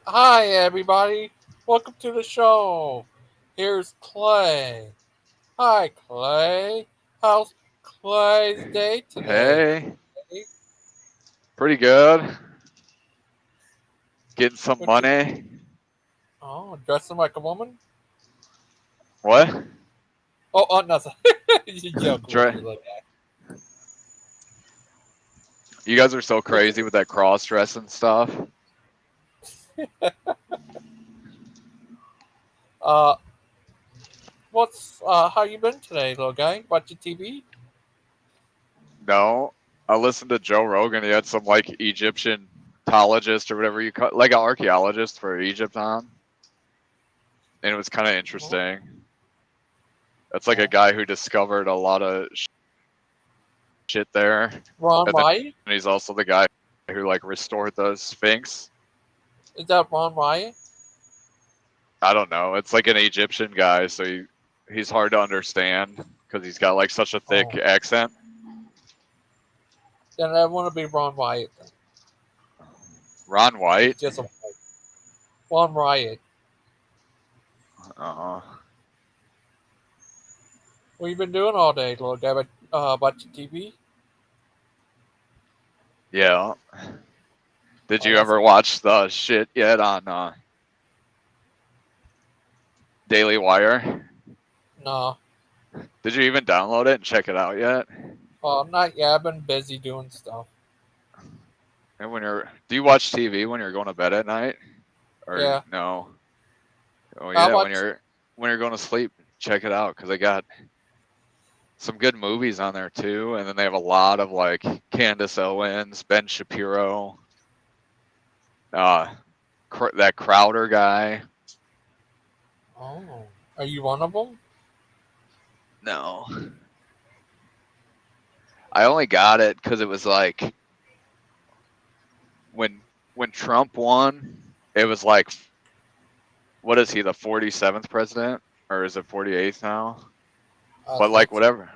Hi, everybody. Welcome to the show. Here's Clay. Hi, Clay. How's Clay's day today? Hey, pretty good. Getting some What you? money. Oh, dressing like a woman? What? Oh, nothing. You joke with Dre- you like you guys are so that. What you? crazy with that cross dressing stuff. Uh, how you been today, little guy? Watching TV? No, I listened to Joe Rogan. He had some like Egyptologist or whatever you call, like an archaeologist for Egypt on, and it was kind of Oh, interesting. That's like a oh. guy who discovered a lot of shit there, Ron and then Wyatt? he's also the guy who like restored the Sphinx. Is that Ron Wyatt? I don't know. It's like an Egyptian guy, so he's hard to understand because he's got like such a thick Oh, accent. then I want to be Ron Wyatt. Then. Ron He's White. just a Ron Wyatt. Uh, What you been doing all day, little guy? Watching TV? yeah. Did Oh, you that's ever good. watch the shit yet on Daily Wire? No, Did you even download it and check it out yet? not yet. I've been busy doing stuff. And do you watch TV when you're going to bed at night, or Yeah, no? Oh I yeah, watch. when you're going to sleep, check it out because they got some good movies on there too, and then they have a lot of like Candace Owens, Ben Shapiro, uh, that Crowder guy. Oh, are you one of them? No, I only got it because it was like when Trump won, it was like, what is he, the 47th president, or is it 48th now? I But like think so. whatever,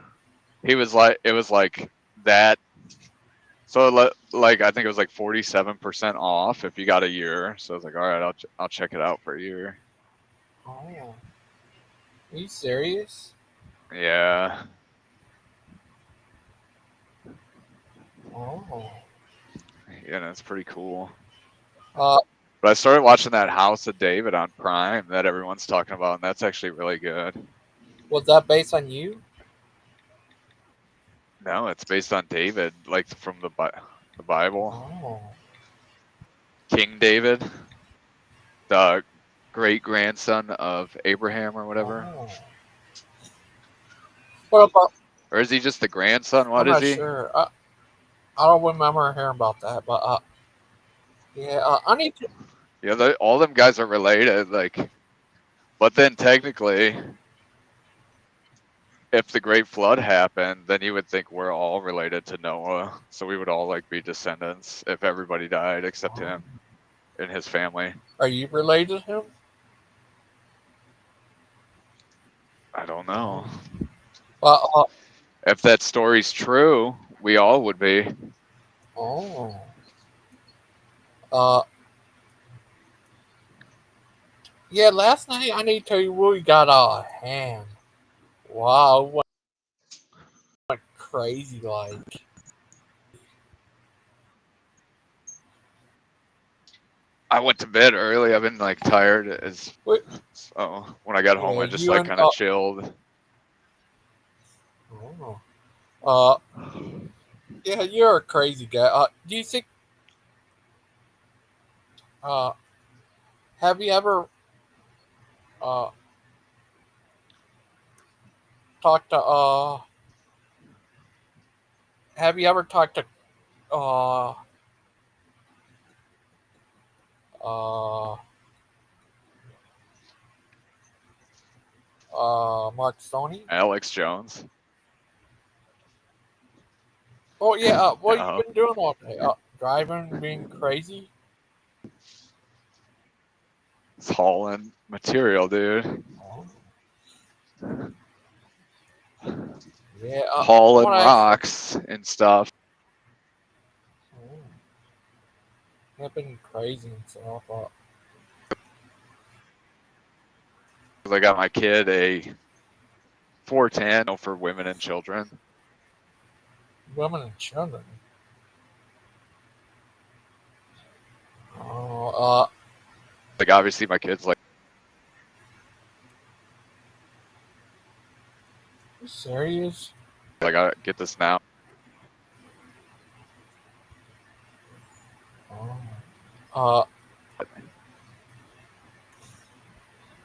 he was like, it was like that. So like I think it was like 47% off if you got a year. So I was like, all right, I'll check it out for a year. Oh, are you serious? Yeah, Oh, yeah, that's pretty cool. uh, But I started watching that House of David on Prime that everyone's talking about, and that's actually really good. was that based on you? No, it's based on David, like from the Bible. Oh, King David, the great grandson of Abraham or whatever. oh. What about? Or is he just the grandson? I'm What is not he? sure. I don't remember hearing about that, but yeah, I need to. Yeah, all them guys are related. Like, but then technically, if the Great Flood happened, then you would think we're all related to Noah. So we would all like be descendants if everybody died except Oh. him and his family. Are you related to him? I don't Oh, know. well, If that story's true, we all would be. oh, uh, yeah. Last night I need to tell you we got a hand. Wow, it went crazy like. I went to bed early. I've been like tired as Wait, so when I got home yeah, I just you like and kind of chilled. oh, uh, yeah, you're a crazy guy. Do you think? Uh, have you ever uh talked to Have you ever talked to uh uh Mark Stoney? Alex Jones. Oh yeah. What you No. been doing all day? Driving, being crazy. It's hauling material, dude. Oh, yeah. I Hauling want to ask you. rocks and stuff. Oh, I've been crazy and stuff. because I got my kid a 410 for women and children. Women and children. Oh, Like obviously my kid's like. you serious? I gotta get this now.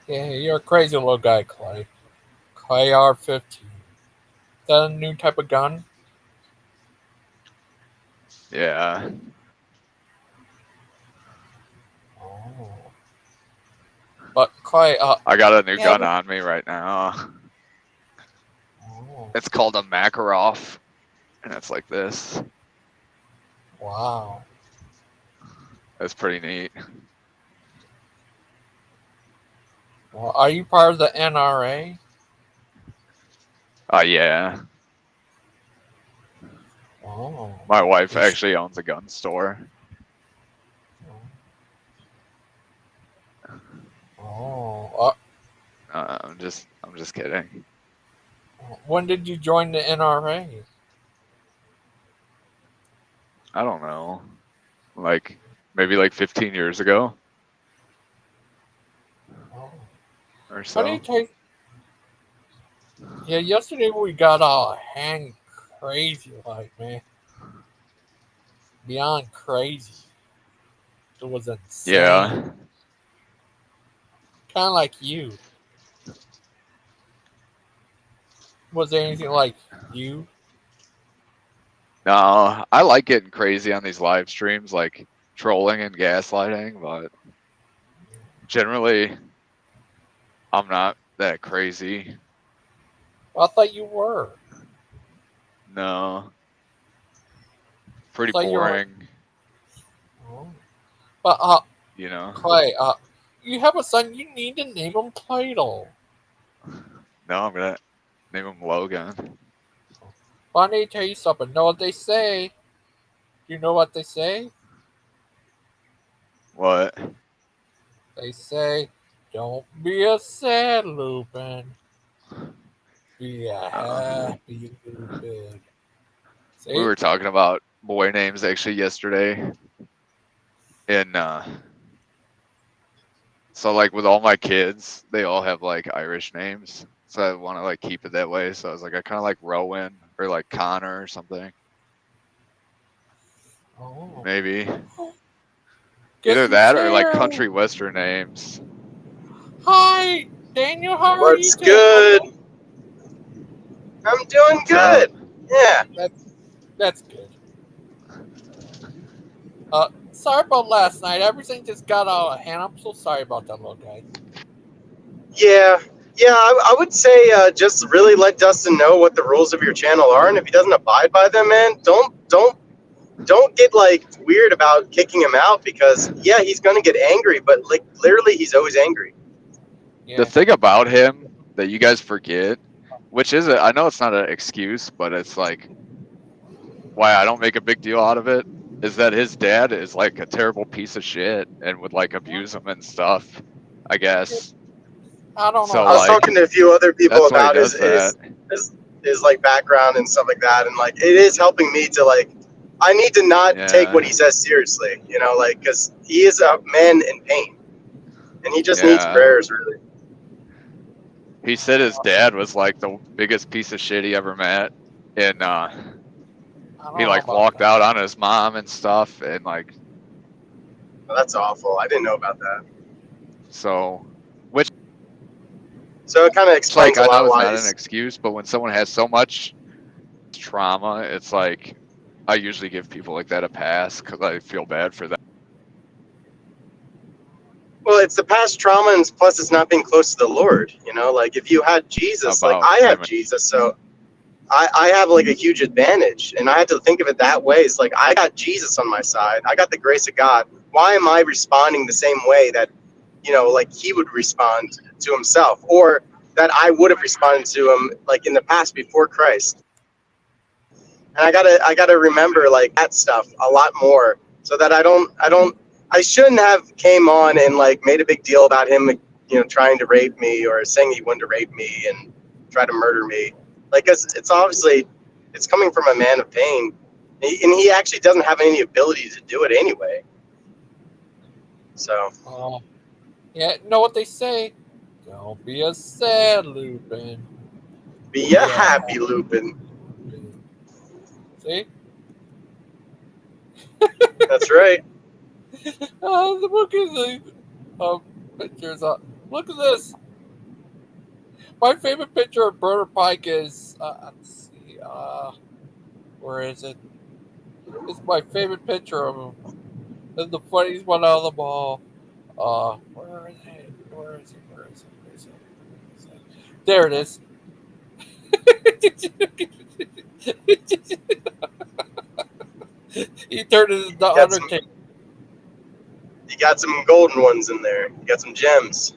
Yeah, you're a crazy little guy, Clay. Clay R15. Is that a new type of gun? Yeah. Oh. But Clay, I got a new yeah, gun on me right now. oh, It's called a Makarov, and it's like this. wow. That's pretty neat. Well, are you part of the NRA? Yeah. Oh. My wife You sh- actually owns a gun store. Oh. I'm just kidding. When did you join the NRA? I don't know. Like maybe like 15 years ago Oh. or I so. need to take. Yeah, yesterday we got all hang crazy, like, man. Beyond crazy. It was insane. Yeah. Kind of like you. Was there anything like you? No, I like getting crazy on these live streams, like trolling and gaslighting, but generally I'm not that crazy. I thought you were. No. I Pretty thought you were. boring, Oh. But you know. Clay, you have a son. You need to name him Plato. No, I'm gonna name him Logan. But I need to tell you something. Know what they say? Do you know what they say? What? They say, "Don't be a sad Lupin. Be a happy Lupin." We See? were talking about boy names actually yesterday. And so like with all my kids, they all have like Irish names. So I want to like keep it that way. So I was like, I kind of like Rowan or like Connor or something. Oh. Maybe. Guess Either who's that or like here? country western names. Hi, Daniel. How are you What's today? good? I'm doing What's up? good. Yeah. That's good. Sorry about last night. Everything just got out of hand. I'm so sorry about that little guy. Yeah. Yeah, I would say just really let Dustin know what the rules of your channel are, and if he doesn't abide by them, man, don't get like weird about kicking him out, because yeah, he's gonna get angry, but like literally he's always angry. Yeah. The thing about him that you guys forget, which is I know it's not an excuse, but it's like why I don't make a big deal out of it, is that his dad is like a terrible piece of shit and would like abuse him and stuff, I guess. I don't know. So, I was like, talking to a few other people that's why he about does that. his like background and stuff like that, and like it is helping me to like I need to not take what Yeah. he says seriously, you know, like because he is a man in pain, and he just needs Yeah. prayers, really. He said his dad was like the biggest piece of shit he ever met. And I don't he know like about walked that. out on his mom and stuff. And like, Well, that's awful. I didn't know about that. so, which So it kind of like, explains a I lot know it's why not an he's. excuse, but when someone has so much trauma, it's like, I usually give people like that a pass because I feel bad for them. Well, it's the past trauma, and plus it's not being close to the Lord. You know, like if you had Jesus, like About I have him. Jesus, so I have like a huge advantage, and I had to think of it that way. It's like I got Jesus on my side. I got the grace of God. Why am I responding the same way that, you know, like he would respond to himself, or that I would have responded to him like in the past before Christ? And I gotta remember like that stuff a lot more, so that I shouldn't have came on and like made a big deal about him, you trying to rape me or saying he wanted to rape me and try to murder me. Like, it's obviously, it's coming from a man of pain, and he actually doesn't have any ability to do it anyway. So. Yeah, know what they say? Don't be a sad Lupin. Be a happy Lupin. See? That's right. The book is pictures. Look at this. My favorite picture of Brother Pike is, let's see, where is it? It's my favorite picture of him. It's the funniest one out of them all. Where is it? Where is it? Where is it? Where is it? Where is it? There it is. He turned into the Undertaker. You got some golden ones in there. You got some gems.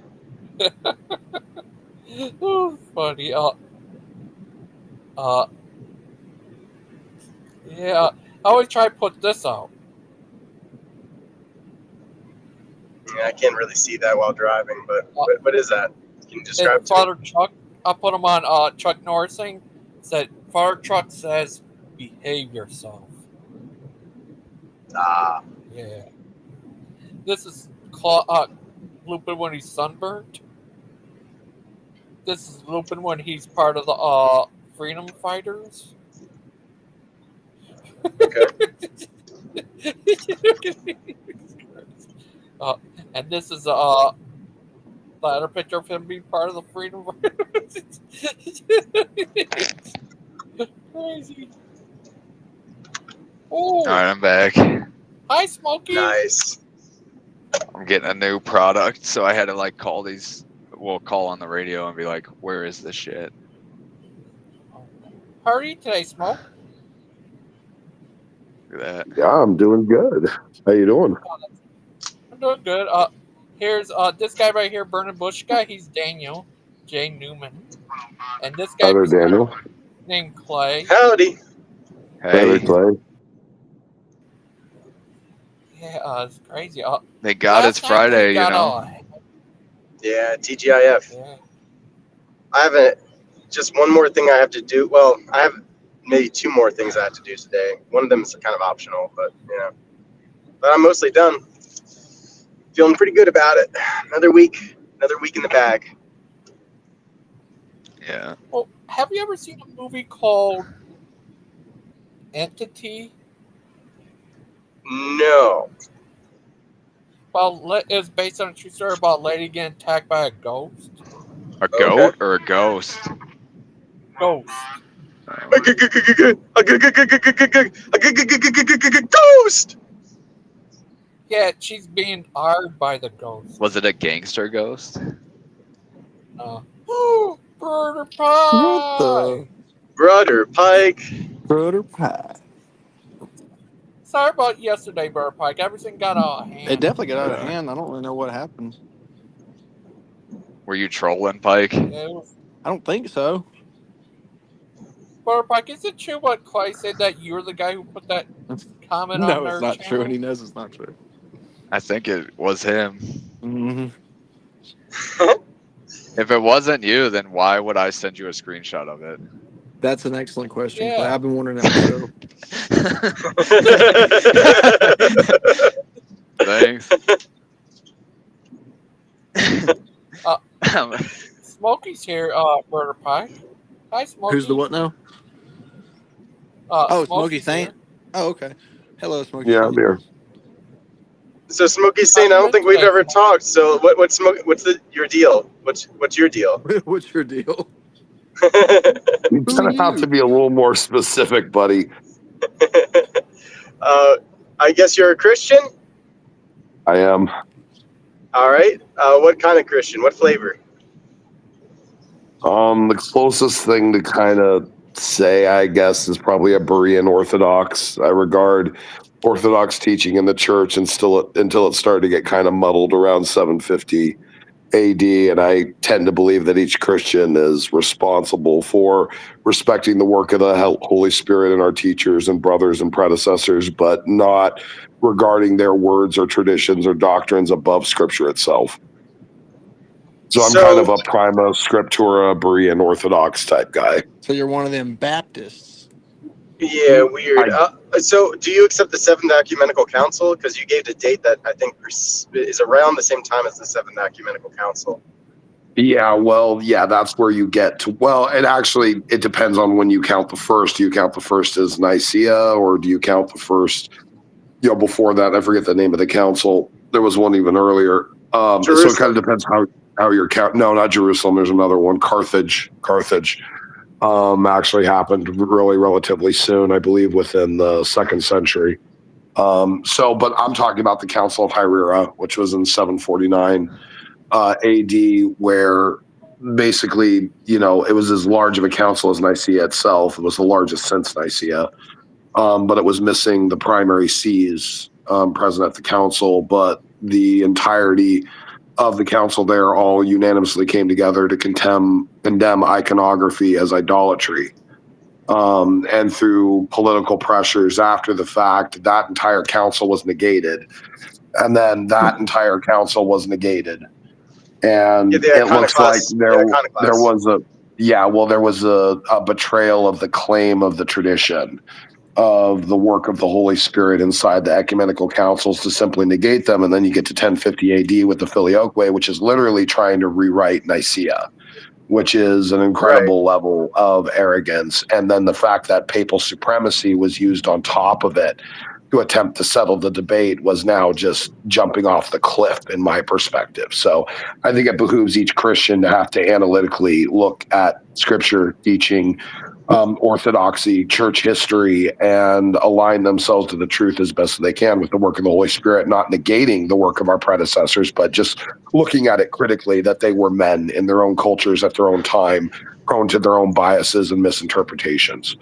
Oh, funny. Yeah. I always try to put this out. Yeah, I can't really see that while driving, but what is that? Can you describe it to Father Chuck, I put him on Chuck Norris thing. Said Father Chuck says, "Behave yourself." Ah. Yeah. This is Lupin when he's sunburnt. This is Lupin when he's part of the freedom fighters. Okay. And this is the other picture of him being part of the freedom fighters. Crazy. Oh. All right, I'm back. Hi, Smoky. Nice. I'm getting a new product, so I had to like call on the radio and be like, "Where is this shit?" How are you today, Smoke? Look at that. Yeah, I'm doing good. How you doing? I'm doing good. Here's this guy right here, Burning Bush guy. He's Daniel, Jay Newman, and this guy Hi there, Daniel. named Clay. Howdy. Hi there, Hey, Clay. Yeah, it's crazy. they got it's Friday, you know. Yeah, TGIF. Yeah. I have just one more thing I have to do. Well, I have maybe two more things I have to do today. One of them is kind of optional, but But I'm mostly done. Feeling pretty good about it. Another week in the bag. Yeah. Well, have you ever seen a movie called Entity? No. Well, it's based on a true story about a lady getting attacked by a ghost. A goat or a ghost? Ghost. Ghost. Yeah, she's being hired by the ghost. Was it a gangster ghost? Oh, Brother Pike. What the? Brother Pike. Brother Pie. Sorry about yesterday, Brother Pike. Everything got out of hand. It definitely got out of hand. I don't really know what happened. Were you trolling, Pike? Yeah, I don't think so. Brother Pike, is it true what Clay said that you're the guy who put that comment on No, their it's not channel? true, and he knows it's not true. I think it was him. Mm-hmm. If it wasn't you, then why would I send you a screenshot of it? That's an excellent question. Yeah. Clay. I've been wondering that Thanks. Smokey's here, Brother Pike. Hi, Smokey. Who's the what now? Smoky Saint. Here. Oh, okay. Hello, Smoky Yeah, Saint. I'm here. So Smoky Saint, I don't think we've ever talked. So what's your deal? What's your deal? What's your deal? You kind of have to be a little more specific, buddy. I guess you're a Christian? I am. All right. What kind of Christian? What flavor? The closest thing to kind of say, I guess, is probably a Berean Orthodox. I regard Orthodox teaching in the church until it started to get kind of muddled around 750 AD, and I tend to believe that each Christian is responsible for respecting the work of the Holy Spirit and our teachers and brothers and predecessors, but not regarding their words or traditions or doctrines above Scripture itself. So I'm kind of a prima scriptura Berean Orthodox type guy. So you're one of them Baptists. Yeah, weird. So do you accept the Seventh Ecumenical Council? Because you gave the date that I think is around the same time as the Seventh Ecumenical Council. Yeah, well, yeah, that's where you get to. Well, it depends on when you count the first. Do you count the first as Nicaea, or do you count the first, before that? I forget the name of the council. There was one even earlier. So it kind of depends how you're counting. No, not Jerusalem. There's another one. Carthage. Actually happened really relatively soon, I believe, within the 2nd century. But I'm talking about the Council of Hieria, which was in 749 AD, where basically, it was as large of a council as Nicaea itself. It was the largest since Nicaea, but it was missing the primary sees present at the council. But the entirety of the council there all unanimously came together to condemn iconography as idolatry. And through political pressures after the fact, that entire council was negated. And then that entire council was negated. And it looks like there was a betrayal of the claim of the tradition of the work of the Holy Spirit inside the ecumenical councils to simply negate them. And then you get to 1050 AD with the Filioque, which is literally trying to rewrite Nicaea, which is an incredible level of arrogance. And then the fact that papal supremacy was used on top of it to attempt to settle the debate was now just jumping off the cliff in my perspective. So I think it behooves each Christian to have to analytically look at scripture, teaching, orthodoxy, church history, and align themselves to the truth as best they can with the work of the Holy Spirit, not negating the work of our predecessors, but just looking at it critically, that they were men in their own cultures at their own time, prone to their own biases and misinterpretations.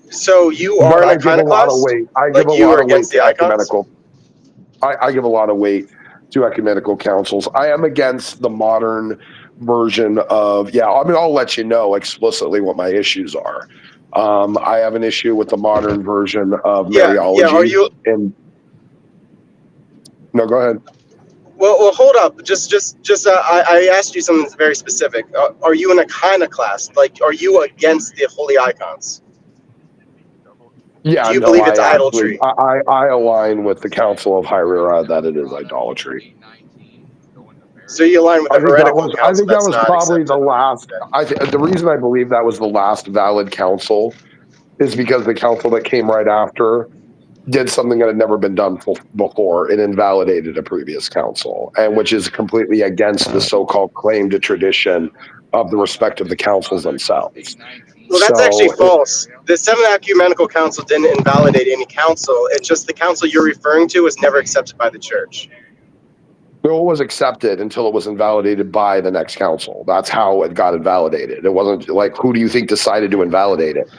So you are an iconoclast? I give a lot of weight to ecumenical. I give a lot of weight to ecumenical councils. I am against the modern version of, I'll let you know explicitly what my issues are. I have an issue with the modern version of Mariology. Yeah, are you? No, go ahead. Well, hold up. I asked you something very specific. Are you an iconoclast? Like, are you against the holy icons? Yeah, do you believe it's idolatry? I align with the Council of Hieria that it is idolatry. So you align with the heretical council? I think that was probably the last. The reason I believe that was the last valid council is because the council that came right after did something that had never been done before. It invalidated a previous council, and which is completely against the so-called claim to tradition of the respect of the councils themselves. Well, that's actually false. The Seventh Ecumenical Council didn't invalidate any council. It's just the council you're referring to was never accepted by the church. No, it was accepted until it was invalidated by the next council. That's how it got invalidated. It wasn't like, who do you think decided to invalidate it?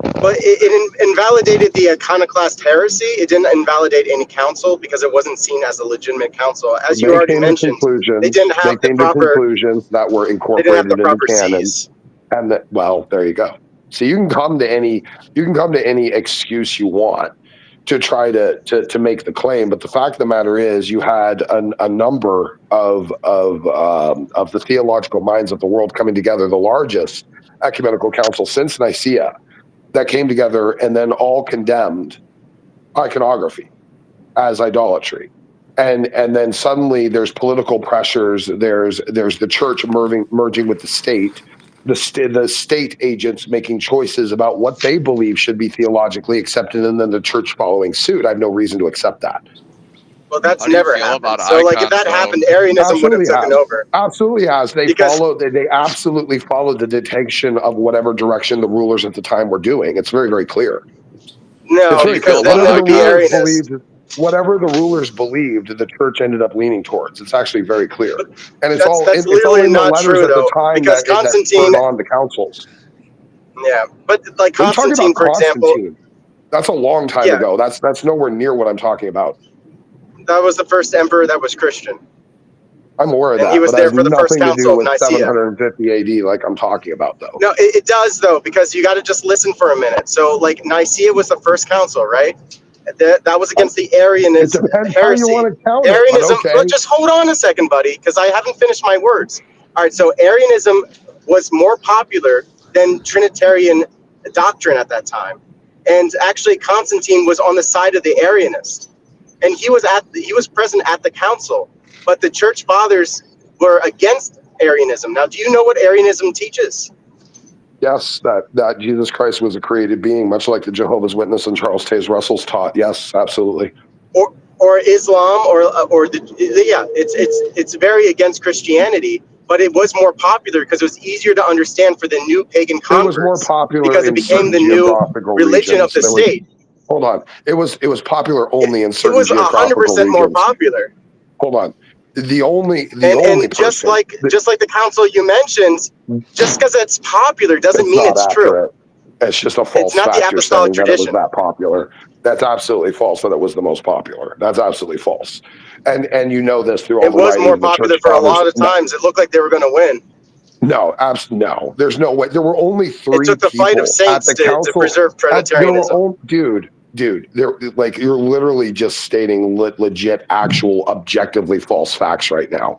But it invalidated the iconoclast heresy. It didn't invalidate any council because it wasn't seen as a legitimate council. As you already mentioned, they didn't have the proper conclusions that were incorporated into the canon. And that, well, there you go. So you can come to any excuse you want to try to make the claim, but the fact of the matter is, you had a number of the theological minds of the world coming together, the largest ecumenical council since Nicaea, that came together and then all condemned iconography as idolatry. And then suddenly there's political pressures. There's the church merging with the state. The state agents making choices about what they believe should be theologically accepted, and then the church following suit. I have no reason to accept that. Well, that's never happened. So, like, if that happened, Arianism would have taken over. Absolutely has. They absolutely followed the dictation of whatever direction the rulers at the time were doing. It's very, very clear. No, because then that would be Arianism. Whatever the rulers believed, the church ended up leaning towards. It's actually very clear, and it's all in the letters at the time because Constantine that on the councils. Yeah, but like Constantine, for example, that's a long time ago. That's nowhere near what I'm talking about. That was the first emperor that was Christian. I'm aware of that. He was there for the first council of Nicaea. 750 AD, like I'm talking about, though. No, it does though, because you got to just listen for a minute. So, like, Nicaea was the first council, right? That was against the It Arianism depends how you heresy. want to count it, but Arianism. okay. But just hold on a second, buddy, because I haven't finished my words. All right. So Arianism was more popular than Trinitarian doctrine at that time, and actually Constantine was on the side of the Arianist, and he was present at the council. But the church fathers were against Arianism. Now, do you know what Arianism teaches? Yes, that Jesus Christ was a created being, much like the Jehovah's Witness and Charles Taze Russell's taught. Yes, absolutely. Or Islam, it's very against Christianity, but it was more popular because it was easier to understand for the new pagan converts. It was more popular because it in became certain the new geographical religion regions. of the state. Hold on. It was popular only in It certain was geographical 100% more regions. popular. Hold on. The only And just person, like the council you mentioned, just because it's popular doesn't mean not it's accurate. true. It's just a false It's not the fact. You're apostolic saying that it was tradition. that popular. That's absolutely false that it was the most popular. That's absolutely false. And you know this through all It the was writings more of the popular church for a fathers. lot of times. It looked like they were going to win. No, absolutely no. There's no way. There were only three It took the fight of people at saints the to council. preserve Trinitarianism. Dude. You're literally just stating legit, actual, objectively false facts right now.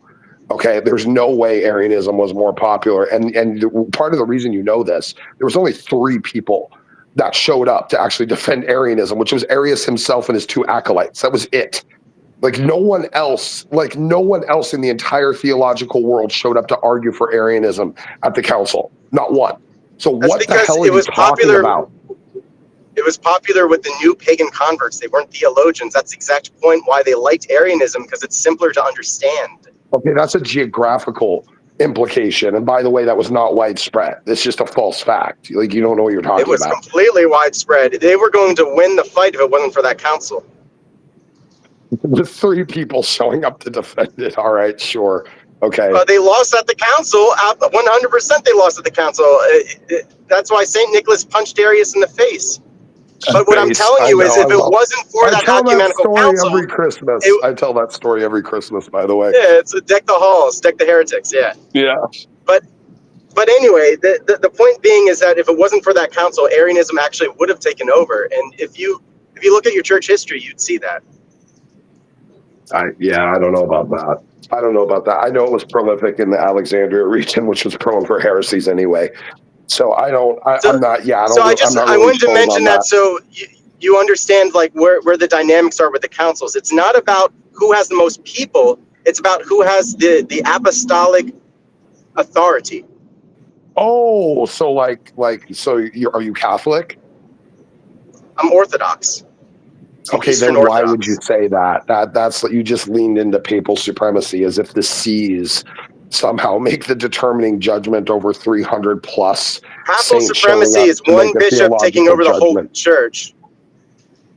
Okay, there's no way Arianism was more popular, and part of the reason you know this, there was only three people that showed up to actually defend Arianism, which was Arius himself and his two acolytes. That was it. Like no one else in the entire theological world showed up to argue for Arianism at the council. Not one. So That's what the because hell are it you was talking popular. about? It was popular with the new pagan converts. They weren't theologians. That's the exact point why they liked Arianism, because it's simpler to understand. Okay, that's a geographical implication. And by the way, that was not widespread. It's just a false fact. Like you don't know what you're talking It was about. completely widespread. They were going to win the fight if it wasn't for that council. With three people showing up to defend it. All right, sure. Okay. They lost at the council. 100% they lost at the council. That's why St. Nicholas punched Arius in the face. But what I'm telling you is if it wasn't for that ecumenical council... every Christmas. I tell that story every Christmas, by the way. Yeah, it's deck the halls, deck the heretics, yeah. Yeah. But anyway, the point being is that if it wasn't for that council, Arianism actually would have taken over. And if you look at your church history, you'd see that. I don't know about that. I know it was prolific in the Alexandria region, which was prone for heresies anyway. So I wanted to mention that so you understand like where the dynamics are with the councils. It's not about who has the most people. It's about who has the apostolic authority. Oh, so are you Catholic? I'm Orthodox. Okay, Eastern then why Orthodox. would you say that? That's you just leaned into papal supremacy as if the sees somehow make the determining judgment over 300 plus. Papal supremacy is one bishop taking over the whole church.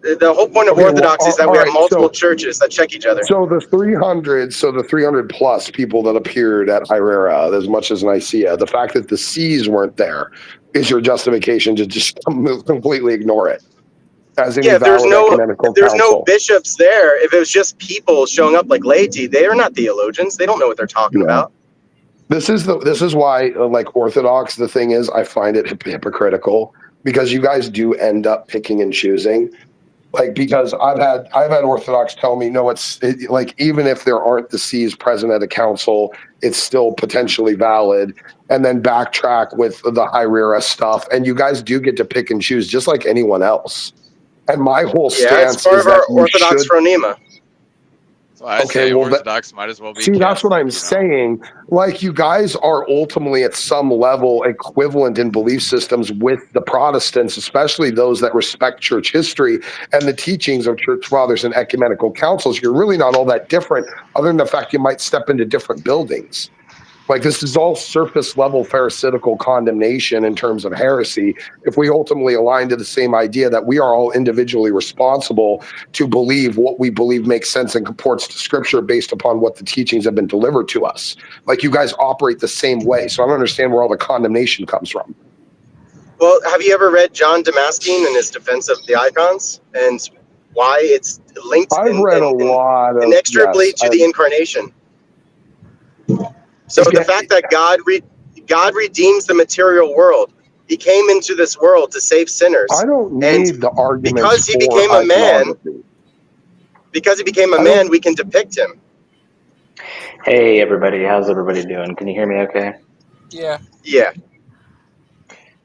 The whole point of Orthodoxy is that we have multiple churches that check each other. So the 300 plus people that appeared at Hieria, as much as Nicaea, the fact that the sees weren't there is your justification to just completely ignore it. There's no bishops there. If it was just people showing up like laity, they are not theologians. They don't know what they're talking about. This is why, like Orthodox, the thing is, I find it hypocritical because you guys do end up picking and choosing. Like, because I've had Orthodox tell me, no, like, even if there aren't the sees present at a council, it's still potentially valid, and then backtrack with the Hieria stuff. And you guys do get to pick and choose just like anyone else. And my whole stance it's part is of our that Orthodox phronema. So I say Orthodox might as well be Catholic, that's what I'm saying. Like, you guys are ultimately at some level equivalent in belief systems with the Protestants, especially those that respect church history and the teachings of church fathers and ecumenical councils. You're really not all that different, other than the fact you might step into different buildings. Like, this is all surface level pharisaical condemnation in terms of heresy. If we ultimately align to the same idea that we are all individually responsible to believe what we believe makes sense and comports to scripture based upon what the teachings have been delivered to us. Like, you guys operate the same way. So I don't understand where all the condemnation comes from. Well, have you ever read John Damascene in his defense of the icons and why it's linked inextricably to the incarnation? So the fact that God redeems the material world, He came into this world to save sinners. I don't And need the arguments because he for became a man, iconography. we can depict him. Hey everybody, how's everybody doing? Can you hear me okay? Yeah. Yeah.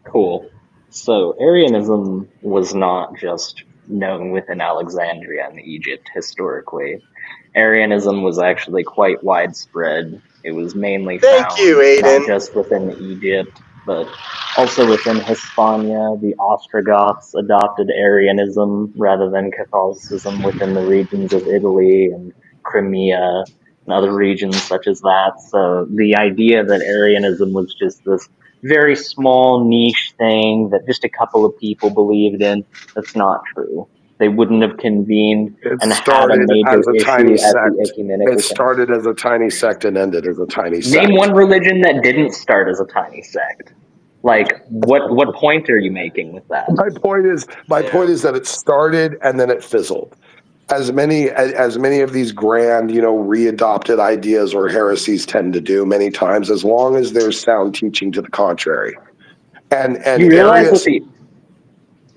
Cool. So Arianism was not just known within Alexandria and Egypt historically. Arianism was actually quite widespread. It was mainly Thank you, found not Aiden. just within Egypt, but also within Hispania. The Ostrogoths adopted Arianism rather than Catholicism within the regions of Italy and Crimea and other regions such as that. So the idea that Arianism was just this very small niche thing that just a couple of people believed in, that's not true. They wouldn't have convened It and had a started major as a tiny issue at the sect. ecumenical It council. started as a tiny sect and ended as a tiny sect. Name one religion that didn't start as a tiny sect. Like, what point are you making with that? My point is that it started and then it fizzled. As many of these grand, readopted ideas or heresies tend to do many times, as long as there's sound teaching to the contrary. And You realize that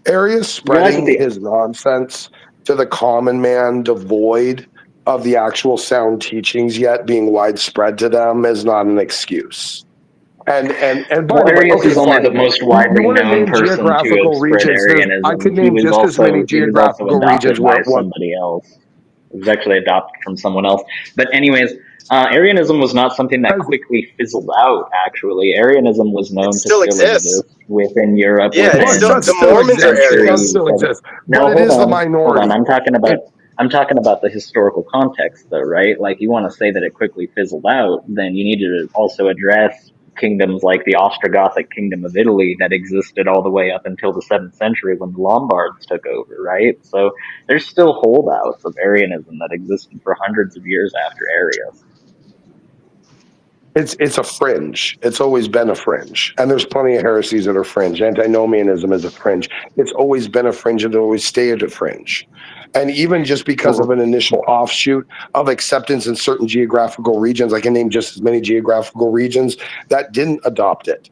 Arius spreading his nonsense to the common man, devoid of the actual sound teachings yet being widespread to them, is not an excuse. And by the way, Arius okay, is only fine. the most widely You want to known name person to have geographical spread regions? Arianism. I could He name was just as many also geographical regions adopted where by it was. somebody else. It was actually adopted from someone else. But anyways, Arianism was not something that quickly fizzled out, actually. Arianism was known to still exist within Europe. Yeah, within the Mormons are It does Arians. still exist. No, But it is hold the on. minority. Hold on. I'm talking about the historical context, though, right? Like, you want to say that it quickly fizzled out, then you need to also address kingdoms like the Ostrogothic kingdom of Italy that existed all the way up until the 7th century when the Lombards took over, right? So there's still holdouts of Arianism that existed for hundreds of years after Arius. It's a fringe. It's always been a fringe. And there's plenty of heresies that are fringe. Antinomianism is a fringe. It's always been a fringe and it always stayed a fringe. And even just because of an initial offshoot of acceptance in certain geographical regions, I can name just as many geographical regions that didn't adopt it.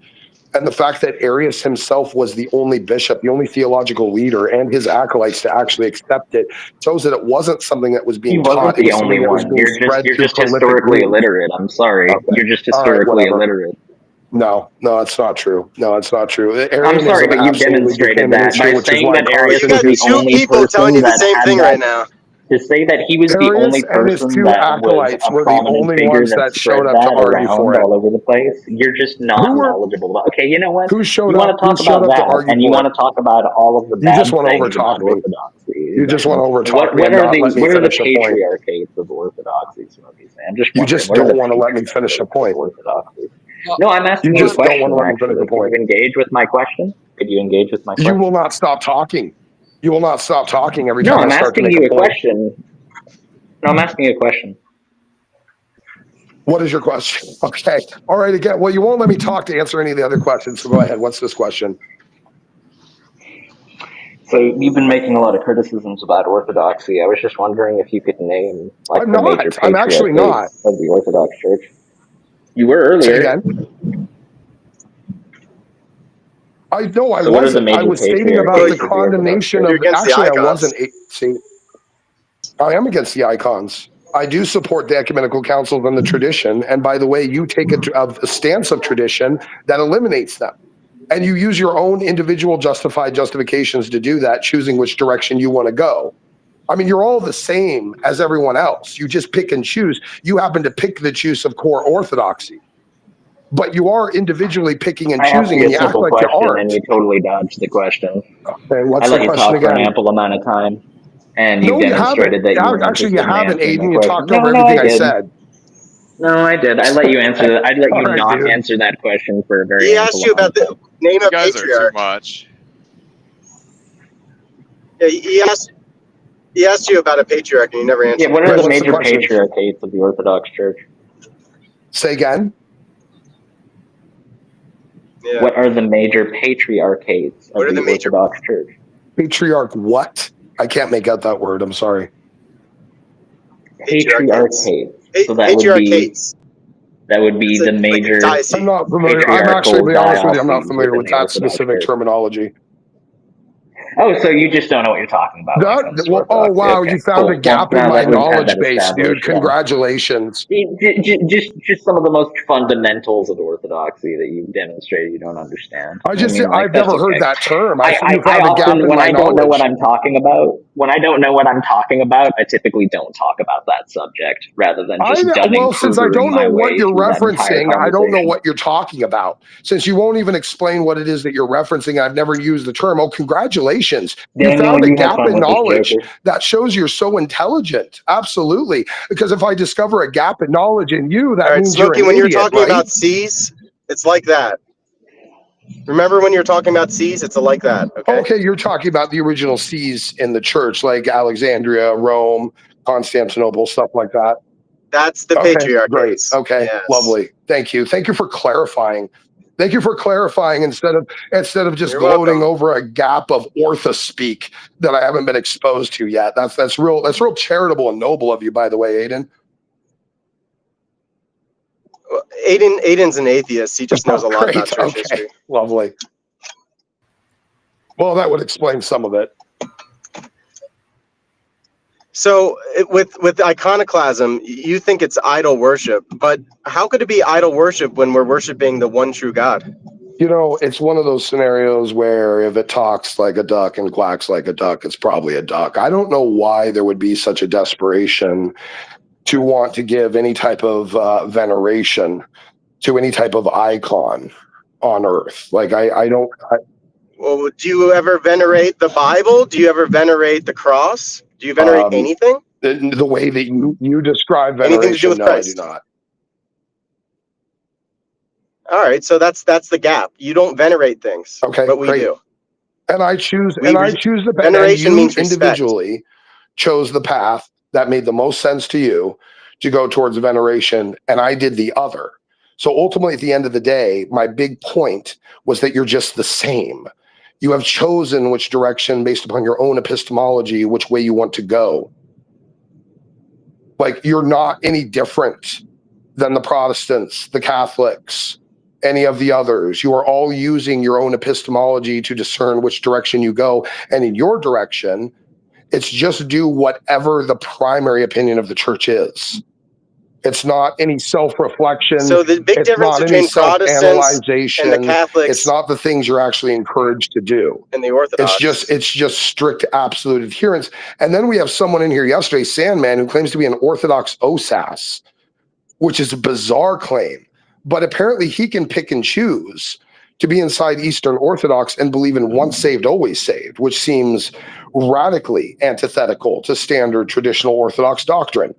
And the fact that Arius himself was the only bishop, the only theological leader, and his acolytes to actually accept it shows that it wasn't something that was being taught. He wasn't the only one. You're just historically illiterate. I'm sorry. Okay. You're just historically illiterate. No, it's not true. No, it's not true. I'm sorry, but you've demonstrated that by saying that Arius was the only person that had that. To say that he was the only person that was a prominent figure that spread that around all over the place, you're just not knowledgeable about. Okay, you know what? Who showed you up? want to talk about that, and you want to talk about all of the bad things about Orthodoxy. You just want to overtalk me. What are the patriarchates of Orthodoxy, Smoky Saint? I'm just wondering. You just don't want to let me finish a point. Orthodoxy. No, I'm asking you a question. Don't want to let me finish a point. Could you engage with my question? You will not stop talking. You will not stop talking every time I start to make a point. No, I'm asking you a question. No, I'm asking you a question. What is your question? Okay. All right. Again, well, you won't let me talk to answer any of the other questions. So go ahead. What's this question? So you've been making a lot of criticisms about Orthodoxy. I was just wondering if you could name I'm not. I'm actually not. Of the Orthodox Church. You were earlier. Say again. I know I wasn't. I was stating about the condemnation of. Actually, I wasn't. See, I am against the icons. I do support the ecumenical councils and the tradition. And by the way, you take a stance of tradition that eliminates them. And you use your own individual justifications to do that, choosing which direction you want to go. I mean, you're all the same as everyone else. You just pick and choose. You happen to pick the choose of core orthodoxy. But you are individually picking and choosing, and you act like you aren't. And you totally dodged the question. Okay, what's the question again? I let you talk for an ample amount of time. And you demonstrated that you actually you haven't, Aiden. You talked over everything I said. No, I did. I let you answer that. I'd let you not answer that question for a very. He asked you about the name of patriarch. Too much. Yeah, he asked you about a patriarch, and you never answered. Yeah, what are the major patriarchates of the Orthodox Church? Say again. Yeah. What are the major patriarchates of the Orthodox Church? Patriarch what? I can't make out that word. I'm sorry. Patriarchates. So that patriarchates. That would be the major diocese. I'm not familiar. I'm actually, to be honest with you, I'm not familiar with that specific terminology. Oh, so you just don't know what you're talking about when it comes to Well, oh Orthodoxy. wow, Okay, you found a cool. gap Well, in now my that we've had knowledge that base, dude. established, yeah. Congratulations. Just some of the most fundamentals of Orthodoxy that you've demonstrated you don't understand. I've never that's heard okay. that term. I You found a gap often, in when my I don't know knowledge. what I'm talking about, I typically don't talk about that subject rather than just since I don't know what you're referencing, I don't know conversation. what you're talking about. Since you won't even explain what it is that you're referencing, I've never used the term. Oh, congratulations. Daniel, You found a you had gap fun in with this knowledge. Joker. That shows you're so intelligent. Absolutely. Because if I discover a gap in knowledge in you, that means Smokey, you're an when idiot, you're talking right? about C's, it's like that. Remember when you're talking about C's, it's like that. Okay, you're talking about the original C's in the church, like Alexandria, Rome, Constantinople, stuff like that. That's the patriarch. Great. Okay, yes. Lovely. Thank you. Thank you for clarifying. Thank you for clarifying instead of just You're gloating welcome. over a gap of orthospeak that I haven't been exposed to yet. That's real charitable and noble of you, by the way, Aiden. Well, Aiden's an atheist. He just knows a lot about church history. Lovely. Well, that would explain some of it. So with iconoclasm, you think it's idol worship, but how could it be idol worship when we're worshiping the one true God? You know, it's one of those scenarios where if it talks like a duck and quacks like a duck, it's probably a duck. I don't know why there would be such a desperation to want to give any type of veneration to any type of icon on earth. Like, I don't. Well, do you ever venerate the Bible? Do you ever venerate the cross? Do you venerate anything? The way that you describe veneration, anything to do with Christ? I do not. All right, so that's the gap. You don't venerate things, but we do. And I choose the path. Veneration means individually chose the path that made the most sense to you to go towards veneration, and I did the other. So ultimately, at the end of the day, my big point was that you're just the same. You have chosen which direction based upon your own epistemology, which way you want to go. Like, you're not any different than the Protestants, the Catholics, any of the others. You are all using your own epistemology to discern which direction you go. And in your direction, it's just do whatever the primary opinion of the church is. It's not any self-reflection. So the big difference between Protestants and the Catholics, it's not the things you're actually encouraged to do. And the Orthodox. It's just strict absolute adherence. And then we have someone in here yesterday, Sandman, who claims to be an Orthodox OSAS, which is a bizarre claim. But apparently he can pick and choose to be inside Eastern Orthodox and believe in once saved, always saved, which seems radically antithetical to standard traditional Orthodox doctrine.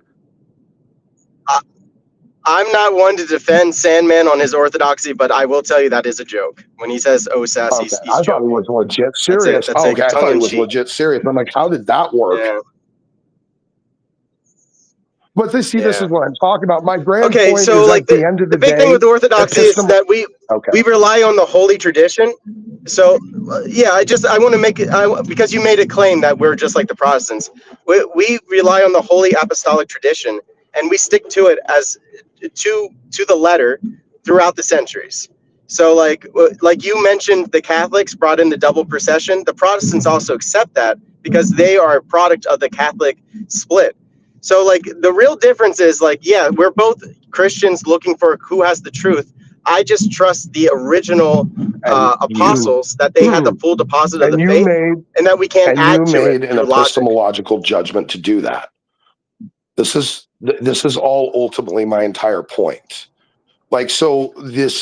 I'm not one to defend Sandman on his orthodoxy, but I will tell you that is a joke. When he says OSAS, he's I thought he was legit serious. I thought he was legit serious. I'm like, how did that work? Yeah. But this is what I'm talking about. My grand point so is like at the end of the big day, thing with Orthodoxy is that we rely on the holy tradition. So I want to make it because you made a claim that we're just like the Protestants. We rely on the holy apostolic tradition, and we stick to it as to the letter throughout the centuries. So like you mentioned, the Catholics brought in the double procession. The Protestants also accept that because they are a product of the Catholic split. So like the real difference is we're both Christians looking for who has the truth. I just trust the original apostles that they had the full deposit of the faith, and that we can't add to it. And you made an epistemological judgment to do that. This is all ultimately my entire point. Like, so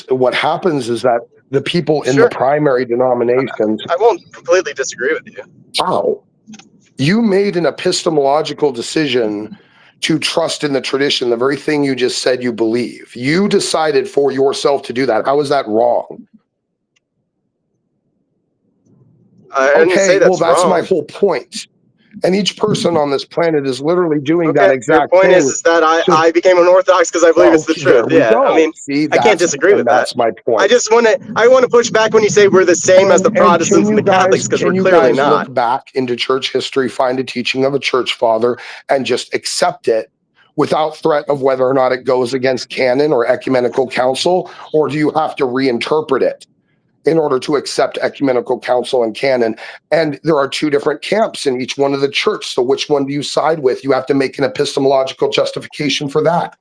what happens is that the people in the primary denominations. I won't completely disagree with you. Wow. You made an epistemological decision to trust in the tradition, the very thing you just said you believe. You decided for yourself to do that. How is that wrong? I didn't say that's that's wrong. My whole point. And each person on this planet is literally doing that exact thing. Your point thing. is that I became an Orthodox because I believe it's the truth. Yeah, I mean, I can't disagree with that. That's my point. I want to push back when you say we're the same as the Protestants and the Catholics, because we're clearly not. Look back into church history, find a teaching of a church father, and just accept it without threat of whether or not it goes against canon or ecumenical council, or do you have to reinterpret it in order to accept ecumenical council and canon? And there are two different camps in each one of the church. So which one do you side with? You have to make an epistemological justification for that.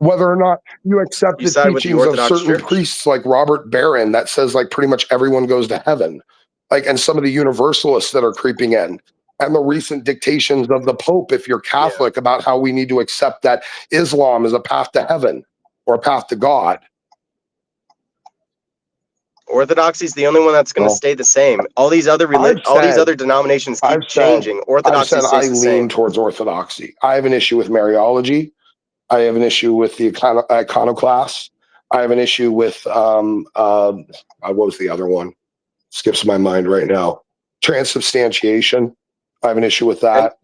Whether or not you accept You the side with the teachings of Orthodox certain Church? priests like Robert Barron that says like pretty much everyone goes to heaven, like, and some of the universalists that are creeping in, and the recent dictations of the Pope, if you're Catholic, about how we need to accept that Islam is a path to heaven or a path to God. Orthodoxy is the only one that's going to Well, stay the same. All these other denominations keep changing. Orthodoxy I stays the lean same. towards Orthodoxy. I have an issue with Mariology. I have an issue with the iconoclasts. I have an issue with what was the other one? Skips my mind right now. Transubstantiation. I have an issue with that.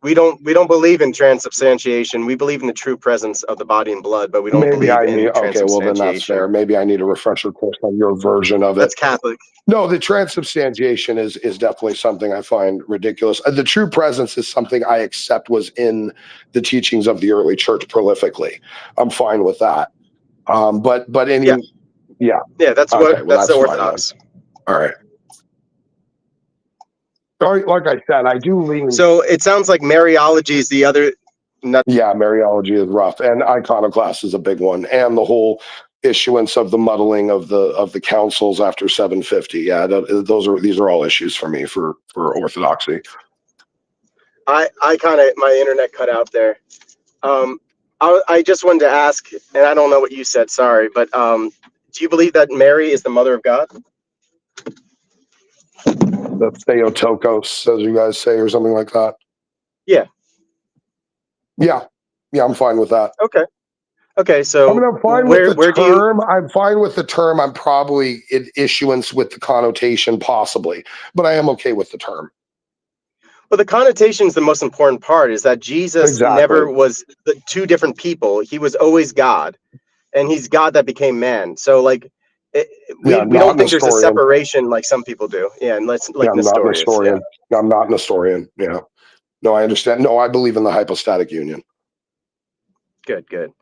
We don't believe in transubstantiation. We believe in the true presence of the body and blood, but we don't believe in okay, well then that's fair. transubstantiation. Maybe I need a refresher course on your version of it. That's Catholic. No, the transubstantiation is definitely something I find ridiculous. The true presence is something I accept was in the teachings of the early church prolifically. I'm fine with that. But any yeah, that's okay, what that's the Orthodox. All right. Like I said, I do lean. So it sounds like Mariology is the other. Yeah, Mariology is rough, and iconoclast is a big one, and the whole issuance of the muddling of the councils after 750. Yeah, these are all issues for me for Orthodoxy. I kind of, my internet cut out there. I just wanted to ask, and I don't know what you said, sorry, but do you believe that Mary is the mother of God? The Theotokos, as you guys say, or something like that. Yeah. Yeah, I'm fine with that. Okay, so I'm fine with the term. I'm fine with the term. I'm probably in issuance with the connotation, possibly, but I am okay with the term. Well, the connotation is the most important part, is that Jesus never was the two different people. He was always God, and he's God that became man. So like, we don't think there's a separation like some people do. Yeah, and I'm not Nestorian. Yeah. I'm not Nestorian. Yeah. No, I understand. No, I believe in the hypostatic union. Good.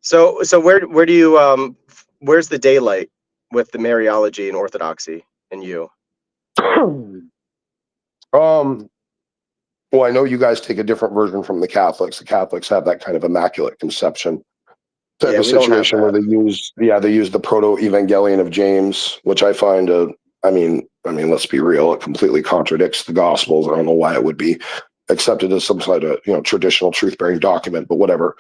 So where do you where's the daylight with the Mariology and Orthodoxy and you? Well, I know you guys take a different version from the Catholics. The Catholics have that kind of immaculate conception type of situation where they use the proto-evangelion of James, which I find I mean, let's be real, it completely contradicts the Gospels. I don't know why it would be accepted as some sort of traditional truth-bearing document, but whatever.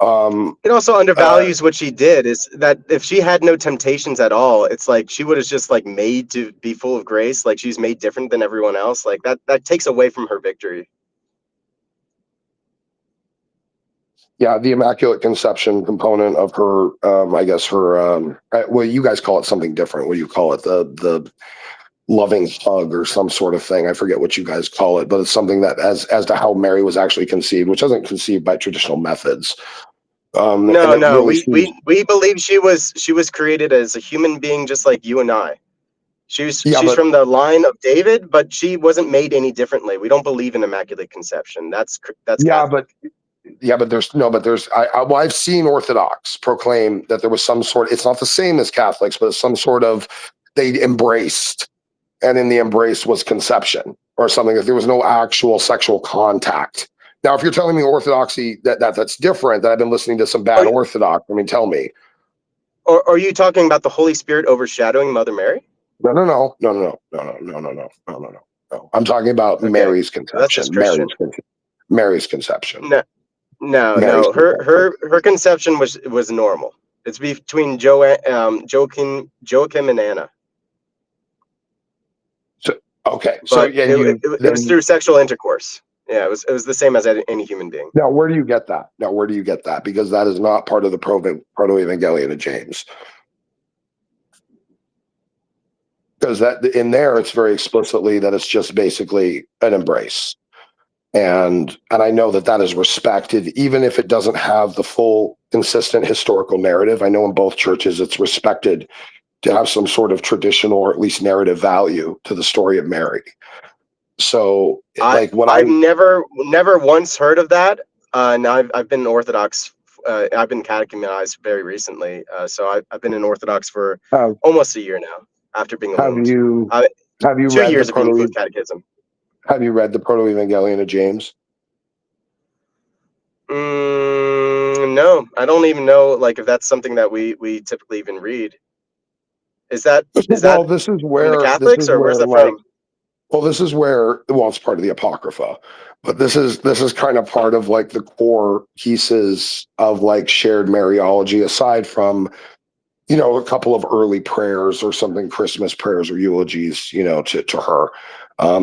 It also undervalues what she did, is that if she had no temptations at all, it's like she would have just like made to be full of grace, like she's made different than everyone else. Like that takes away from her victory. Yeah, the Immaculate Conception component of her, I guess her, well, you guys call it something different. What do you call it? The loving hug or some sort of thing. I forget what you guys call it, but it's something that as to how Mary was actually conceived, which wasn't conceived by traditional methods. No, we believe she was created as a human being, just like you and I. She's from the line of David, but she wasn't made any differently. We don't believe in Immaculate Conception. That's Catholic. I've seen Orthodox proclaim that there was some sort. It's not the same as Catholics, but it's some sort of they embraced, and in the embrace was conception or something. That there was no actual sexual contact. Now, if you're telling me Orthodoxy that's different, that I've been listening to some bad Orthodox. I mean, tell me. Or are you talking about the Holy Spirit overshadowing Mother Mary? No. I'm talking about Mary's conception. That's just Christian. Mary's conception. No. Her conception was normal. It's between Joachim and Anna. It was through sexual intercourse. Yeah, it was the same as any human being. Now, where do you get that? Because that is not part of the proto-evangelion of James. Because that in there, it's very explicitly that it's just basically an embrace. And I know that is respected, even if it doesn't have the full consistent historical narrative. I know in both churches it's respected to have some sort of traditional or at least narrative value to the story of Mary. So, I've never once heard of that. Now I've been Orthodox. I've been catechumized very recently. So I've been in Orthodox for have, almost a year now after being a have wound. you have you 2 read years the if you include proto catechism. have you read the Proto-Evangelion of James? No, I don't even know like if that's something that we typically even read. Is that Well, this is from the where Catholics or where's that like from? well, it's part of the Apocrypha, but this is kind of part of like the core pieces of like shared Mariology, aside from, a couple of early prayers or something, Christmas prayers or eulogies, to her.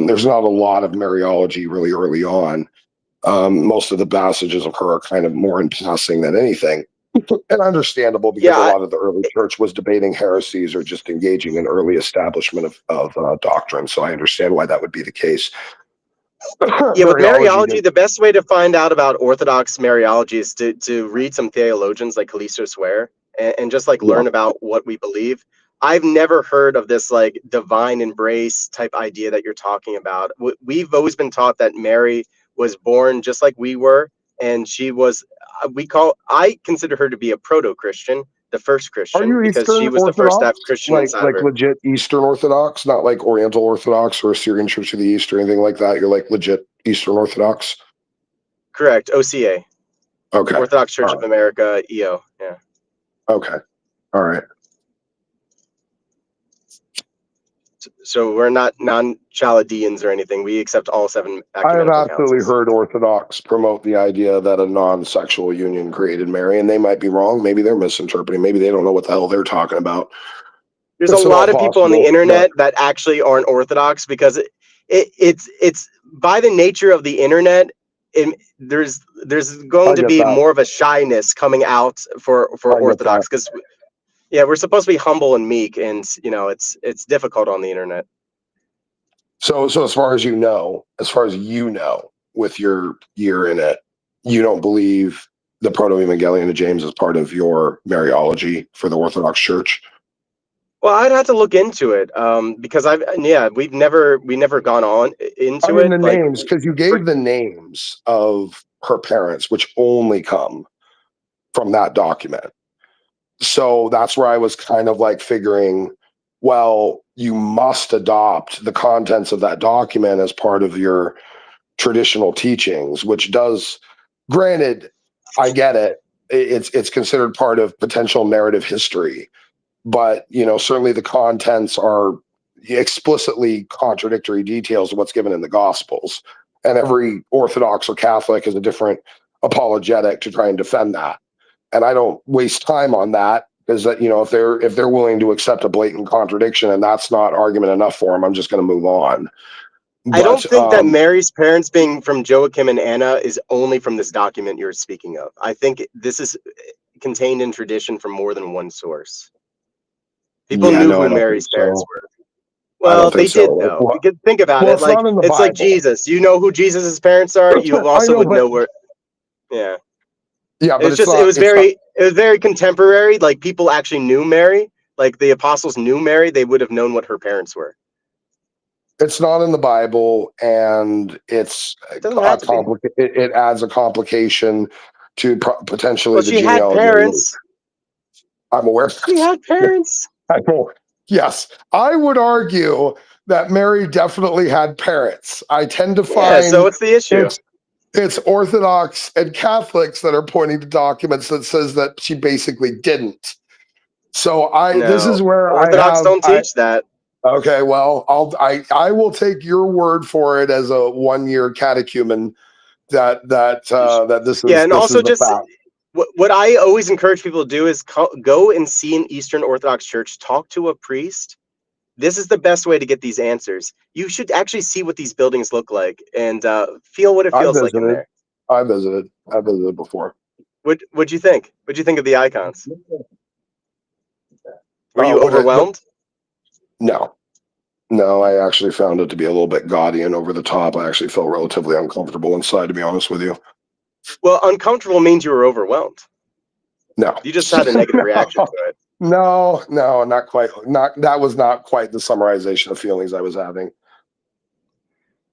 There's not a lot of Mariology really early on. Most of the passages of her are kind of more in passing than anything. And understandable, because a Yeah, lot of the early church was debating heresies or just engaging in early establishment of doctrine. So I understand why that would be the case. Yeah, with Mariology Mariology, the best way to find out about Orthodox Mariology is to read some theologians like Callisto Ware and just like yeah. learn about what we believe. I've never heard of this like divine embrace type idea that you're talking about. We've always been taught that Mary was born just like we were, and she was. I consider her to be a proto-Christian, the first Are Christian, you because she Eastern was the first to Orthodox? have Christian Like inside of her. legit Eastern Orthodox, not like Oriental Orthodox or Syrian Church of the East or anything like that. You're like legit Eastern Orthodox. Correct, OCA, Okay. Orthodox Church All of right. America, EO. Yeah. Okay. All right. So we're not non-Chaldeans or anything. We accept all 7 I have ecumenical absolutely councils. heard Orthodox promote the idea that a non-sexual union created Mary, and they might be wrong. Maybe they're misinterpreting. Maybe they don't know what the hell they're talking about. There's a It's at all lot of people on the possible, but internet that actually aren't Orthodox because it's by the nature of the internet. There's going I to get be that. more of a shyness coming out for I get that. Orthodox because we're supposed to be humble and meek, and it's difficult on the internet. So as far as with your year in it, you don't believe the Proto-Evangelion of James is part of your Mariology for the Orthodox Church? Well, I'd have to look into it because we never gone on I into mean, it the like names, because you for, gave the names of her parents, which only come from that document. So that's where I was kind of like figuring, well, you must adopt the contents of that document as part of your traditional teachings, which does, granted, I get it. It's considered part of potential narrative history, but certainly the contents are explicitly contradictory details of what's given in the Gospels, and every Orthodox or Catholic is a different apologetic to try and defend that. And I don't waste time on that, because that if they're willing to accept a blatant contradiction and that's not argument enough for them, I'm just going to move on. I don't But think that Mary's parents being from Joachim and Anna is only from this document you're speaking of. I think this is contained in tradition from more than one source. People yeah, knew no, I who don't think Mary's parents so. were. I Well, don't think they so. did Like, though. Because think about it. it's not in the It's like Bible. Jesus. You know who Jesus's parents are. You I also know, would but know where. Yeah. yeah, but It's just it was very contemporary. Like people actually knew Mary. Like the apostles knew Mary. They would have known what her parents were. it's not in the Bible, and it's It doesn't have to be. it adds a complication to potentially Well, the she had genealogy of Luke. parents. I'm aware. She had parents. I know. Yes, I would argue that Mary definitely had parents. I tend to Yeah. So find what's the issue? it's Orthodox and Catholics that are pointing to documents that says that she basically didn't. So this No, is where Orthodox don't teach that. okay, well, I will take your word for it as a 1-year catechumen that this Yeah, is and also the just fact. what I always encourage people to do is go and see an Eastern Orthodox church, talk to a priest. This is the best way to get these answers. You should actually see what these buildings look like and feel what it I feels like in visited. there. I visited before. What'd you think? What'd you think of the icons? Were you What overwhelmed? no. No, I actually found it to be a little bit gaudy and over the top. I actually felt relatively uncomfortable inside, to be honest with you. Well, uncomfortable means you were overwhelmed. No. You just had a negative reaction to it. No, not quite. That was not quite the summarization of feelings I was having.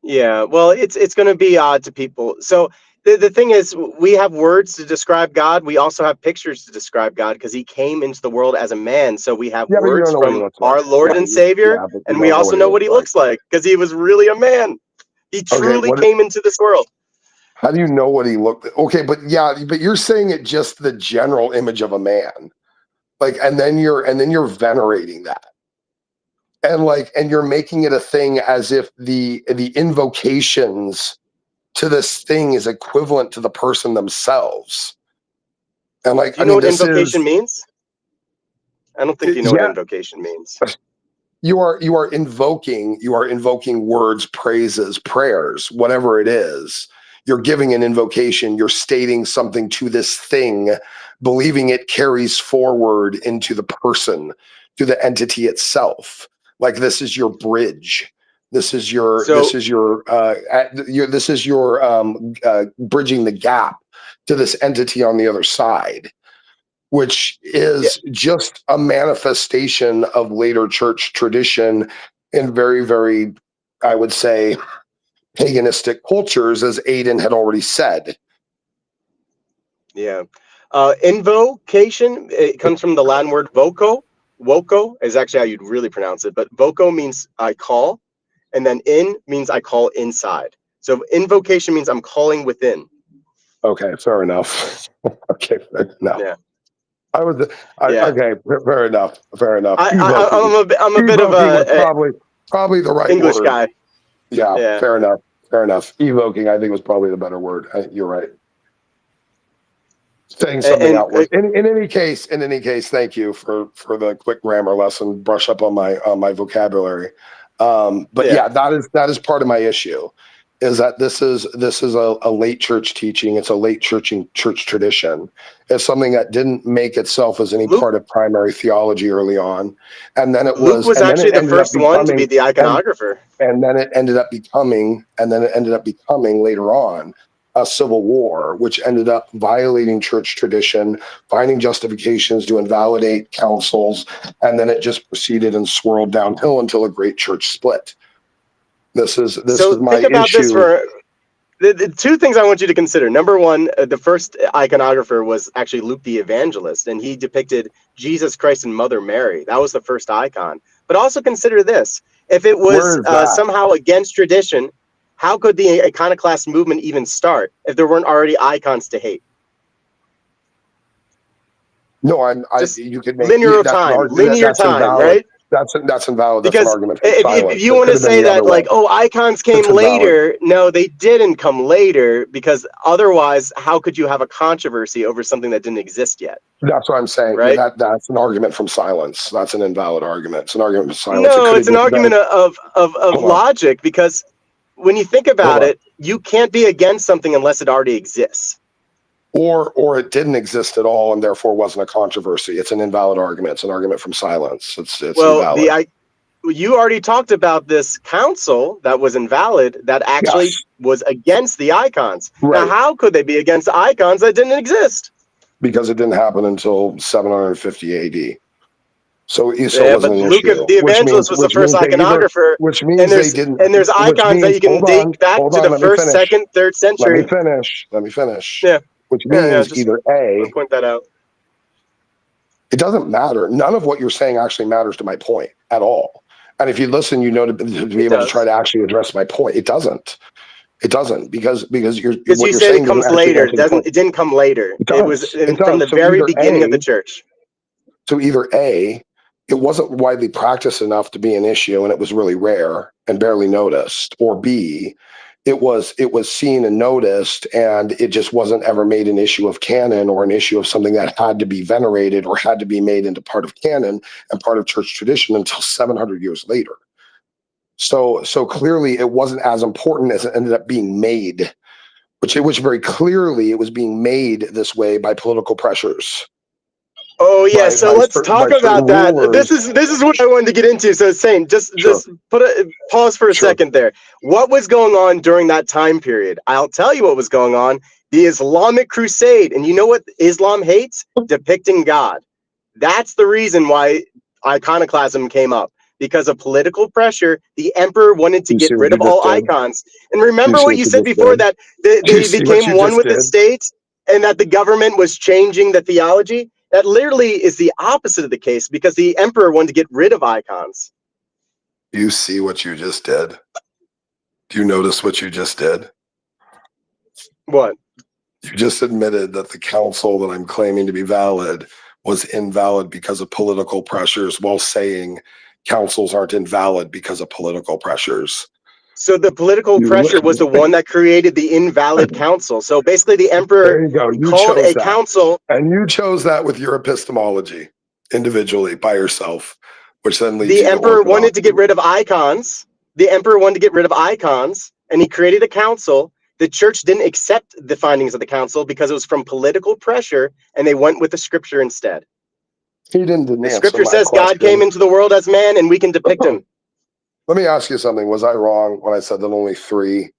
Yeah, well, it's going to be odd to people. So the thing is, we have words to describe God. We also have pictures to describe God because he came into the world as a man. So we have Yeah, but you words don't know what he from looks like. our Lord and Savior, But you and we don't know also what he know what looks he like. looks like because he was really a man. He Okay, truly came into this world. how do you know what he looked? Okay, but you're saying it just the general image of a man, like, and then you're venerating that, and you're making it a thing as if the invocations to this thing is equivalent to the person themselves. And like, Do I you know mean, what this invocation is means? I don't think you know what yeah. invocation means. You are invoking words, praises, prayers, whatever it is. You're giving an invocation. You're stating something to this thing, believing it carries forward into the person, to the entity itself. Like, this is your bridge. This is your So bridging the gap to this entity on the other side, which yeah, is just a manifestation of later church tradition in very, very, I would say, paganistic cultures, as Aidan had already said. yeah. Invocation, it comes from the Latin word voco. Voco is actually how you'd really pronounce it, but voco means I call, and then in means I call inside. So invocation means I'm calling within. Okay, fair enough. Okay, fair enough. Yeah, yeah. Okay, fair enough. Fair enough. I'm a bit of Evoking was a probably the right English word. guy. Yeah, Yeah. fair enough. Fair enough. Evoking, I think, was probably the better word. You're right. Saying something And outward. In any case, thank you for the quick grammar lesson. Brush up on my vocabulary. But yeah. yeah, that is part of my issue, is that this is a late church teaching. It's a late church tradition. It's something that didn't make itself as any Luke part of primary theology early on, and then Luke was actually it the ended up first one to be becoming the iconographer. and then it ended up becoming later on a civil war, which ended up violating church tradition, finding justifications to invalidate councils, and then it just proceeded and swirled downhill until a great church split. This is So my think about this issue. for the two things I want you to consider. Number one, the first iconographer was actually Luke the Evangelist, and he depicted Jesus Christ and Mother Mary. That was the first icon. But also consider this: if it was Where is that? somehow against tradition, how could the iconoclast movement even start if there weren't already icons to hate? No, Just you could make linear that's an time, argument linear that's time, invalid. right? That's invalid. That's an Because argument from if silence. you It want could to have been say the other that, way. like, oh, icons came It's invalid. later, no, they didn't come later, because otherwise, how could you have a controversy over something that didn't exist yet, That's what I'm saying. right? That's an argument from silence. That's an invalid argument. It's an argument from silence. It No, could have it's an just been. argument of Hold on. logic, because when you think Hold about on. it, you can't be against something unless it already exists. Or it didn't exist at all and therefore wasn't a controversy. It's an invalid argument. It's an argument from silence. It's Well, invalid. you already talked about this council that was invalid, that actually Yes. was against the icons. Now, Right. how could they be against the icons that didn't exist? Because it didn't happen until 750 AD. So it Yeah, but wasn't an Luke issue. the Evangelist was the first iconographer, and They didn't, there's which icons that means, you can date back hold to the on, let me first, finish. second, third century. Let me finish. Yeah, Which yeah. means Just either want to A, point that out. it doesn't matter. None of what you're saying actually matters to my point at all. And if you listen, to be It able to try does, to actually address my point. It doesn't. It doesn't, because because what you you're said it saying doesn't comes actually later. answer It the doesn't. point. It didn't come later. It It was does. It from does. the very beginning of the church. So either A, it wasn't widely practiced enough to be an issue and it was really rare and barely noticed, or B, it was seen and noticed and it just wasn't ever made an issue of canon or an issue of something that had to be venerated or had to be made into part of canon and part of church tradition until 700 years later. So clearly it wasn't as important as it ended up being made, which very clearly it was being made this way by political pressures, Oh yeah, so let's talk by certain about that. rulers. This is what I wanted to get into. So Saint, Sure, just put a pause for a sure. second there. What was going on during that time period? I'll tell you what was going on. The Islamic Crusade, and you know what Islam hates? Depicting God. That's the reason why iconoclasm came up. because of political pressure. The emperor wanted to You get see what rid you of all just did? icons. And You remember see what what you you said just before, did? that You they see what became you one just with the did? state and that the government was changing the theology. That literally is the opposite of the case, because the emperor wanted to get rid of icons. You see what you just did? Do you notice what you just did? What? You just admitted that the council that I'm claiming to be valid was invalid because of political pressures, while saying councils aren't invalid because of political pressures. So the political You pressure was the one that created the invalid council. So basically the emperor There you go. You called chose a that. council. And you chose that with your epistemology individually by yourself, which then leads The you to emperor wanted to orthodoxy. get rid of icons. The emperor wanted to get rid of icons, and he created a council. The church didn't accept the findings of the council because it was from political pressure, and they went with the scripture instead. He didn't The answer scripture my says God came question. into the world as man, and we can depict him. Let me ask you something. Was I wrong when I said that only 3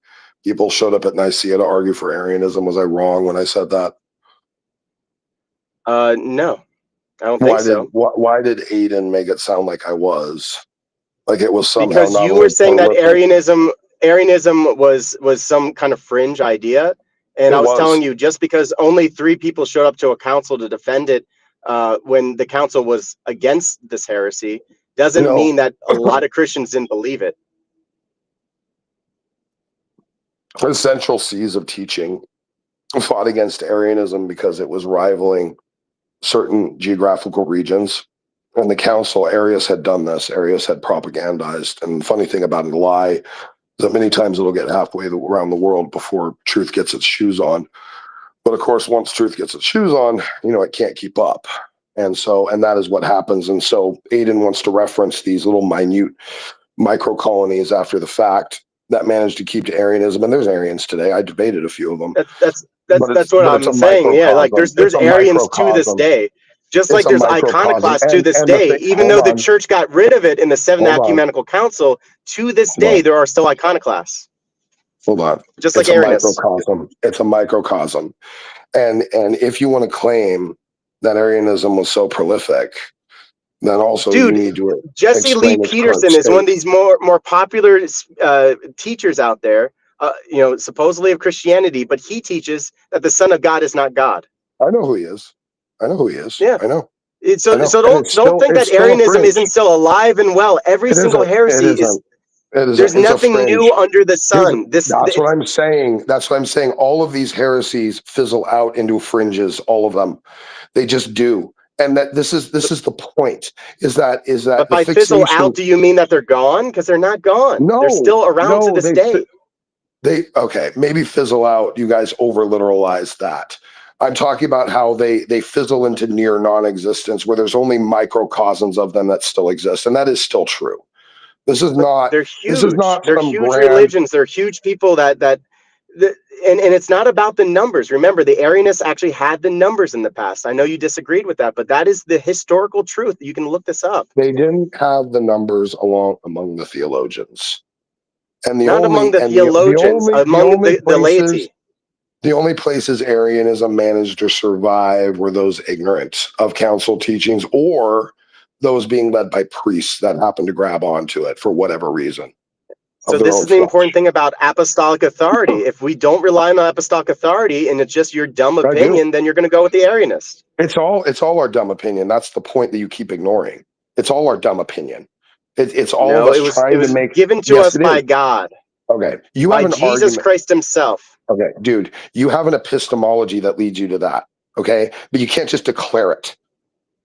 people showed up at Nicaea to argue for Arianism? Was I wrong when I said that? No, I don't think so. Why did Aiden make it sound like I was? Like it was somehow Because not you only were saying that prolific. Arianism was some kind of fringe idea, and It I was was. telling you, just because only 3 people showed up to a council to defend it, when the council was against this heresy, doesn't No. mean that a lot of Christians didn't believe it. The central seas of teaching fought against Arianism because it was rivaling certain geographical regions. And the council, Arius had done this. Arius had propagandized. And the funny thing about a lie is that many times it'll get halfway around the world before truth gets its shoes on. But of course, once truth gets its shoes on, it can't keep up. And that is what happens. And so Aiden wants to reference these little minute micro colonies after the fact that managed to keep to Arianism. And there's Arians today. I debated a few of them. That's what It's I'm a saying. Yeah, like microcosm. there's It's a Arians to this microcosm. day, just It's like a there's microcosm. iconoclasts to this And the day. thing, Even hold though the on, church got rid of it in the Seventh hold on, Ecumenical Council, to this hold day on, there are still iconoclasts, hold on. just like It's a Arianists. microcosm. It's a microcosm. And if you want to claim that Arianism was so prolific, then also you Dude, need to Jesse Lee explain its current Peterson is one state. of these more popular teachers out there, supposedly of Christianity, but he teaches that the Son of God is not God. I know who he is. I know who he is. Yeah. I know. So I know. And don't think it's that still a Arianism fringe. isn't still alive and well. Every It single isn't. It heresy is. isn't. It isn't. There's It's a nothing fringe. new under the sun. That's what I'm saying. That's what I'm saying. All of these heresies fizzle out into fringes. All of them, they just do. And that this is the point. Is that But the by fizzle fixation? out, do you mean that they're gone? Because they're not gone. They're No, still around to no. this day. They okay. Maybe fizzle out. You guys over literalize that. I'm talking about how they fizzle into near non-existence, where there's only microcosms of them that still exist, and that is still true. This is not. They're This is huge. not They're some huge grand. religions. They're huge people and it's not about the numbers. Remember, the Arianists actually had the numbers in the past. I know you disagreed with that, but that is the historical truth. You can look this up. They didn't have the numbers among the theologians, and Not among the theologians, the among only the places. laity. The only places Arianism managed to survive were those ignorant of council teachings or those being led by priests that happened to grab onto it for whatever reason So of their this own is the important flesh. thing about apostolic authority. If we don't rely on apostolic authority and it's just your dumb I do. opinion, then you're going to go with the Arianist. It's all our dumb opinion. That's the point that you keep ignoring. It's all our dumb opinion. It's all of No, us it trying to was make. given to Yes, us it by is. God, Okay, you by have an Jesus argument. Christ himself. Okay, dude, you have an epistemology that leads you to that. Okay, but you can't just declare it.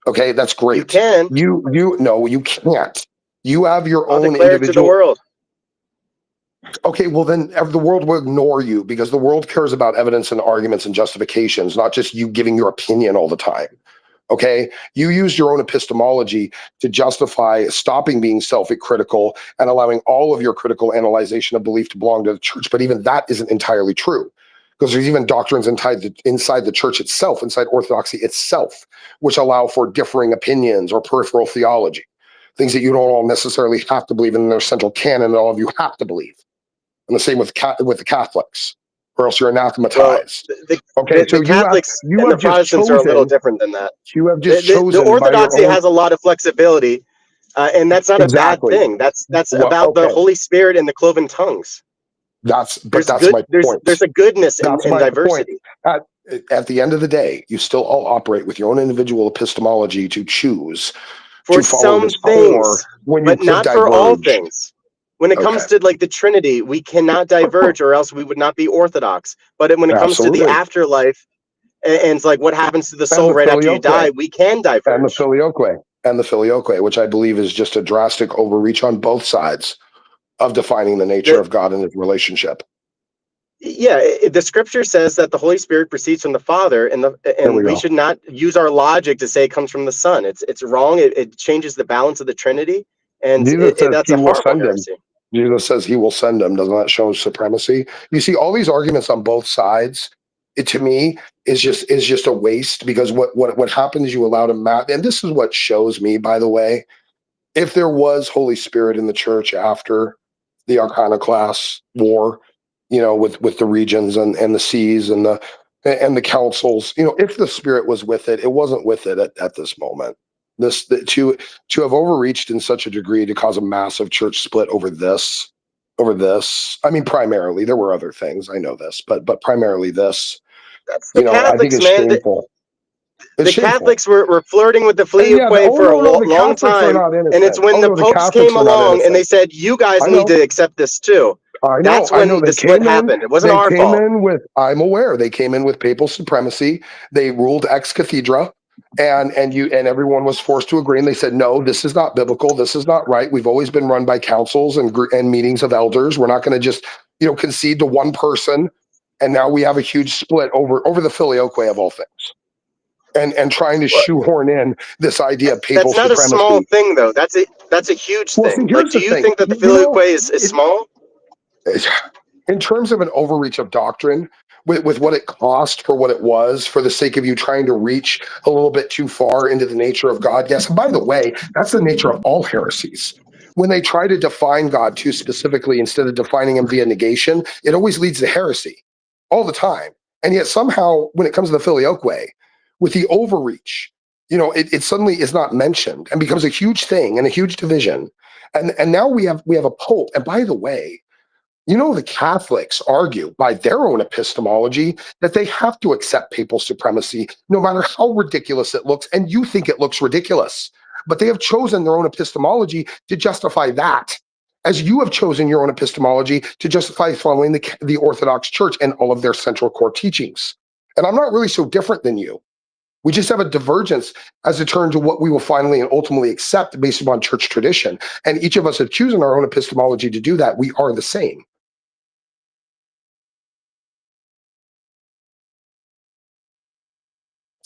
Okay, that's great. You can. No, you can't. You have your I'll own declare it to the individual. world. Okay, well then the world will ignore you because the world cares about evidence and arguments and justifications, not just you giving your opinion all the time. Okay, you use your own epistemology to justify stopping being self-critical and allowing all of your critical analyzation of belief to belong to the church. But even that isn't entirely true because there's even doctrines inside the church itself, inside Orthodoxy itself, which allow for differing opinions or peripheral theology, things that you don't all necessarily have to believe in their central canon that all of you have to believe. And the same with the Catholics, or else you're Well, anathematized. the, Okay, so the Catholics you and the have just Protestants are a little chosen. different than that. You have just The chosen by your Orthodoxy own. has a lot of flexibility. And that's not a bad Exactly. thing. That's Well, about the okay. Holy Spirit and the cloven tongues. That's There's my point. There's a goodness in That's my point. diversity. At the end of the day, you still all operate with your own individual epistemology to choose For to follow some this core things, when you but could not for all diverge. things. When it comes Okay. to like the Trinity, we cannot diverge, or else we would not be Orthodox. But when it comes to the Absolutely. afterlife and like what happens to the And soul the right after you die, filioque. we can And the diverge. filioque. And the filioque, which I believe is just a drastic overreach on both sides of defining the nature The, of God and his relationship. yeah, the Scripture says that the Holy Spirit proceeds from the Father, and we go. should not use our logic to say it comes from the Son. It's wrong. It changes the balance of the Trinity, and Jesus says that's he a will horrible send him. heresy. Jesus says he will send him. Doesn't that show supremacy? You see, all these arguments on both sides, it to me is just a waste, because what happens is you allow them, and this is what shows me, by the way, if there was Holy Spirit in the church after the Iconoclast war, with the regions and the seas and the councils, if the Spirit was with it, it wasn't with it at this moment. To have overreached in such a degree to cause a massive church split over this. I mean, primarily there were other things. I know this, but primarily this. That's the I think Catholics, it's man. shameful. The Catholics were flirting with the Yeah. filioque for a No, the long Catholics are time, not innocent. and it's when the No, the popes Catholics came are not along and they innocent. said, "You guys I need know. to accept this too." That's I know when they the split came in. happened. It wasn't They our came fault. in with. I'm aware they came in with papal supremacy. They ruled ex cathedra, and everyone was forced to agree. And they said, no, this is not biblical. This is not right. We've always been run by councils and meetings of elders. We're not going to just concede to one person. And now we have a huge split over the filioque of all things. And trying to shoehorn in this idea of papal That's not a supremacy. small thing, though. That's a huge Well, thing. see, Like, here's do the you thing. think that the filioque is small? In terms of an overreach of doctrine, with what it cost for what it was, for the sake of you trying to reach a little bit too far into the nature of God. Yes, and by the way, that's the nature of all heresies. When they try to define God too specifically instead of defining him via negation, it always leads to heresy all the time. And yet somehow, when it comes to the filioque, with the overreach, it suddenly is not mentioned and becomes a huge thing and a huge division. And now we have a pope. And by the way, the Catholics argue by their own epistemology that they have to accept papal supremacy, no matter how ridiculous it looks. And you think it looks ridiculous, but they have chosen their own epistemology to justify that, as you have chosen your own epistemology to justify following the Orthodox Church and all of their central core teachings. And I'm not really so different than you. We just have a divergence as it turns to what we will finally and ultimately accept based upon church tradition. And each of us have chosen our own epistemology to do that. We are the same.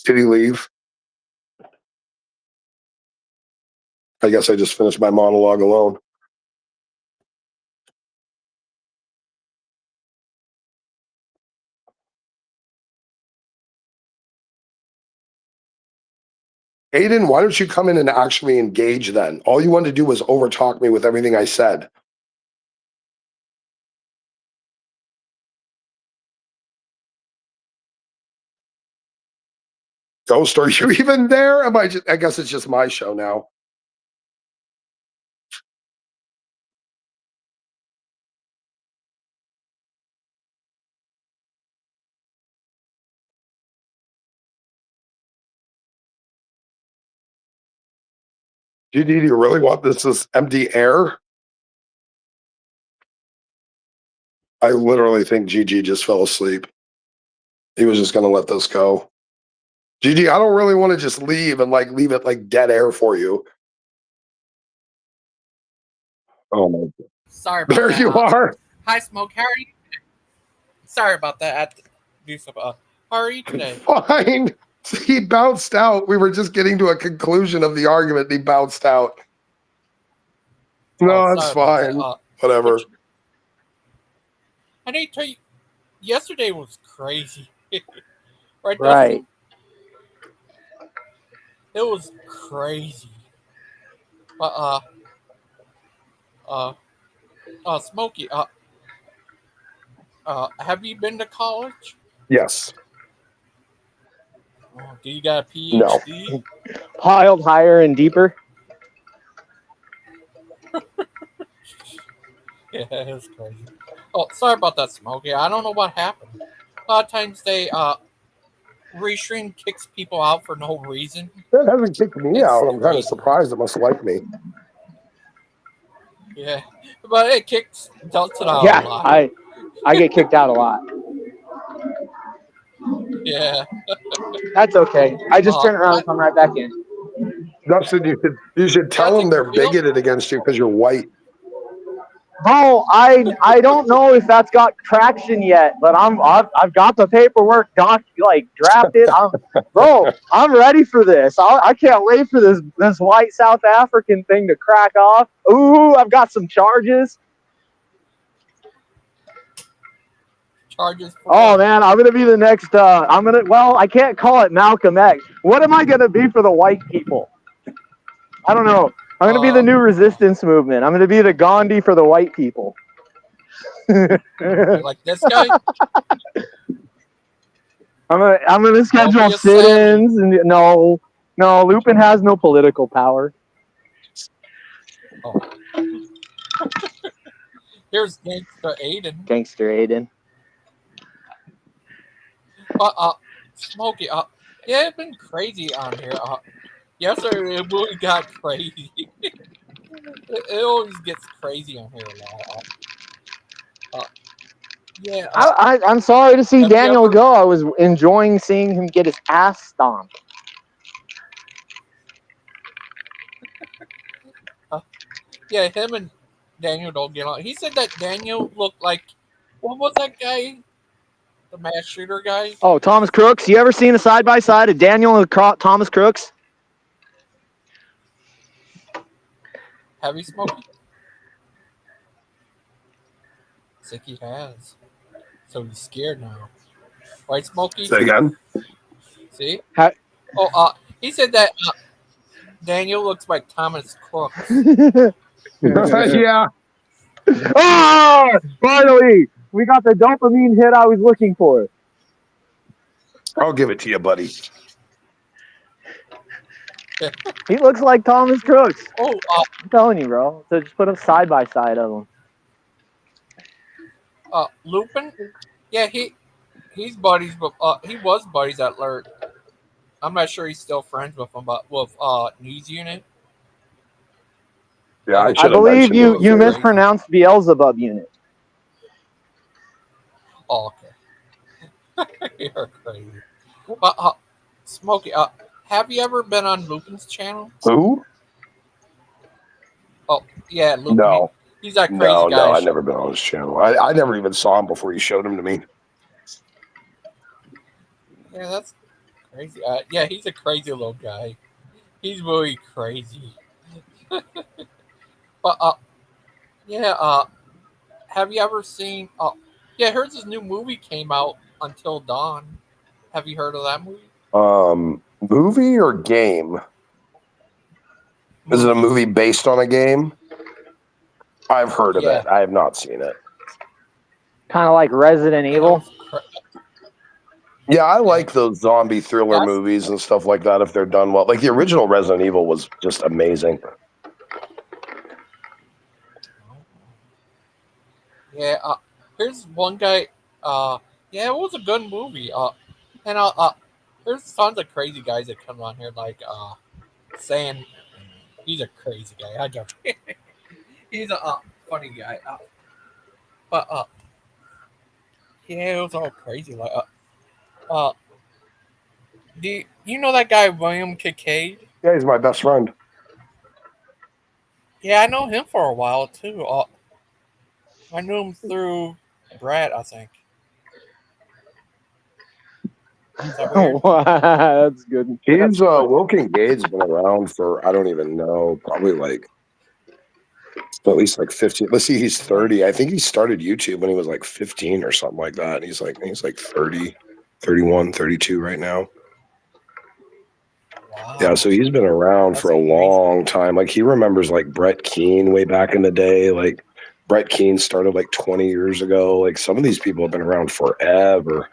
Did he leave? I guess I just finished my monologue alone. Aiden, why don't you come in and actually engage then? All you wanted to do was overtalk me with everything I said. Ghost, are you even there? I guess it's just my show now. Do you really want this as empty air? I literally think Gigi just fell asleep. He was just going to let this go. Gigi, I don't really want to just leave and leave it like dead air for you. Oh my God. Sorry about There that. you are. Hi, Smoke. How are you? Sorry about that. I had to do some. How are you today? Fine. He bounced out. We were just getting to a conclusion of the argument. He bounced out. No, that's fine. Whatever. I need to tell you, yesterday was crazy. Right. Right. It was crazy. Smokey, have you been to college? Yes. Oh, do you got a PhD? No. Piled higher and deeper. Yeah, it's crazy. Oh, sorry about that, Smokey. I don't know what happened. A lot of times they Restream kicks people out for no reason. That hasn't kicked me It's out. I'm kind of crazy. surprised. It must like me. Yeah, but it kicks Delton out a Yeah, lot. I get kicked out a lot. Yeah. That's okay. I just turn around and come right back in. Dustin, you should tell them they're bigoted against you because you're white. Bro, I don't know if that's got traction yet, but I've got the paperwork drafted. I'm ready for this. I can't wait for this white South African thing to crack off. Ooh, I've got some charges. Charges. Oh man, I'm gonna be the next. I can't call it Malcolm X. What am I gonna be for the white people? I don't know. I'm gonna be the new resistance movement. I'm gonna be the Gandhi for the white people. Like this guy. I'm gonna schedule sit-ins and no, Lupin has no political power. Oh. Here's Gangster Aiden. Gangster Aiden. Smokey. Yeah, it's been crazy on here. Yesterday it really got crazy. it always gets crazy on here a lot. Yeah. I'm sorry to see Daniel go. I was enjoying seeing him get his ass stomped. Yeah, him and Daniel don't get along. He said that Daniel looked like, what was that guy? The mass shooter guy? Oh, Thomas Crooks. You ever seen a side-by-side of Daniel and Thomas Crooks? Have you, Smokey? I think he has. So he's scared now. Right, Smokey? Say again? See? He said that Daniel looks like Thomas Crooks. Yeah. Oh, finally, we got the dopamine hit I was looking for. I'll give it to you, buddy. He looks like Thomas Crooks. Oh, I'm telling you, bro. So just put him side by side of him. Lupin? Yeah, he's buddies, but he was buddies at Lurk. I'm not sure he's still friends with him, but with News Unit. Yeah, I believe you mispronounced Beelzebub Unit. Oh, okay. You're crazy. Smokey, have you ever been on Lupin's channel? Who? Oh, yeah, Lupin. No. He's that crazy guy. No, I've never been on his channel. I never even saw him before you showed him to me. Yeah, that's crazy. Yeah, he's a crazy little guy. He's really crazy. But, have you ever seen... yeah, I heard this new movie came out, Until Dawn. Have you heard of that movie? Movie or game? Is it a movie based on a game? I've heard of it. I have not seen it. Kind of like Resident Evil. Yeah, I like those zombie thriller movies and stuff like that if they're done well. Like the original Resident Evil was just amazing. Yeah, here's one guy. Yeah, it was a good movie. And there's tons of crazy guys that come on here, like saying he's a crazy guy. I don't. He's a funny guy. But yeah, it was all crazy. Like, do you know that guy William Kincaid? Yeah, he's my best friend. Yeah, I know him for a while too. I knew him through Brad, I think. That's good. He's Will Kincaid's been around for I don't even know, probably like at least like 15. Let's see, he's 30. I think he started YouTube when he was like 15 or something like that. He's like 30, 31, 32 right now. Wow. Yeah, so he's been around for a long time. Like he remembers like Brett Keane way back in the day. Like Brett Keane started like 20 years ago. Like some of these people have been around forever.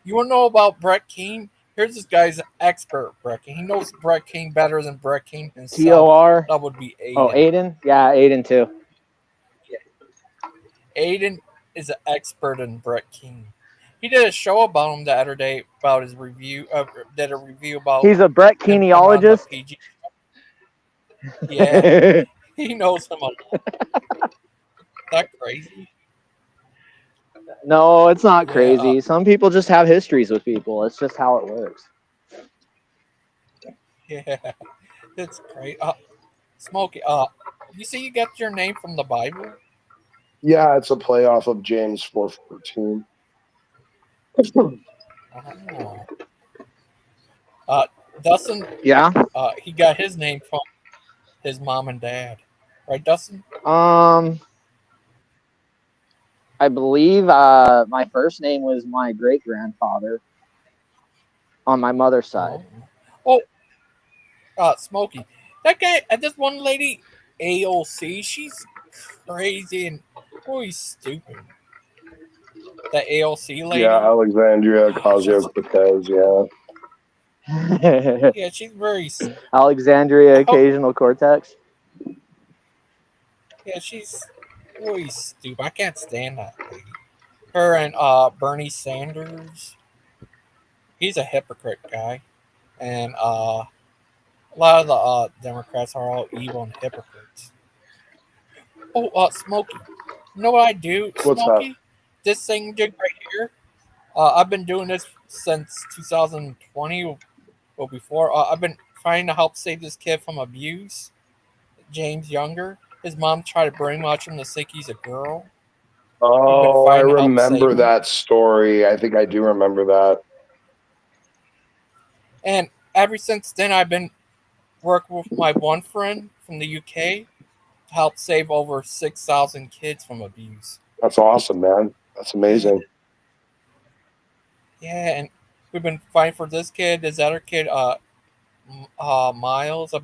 You want to know about Brett Keane? Here's this guy's expert, Brett Keane. He knows Brett Keane better than Brett Keane himself. TOR? That would be Aiden. Oh, Aiden? Yeah, Aiden too. Aiden is an expert in Brett King. He did a show about him the other day about his review. Did a review about He's a Brett him coming on the Keeneologist. PG. Yeah, he knows him a lot. That crazy? No, it's not Yeah, crazy. Some people just have histories with people. It's just how it works. yeah, it's great. Smokey, you say you got your name from the Bible? Yeah, it's a playoff of James 4:14. Oh. Dustin, Yeah. he got his name from his mom and dad, right, Dustin? I believe my first name was my great grandfather on my mother's side. Smokey, that guy, this one lady, AOC, she's crazy and really stupid. That AOC lady, Yeah, Alexandria Ocasio-Cortez. Yeah. yeah, she's very. Alexandria Occasional Cortex. Yeah, she's really stupid. I can't stand that lady. Her and Bernie Sanders. He's a hypocrite guy, and a lot of the Democrats are all evil and hypocrites. Oh, Smokey, you know what I do, What's that? Smokey? This thing right here. I've been doing this since 2020 or before. I've been trying to help save this kid from abuse. James Younger. His mom tried to brainwash him to think he's a girl. Oh, I remember him. that story. I think I do remember that. And ever since then, I've been working with my one friend from the UK to help save over 6,000 kids from abuse. That's awesome, man. That's amazing. Yeah, and we've been fighting for this kid, this other kid, Miles.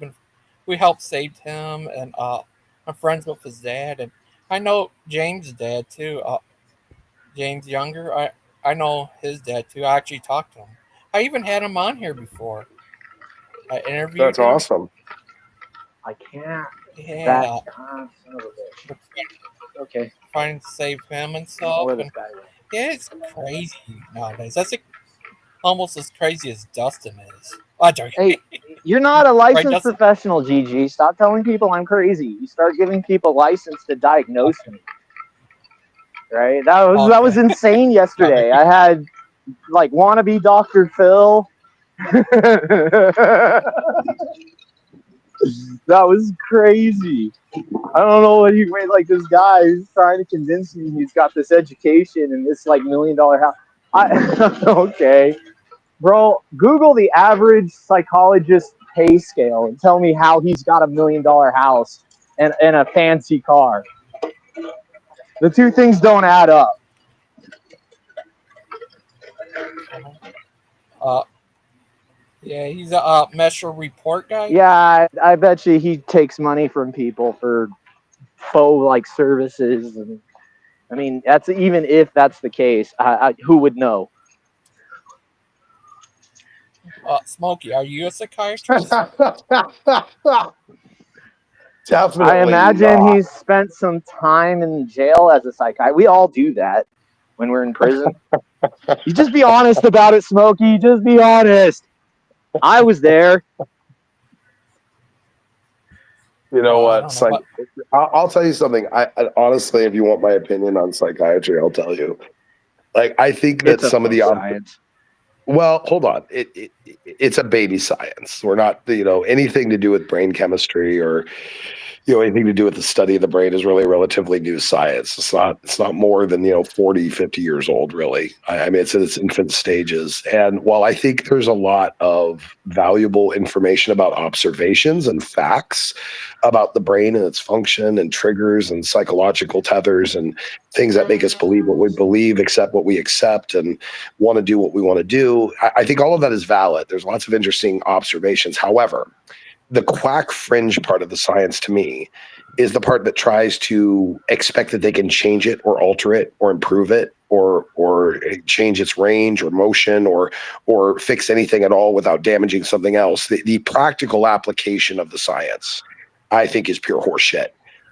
We helped save him, and I'm friends with his dad, and I know James' dad too. James Younger. I know his dad too. I actually talked to him. I even had him on here before. I interviewed That's him. awesome. I can't. Yeah. Okay. Trying to save him and stuff. And, yeah, it's crazy nowadays. That's almost as crazy as Dustin is. Hey, you're not a licensed professional, GG. Stop telling people I'm crazy. You start giving people license to diagnose me. Right? That was insane yesterday. I had like wannabe Dr. Phil. That was crazy. I don't know what like this guy is trying to convince me he's got this education and this like $1 million house. Okay. Bro, Google the average psychologist pay scale and tell me how he's got $1 million house and a fancy car. The two things don't add up. Yeah, he's a Mesher Report guy. Yeah, I bet you he takes money from people for faux like services, and I mean that's even if that's the case, who would know? Smokey, are you a psychiatrist? Definitely. I imagine he's spent some time in jail as a psychiatrist. We all do that when we're in prison. You just be honest about it, Smokey. Just be honest. I was there. You know what? I'll tell you something. I honestly, if you want my opinion on psychiatry, I'll tell you. Like, I think that some of the science. Well, hold on. It's a baby science. We're not, anything to do with brain chemistry or, anything to do with the study of the brain is really relatively new science. It's not more than, 40, 50 years old, really. I mean, it's in its infant stages. And while I think there's a lot of valuable information about observations and facts about the brain and its function and triggers and psychological tethers and things that make us believe what we believe, accept what we accept, and want to do what we want to do, I think all of that is valid. There's lots of interesting observations. However, the quack fringe part of the science to me is the part that tries to expect that they can change it or alter it or improve it or change its range or motion or fix anything at all without damaging something else. The practical application of the science, I think, is pure horseshit.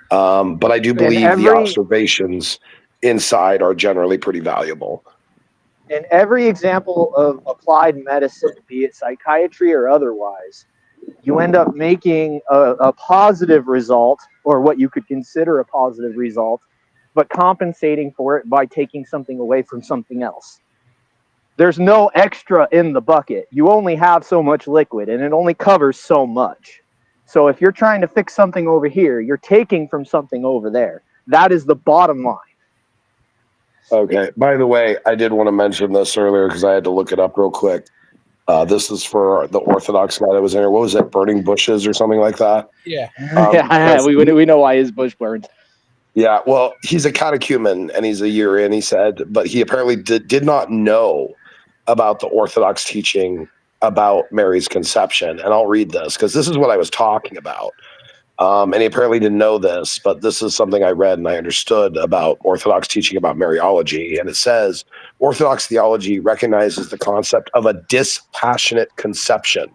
But I do believe the observations inside are generally pretty valuable. In every example of applied medicine, be it psychiatry or otherwise, you end up making a positive result, or what you could consider a positive result, but compensating for it by taking something away from something else. There's no extra in the bucket. You only have so much liquid, and it only covers so much. So if you're trying to fix something over here, you're taking from something over there. That is the bottom line. Okay. By the way, I did want to mention this earlier because I had to look it up real quick. This is for the Orthodox guy that was in here. What was it? Burning bushes or something like that? Yeah. We know why his bush burns. Yeah. Well, he's a catechumen and he's a year in, he said, but he apparently did not know about the Orthodox teaching about Mary's conception. And I'll read this because this is what I was talking about. And he apparently didn't know this, but this is something I read and I understood about Orthodox teaching about Mariology. And it says, Orthodox theology recognizes the concept of a dispassionate conception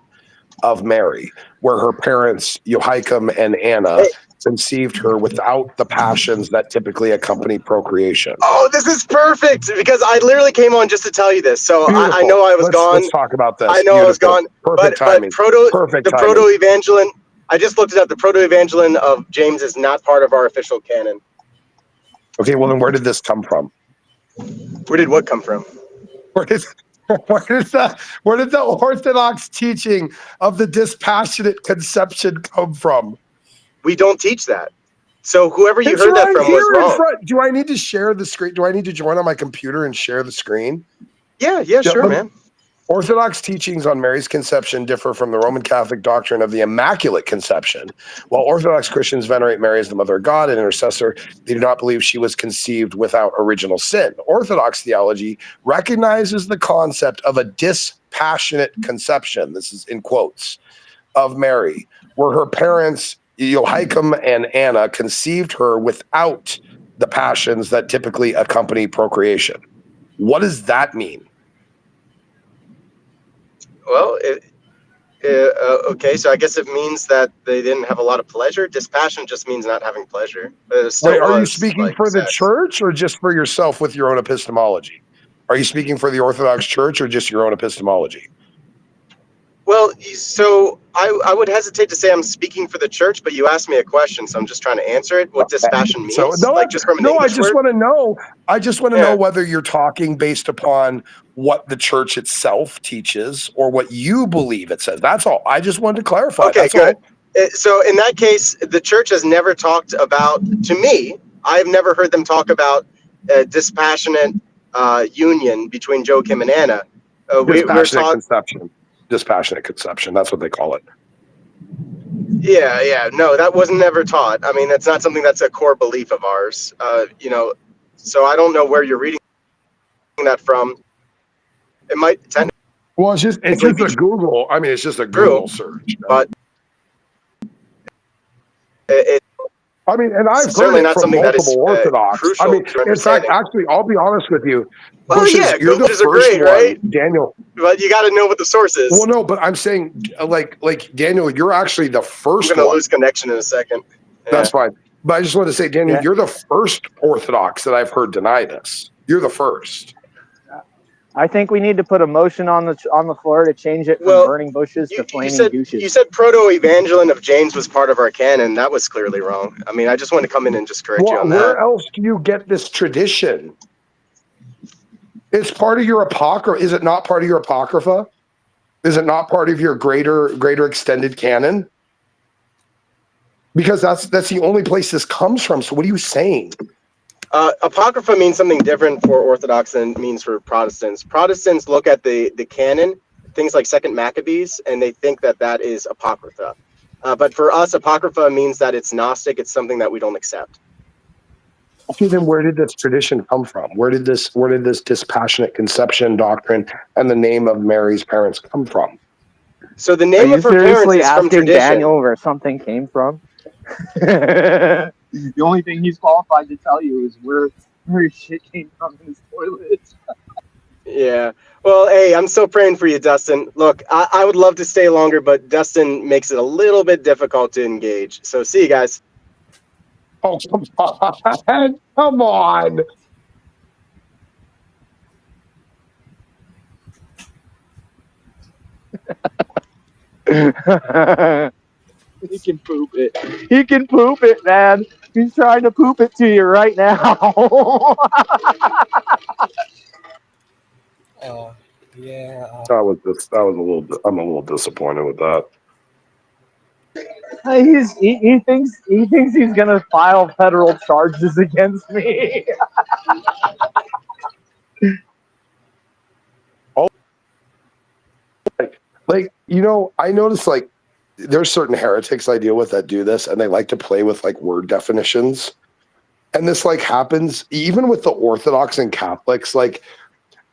of Mary, where her parents, Joachim and Anna, conceived her without the passions that typically accompany procreation. Oh, this is perfect because I literally came on just to tell you this. So I know I was gone. Let's talk about this. I know I was gone. Perfect timing. But Proto-Evangelion, I just looked it up. The Proto-Evangelion of James is not part of our official canon. Okay, well then where did this come from? Where did what come from? Where did the Orthodox teaching of the dispassionate conception come from? We don't teach that. So whoever you heard that from was wrong. Do I need to share the screen? Do I need to join on my computer and share the screen? Yeah, sure, man. Orthodox teachings on Mary's conception differ from the Roman Catholic doctrine of the Immaculate Conception. While Orthodox Christians venerate Mary as the Mother of God and intercessor, they do not believe she was conceived without original sin. Orthodox theology recognizes the concept of a dispassionate conception, this is in quotes, of Mary, where her parents, Joachim and Anna, conceived her without the passions that typically accompany procreation. What does that mean? Well, okay, so I guess it means that they didn't have a lot of pleasure. Dispassion just means not having pleasure. Wait, are you speaking for the church or just for yourself with your own epistemology? Are you speaking for the Orthodox Church or just your own epistemology? Well, so I would hesitate to say I'm speaking for the church, but you asked me a question, so I'm just trying to answer it. What dispassion means? I just want to know. I just want to know whether you're talking based upon what the church itself teaches or what you believe it says. That's all. I just wanted to clarify. Okay, good. So in that case, the church has never talked about, to me, I've never heard them talk about dispassionate union between Joachim and Anna. Dispassionate conception. That's what they call it. Yeah. No, that wasn't never taught. I mean, that's not something that's a core belief of ours. So I don't know where you're reading that from. It might technically. Well, it's just a Google. I mean, it's just a Google search. But and I've heard it from multiple Orthodox. I mean, in fact, actually, I'll be honest with you. Well, you're the first great, one, right? Daniel. But you got to know what the source is. Well, no, but I'm saying, like Daniel, you're actually the first one. I'm going to lose connection in a second. Yeah. That's fine. But I just want to say, Daniel, you're the first Orthodox that I've heard deny this. You're the first. I think we need to put a motion on the floor to change it from burning bushes to flaming douches. You said Proto-Evangelion of James was part of our canon. That was clearly wrong. I mean, I just wanted to come in and just correct you on that. Where else do you get this tradition? It's part of your apocrypha. Is it not part of your apocrypha? Is it not part of your greater extended canon? Because that's the only place this comes from. So what are you saying? Apocrypha means something different for Orthodox than it means for Protestants. Protestants look at the canon, things like Second Maccabees, and they think that is Apocrypha. But for us, Apocrypha means that it's Gnostic. It's something that we don't accept. Okay, then where did this tradition come from? Where did this dispassionate conception doctrine and the name of Mary's parents come from? So the name of her parents is from tradition. Daniel where something came from? The only thing he's qualified to tell you is where shit came from in his toilet. Yeah. Well, hey, I'm still praying for you, Dustin. Look, I would love to stay longer, but Dustin makes it a little bit difficult to engage. So see you guys. Oh, come on. Come on. He can poop it. He can poop it, man. He's trying to poop it to you right now. Yeah. That was a little. I'm a little disappointed with that. He thinks he's gonna file federal charges against me. Like, I noticed like there's certain heretics I deal with that do this, and they like to play with like word definitions. And this like happens even with the Orthodox and Catholics. Like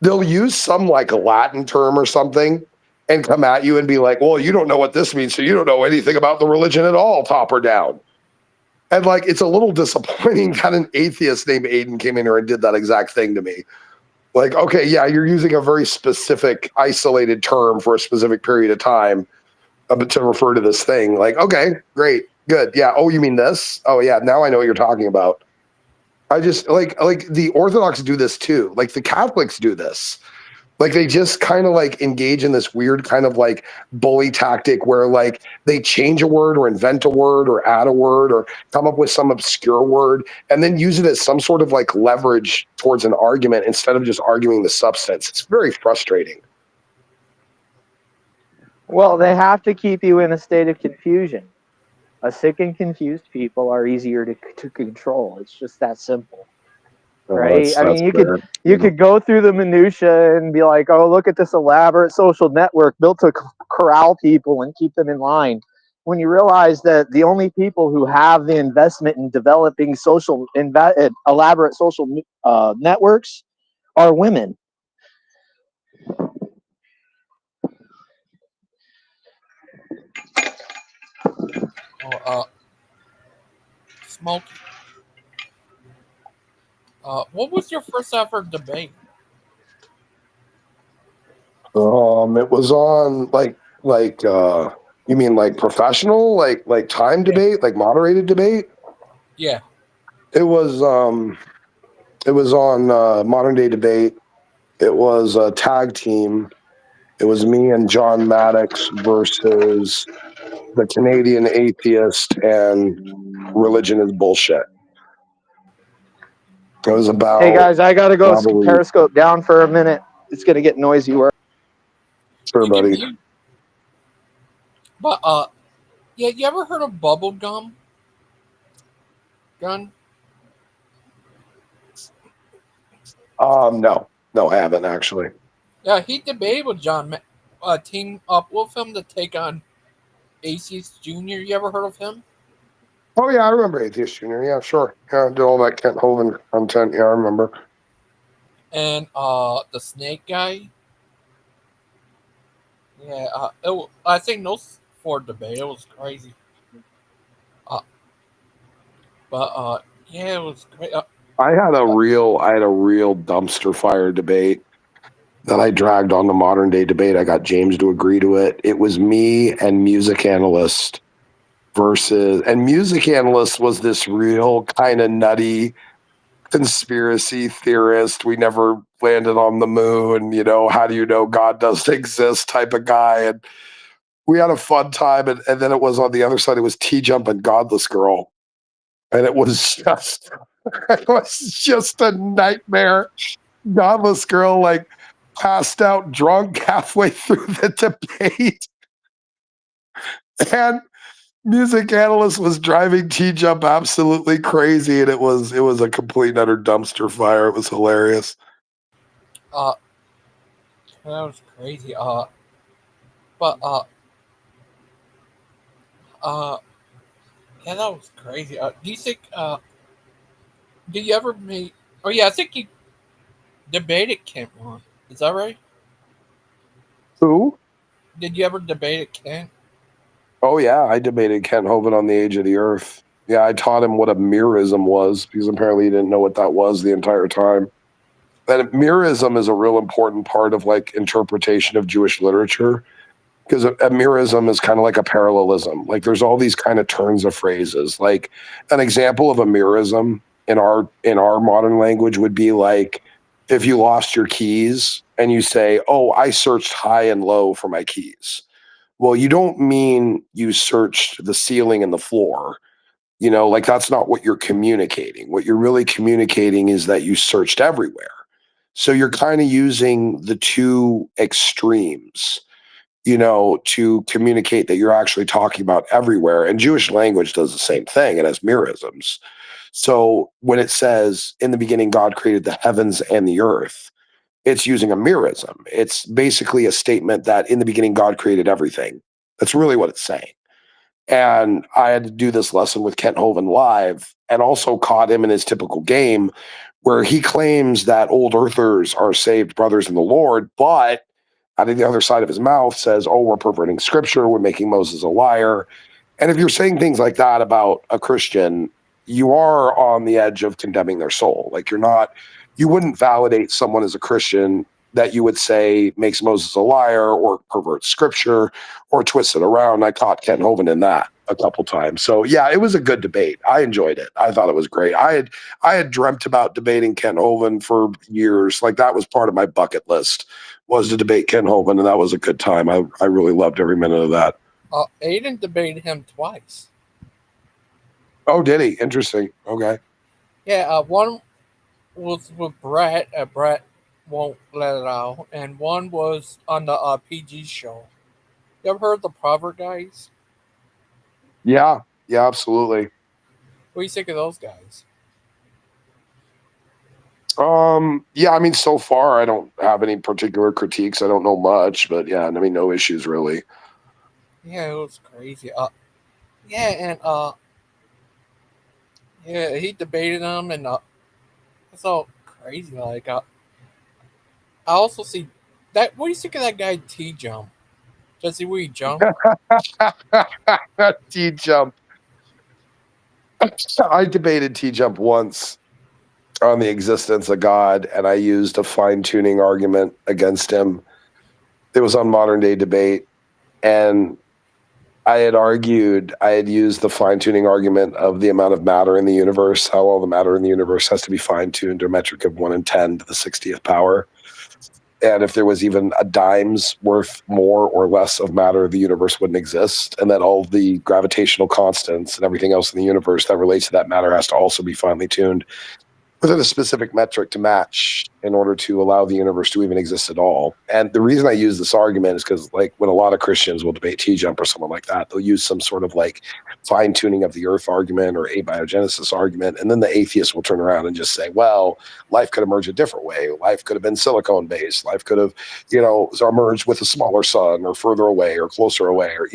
they'll use some like Latin term or something and come at you and be like, well, you don't know what this means, so you don't know anything about the religion at all, top or down. And like it's a little disappointing that an atheist named Aiden came in here and did that exact thing to me. Like, okay, yeah, you're using a very specific, isolated term for a specific period of time to refer to this thing. Like, okay, great, good, yeah. Oh, you mean this? Oh, yeah. Now I know what you're talking about. I just like the Orthodox do this too. Like the Catholics do this. Like they just kind of like engage in this weird kind of like bully tactic where like they change a word or invent a word or add a word or come up with some obscure word and then use it as some sort of like leverage towards an argument instead of just arguing the substance. It's very frustrating. Well, they have to keep you in a state of confusion. A sick and confused people are easier to control. It's just that simple. Right? I mean, you could go through the minutia and be like, oh, look at this elaborate social network built to corral people and keep them in line. When you realize that the only people who have the investment in developing elaborate social networks are women. Smoky. What was your first ever debate? It was on you mean like professional, like time debate, like moderated debate? Yeah. It was on Modern Day Debate. It was a tag team. It was me and John Maddox versus the Canadian atheist and religion is bullshit. It was about. Hey guys, I gotta go probably, Periscope down for a minute. It's gonna get noisy. Sure, buddy. But yeah, you ever heard of bubble gum? Gun? No, I haven't actually. Yeah, he debated with John. Team up with him to take on Atheist Jr. You ever heard of him? Oh yeah, I remember Atheist Jr. Yeah, sure. Yeah, I did all that Kent Hovind content. Yeah, I remember. And the snake guy. Yeah, I think those four debate. It was crazy. But yeah, it was great. I had a real dumpster fire debate that I dragged on the Modern Day Debate. I got James to agree to it. It was me and Music Analyst and Music Analyst was this real kind of nutty conspiracy theorist. We never landed on the moon, how do you know God doesn't exist type of guy. And we had a fun time. And then it was on the other side, it was T-Jump and Godless Girl. And it was just a nightmare. Godless Girl, like, passed out drunk halfway through the debate. And Music Analyst was driving T-Jump absolutely crazy, and it was a complete and utter dumpster fire. It was hilarious. That was crazy. Yeah, that was crazy. Do you think? Did you ever meet? Oh yeah, I think you debated Kent one. Is that right? Who? Did you ever debate at Kent? Oh yeah, I debated Kent Hovind on the Age of the Earth. Yeah, I taught him what a mirism was because apparently he didn't know what that was the entire time. And mirism is a real important part of like interpretation of Jewish literature because a mirism is kind of like a parallelism. Like there's all these kind of turns of phrases. Like an example of a mirism in our modern language would be like if you lost your keys and you say, oh, I searched high and low for my keys. Well, you don't mean you searched the ceiling and the floor. You know, like that's not what you're communicating. What you're really communicating is that you searched everywhere. So you're kind of using the two extremes, you know, to communicate that you're actually talking about everywhere. And Jewish language does the same thing. It has merisms. So when it says, in the beginning, God created the heavens and the earth, it's using a merism. It's basically a statement that in the beginning, God created everything. That's really what it's saying. And I had to do this lesson with Kent Hovind live and also caught him in his typical game where he claims that old earthers are saved brothers in the Lord, but out of the other side of his mouth says, oh, we're perverting scripture, we're making Moses a liar. And if you're saying things like that about a Christian, you are on the edge of condemning their soul. Like you wouldn't validate someone as a Christian that you would say makes Moses a liar or perverts scripture or twists it around. I caught Kent Hovind in that a couple times. So yeah, it was a good debate. I enjoyed it. I thought it was great. I had dreamt about debating Kent Hovind for years. Like that was part of my bucket list, was to debate Kent Hovind, and that was a good time. I really loved every minute of that. Aiden debated him twice. Oh, did he? Interesting. Okay. Yeah, one was with Brett. Brett won't let it out, and one was on the PG show. You ever heard the Proverb guys? Yeah, absolutely. What do you think of those guys? Yeah, I mean, so far I don't have any particular critiques. I don't know much, but yeah, I mean, no issues really. Yeah, it was crazy. Yeah, and yeah, he debated them, and it's all crazy. Like, I also see that. What do you think of that guy T Jump? Does he really jump? T Jump. I debated T Jump once on the existence of God, and I used a fine-tuning argument against him. It was on Modern Day Debate, and I had used the fine-tuning argument of the amount of matter in the universe, how all the matter in the universe has to be fine-tuned to a metric of 1 in 10 to the 60th power. And if there was even a dime's worth more or less of matter, the universe wouldn't exist. And that all the gravitational constants and everything else in the universe that relates to that matter has to also be finely tuned within a specific metric to match in order to allow the universe to even exist at all. And the reason I use this argument is because, like, when a lot of Christians will debate T-Jump or someone like that, they'll use some sort of like fine-tuning of the earth argument or abiogenesis argument, and then the atheist will turn around and just say, well, life could emerge a different way. Life could have been silicone-based. Life could have, emerged with a smaller sun or further away or closer away, or,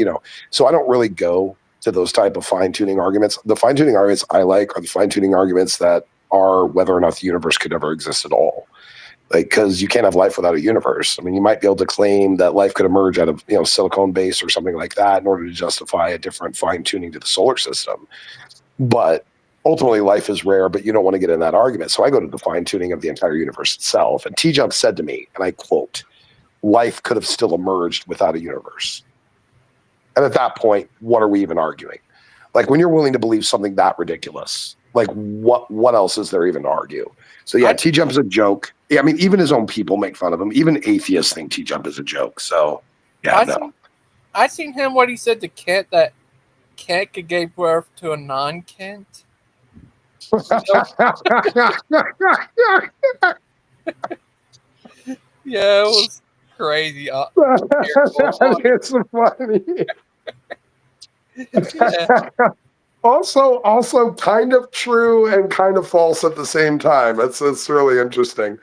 So I don't really go to those type of fine-tuning arguments. The fine-tuning arguments I like are the fine-tuning arguments that are whether or not the universe could ever exist at all. Like, because you can't have life without a universe. I mean, you might be able to claim that life could emerge out of, silicone base or something like that in order to justify a different fine tuning to the solar system. But ultimately, life is rare, but you don't want to get in that argument. So I go to the fine tuning of the entire universe itself. And T-Jump said to me, and I quote, life could have still emerged without a universe. And at that point, what are we even arguing? Like, when you're willing to believe something that ridiculous, like what else is there even to argue? So yeah, T-Jump is a joke. Yeah, I mean, even his own people make fun of him. Even atheists think T-Jump is a joke. So yeah, I seen him what he said to Kent, that Kent could give birth to a non-Kent. Yeah, it was crazy. It's funny. Yeah. Also kind of true and kind of false at the same time. It's really interesting.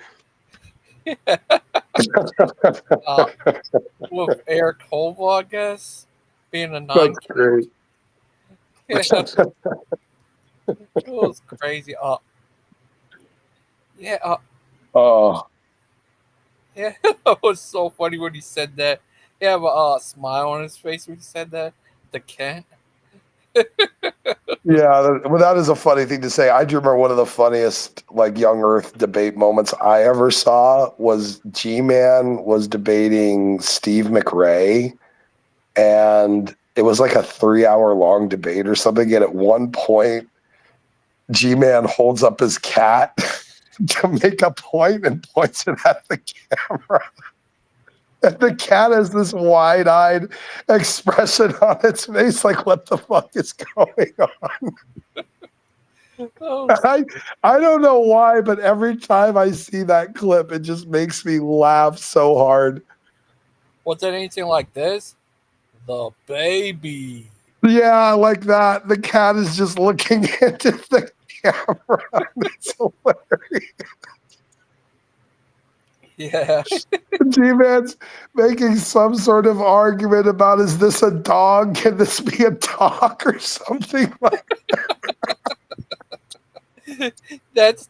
With Eric Holville, I guess, being a non. That's great. It was crazy. Yeah. Yeah, it was so funny when he said that. He had a smile on his face when he said that. The Kent. Yeah, well, that is a funny thing to say. I do remember one of the funniest young Earth debate moments I ever saw was G-Man was debating Steve McRae, and it was like a 3-hour long debate or something. And at one point, G-Man holds up his cat to make a point and points it at the camera. And the cat has this wide-eyed expression on its face, like, what the fuck is going on? Oh, I don't know why, but every time I see that clip, it just makes me laugh so hard. was it anything like this? The baby. Yeah, like that. The cat is just looking into the camera. It's hilarious. Yeah. G-Man's making some sort of argument about, is this a dog? Can this be a dog or something like That's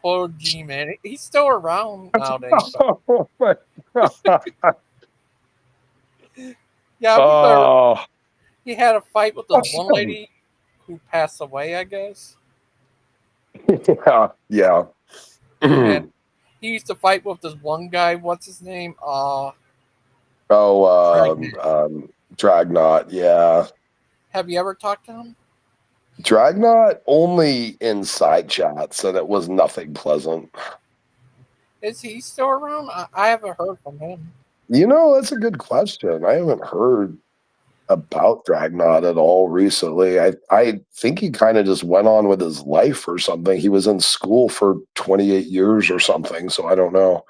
poor G man. He's still around nowadays. Oh my God. Yeah, Oh, he had a fight with this one lady who passed away, I guess. yeah. And he used to fight with this one guy. What's his name? Dragnot, yeah. Have you ever talked to him? Dragnot only in side chats, and it was nothing pleasant. Is he still around? I haven't heard from him. You know, that's a good question. I haven't heard about Dragnot at all recently. I think he kind of just went on with his life or something. He was in school for 28 years or something, so I don't know.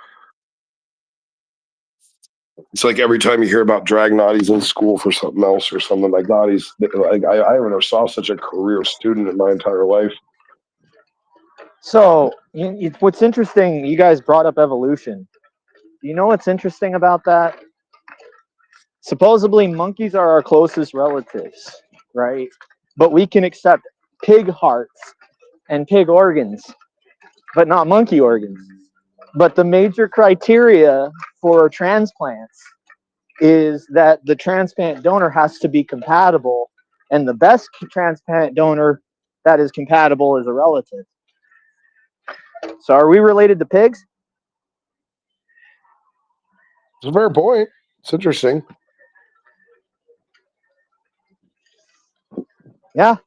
It's like every time you hear about Dragnot, he's in school for something else or something like that. He's like, I never saw such a career student in my entire life. So, what's interesting, you guys brought up evolution. Do you know what's interesting about that? Supposedly, monkeys are our closest relatives, right? But we can accept pig hearts and pig organs, but not monkey organs. But the major criteria for transplants is that the transplant donor has to be compatible, and the best transplant donor that is compatible is a relative. So are we related to pigs? It's a fair point. It's interesting. Yeah.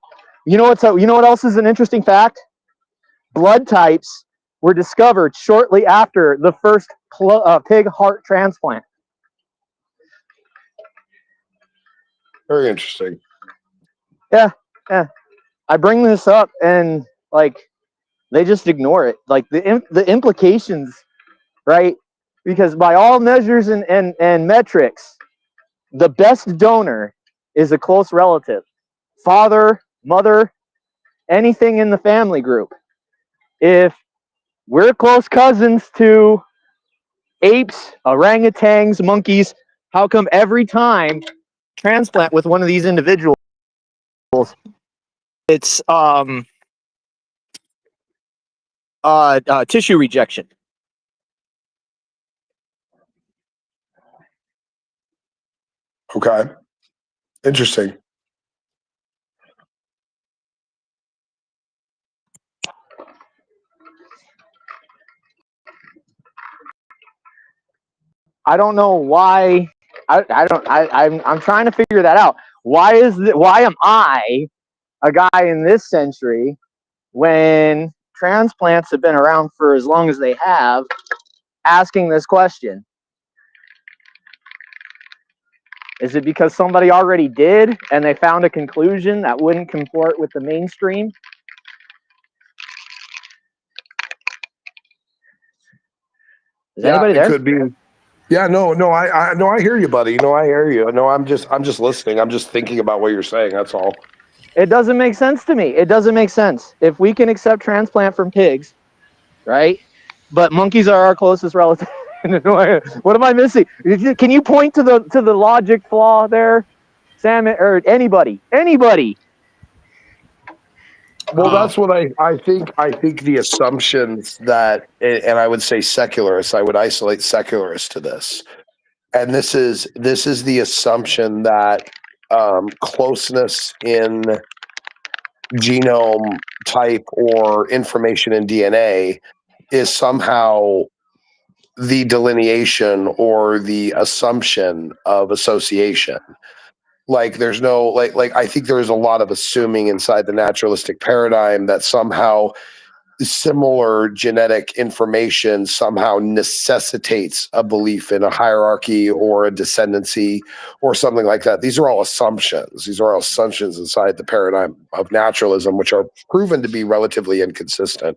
You know what else is an interesting fact? Blood types were discovered shortly after the first pig heart transplant. Very interesting. Yeah. I bring this up and like they just ignore it. Like the implications, right? Because by all measures and metrics, the best donor is a close relative. Father, mother, anything in the family group. If we're close cousins to apes, orangutans, monkeys, how come every time transplant with one of these individuals, it's tissue rejection? Okay. Interesting. I don't know why. I'm trying to figure that out. Why am I a guy in this century when transplants have been around for as long as they have asking this question? Is it because somebody already did and they found a conclusion that wouldn't comport with the mainstream? Is anybody there? It could be. Yeah, no, I hear you, buddy. No, I hear you. No, I'm just listening. I'm just thinking about what you're saying. That's all. It doesn't make sense to me. It doesn't make sense. If we can accept transplant from pigs, right? But monkeys are our closest relative. What am I missing? Can you point to the logic flaw there, Sam, or anybody? Well, that's what I think. I think the assumptions that, and I would say secularists, I would isolate secularists to this. And this is the assumption that closeness in genome type or information in DNA is somehow the delineation or the assumption of association. Like there's no like I think there's a lot of assuming inside the naturalistic paradigm that somehow similar genetic information somehow necessitates a belief in a hierarchy or a descendancy or something like that. These are all assumptions. These are all assumptions inside the paradigm of naturalism, which are proven to be relatively inconsistent.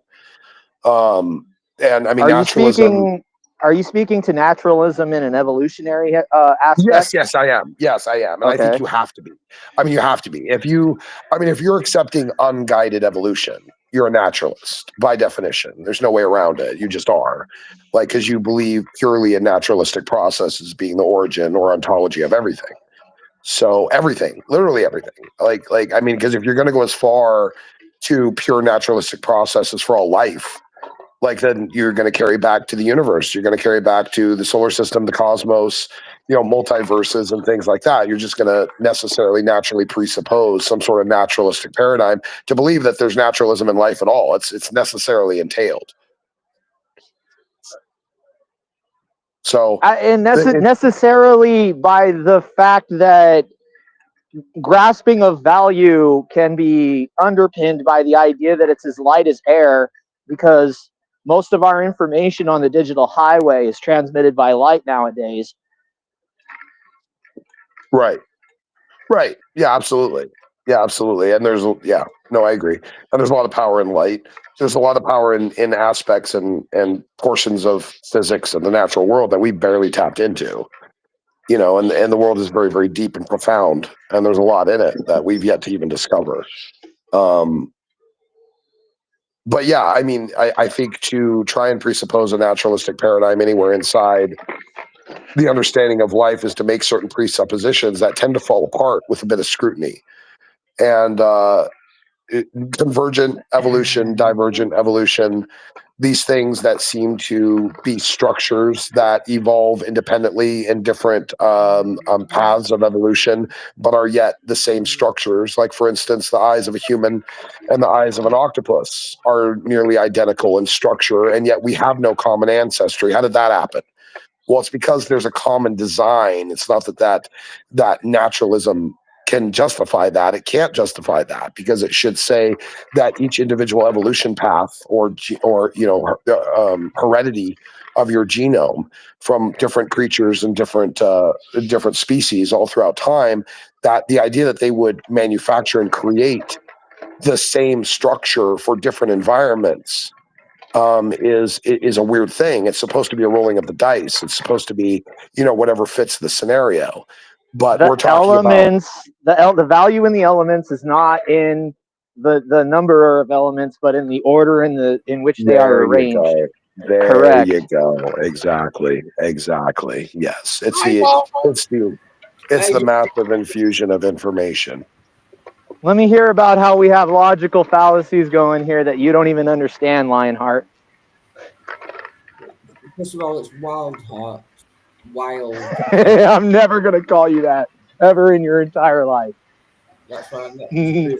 And I mean, naturalism. Are you speaking to naturalism in an evolutionary aspect? Yes, I am. Yes, I am. And I think you have to be. I mean, you have to be. If you're accepting unguided evolution, you're a naturalist by definition. There's no way around it. You just are. Like, because you believe purely in naturalistic processes being the origin or ontology of everything. So everything, literally everything. I mean, because if you're going to go as far to pure naturalistic processes for all life, like then you're going to carry back to the universe. You're going to carry back to the solar system, the cosmos, multiverses and things like that. You're just going to necessarily naturally presuppose some sort of naturalistic paradigm to believe that there's naturalism in life at all. It's necessarily entailed. So, and necessarily by the fact that grasping of value can be underpinned by the idea that it's as light as air, because most of our information on the digital highway is transmitted by light nowadays. Right. Yeah, absolutely. And I agree. And there's a lot of power in light. There's a lot of power in aspects and portions of physics and the natural world that we barely tapped into. And the world is very, very deep and profound, and there's a lot in it that we've yet to even discover. But yeah, I mean, I think to try and presuppose a naturalistic paradigm anywhere inside the understanding of life is to make certain presuppositions that tend to fall apart with a bit of scrutiny. And convergent evolution, divergent evolution, these things that seem to be structures that evolve independently in different paths of evolution, but are yet the same structures. Like, for instance, the eyes of a human and the eyes of an octopus are nearly identical in structure, and yet we have no common ancestry. How did that happen? Well, it's because there's a common design. It's not that naturalism can justify that. It can't justify that, because it should say that each individual evolution path or heredity of your genome from different creatures and different species all throughout time, that the idea that they would manufacture and create the same structure for different environments is a weird thing. It's supposed to be a rolling of the dice. It's supposed to be, whatever fits the scenario. But we're talking about the value in the elements is not in the number of elements, but in the order in which they are arranged. There you go. Exactly. Yes. It's the massive infusion of information. Let me hear about how we have logical fallacies going here that you don't even understand, Lionheart. First of all, it's Wildheart. Wild. I'm never going to call you that ever in your entire life. That's fine. That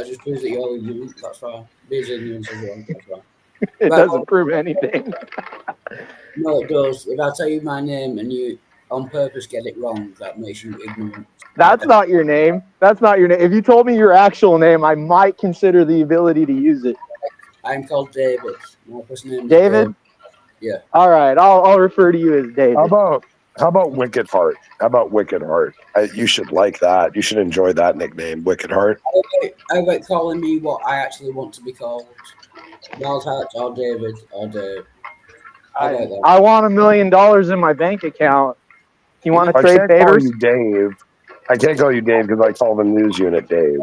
just proves that you're you. That's fine. Being ignorant as well. That's fine. It doesn't prove anything. No, it does. If I tell you my name and you on purpose get it wrong, that makes you ignorant. That's not your name. If you told me your actual name, I might consider the ability to use it. I'm called David. My first name is David? Yeah. All right. I'll refer to you as David. How about Wicked Heart? You should like that. You should enjoy that nickname, Wicked Heart. I like calling me what I actually want to be called. Wildheart or David or Dave. I want $1 million in my bank account. You want to trade favors? I can't call you Dave because I call the news unit Dave.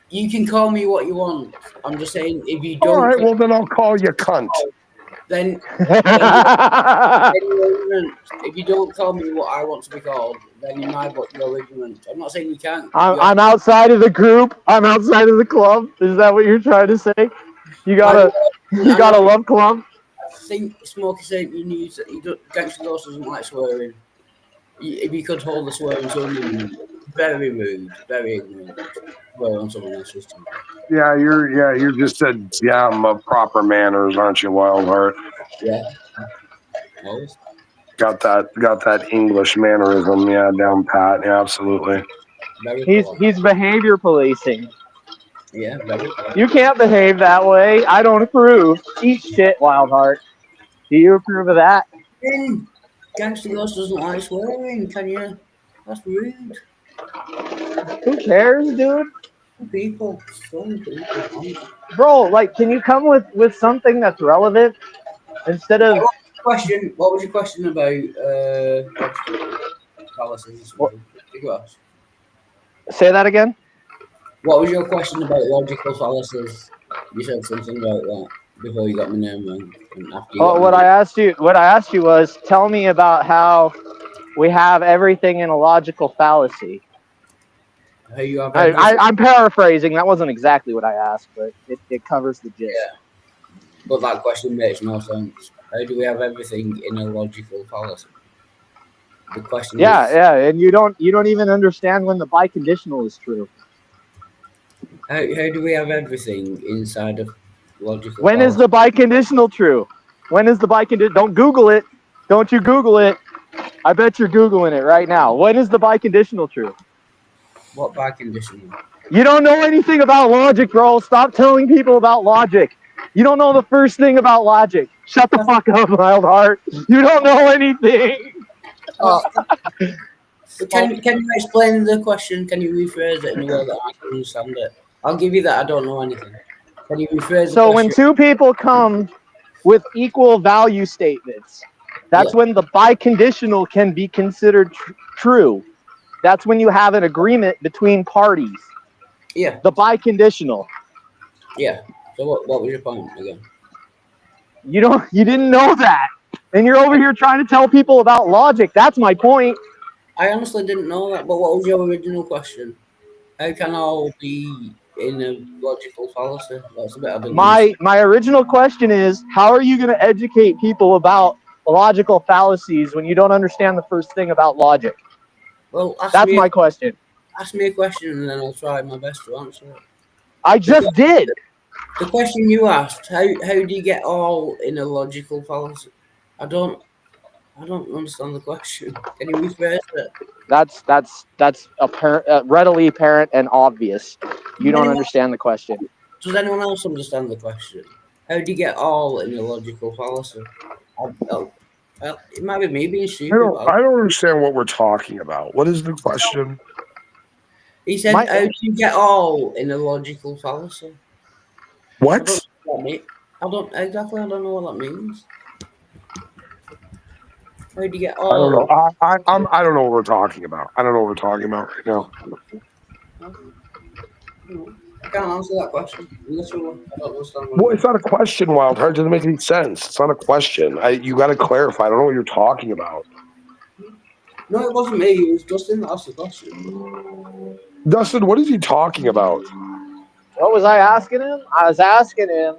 You can call me what you want. I'm just saying, if you don't. All right, well then I'll call you cunt. Then if you don't call me what I want to be called, then you're ignorant. I'm not saying you can't. I'm outside of the group. I'm outside of the club. Is that what you're trying to say? You gotta love club. I think Smoky Saint, Gangster doesn't like swearing. If you could hold the swearing to him, very rude, very ignorant. Well, on someone else's system. Yeah, you're just said of proper manners, aren't you, Wildheart? Yeah. Always. Got that English mannerism, down pat. Yeah, absolutely. He's behavior policing. Yeah, very clever. You can't behave that way. I don't approve. Eat shit, Wildheart. Do you approve of that? Then Gangster Ghost doesn't like swearing, can you? That's rude. Who cares, dude? Some people. Bro, like, can you come with something that's relevant instead of What was your question about logical fallacies or something? say that again? What was your question about logical fallacies? You said something about that before you got my name wrong, and after you got Oh, my name. what I asked you was, tell me about how we have everything in a logical fallacy. How you have everything. I'm paraphrasing. That wasn't exactly what I asked, but it covers the gist. Yeah, but that question makes no sense. How do we have everything in a logical fallacy? The question Yeah, is, yeah, and you don't even understand when the biconditional is true. how do we have everything inside of logical When is fallacy? the biconditional true? When is the biconditional? Don't Google it. Don't you Google it. I bet you're Googling it right now. When is the biconditional true? What biconditional? You don't know anything about logic, bro. Stop telling people about logic. You don't know the first thing about logic. Shut the fuck up, Wildheart. You don't know anything. Can you explain the question? Can you rephrase it in a way that I can understand it? I'll give you that I don't know anything. Can you rephrase the So when question? two people come with equal value statements, that's Yeah, when the biconditional can be considered true. That's when you have an agreement between parties. yeah, The biconditional. yeah. So what was your point again? You didn't know that. And you're over here trying to tell people about logic. That's my point. I honestly didn't know that, but what was your original question? How can all be in a logical fallacy? That's a bit I didn't understand. My original question is, how are you going to educate people about logical fallacies when you don't understand the first thing about logic? Well, That's my question. ask me a question and then I'll try my best to answer it. I just did. The question you asked, how do you get all in a logical fallacy? I don't understand the question. Can you rephrase it? That's apparent, readily apparent and obvious. You don't understand the question. Does anyone else understand the question? How do you get all in a logical fallacy? Well, it might be me being stupid. I don't understand what we're talking about. What is the question? He said, "How do you get all in a logical fallacy?" What? I don't know what that means. How do you get I don't know. all? I don't know what we're talking about. I don't know what we're talking about right now. I can't answer that question. Literally, I don't understand. Well, it's not a question, Wildheart. It doesn't make any sense. It's not a question. You got to clarify. I don't know what you're talking about. No, it wasn't me. It was Dustin that asked the question. Dustin, what is he talking about? What was I asking him? I was asking him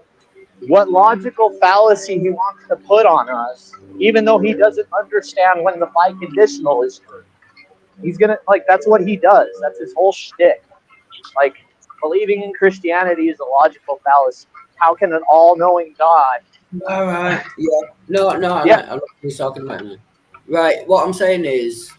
what logical fallacy he wants to put on us, even though he doesn't understand when the biconditional is true. He's gonna, like, that's what he does. That's his whole shtick. Like, believing in Christianity is a logical fallacy. How can an all-knowing God? All right. Yeah. No. I'm not really talking about now. Right. What I'm saying is,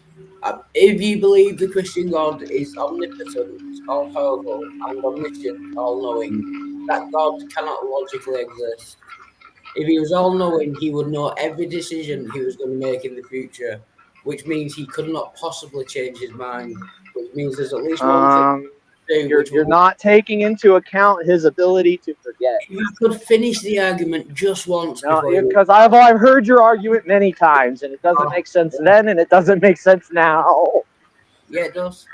if you believe the Christian God is omnipotent, all powerful, and omniscient, all knowing, that God cannot logically exist. If he was all knowing, he would know every decision he was going to make in the future, which means he could not possibly change his mind, which means there's at least one thing to do. You're not taking into account his ability to forget. If you could finish the argument just once because I've heard your argument many times, and it doesn't make sense then, and it doesn't make sense now. Yeah, it does.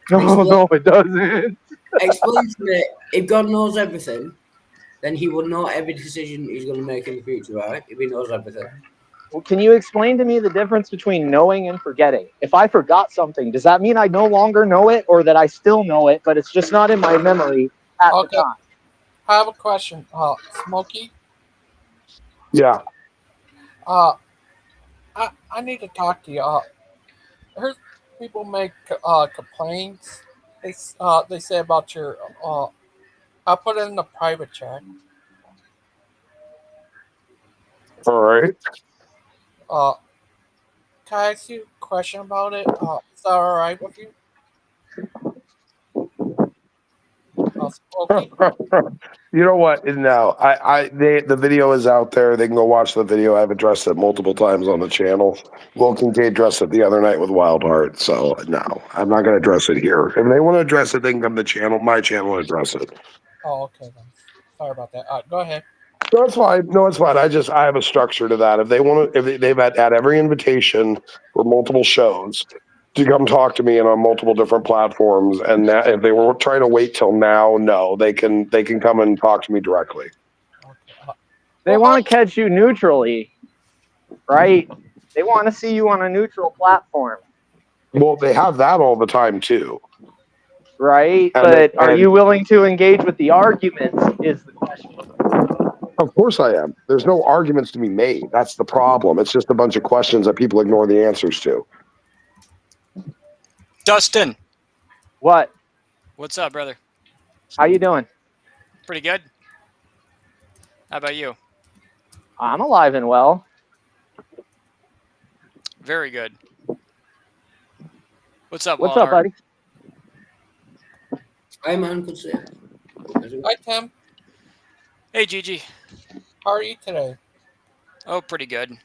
No, it doesn't. Explain to me, if God knows everything, then he will know every decision he's going to make in the future, right? If he knows everything. Well, can you explain to me the difference between knowing and forgetting? If I forgot something, does that mean I no longer know it, or that I still know it, but it's just not in my memory at the time? I have a question. Smoky? Yeah. I need to talk to you. I heard people make complaints. They say about your. I'll put it in the private chat. All right. Can I ask you a question about it? Is that all right with you? Smoky? You know what? No, the video is out there. They can go watch the video. I've addressed it multiple times on the channel. Will Kincaid addressed it the other night with Wild Heart. So no, I'm not going to address it here. If they want to address it, they can come to my channel, and address it. Oh, okay then. Sorry about that. Go ahead. No, it's fine. No, it's fine. I have a structure to that. If they want to, they've had every invitation for multiple shows to come talk to me and on multiple different platforms. And now, if they were trying to wait till now, no, they can come and talk to me directly. Okay. They want to catch you neutrally, right? They want to see you on a neutral platform. Well, they have that all the time too. Right, And are you willing to engage with the arguments is the question. Of course I am. There's no arguments to be made. That's the problem. It's just a bunch of questions that people ignore the answers to. Dustin. What? What's up, brother? How you doing? Pretty good. How about you? I'm alive and well. Very good. What's up, What's up, buddy? Hey, man. Good to see you. Hi, Tim. Hey, Gigi. How are you today? Oh, pretty good.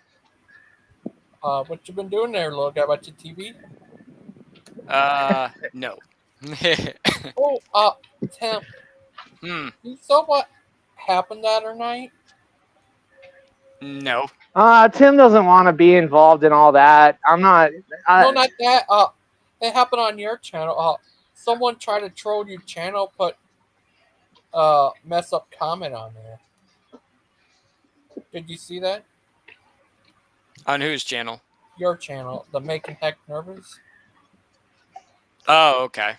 What you been doing there, little guy? Watching TV? No. Oh, Tim. You saw what happened that other night? No. Tim doesn't want to be involved in all that. I'm not. No, not that. It happened on your channel. Someone tried to troll your channel, put mess up comment on there. Did you see that? On whose channel? Your channel, the Making Heck Nervous. Oh, okay.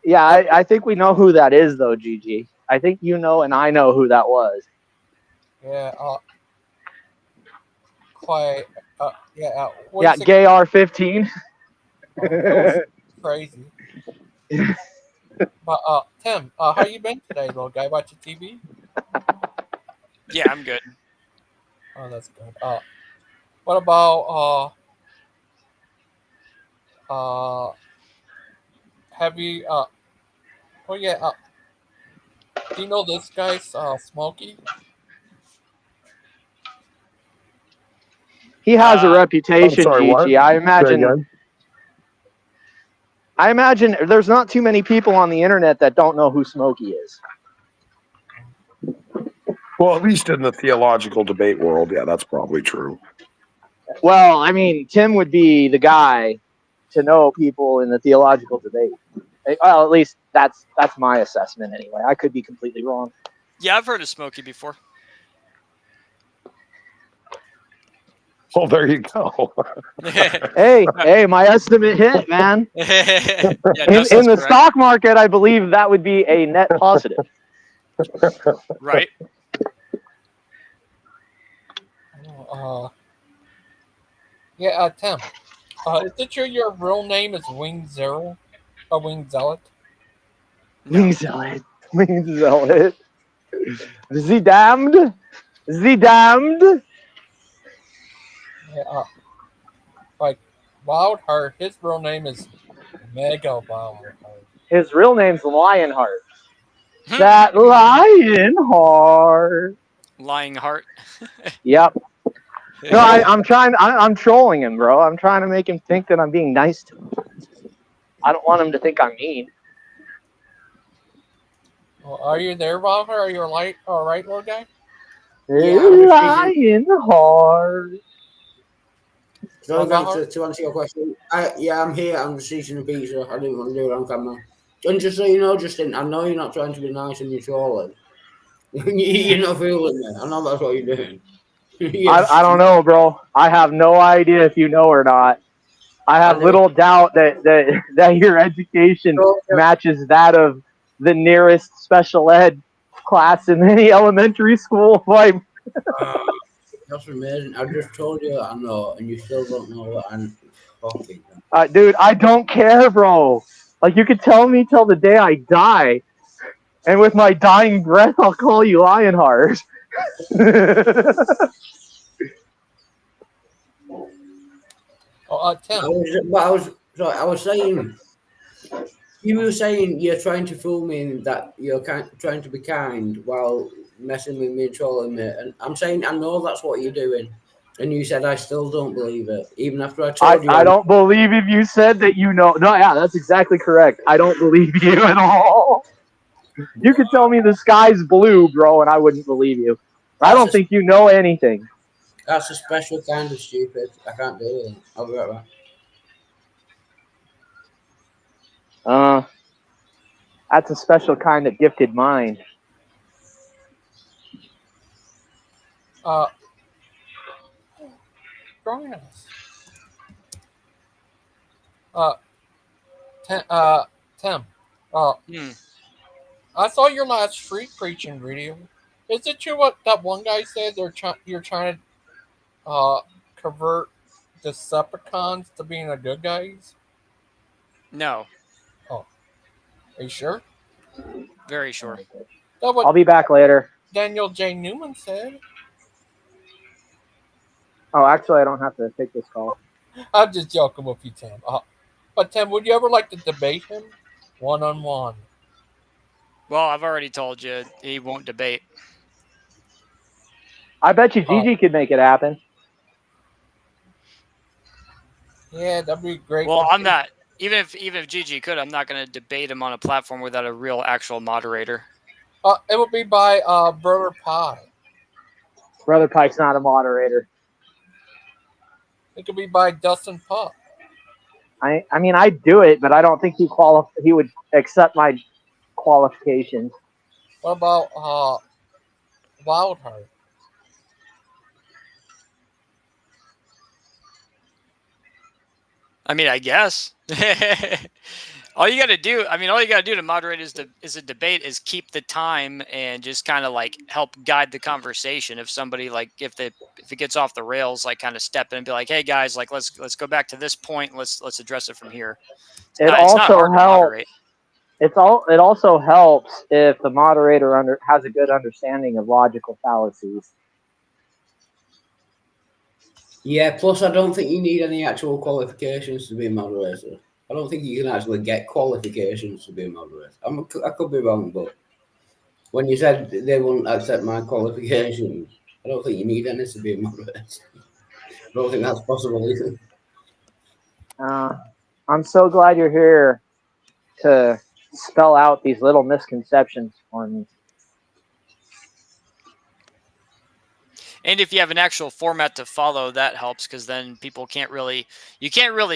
Yeah, I think we know who that is, though, Gigi. I think you know, and I know who that was. Yeah. Quite. Yeah. Yeah, Gay R15. Crazy. But Tim, how you been today, little guy? Watching TV? Yeah, I'm good. Oh, that's good. What about have you oh yeah, do you know this guy's Smoky? He has a reputation, sorry, Gigi. what? I imagine there's not too many people on the internet that don't know who Smokey is. Well, at least in the theological debate world, yeah, that's probably true. Well, I mean, Tim would be the guy to know people in the theological debate. Well, at least that's my assessment anyway. I could be completely wrong. Yeah, I've heard of Smokey before. Well, there you go. hey, my estimate hit, man. Yeah, in the stock market, I believe that would be a net positive. Right. Yeah, Tim. Is it true your real name is Wing Zero? Wing Zealot? Wing Zealot. Wing Zealot. The damned. The damned. Yeah, like Wild Heart, his real name is Mega Wild Heart. His real name's Lionheart. That Lionheart. Lying heart. Yep. No, I'm trying. I'm trolling him, bro. I'm trying to make him think that I'm being nice to him. I don't want him to think I'm mean. Well, are you there, Wild Heart? Are you all right, little guy? Lionheart. So to answer your question, I'm here. I'm just eating a pizza. I didn't want to do it on camera. And just so you know, Justin, I know you're not trying to be nice and you're trolling. You're not fooling me. I know that's what you're doing. I don't know, bro. I have no idea if you know or not. I have little doubt that your education matches that of the nearest special ed class in any elementary school. Like, that's amazing. I just told you that I know, and you still don't know what I'm talking about. Dude, I don't care, bro. Like, you could tell me till the day I die, and with my dying breath, I'll call you Lionheart. Tim. I was saying, You were saying you're trying to fool me and that you're trying to be kind while messing with me and trolling me, and I'm saying I know that's what you're doing, and you said I still don't believe it, even after I told you. I don't believe if you said that you know. No, yeah, that's exactly correct. I don't believe you at all. You could tell me the sky's blue, bro, and I wouldn't believe you. I don't think you know anything. That's a special kind of stupid. I can't do it. I'll be right back. That's a special kind of gifted mind. Join us. Tim. I saw your last street preaching video. Is it true what that one guy said? You're trying to convert Decepticons to being the good guys? No. Oh, are you sure? Very sure. I'll be back later. Daniel Jay Newman said. Oh, actually, I don't have to take this call. I'm just joking with you, Tim. But Tim, would you ever like to debate him one-on-one? Well, I've already told you he won't debate. I bet you Gigi could make it happen. Yeah, that'd be great. Well, I'm not. Even if Gigi could, I'm not going to debate him on a platform without a real actual moderator. It would be by Brother Pie. Brother Pike's not a moderator. It could be by Dustin Puck. I mean, I'd do it, but I don't think he would accept my qualifications. What about Wildheart? I mean, I guess. All you got to do to moderate is a debate is keep the time and just kind of like help guide the conversation. If somebody if it gets off the rails, like kind of step in and be like, "Hey guys, like let's go back to this point. Let's address it from here." It's not hard to moderate. It also helps if the moderator has a good understanding of logical fallacies. Yeah, plus I don't think you need any actual qualifications to be a moderator. I don't think you can actually get qualifications to be a moderator. I could be wrong, but when you said they wouldn't accept my qualifications, I don't think you need any to be a moderator. I don't think that's possible either. I'm so glad you're here to spell out these little misconceptions for me. And if you have an actual format to follow, that helps because then you can't really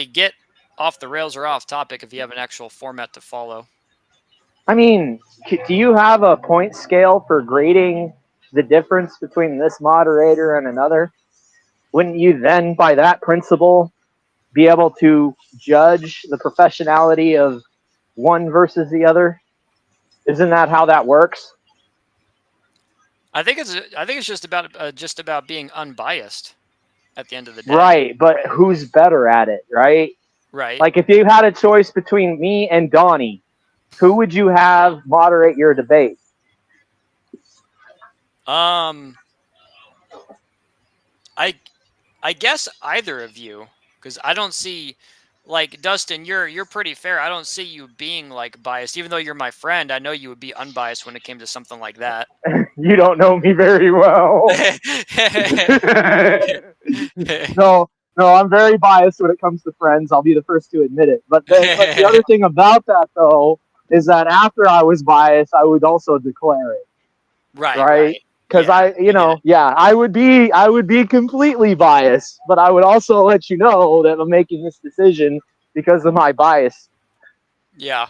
get off the rails or off topic if you have an actual format to follow. I mean, do you have a point scale for grading the difference between this moderator and another? Wouldn't you then, by that principle, be able to judge the professionality of one versus the other? Isn't that how that works? I think it's just about being unbiased at the end of the day. Right, but who's better at it, right? Right. Like if you had a choice between me and Donnie, who would you have moderate your debate? I guess either of you, because I don't see, like, Dustin, you're pretty fair. I don't see you being like biased, even though you're my friend. I know you would be unbiased when it came to something like that. You don't know me very well. No, I'm very biased when it comes to friends. I'll be the first to admit it. But the other thing about that, though, is that after I was biased, I would also declare it. Right? Because I would be completely biased, but I would also let you know that I'm making this decision because of my bias. Yeah.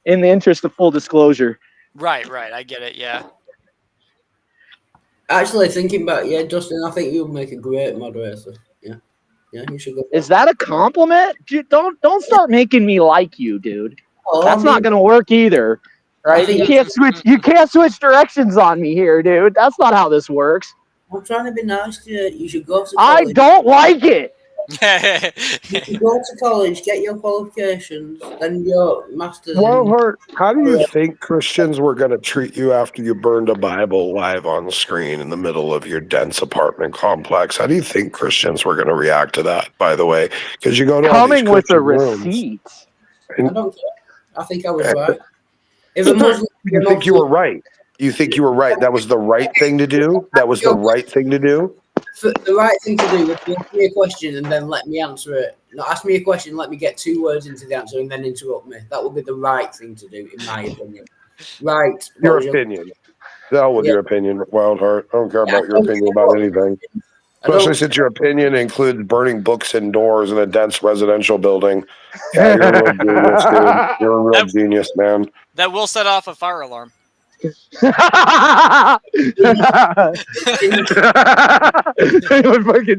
In the interest of full disclosure. Right. I get it. Yeah. Actually, thinking back, Dustin, I think you'll make a great moderator. Yeah, you should go. Is that a compliment? Dude, don't start making me like you, dude. That's not gonna work either. Right? You can't switch directions on me here, dude. That's not how this works. I'm trying to be nice to you. You should go to college. I don't like it. You go to college, get your qualifications, then your master's Well, in. Hart, how do you think Christians were going to treat you after you burned a Bible live on the screen in the middle of your dense apartment complex? How do you think Christians were going to react to that, by the way? Because you go to all these Coming with a Christian rooms. receipt. I don't care. I think I was right. If a Muslim, You think you were right. You think you were right. That was the right thing to do? That was the right thing to do? The right thing to do would be ask me a question and then let me answer it. Not ask me a question, let me get 2 words into the answer and then interrupt me. That would be the right thing to do, in my opinion. Right. Your opinion. The hell with your opinion, Wild Heart. I don't care about your opinion about anything. Especially since your opinion includes burning books indoors in a dense residential building. Yeah, you're a real genius, dude. You're a real genius, man. That will set off a fire alarm. Fucking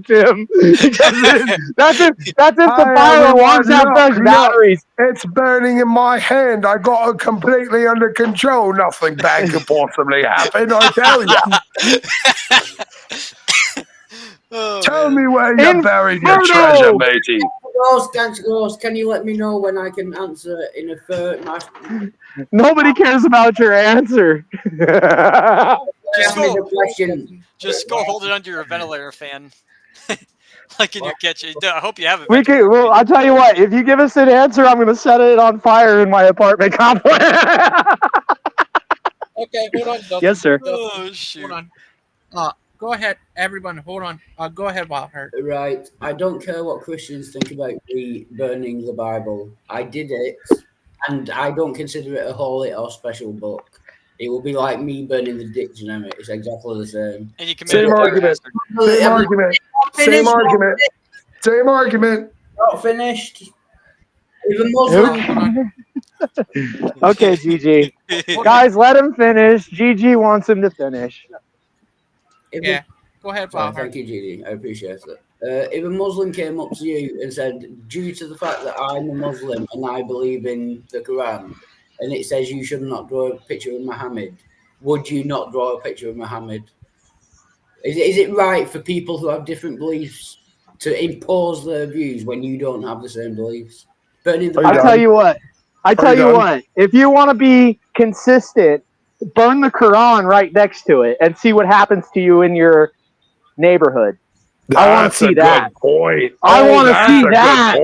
Tim. That's if the fire alarms have fresh batteries. It's burning in my hand. I got it completely under control. Nothing bad could possibly happen, I tell you. Tell me where you buried your treasure, matey. Ghost, can you let me know when I can answer in a third? Nobody cares about your answer. Just go hold it under your ventilator fan. Like in your kitchen. I hope you have it. Well, I'll tell you what. If you give us an answer, I'm going to set it on fire in my apartment complex. Okay, hold on. Dustin. Yes, sir. Oh, shoot. Hold on. Go ahead, everyone. Hold on. Go ahead, Walter. Right. I don't care what Christians think about me burning the Bible. I did it, and I don't consider it a holy or special book. It will be like me burning the dictionary. It's exactly the same. And you Same argument. Same argument. Same argument. Same argument. Not finished. If a Muslim. Okay, GG. Guys, let him finish. GG wants him to finish. Yeah. Go ahead, Walter. Thank you, GG. I appreciate it. If a Muslim came up to you and said, due to the fact that I'm a Muslim and I believe in the Quran, and it says you should not draw a picture of Muhammad, would you not draw a picture of Muhammad? Is it right for people who have different beliefs to impose their views when you don't have the same beliefs? I tell you what. If you want to be consistent, burn the Quran right next to it and see what happens to you in your neighborhood. I want to see that. I want to see that.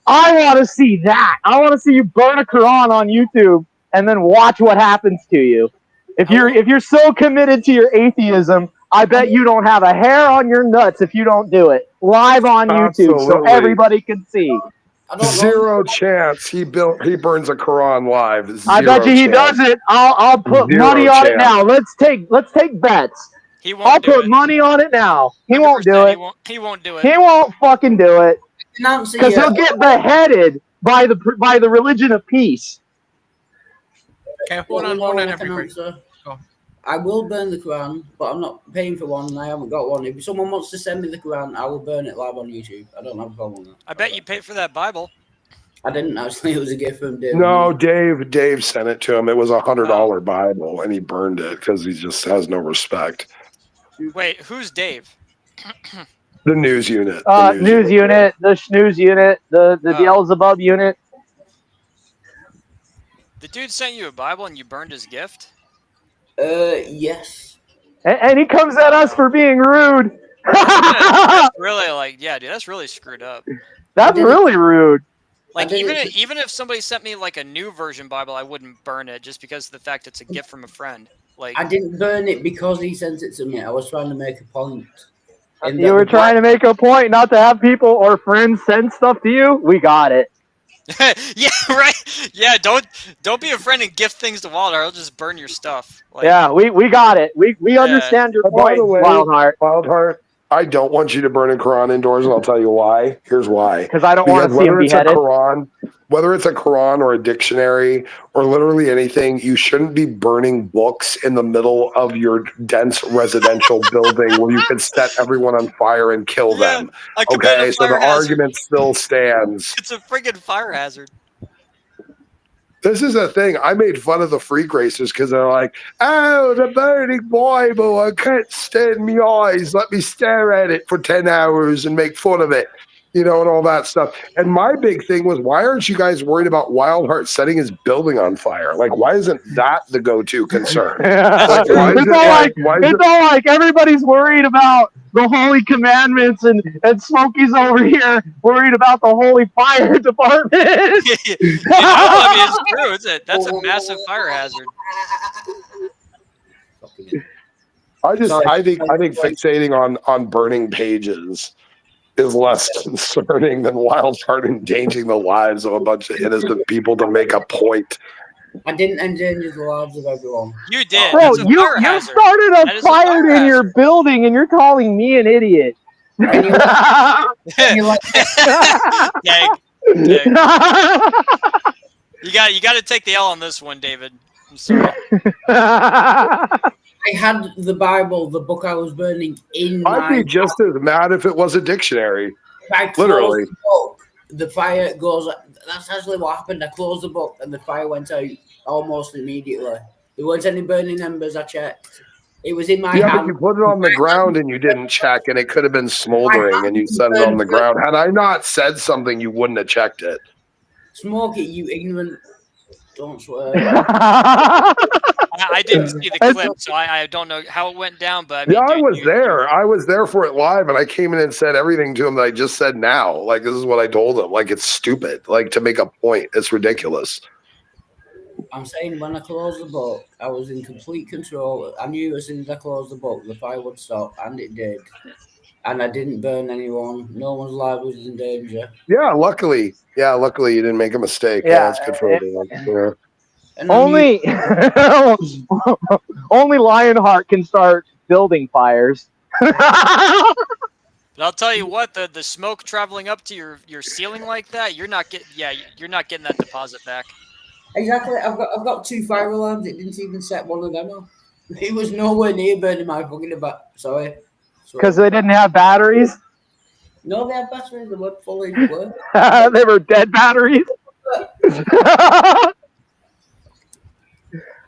I want to see that. I want to see you burn a Quran on YouTube and then watch what happens to you. If you're so committed to your atheism, I bet you don't have a hair on your nuts if you don't do it live on YouTube so everybody can see. Zero chance he burns a Quran live. I bet you he does it. I'll put money on it now. Let's take bets. I'll put money on it now. He won't do it. He won't do it. He won't fucking do it. Because he'll get beheaded by the religion of peace. Okay, hold on, everybody. I will burn the Quran, but I'm not paying for one and I haven't got one. If someone wants to send me the Quran, I will burn it live on YouTube. I don't have a problem with that. I bet you paid for that Bible. I didn't actually. It was a gift from Dave. No, Dave sent it to him. It was $100 Bible, and he burned it because he just has no respect. Wait, who's Dave? The news unit. News unit, the snooze unit, the Beelzebub unit. The dude sent you a Bible and you burned his gift? Yes. And he comes at us for being rude. That's really dude, that's really screwed up. That's really rude. Like even if somebody sent me like a new version Bible, I wouldn't burn it just because of the fact it's a gift from a friend. Like I didn't burn it because he sent it to me. I was trying to make a point. You were trying to make a point not to have people or friends send stuff to you? We got it. Yeah, right. Yeah, don't be a friend and gift things to Walter. I'll just burn your stuff. Like, yeah, we got it. We understand your point, Wildheart. I don't want you to burn a Quran indoors, and I'll tell you why. Here's why. Because I don't want to see him beheaded. Whether it's a Quran or a dictionary or literally anything, you shouldn't be burning books in the middle of your dense residential building where you could set everyone on fire and kill them. Okay, so the argument still stands. It's a friggin' fire hazard. This is a thing. I made fun of the free gracers because they're like, oh, the burning Bible. I can't stand my eyes. Let me stare at it for 10 hours and make fun of it. you know, and all that stuff. And my big thing was, why aren't you guys worried about Wildheart setting his building on fire? Like, why isn't that the go-to concern? Like, why is It's all like everybody's worried about the holy commandments, and Smokey's over here worried about the holy fire department. I mean, it's true. That's a massive fire hazard. I think fixating on burning pages is less concerning than Wildheart endangering the lives of a bunch of innocent people to make a point. I didn't endanger the lives of everyone. You did. Bro, you started a fire in your building, and you're calling me an idiot. And you're like, Dang. You got to take the L on this one, David. I'm sorry. I had the Bible, the book I was burning, in I'd be just as mad if it was a dictionary. Literally. The fire goes. That's actually what happened. I closed the book and the fire went out almost immediately. There weren't any burning embers. I checked. It was in my hand. But you put it on the ground and you didn't check, and it could have been smoldering, and you set it on the ground. Had I not said something, you wouldn't have checked it. Smokey, you ignorant. Don't swear. I didn't see the clip, so I don't know how it went down. But I mean, I was there. I was there for it live, and I came in and said everything to him that I just said now. Like, this is what I told him. Like, it's stupid. Like, to make a point, it's ridiculous. I'm saying when I closed the book, I was in complete control. I knew as soon as I closed the book, the fire would stop, and it did. And I didn't burn anyone. No one's life was in danger. Yeah, luckily you didn't make a mistake. Yeah, that's good for everyone. Yeah. Only Lionheart can start building fires. But I'll tell you what, the smoke traveling up to your ceiling like that, you're not getting that deposit back. Exactly. I've got 2 fire alarms. It didn't even set one of them off. It was nowhere near burning my fucking about. Sorry. Because they didn't have batteries? No, they had batteries. They weren't fully working. They were dead batteries?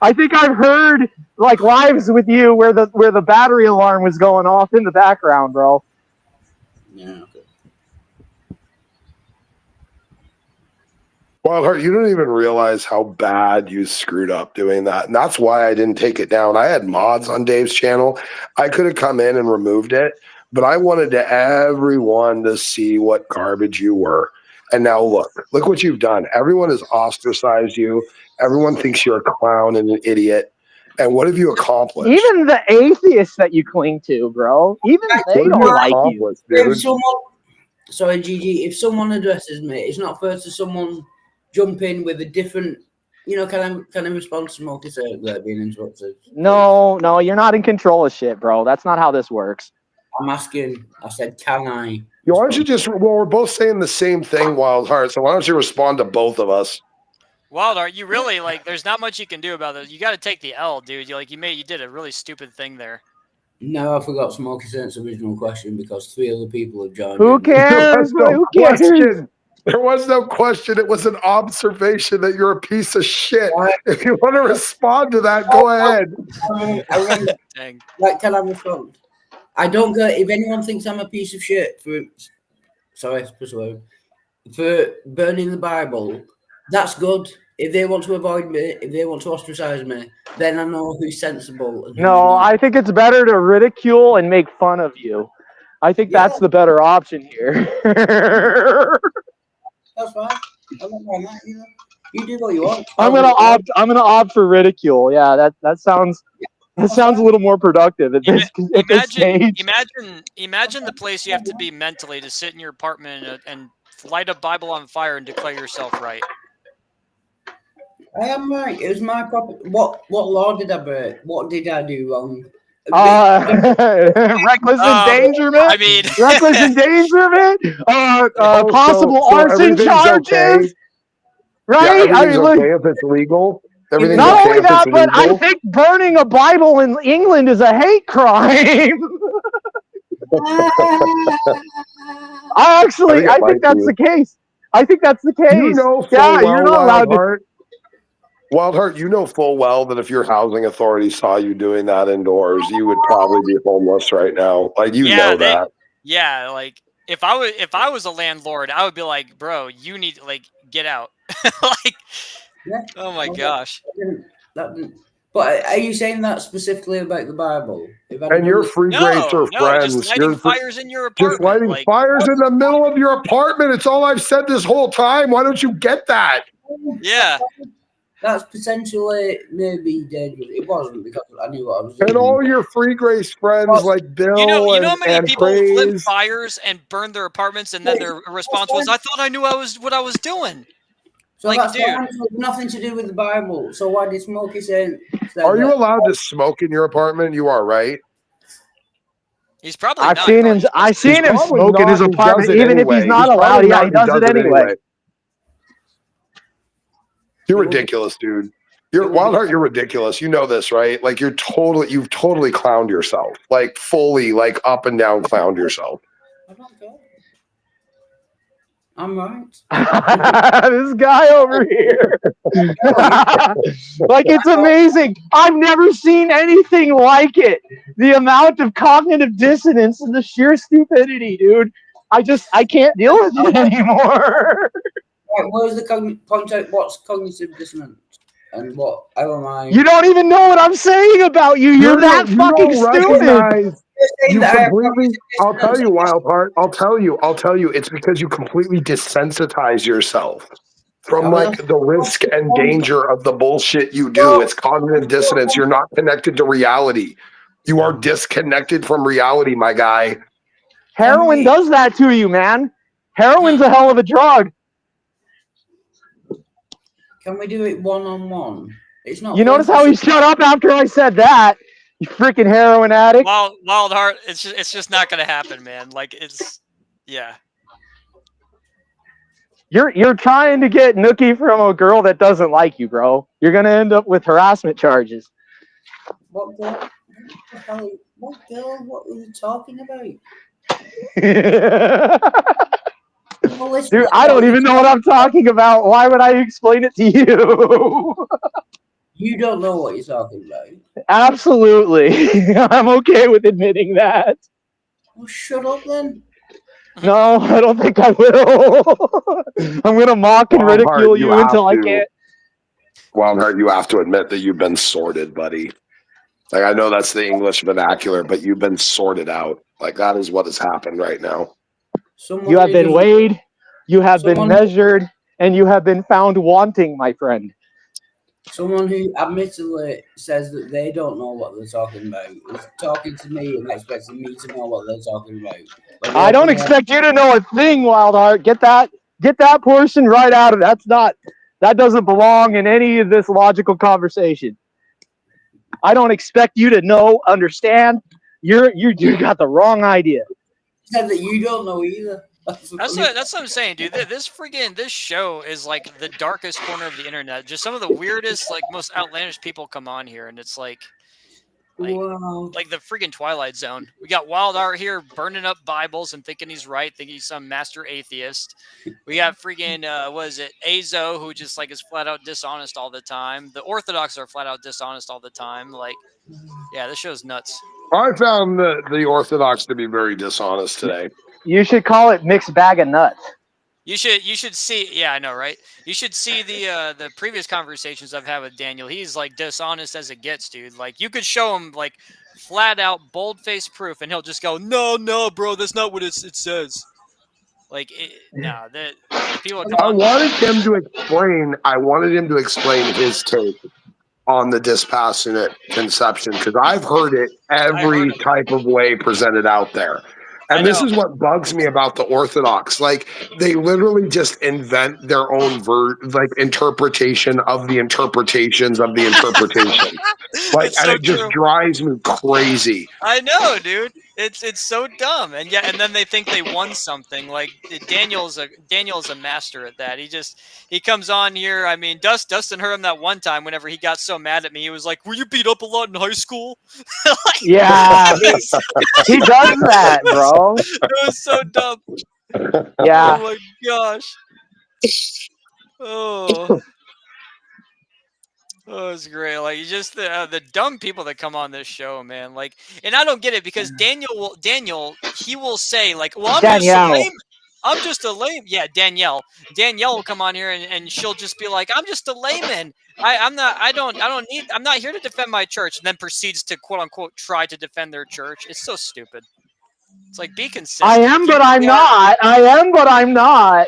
I think I've heard like lives with you where the battery alarm was going off in the background, bro. Yeah. Wildheart, you don't even realize how bad you screwed up doing that. And that's why I didn't take it down. I had mods on Dave's channel. I could have come in and removed it, but I wanted everyone to see what garbage you were. And now look what you've done. Everyone has ostracized you. Everyone thinks you're a clown and an idiot. And what have you accomplished? Even the atheists that you cling to, bro. Even they don't like you. Sorry, GG. If someone addresses me, it's not fair to someone jump in with a different. Can I respond to Smoky Saint without being interrupted? No, you're not in control of shit, bro. That's not how this works. I'm asking. I said, can I? Why don't you just? Well, we're both saying the same thing, Wildheart. So why don't you respond to both of us? Wildheart, you really there's not much you can do about this. You got to take the L, dude. You did a really stupid thing there. No, I forgot Smoky Saint's original question because 3 other people have joined. Who cares? Who cares? Question. There was no question. It was an observation that you're a piece of shit. If you want to respond to that, go ahead. Dang. Can I respond? I don't care if anyone thinks I'm a piece of shit for burning the Bible. That's good. If they want to avoid me, if they want to ostracize me, then I know who's sensible. And who's not. I think it's better to ridicule and make fun of you. I think that's the better option here. That's fine. I don't mind that, You do what you want. I'm gonna opt for ridicule. Yeah, that sounds a little more productive at this stage. Imagine the place you have to be mentally to sit in your apartment and light a Bible on fire and declare yourself right. I am right. It was my property. What law did I break? What did I do wrong? Reckless endangerment. Reckless endangerment. Possible arson charges. Okay. Right? Yeah, okay if it's legal. Not only that, but I think burning a Bible in England is a hate crime. I think that's the case. I think that's the case. You're not allowed to. Wildheart, you know full well that if your housing authority saw you doing that indoors, you would probably be homeless right now. Like, know that. Yeah, if I was a landlord, I would be like, bro, you need to like get out. Like, Yeah. oh my Well, gosh. that didn't. But are you saying that specifically about the Bible? If I'd And done your this, free grace No, or no, just friends, lighting fires in your just apartment. lighting Like, fires in the middle of your apartment. It's all I've said this whole time. Why don't you get that? yeah. that's potentially maybe dangerous. It wasn't because I knew what I was And doing. all your free grace friends like Bill You know how many and people have lit Craze. fires and burned their apartments, and then their response was, "I thought I knew what I was doing." So Like, that's dude, fine. It's nothing to do with the Bible. So why did Smoky Saint say Are you that? allowed to smoke in your apartment? You are, right? he's probably I've not. seen He him. probably just I've doesn't. He's seen him probably smoke in his not. He does apartment, it even if he's anyway. not He's allowed. probably Yeah, not. he does it anyway. You're ridiculous, dude. You're Wildheart. You're ridiculous. You know this, right? Like you've totally clowned yourself. Like fully, like up and down clowned yourself. I don't care. I'm right. This guy over here. Like, it's amazing. I've never seen anything like it. The amount of cognitive dissonance and the sheer stupidity, dude. I can't deal with it anymore. Right, where's the contact? What's cognitive dissonance? And what? How am I? You don't even know what I'm saying about you. You're that fucking don't stupid. recognize. You that I have completely. I'll tell you, dissonance. Wildheart. I'll tell you. It's because you completely desensitize yourself from like the risk and danger of the bullshit you do. It's cognitive dissonance. You're not connected to reality. You are disconnected from reality, my guy. Heroin does that to you, man. Heroin's a hell of a drug. Can we do it one-on-one? It's not. You notice how he shut up after I said that? You freaking heroin addict. Wild Heart. It's just not gonna happen, man. Like yeah. You're trying to get nookie from a girl that doesn't like you, bro. You're gonna end up with harassment charges. What girl? What girl? What were you talking about? Dude, I don't even know what I'm talking about. Why would I explain it to you? You don't know what you're talking about. Absolutely. I'm okay with admitting that. Well, shut up then. No, I don't think I will. I'm going to mock and ridicule you until I can't. Wildheart, you have to admit that you've been sorted, buddy. Like, I know that's the English vernacular, but you've been sorted out. Like, that is what has happened right now. You have been weighed, you have been measured, and you have been found wanting, my friend. Someone who admittedly says that they don't know what they're talking about is talking to me and expecting me to know what they're talking about. I don't expect you to know a thing, Wildheart. Get that portion right out of it. That doesn't belong in any of this logical conversation. I don't expect you to know, understand. You got the wrong idea. Said that you don't know either. That's what I'm saying, dude. This show is like the darkest corner of the internet. Just some of the weirdest, like most outlandish people come on here, and it's like wow. Like the freaking Twilight Zone. We got Wildheart here burning up Bibles and thinking he's right, thinking he's some master atheist. We got freaking what is it, Azo, who just like is flat out dishonest all the time. The Orthodox are flat out dishonest all the time. Like, yeah, this show's nuts. I found the Orthodox to be very dishonest today. You should call it mixed bag of nuts. You should see. Yeah, I know, right? You should see the previous conversations I've had with Daniel. He's like dishonest as it gets, dude. Like you could show him like flat out bold faced proof, and he'll just go, "No, bro, that's not what it says." Like, no, the people. I wanted him to explain his take on the dispassionate conception because I've heard it every type of way presented out there. And this is what bugs me about the Orthodox. Like, they literally just invent their own interpretation of the interpretations of the interpretation. Like, and it just drives me crazy. I know, dude. It's so dumb. And then they think they won something. Like Daniel's a master at that. He comes on here. I mean, Dustin heard him that one time whenever he got so mad at me. He was like, "Were you beat up a lot in high school?" Like, yeah, he does that, bro. It was so dumb. Yeah. Oh my gosh. Oh. Oh, it's great. Like just the dumb people that come on this show, man. Like, and I don't get it because Daniel he will say like, "Well, I'm just a Danielle. lame. I'm just a lame." Yeah, Danielle. Danielle will come on here and she'll just be like, "I'm just a layman. I'm not. I don't need. I'm not here to defend my church." And then proceeds to quote unquote try to defend their church. It's so stupid. It's like be consistent. I am, If you but I'm really are- not. I am, but I'm not.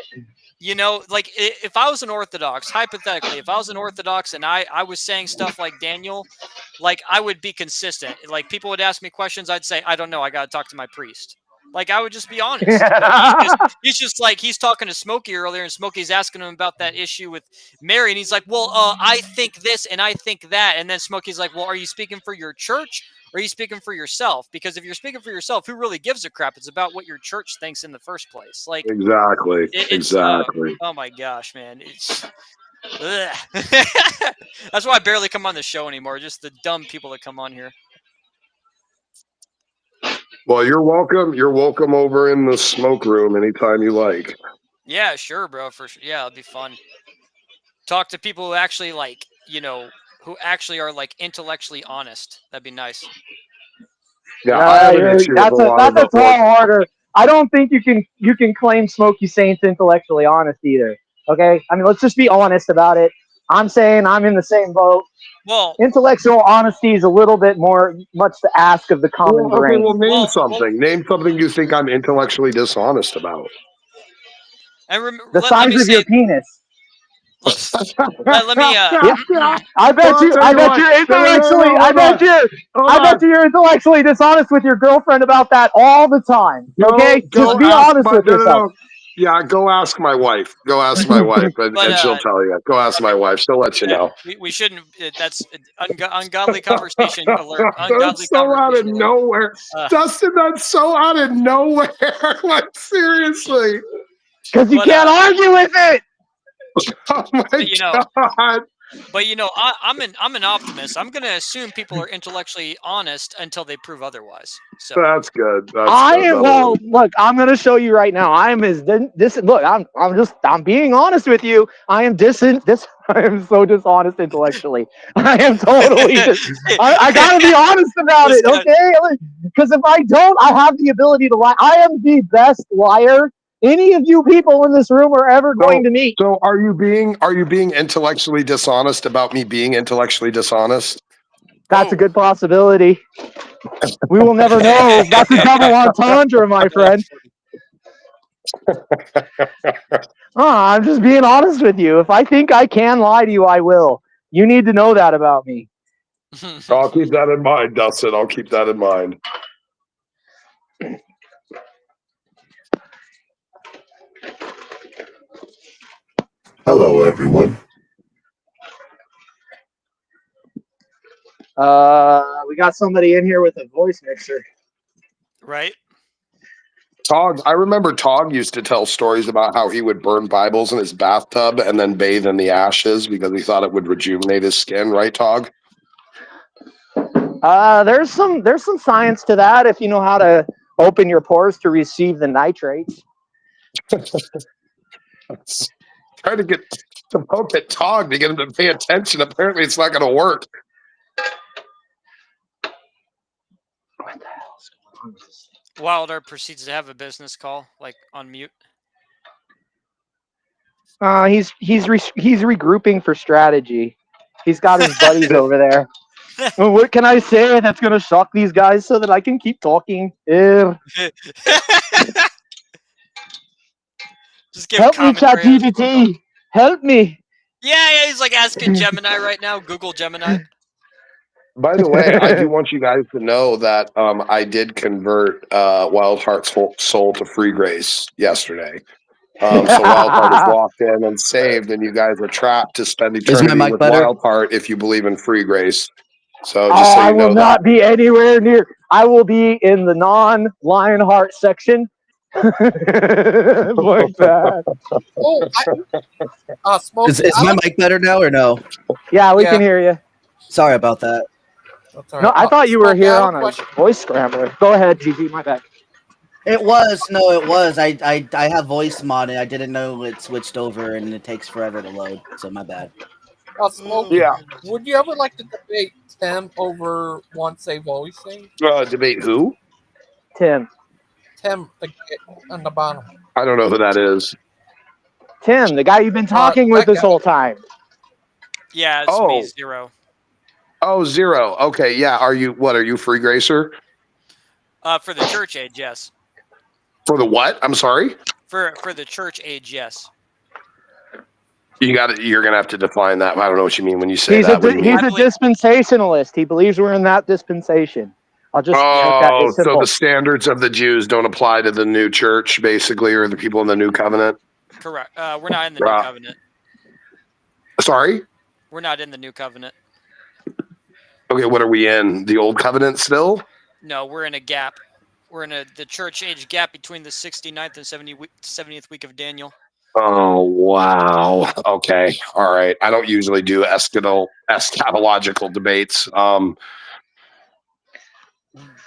You know, like if I was an Orthodox, hypothetically, if I was an Orthodox and I was saying stuff like Daniel, like I would be consistent. Like people would ask me questions, I'd say, I don't know, I got to talk to my priest. Like I would just be honest. But he's just like he's talking to Smoky earlier, and Smoky's asking him about that issue with Mary, and he's like, well, I think this and I think that, and then Smoky's like, well, are you speaking for your church? Or are you speaking for yourself? Because if you're speaking for yourself, who really gives a crap? It's about what your church thinks in the first place. Like Exactly. it's Exactly. oh my gosh, man! It's that's why I barely come on the show anymore. Just the dumb people that come on here. Well, you're welcome. You're welcome over in the smoke room anytime you like. Yeah, sure, bro. For sure. Yeah, it'll be fun. Talk to people who actually like, who actually are like intellectually honest. That'd be nice. Yeah, I have an issue with a lot that's of a tall order. I don't think you can claim Smoky Saint's intellectually honest either. Okay, I mean let's just be honest about it. I'm saying I'm in the same boat. Well, intellectual honesty is a little bit much to ask of the common brain. Well, name something. Name something you think I'm intellectually dishonest about. And the size of your penis. Let me. I bet you're intellectually. I bet you're intellectually dishonest with your girlfriend about that all the time. Okay, just be honest with yourself. Yeah, go ask my wife. Go ask my wife, and she'll tell you. Go ask my wife. She'll let you know. We shouldn't. That's ungodly conversation alert. Ungodly that's so out of nowhere, Dustin. That's so out of nowhere. Like seriously, because you can't argue with it. Oh my God. But I'm an optimist. I'm going to assume people are intellectually honest until they prove otherwise. So that's good. Look, I'm going to show you right now. I am look. I'm being honest with you. I am I am so dishonest intellectually. I am totally. I got to be honest about it, okay? Because if I don't, I have the ability to lie. I am the best liar any of you people in this room are ever going to meet. So are you being intellectually dishonest about me being intellectually dishonest? That's a good possibility. We will never know. That's a double entendre, my friend. I'm just being honest with you. If I think I can lie to you, I will. You need to know that about me. I'll keep that in mind, Dustin. I'll keep that in mind. Hello, everyone. We got somebody in here with a voice mixer. Right. Tog, I remember Tog used to tell stories about how he would burn Bibles in his bathtub and then bathe in the ashes because he thought it would rejuvenate his skin, right, Tog? There's some science to that if you know how to open your pores to receive the nitrates. Trying to get to poke at Tog to get him to pay attention. Apparently, it's not going to work. What the hell's going on with this? Wilder proceeds to have a business call, like on mute. He's regrouping for strategy. He's got his buddies over there. Well, what can I say that's going to shock these guys so that I can keep talking? Ew. Just give Help me, ChatGPT. Help me. Yeah, he's like asking Gemini right now. Google Gemini. By the way, I do want you guys to know that I did convert Wild Heart's soul to free grace yesterday. So Wild Heart is locked in and saved, and you guys are trapped to spend eternity with Wild Heart if you believe in free grace. So just so you know, I will not be anywhere near. I will be in the non-Lionheart section. Like that. Is my mic better now or no? Yeah, we can hear you. Sorry about that. No, I thought you were here on a voice scrambler. Go ahead, GG. My bad. It was. I have voice mod and I didn't know it switched over and it takes forever to load. So my bad. Smokey, Yeah. would you ever like to debate Tim over once saved, always saved? Debate who? Tim. Tim, the guy on the bottom. I don't know who that is. Tim, the guy you've been talking with that this guy. whole time. Yeah, it's me, Zero. Oh, Zero. Okay, yeah. Are you free gracer? For the church age, yes. For the what? I'm sorry? For the church age, yes. You're gonna have to define that. I don't know what you mean when you say He's that. What do you mean? a dispensationalist. He believes we're in that dispensation. I'll just make that Oh, so simple. the standards of the Jews don't apply to the new church, basically, or the people in the new covenant? Correct. We're not in the new covenant. Sorry? We're not in the new covenant. Okay, what are we in? The old covenant still? No, we're in a gap. We're in the church age gap between the 69th and 70th week of Daniel. Oh, wow. Okay. All right. I don't usually do eschatological debates.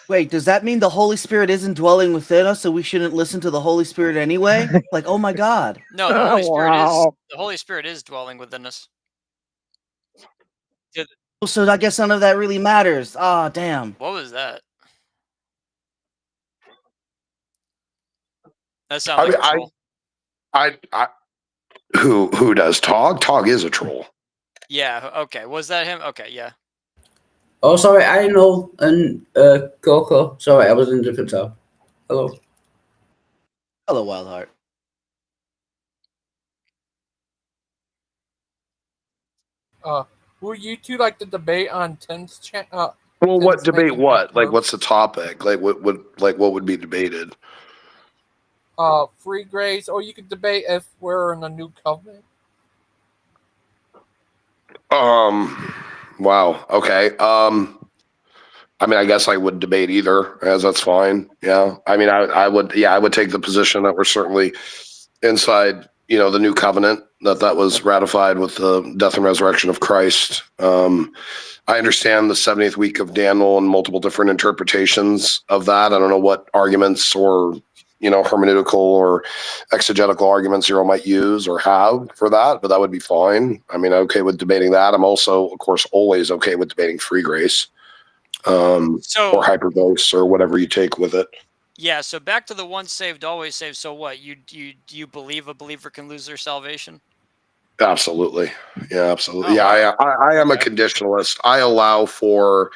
Wait, does that mean the Holy Spirit isn't dwelling within us, so we shouldn't listen to the Holy Spirit anyway? Like, oh my God. No, the Holy Spirit is dwelling within us. So I guess none of that really matters. Ah, damn. What was that? That sounds like a troll. Who does Tog? Tog is a troll. Yeah. Okay. Was that him? Okay. Yeah. Oh, sorry. I know. And Coco. Sorry, I was in a different tab. Hello. Hello, Wildheart. Would you two like to debate on Tim's channel? Well, what debate? What? Like, what's the topic? Like, what would be debated? Free grace, or you could debate if we're in a new covenant. Wow. Okay. I mean, I guess I would debate either, as that's fine. Yeah. I mean, I would take the position that we're certainly inside, the new covenant, that was ratified with the death and resurrection of Christ. I understand the 70th week of Daniel and multiple different interpretations of that. I don't know what arguments or, hermeneutical or exegetical arguments you all might use or have for that, but that would be fine. I mean, I'm okay with debating that. I'm also, of course, always okay with debating free grace. Or hypergrace or whatever you take with it. Yeah, so back to the once saved, always saved. So what? You believe a believer can lose their salvation? Absolutely. Yeah, absolutely. Yeah, I am a conditionalist. I allow for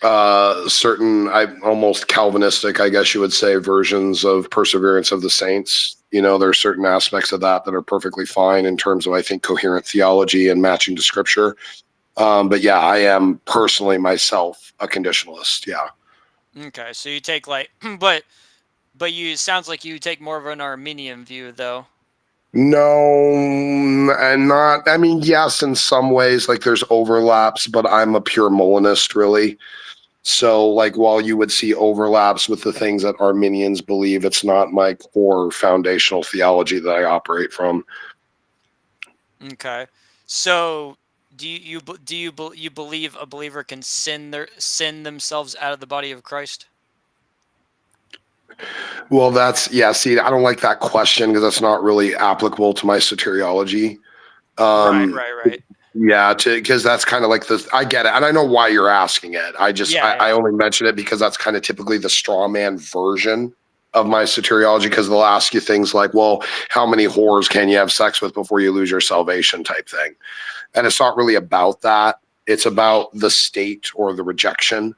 certain, almost Calvinistic, I guess you would say, versions of perseverance of the saints. There are certain aspects of that are perfectly fine in terms of, I think, coherent theology and matching to scripture. But yeah, I am personally myself a conditionalist. Yeah. Okay, so you take but it sounds like you take more of an Arminian view, though. No, and not. I mean, yes, in some ways, like there's overlaps, but I'm a pure Molinist, really. So, like, while you would see overlaps with the things that Arminians believe, it's not my core foundational theology that I operate from. Okay, so do you believe a believer can sin themselves out of the body of Christ? Well, see, I don't like that question because that's not really applicable to my soteriology. Right. Yeah, because that's kind of like I get it, and I know why you're asking it. I only mention it because that's kind of typically the straw man version of my soteriology, because they'll ask you things like, well, how many whores can you have sex with before you lose your salvation type thing? And it's not really about that. It's about the state or the rejection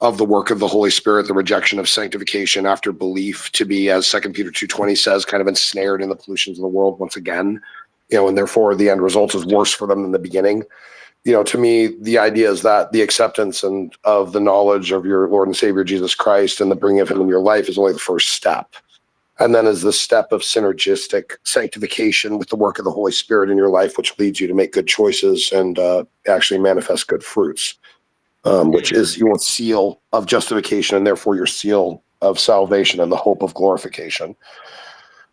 of the work of the Holy Spirit, the rejection of sanctification after belief, to be, as 2 Peter 2:20 says, kind of ensnared in the pollutions of the world once again, and therefore the end result is worse for them than the beginning. To me, the idea is that the acceptance and of the knowledge of your Lord and Savior Jesus Christ and the bringing of him in your life is only the first step. And then is the step of synergistic sanctification with the work of the Holy Spirit in your life, which leads you to make good choices and actually manifest good fruits, which is your seal of justification and therefore your seal of salvation and the hope of glorification.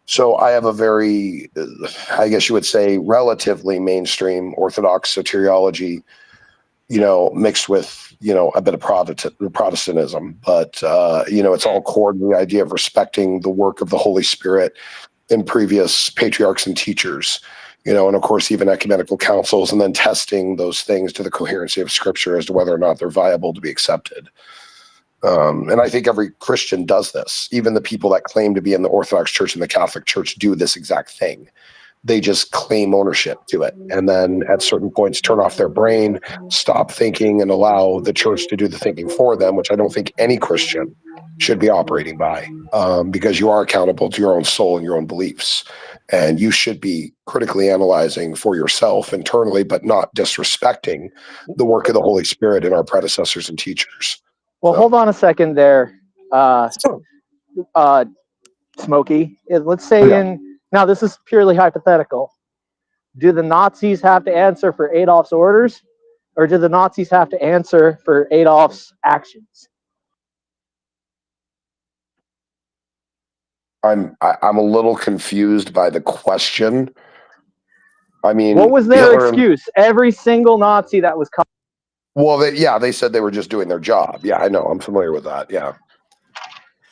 So I have a very, I guess you would say, relatively mainstream Orthodox soteriology, mixed with, a bit of Protestantism. But, it's all core to the idea of respecting the work of the Holy Spirit in previous patriarchs and teachers, And of course, even ecumenical councils, and then testing those things to the coherency of Scripture as to whether or not they're viable to be accepted. And I think every Christian does this. Even the people that claim to be in the Orthodox Church and the Catholic Church do this exact thing. They just claim ownership to it. And then at certain points, turn off their brain, stop thinking, and allow the church to do the thinking for them, which I don't think any Christian should be operating by, because you are accountable to your own soul and your own beliefs. And you should be critically analyzing for yourself internally, but not disrespecting the work of the Holy Spirit and our predecessors and teachers. Well, hold on a second there, Smoky. Let's say now this is purely hypothetical. Do the Nazis have to answer for Adolf's orders, or do the Nazis have to answer for Adolf's actions? I'm a little confused by the question. I mean, what was their excuse? Every single Nazi that was caught. Well, they said they were just doing their job. Yeah, I know. I'm familiar with that. Yeah.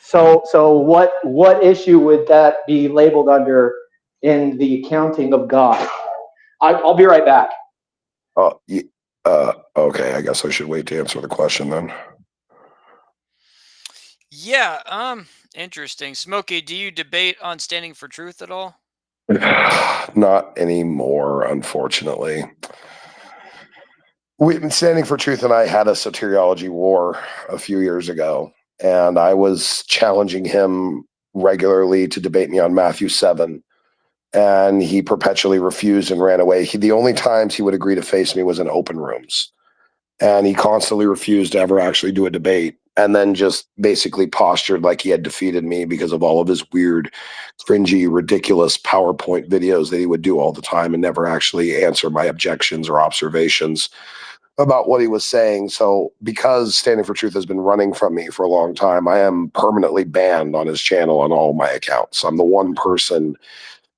So what issue would that be labeled under in the accounting of God? I'll be right back. Okay. I guess I should wait to answer the question then. Yeah. Interesting. Smokey, do you debate on standing for truth at all? Not anymore, unfortunately. Standing for Truth and I had a soteriology war a few years ago, and I was challenging him regularly to debate me on Matthew 7, and he perpetually refused and ran away. The only times he would agree to face me was in open rooms, and he constantly refused to ever actually do a debate, and then just basically postured like he had defeated me because of all of his weird, cringy, ridiculous PowerPoint videos that he would do all the time and never actually answer my objections or observations about what he was saying. So because Standing for Truth has been running from me for a long time, I am permanently banned on his channel on all my accounts. I'm the one person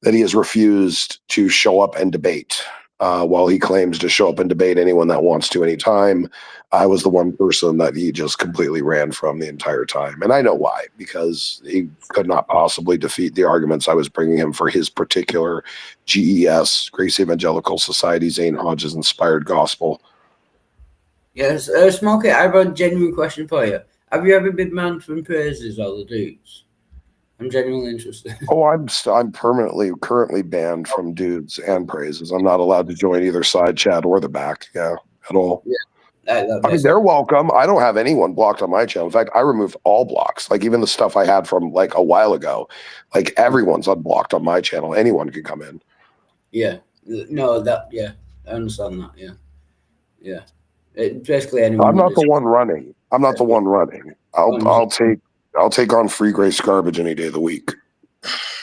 that he has refused to show up and debate. While he claims to show up and debate anyone that wants to anytime, I was the one person that he just completely ran from the entire time. And I know why, because he could not possibly defeat the arguments I was bringing him for his particular GES, Grace Evangelical Society, Zane Hodges inspired gospel. Yes, Smokey, I have a genuine question for you. Have you ever been banned from praises or the dudes? I'm genuinely interested. Oh, I'm currently banned from dudes and praises. I'm not allowed to join either side chat or the back, at all. Yeah, I mean, they're welcome. I don't have anyone blocked on my channel. In fact, I removed all blocks. Like even the stuff I had from like a while ago, like everyone's unblocked on my channel. Anyone can come in. Yeah, no, I understand that. Yeah. Basically, anyone. I'm not the one running. I'll take on free grace garbage any day of the week.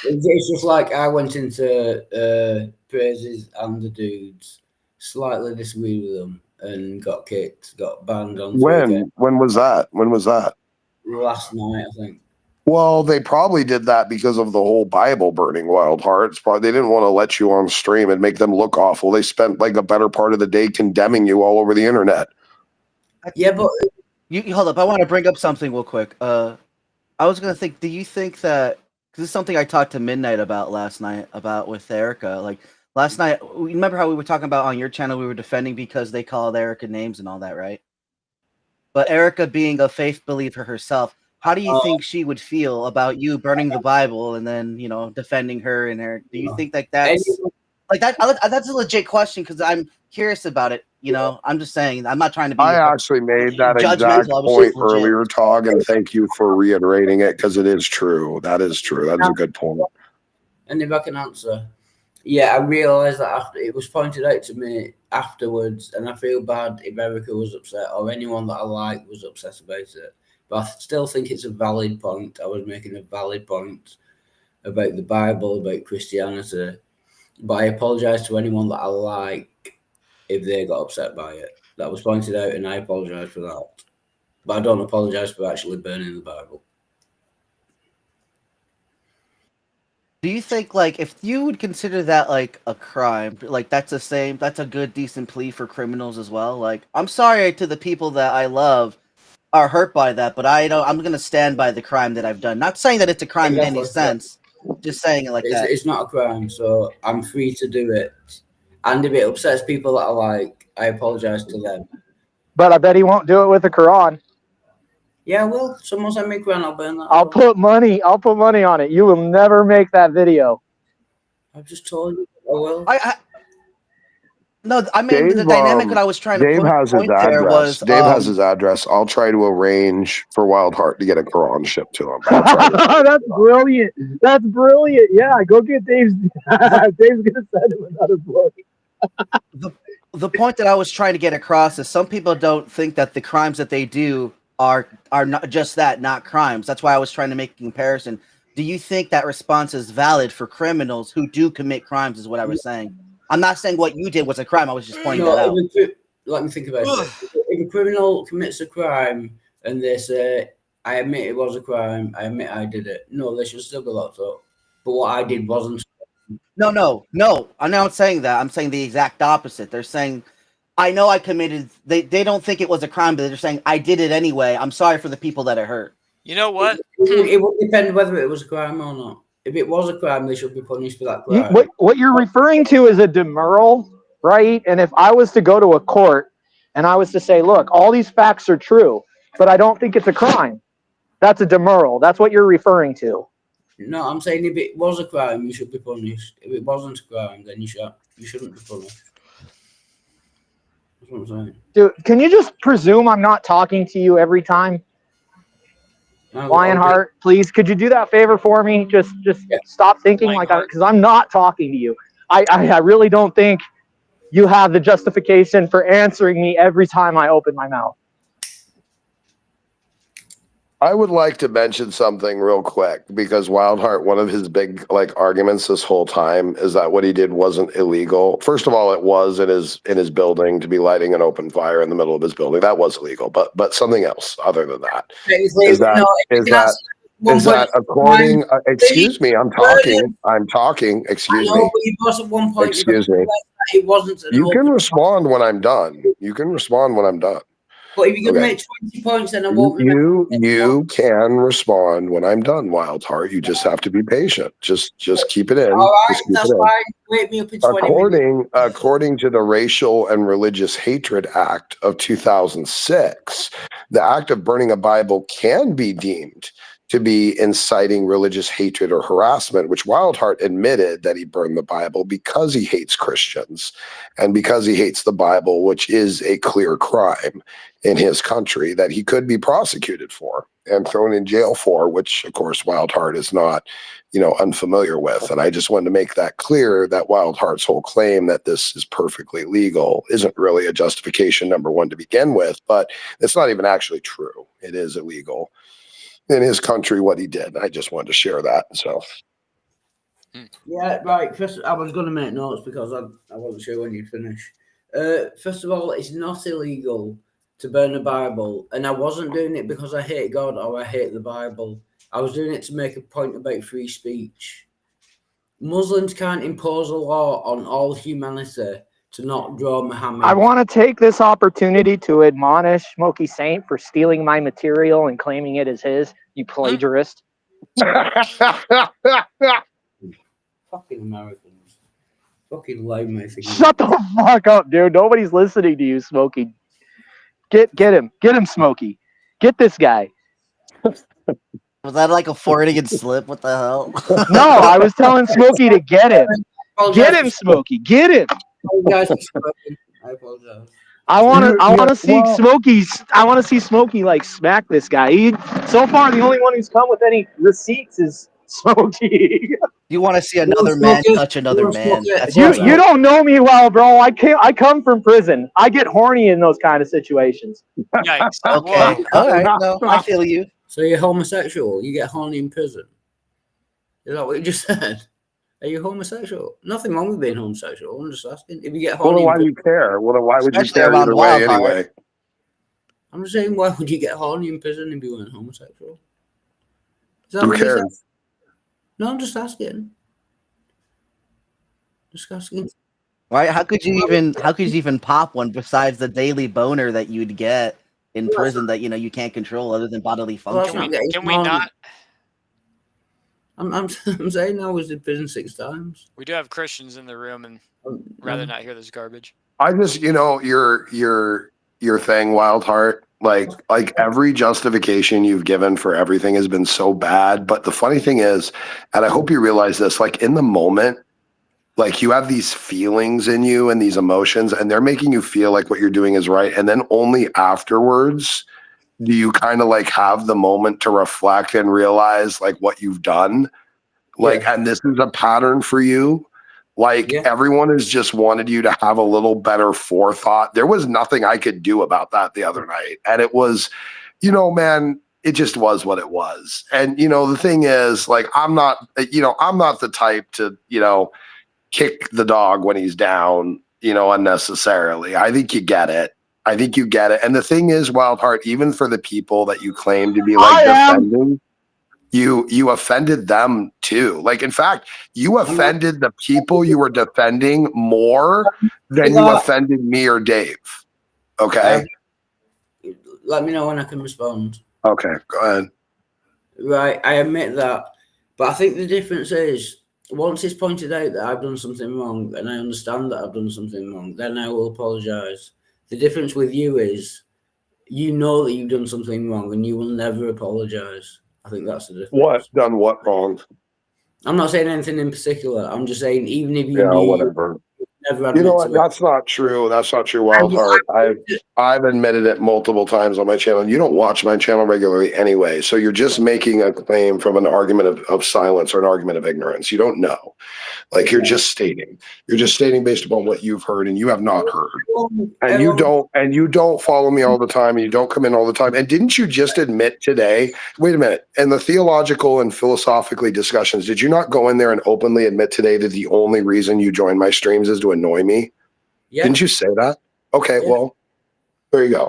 It's just like I went into praises and the dudes, slightly disagreed with them and got kicked, got banned on. When was that? Last night, I think. Well, they probably did that because of the whole Bible burning Wild Hearts. Probably they didn't want to let you on stream and make them look awful. They spent like a better part of the day condemning you all over the internet. Yeah, but you hold up. I want to bring up something real quick. I was gonna think. Do you think that? Because this is something I talked to Midnight about last night with Erica. Like last night, remember how we were talking about on your channel? We were defending because they called Erica names and all that, right? But Erica, being a faith believer herself, how do you think she would feel about you burning the Bible and then defending her and her? Do you think that's like that? That's a legit question because I'm curious about it. I'm just saying. I'm not trying to be. I actually made that exact point earlier, Tog, and thank you for reiterating it because it is true. That is true. That is a good point. And if I can answer, I realised that after it was pointed out to me afterwards, and I feel bad if Erica was upset or anyone that I like was upset about it. But I still think it's a valid point. I was making a valid point about the Bible, about Christianity. But I apologise to anyone that I like if they got upset by it. That was pointed out, and I apologise for that. But I don't apologise for actually burning the Bible. Do you think, like, if you would consider that like a crime, like that's a good, decent plea for criminals as well? Like, I'm sorry to the people that I love are hurt by that, but I'm gonna stand by the crime that I've done. Not saying that it's a crime in any sense, Just saying it like that. It's not a crime, so I'm free to do it. And if it upsets people that I like, I apologize to them. But I bet he won't do it with the Quran. Yeah, well, someone send me a Quran, I'll burn that. I'll put money on it. You will never make that video. I've just told you I will. No, I mean Dave, the dynamic that I was trying to Dave has his point there address. was Dave has his address. I'll try to arrange for Wild Heart to get a Quran shipped to him. I'll try to- That's brilliant. That's brilliant. Yeah, go get Dave's. Dave's gonna send him another book. the point that I was trying to get across is some people don't think that the crimes that they do are not just that, not crimes. That's why I was trying to make a comparison. Do you think that response is valid for criminals who do commit crimes? Is what I was saying. I'm not saying what you did was a crime. I was just pointing that out. Let me think about it. If a criminal commits a crime and they say, I admit it was a crime, I admit I did it. No, they should still be locked up. But what I did wasn't. No. I'm not saying that. I'm saying the exact opposite. They're saying, I know I committed. They don't think it was a crime, but they're saying, I did it anyway. I'm sorry for the people that it hurt. You know what? It would depend whether it was a crime or not. If it was a crime, they should be punished for that crime. What you're referring to is a demurral, right? And if I was to go to a court and I was to say, look, all these facts are true, but I don't think it's a crime, that's a demurral. That's what you're referring to. No, I'm saying if it was a crime, you should be punished. If it wasn't a crime, then you shouldn't be punished. That's what I'm saying. Dude, can you just presume I'm not talking to you every time? Lionheart, please, could you do that favor for me? Just stop thinking like that, because I'm not talking to you. I really don't think you have the justification for answering me every time I open my mouth. I would like to mention something real quick because Wildheart, one of his big arguments this whole time is that what he did wasn't illegal. First of all, it was in his building to be lighting an open fire in the middle of his building. That was illegal, but something else other than that is that according? Excuse me, I'm talking. Excuse me. At one point, excuse me. It wasn't. You can respond when I'm done. You can respond when I'm done. But if you're going to make 20 points, then I won't. You can respond when I'm done, Wildheart. You just have to be patient. Just keep it in. All right, that's fine. Wait me up in 20 minutes. According to the Racial and Religious Hatred Act of 2006, the act of burning a Bible can be deemed to be inciting religious hatred or harassment, which Wildheart admitted that he burned the Bible because he hates Christians and because he hates the Bible, which is a clear crime in his country that he could be prosecuted for and thrown in jail for, which of course Wildheart is not, unfamiliar with. And I just wanted to make that clear that Wildheart's whole claim that this is perfectly legal isn't really a justification, number one, to begin with, but it's not even actually true. It is illegal in his country what he did. I just wanted to share that. So yeah, right. First, I was going to make notes because I wasn't sure when you'd finish. First of all, it's not illegal to burn a Bible, and I wasn't doing it because I hate God or I hate the Bible. I was doing it to make a point about free speech. Muslims can't impose a law on all humanity to not draw Muhammad. I want to take this opportunity to admonish Smoky Saint for stealing my material and claiming it as his. You plagiarist. Fucking Americans. Fucking lame, I think. Shut the fuck up, dude. Nobody's listening to you, Smokey. Get him. Get him, Smokey. Get this guy. Was that like a Freudian slip? What the hell? No, I was telling Smokey to get him. Get him, Smokey. Get him. I apologize. I want to see Smokey like smack this guy. So far, the only one who's come with any receipts is Smokey. You want to see another man touch another man? You don't know me well, bro. I come from prison. I get horny in those kind of situations. Yikes. Okay, all right. No, I feel you. So you're homosexual? You get horny in prison? Is that what you just said? Are you homosexual? Nothing wrong with being homosexual. I'm just asking. If you get horny, why do you care? Well, why would Especially you care either way anyway? I'm just saying, why would you get horny in prison if you weren't homosexual? Is that Who what you said? cares? No, I'm just asking. Just asking. Right? How could you even pop one besides the daily boner that you'd get in prison that you can't control other than bodily function? Can we not? I'm saying I was in prison 6 times. We do have Christians in the room, and rather not hear this garbage. I just, your thing, Wild Heart, like every justification you've given for everything has been so bad. But the funny thing is, and I hope you realize this, like in the moment, like you have these feelings in you and these emotions, and they're making you feel like what you're doing is right. And then only afterwards do you kind of like have the moment to reflect and realize like what you've done. Like, and this is a pattern for you. Like everyone has just wanted you to have a little better forethought. There was nothing I could do about that the other night. And it was, man, it just was what it was. And, the thing is, like, I'm not the type to, kick the dog when he's down, unnecessarily. I think you get it. And the thing is, Wild Heart, even for the people that you claim to be like defending, you offended them too. Like, in fact, you offended the people you were defending more than you offended me or Dave. Okay. Let me know when I can respond. Okay, go ahead. Right, I admit that. But I think the difference is, once it's pointed out that I've done something wrong and I understand that I've done something wrong, then I will apologise. The difference with you is, you know that you've done something wrong and you will never apologise. I think that's the difference. What? Done what wrong? I'm not saying anything in particular. I'm just saying, even if you knew, whatever. Never admit what? That's not true. That's not true, Wild Heart. I've admitted it multiple times on my channel. You don't watch my channel regularly anyway, so you're just making a claim from an argument of silence or an argument of ignorance. You don't know. Like, you're just stating. You're just stating based upon what you've heard and you have not heard. And you don't follow me all the time and you don't come in all the time. And didn't you just admit today, wait a minute, in the theological and philosophically discussions, did you not go in there and openly admit today that the only reason you join my streams is to annoy me? Yeah. Didn't you say that? Okay, well, there you go.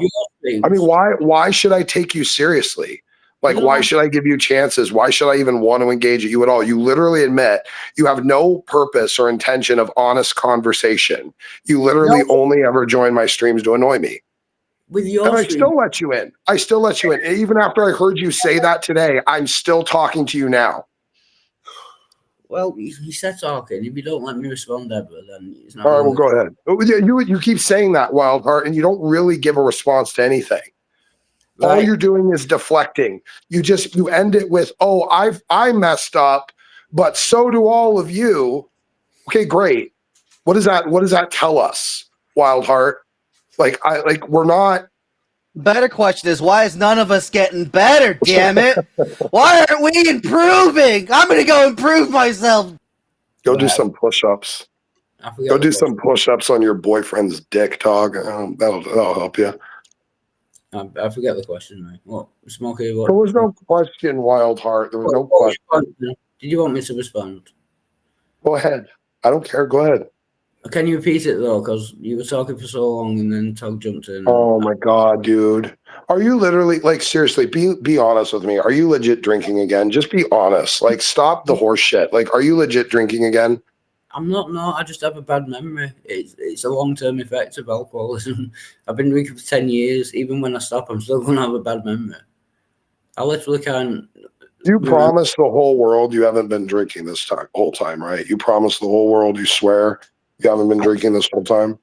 I mean, why should I take you seriously? Like, why should I give you chances? Why should I even want to engage with you at all? You literally admit you have no purpose or intention of honest conversation. You literally only ever join my streams to annoy me. With your and I still let you in. I still let you in. Even after I heard you say that today, I'm still talking to you now. Well, you said talking. If you don't let me respond ever, then it's not. All right, well, go ahead. You keep saying that, Wild Heart, and you don't really give a response to anything. Right. All you're doing is deflecting. You end it with, "Oh, I messed up, but so do all of you." Okay, great. What does that tell us, Wild Heart? We're not. Better question is, why is none of us getting better, damn it? Why aren't we improving? I'm going to go improve myself. Go do some push-ups. Go do some push-ups on your boyfriend's dick, dog. That'll help you. I forget the question, mate. What? Smoky, what? There was no question, Wild Heart. There was no question. Did you want me to respond? Go ahead. I don't care. Go ahead. Can you repeat it, though? Because you were talking for so long and then Tog jumped in. Oh, my God, dude. Are you literally, seriously, be honest with me. Are you legit drinking again? Just be honest. Stop the horse shit. Are you legit drinking again? I'm not, no. I just have a bad memory. It's a long-term effect of alcoholism. I've been drinking for 10 years. Even when I stop, I'm still going to have a bad memory. I literally can't. You promise the whole world you haven't been drinking this whole time, right? You promise the whole world, you swear you haven't been drinking this whole time?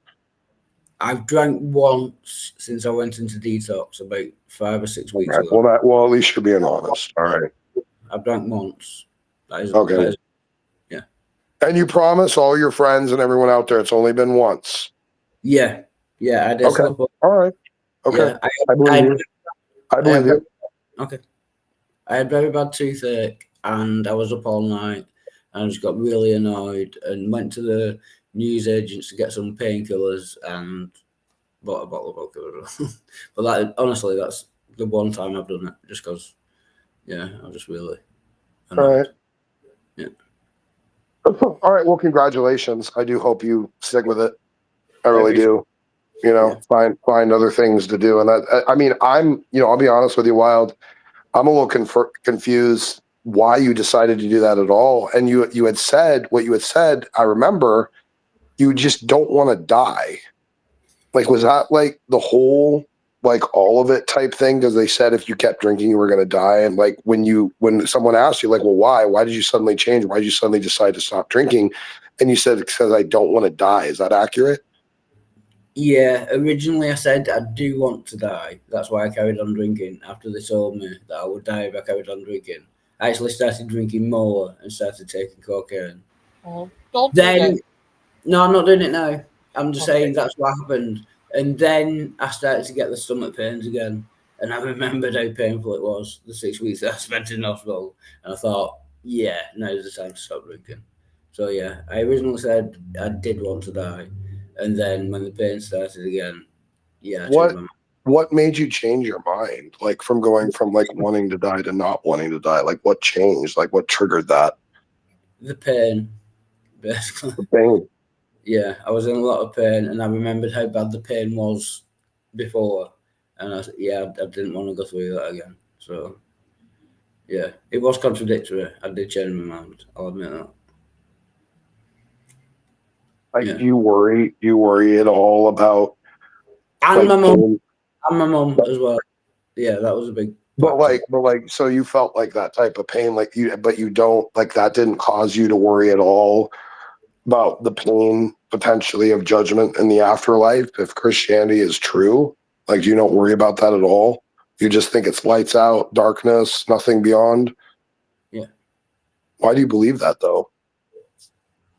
I've drank once since I went into detox about 5 or 6 weeks ago. Well, at least you're being honest. All right. I've drank once. Okay. Yeah. And you promise all your friends and everyone out there it's only been once? Yeah. Yeah, I did. Okay. All right. Okay. Yeah, I believe you. I believe you. Okay. I had very bad toothache and I was up all night and I just got really annoyed and went to the newsagents to get some painkillers and bought a bottle of vodka. But honestly, that's the one time I've done it, just because, I'm just really annoyed. All right. Yeah. All right. Well, congratulations. I do hope you stick with it. I really do. Find other things to do. And that, I mean, I'll be honest with you, Wild. I'm a little confused why you decided to do that at all. And you had said what you had said. I remember you just don't want to die. Was that the whole like all of it type thing? Because they said if you kept drinking, you were going to die. And like when someone asked you, like, well, why did you suddenly change? Why did you suddenly decide to stop drinking? And you said, because I don't want to die. Is that accurate? Yeah, originally I said I do want to die. That's why I carried on drinking. After they told me that I would die if I carried on drinking, I actually started drinking more and started taking cocaine. Oh, don't Then, do that. no, I'm not doing it now. I'm just Okay. saying that's what happened. And then I started to get the stomach pains again. And I remembered how painful it was, the 6 weeks that I spent in hospital. And I thought, yeah, now's the time to stop drinking. So, yeah, I originally said I did want to die. And then when the pain started again, yeah, I changed my mind. What made you change your mind? Like from going from like wanting to die to not wanting to die? Like what changed? Like what triggered that? The pain, basically. The pain. Yeah, I was in a lot of pain, and I remembered how bad the pain was before, and I didn't want to go through that again. So, yeah, it was contradictory. I did change my mind. I'll admit that. Like, do you worry at all about? And like, my mum as well. Yeah, that was a big. But like, so you felt like that type of pain, but you don't like that didn't cause you to worry at all about the pain potentially of judgment in the afterlife if Christianity is true. Like, you don't worry about that at all. You just think it's lights out, darkness, nothing beyond. Yeah. Why do you believe that though?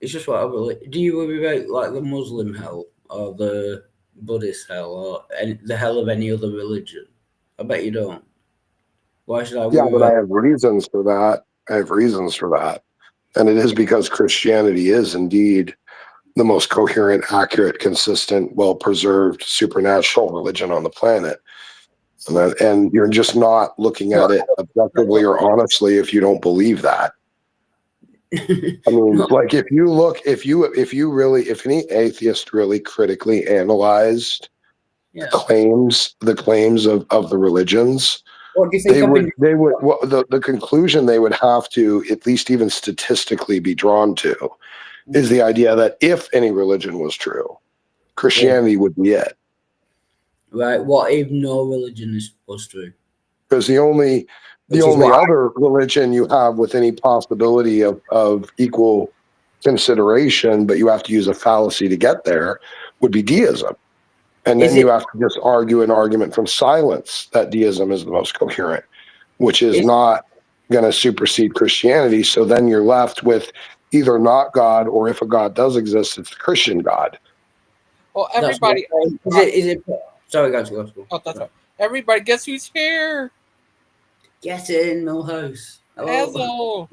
It's just what I believe. Do you worry about like the Muslim hell or the Buddhist hell or the hell of any other religion? I bet you don't. Why should I worry? Yeah, but I have reasons for that. And it is because Christianity is indeed the most coherent, accurate, consistent, well-preserved supernatural religion on the planet. And you're just not looking at it objectively or honestly if you don't believe that. I mean, like if any atheist really critically analyzed the claims of the religions, what do you think the conclusion they would have to at least even statistically be drawn to is the idea that if any religion was true, Christianity would be it. Right. What if no religion was true? Because the only other religion you have with any possibility of equal consideration, but you have to use a fallacy to get there, would be deism. And then you have to just argue an argument from silence that deism is the most coherent, which is not going to supersede Christianity. So then you're left with either not God, or if a God does exist, it's the Christian God. Well, everybody. Is it? Sorry, guys. Go. Oh, that's right. Everybody, guess who's here? Get in, Millhouse. Azel,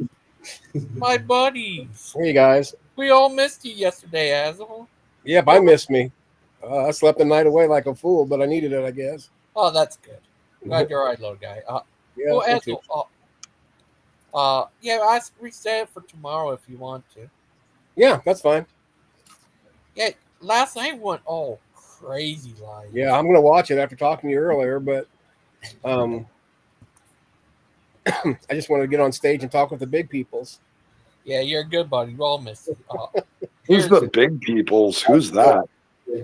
my buddy. Hey guys. We all missed you yesterday, Azel. Yep, I missed me. I slept the night away like a fool, but I needed it, I guess. Oh, that's good. Glad you're all right, little guy. Yeah. Well, Azel, I reset it for tomorrow if you want to. Yeah, that's fine. Yeah, last night went all crazy live. Yeah, I'm gonna watch it after talking to you earlier, but I just wanted to get on stage and talk with the big peoples. Yeah, you're a good buddy. We all miss you. Who's the big peoples? Who's that?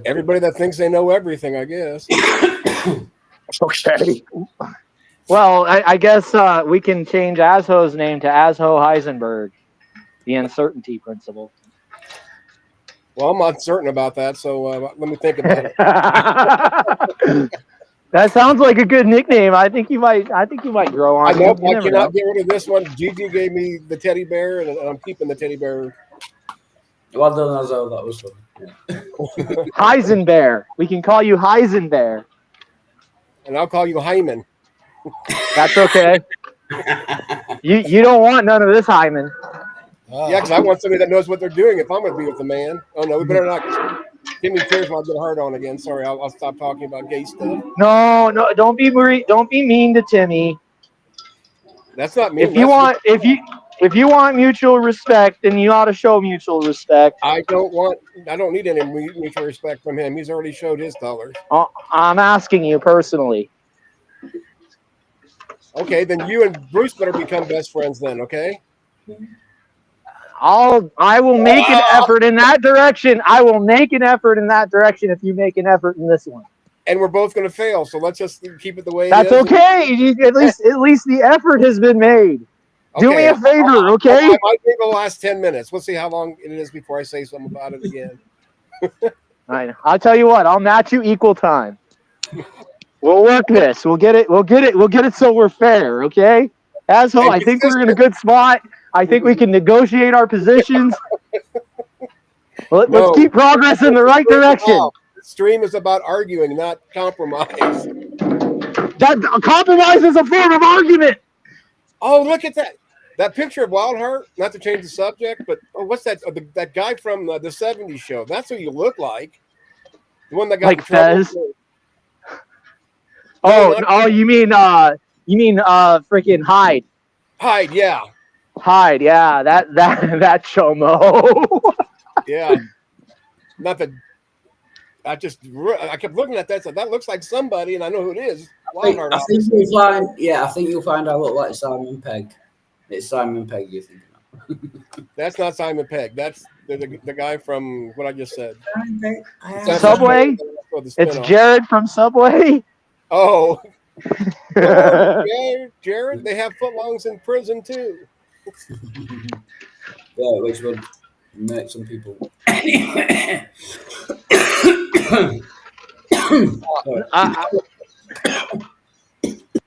Everybody that thinks they know everything, I guess. Okay. Well, I guess we can change Azho's name to Azho Heisenberg, the uncertainty principle. Well, I'm uncertain about that, so let me think about it. That sounds like a good nickname. I think you might grow on. I know I cannot get rid of this one. Gigi gave me the teddy bear, and I'm keeping the teddy bear. Well done, Azzo. That was fun. Yeah. Heisenbear. We can call you Heisenbear. And I'll call you Hyman. That's okay. You don't want none of this, Hyman. Yeah, because I want somebody that knows what they're doing if I'm going to be with a man. Oh, no, we better not. Give me tears when I get hard on again. Sorry, I'll stop talking about gay stuff. No, don't be mean to Timmy. That's not mean. If you want mutual respect, then you ought to show mutual respect. I don't need any mutual respect from him. He's already showed his colors. I'm asking you personally. Okay, then you and Bruce better become best friends then, okay? I will make an effort in that direction. I will make an effort in that direction if you make an effort in this one. and we're both going to fail. So let's just keep it the way That's it is. okay. At least the effort has been made. Do me Okay, a favor, okay? I might take the last 10 minutes. We'll see how long it is before I say something about it again. I'll tell you what. I'll match you equal time. We'll work this. We'll get it. We'll get it. So we're fair, okay? Asshole, I think we're in a good spot. I think we can negotiate our positions. Let's keep progress in the right direction. Stream is about arguing, not compromise. That compromise is a form of argument. Oh, look at that! That picture of Wildheart. Not to change the subject, but what's that? That guy from the '70s show. That's who you look like. The one that got like in trouble. Fez. You mean freaking Hyde. Hyde, yeah. Hyde, yeah. That chomo. Yeah. Not that. I kept looking at that. So that looks like somebody, and I know who it is. I think you'll find. Yeah, I think you'll find I look like Simon Pegg. It's Simon Pegg you're thinking of. That's not Simon Pegg. That's the guy from what I just said. Subway. It's Jared from Subway. Oh. Jared. They have footlongs in prison too. Yeah, which would make some people.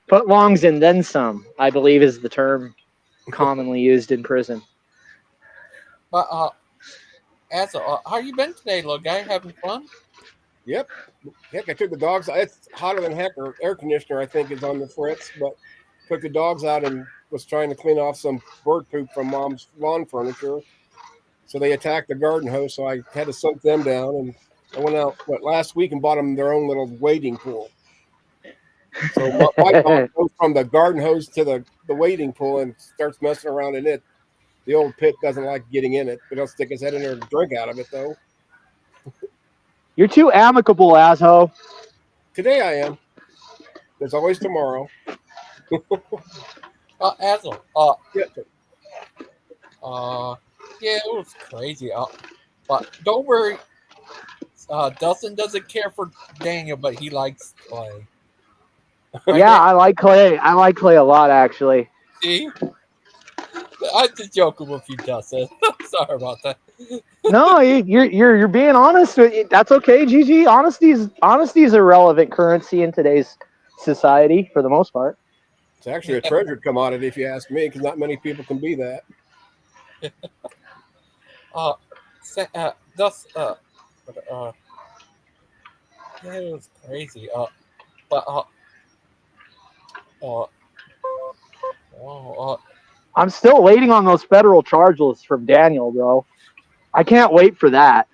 Footlongs and then some, I believe, is the term commonly used in prison. But how you been today, little guy? Having fun? Yep. Heck, I took the dogs. It's hotter than heck. Or air conditioner, I think, is on the fritz. But took the dogs out and was trying to clean off some bird poop from Mom's lawn furniture. So they attacked the garden hose. So I had to soak them down. And I went out last week and bought them their own little wading pool. So my dog goes from the garden hose to the wading pool and starts messing around in it. The old pit doesn't like getting in it, but he'll stick his head in there and drink out of it, though. You're too amicable, asshole. Today I am. There's always tomorrow. Asshole. Yeah, it was crazy. But don't worry. Dustin doesn't care for Daniel, but he likes Clay. Yeah, I like Clay. I like Clay a lot, actually. See? I'm just joking with you, Dustin. Sorry about that. No, you're being honest. That's okay, Gigi. Honesty is a relevant currency in today's society for the most part. It's actually a treasured commodity, if you ask me, because not many people can be that. Yeah, it was crazy. I'm still waiting on those federal charge lists from Daniel, bro. I can't wait for that.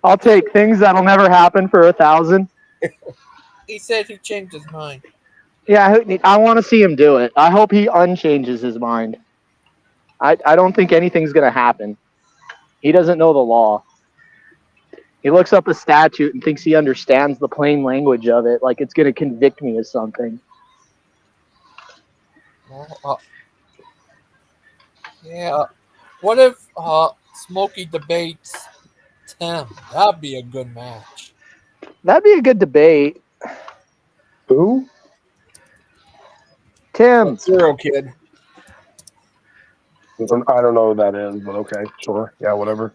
I'll take things that'll never happen for 1,000. He said he changed his mind. Yeah, I want to see him do it. I hope he unchanges his mind. I don't think anything's going to happen. He doesn't know the law. He looks up a statute and thinks he understands the plain language of it, like it's going to convict me of something. Yeah. What if Smoky debates Tim? That'd be a good match. That'd be a good debate. Who? Tim. Zero Kid. I don't know who that is, but okay, sure. Yeah, whatever.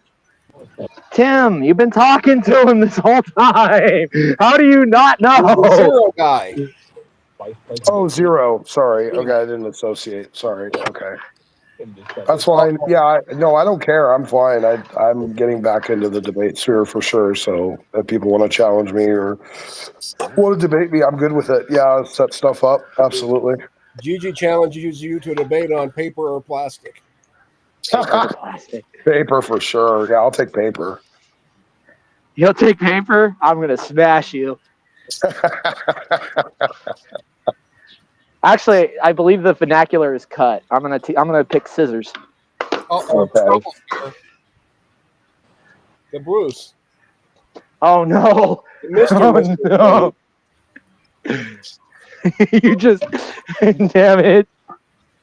Tim, you've been talking to him this whole time. How do you not know? Zero guy. Oh, Zero. Sorry. Okay, I didn't associate. Sorry. Okay. That's fine. Yeah, I don't care. I'm fine. I'm getting back into the debate sphere for sure. So if people want to challenge me or want to debate me, I'm good with it. Yeah, I'll set stuff up. Absolutely. Gigi challenges you to a debate on paper or plastic. Paper for sure. Yeah, I'll take paper. You'll take paper? I'm going to smash you. Actually, I believe the vernacular is cut. I'm gonna pick scissors. Okay. The Bruce. Oh no! Mr. No! You just damn it!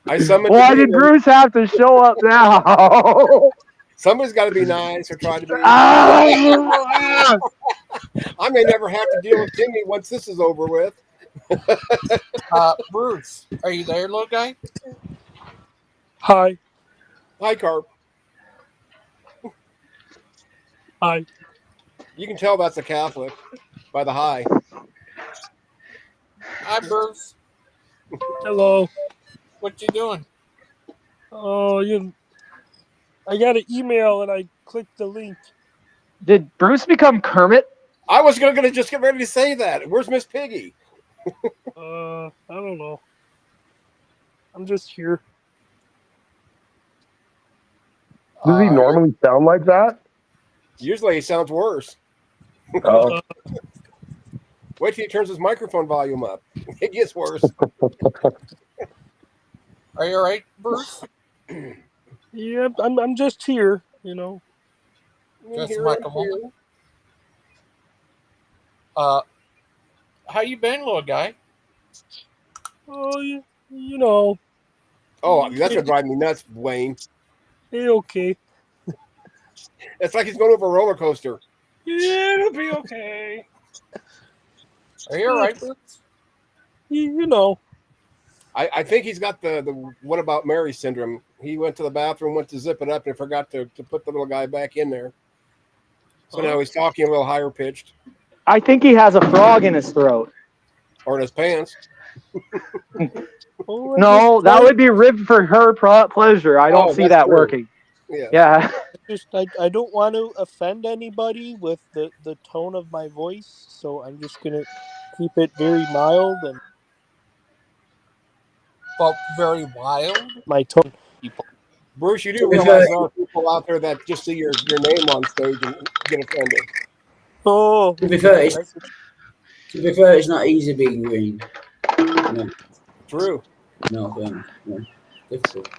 I summoned. Why did Bruce have to show up now? Somebody's got to be nice or try to be. Ah! I may never have to deal with Timmy once this is over with. Bruce, are you there, little guy? Hi. Hi, Carp. Hi. You can tell that's a Catholic by the hi. Hi, Bruce. Hello. What you doing? Oh, I got an email and I clicked the link. Did Bruce become Kermit? I was going to just get ready to say that. Where's Miss Piggy? I don't know. I'm just here. Does he normally sound like that? Usually he sounds worse. Oh. Wait till he turns his microphone volume up. It gets worse. Are you all right, Bruce? Yeah, I'm just here, you know. Just like a woman. How you been, little guy? Oh, you know. Oh, that's gonna drive me nuts, Wayne. Hey, okay. It's like he's going over a roller coaster. Yeah, it'll be okay. Are you all right, Bruce? You know. I think he's got the what about Mary syndrome. He went to the bathroom, went to zip it up, and forgot to put the little guy back in there. So now he's talking a little higher pitched. I think he has a frog in his throat. Or in his pants. No, that would be ribbed for her pleasure. I don't see that true. working. Yeah. I don't want to offend anybody with the tone of my voice, so I'm just gonna keep it very mild and very wild. My tone, people. Bruce, you do realize there are people out there that just see your name on stage and get offended. Oh, to be fair, it's not easy being green. No. True. No, difficult.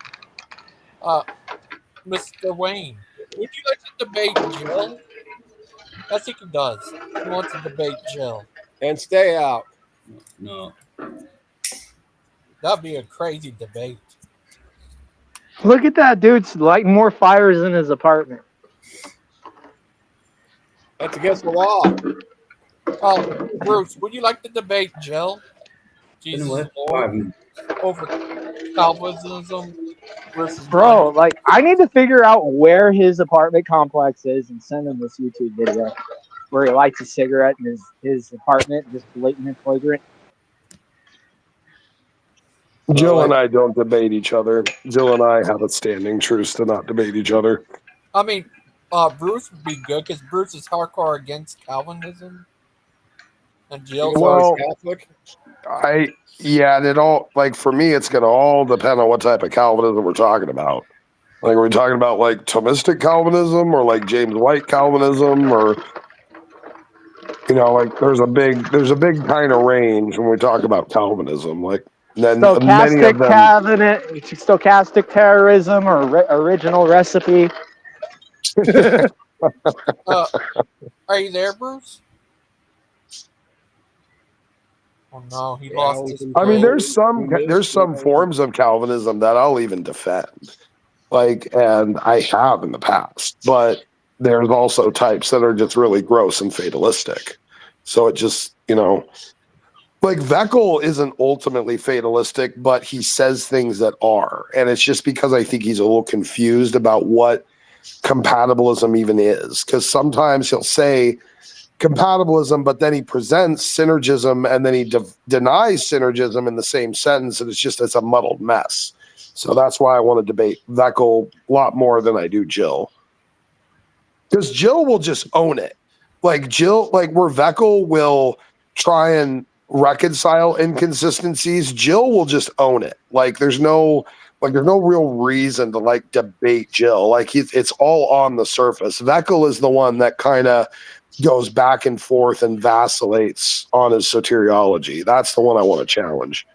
Mr. Wayne, would you like to debate Jill? I think he does. He wants to debate Jill. And stay out. No. That'd be a crazy debate. Look at that dude's lighting more fires in his apartment. That's against the law. Bruce, would you like to debate Jill? Jesus Lord, over Calvinism versus Bro, like, I need to figure out where his apartment complex is and send him this YouTube video where he lights a cigarette in his apartment, just blatant and flagrant. Jill and I don't debate each other. Jill and I have a standing truce to not debate each other. I mean, Bruce would be good because Bruce is hardcore against Calvinism. And Jill's Catholic. And it all, like, for me, it's going to all depend on what type of Calvinism we're talking about. Like, are we talking about, like, Thomistic Calvinism or, like, James White Calvinism or, you know, like, there's a big kind of range when we talk about Calvinism. Like, then many of them... Stochastic terrorism or original recipe. Are you there, Bruce? Oh no, he lost his. I mean, there's some forms of Calvinism that I'll even defend, like, and I have in the past. But there's also types that are just really gross and fatalistic. So it just, you know, like Veckel isn't ultimately fatalistic, but he says things that are, and it's just because I think he's a little confused about what compatibilism even is, because sometimes he'll say compatibilism, but then he presents synergism and then he denies synergism in the same sentence, and it's a muddled mess. So that's why I want to debate Veckel a lot more than I do Jill, because Jill will just own it. Like Jill, like where Veckel will try and reconcile inconsistencies, Jill will just own it. Like there's no real reason to like debate Jill. Like it's all on the surface. Veckel is the one that kind of goes back and forth and vacillates on his soteriology. That's the one I want to challenge.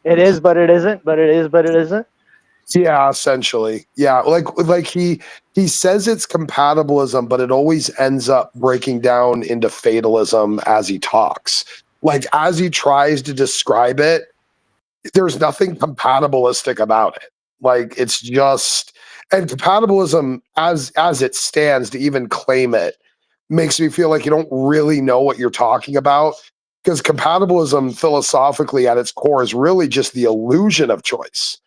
It is, but it isn't. But it is, but it isn't. Yeah, essentially. Yeah, like he says it's compatibilism, but it always ends up breaking down into fatalism as he talks. Like as he tries to describe it, there's nothing compatibilistic about it. Like it's just, And compatibilism, as it stands, to even claim it, makes me feel like you don't really know what you're talking about. Because compatibilism, philosophically, at its core, is really just the illusion of choice.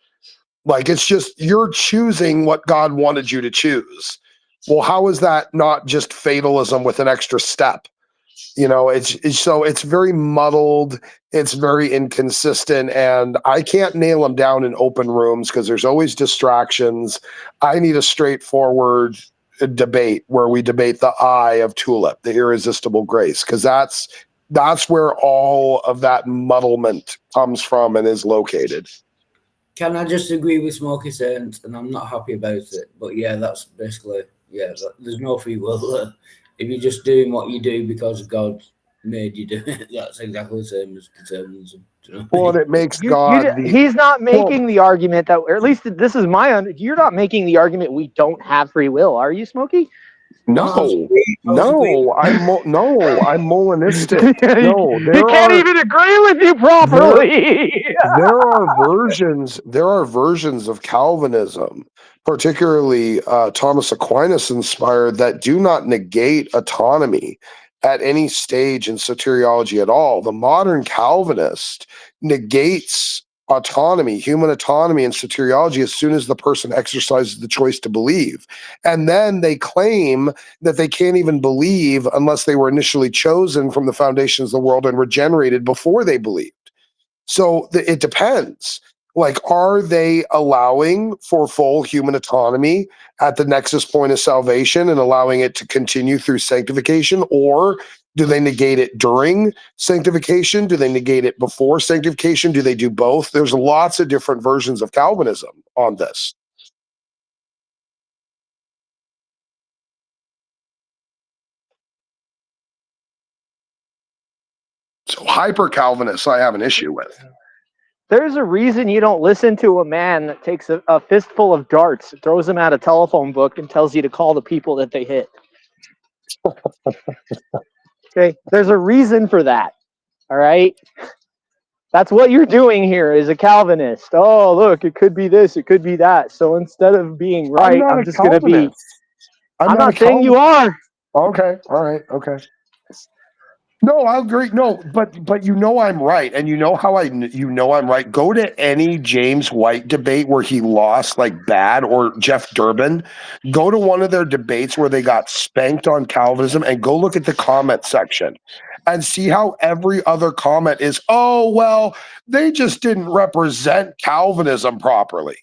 Like, it's just you're choosing what God wanted you to choose. Well, how is that not just fatalism with an extra step? You know, it's very muddled, it's very inconsistent, and I can't nail them down in open rooms because there's always distractions. I need a straightforward debate where we debate the eye of tulip, the irresistible grace, because that's where all of that muddlement comes from and is located. Can I just agree with Smoky Saint? And I'm not happy about it. But yeah, that's basically, there's no free will. If you're just doing what you do because God made you do it, that's exactly the same as determinism. Do you know what I Well, mean? and it makes God the He's not making the argument that, or at least this is you're not making the argument we don't have free will, are you, Smokey? no, I'm Molinistic. No, he can't even agree with you properly. there are versions of Calvinism, particularly Thomas Aquinas inspired, that do not negate autonomy at any stage in soteriology at all. The modern Calvinist negates autonomy, human autonomy in soteriology, as soon as the person exercises the choice to believe. And then they claim that they can't even believe unless they were initially chosen from the foundations of the world and regenerated before they believed. So it depends. Like, are they allowing for full human autonomy at the nexus point of salvation and allowing it to continue through sanctification? Or do they negate it during sanctification? Do they negate it before sanctification? Do they do both? There's lots of different versions of Calvinism on this. So hyper Calvinists, I have an issue with. There's a reason you don't listen to a man that takes a fistful of darts, throws them at a telephone book, and tells you to call the people that they hit. Okay, there's a reason for that. All right, that's what you're doing here as a Calvinist. Oh, look, it could be this, it could be that. So instead of being right, I'm just going to be. I'm not saying you are. Okay, all right, okay. No, I agree. No, but you know I'm right, and you know how I'm right. Go to any James White debate where he lost like bad, or Jeff Durbin. Go to one of their debates where they got spanked on Calvinism, and go look at the comment section, and see how every other comment is, oh well, they just didn't represent Calvinism properly.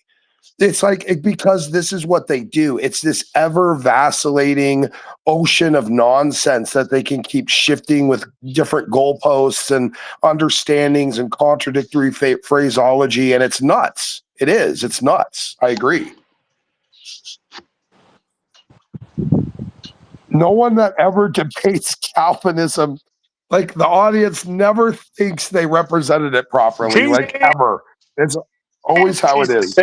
It's like, because this is what they do. It's this ever vacillating ocean of nonsense that they can keep shifting with different goalposts and understandings and contradictory phraseology. And it's nuts. It is. It's nuts. I agree. No one that ever debates Calvinism, like, the audience never thinks they represented it properly, like, ever. It's always how it is.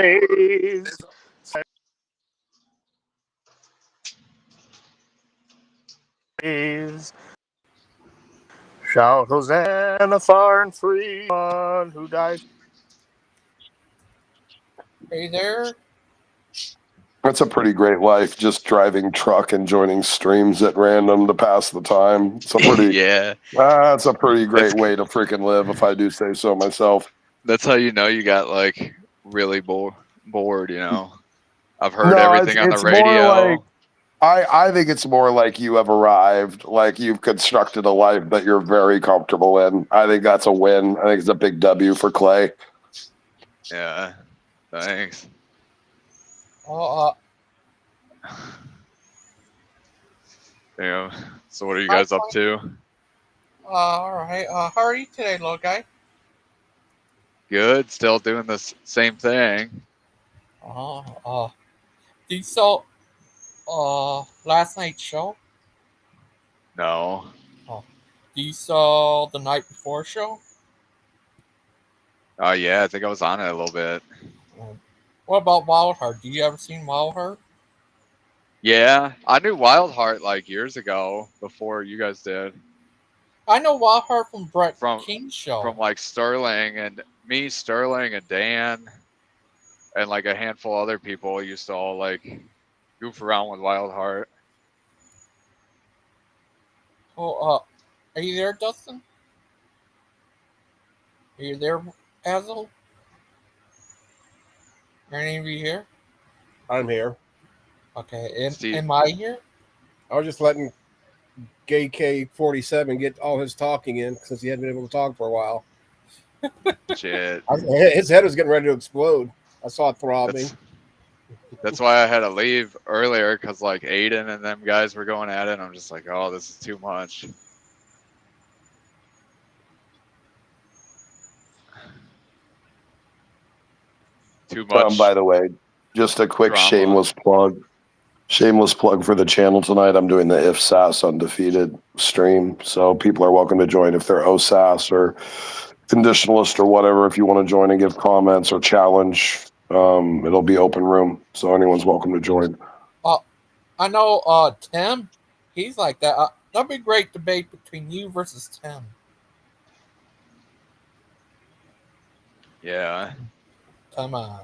Shout Hosanna, far and free, one who dies. Hey there. That's a pretty great life, just driving truck and joining streams at random to pass the time. It's a pretty that's a pretty great way to freaking live, if I do say so myself. That's how you know you got like really bored, you know. I've heard everything on the radio. More like, I think it's more like you have arrived, like you've constructed a life that you're very comfortable in. I think that's a win. I think it's a big W for Clay. Yeah, thanks. Yeah. So what are you guys up to? All right. How are you today, little guy? Good. Still doing the same thing. Do you saw last night's show? No. Oh. Do you saw the night before show? Oh yeah, I think I was on it a little bit. What about Wildheart? Do you ever seen Wildheart? Yeah, I knew Wildheart like years ago before you guys did. I know Wildheart from Brett King's show. From like Sterling and me, Sterling and Dan, and like a handful of other people used to all like goof around with Wild Heart. Oh, are you there, Dustin? Are you there, Basil? Are any of you here? I'm here. Okay, Steve. am I here? I was just letting Gay K47 get all his talking in since he hadn't been able to talk for a while. Shit. His head was getting ready to explode. I saw it throbbing. That's why I had to leave earlier, because like Aiden and them guys were going at it. And I'm just like, oh, this is too much. Too much. By the way, just a quick drama. shameless plug. Shameless plug for the channel tonight. I'm doing the If SAS Undefeated stream. So people are welcome to join if they're OSAS or conditionalist or whatever. If you want to join and give comments or challenge, it'll be open room. So anyone's welcome to join. I know Tim. He's like that. That'd be a great debate between you versus Tim. Yeah. Come on.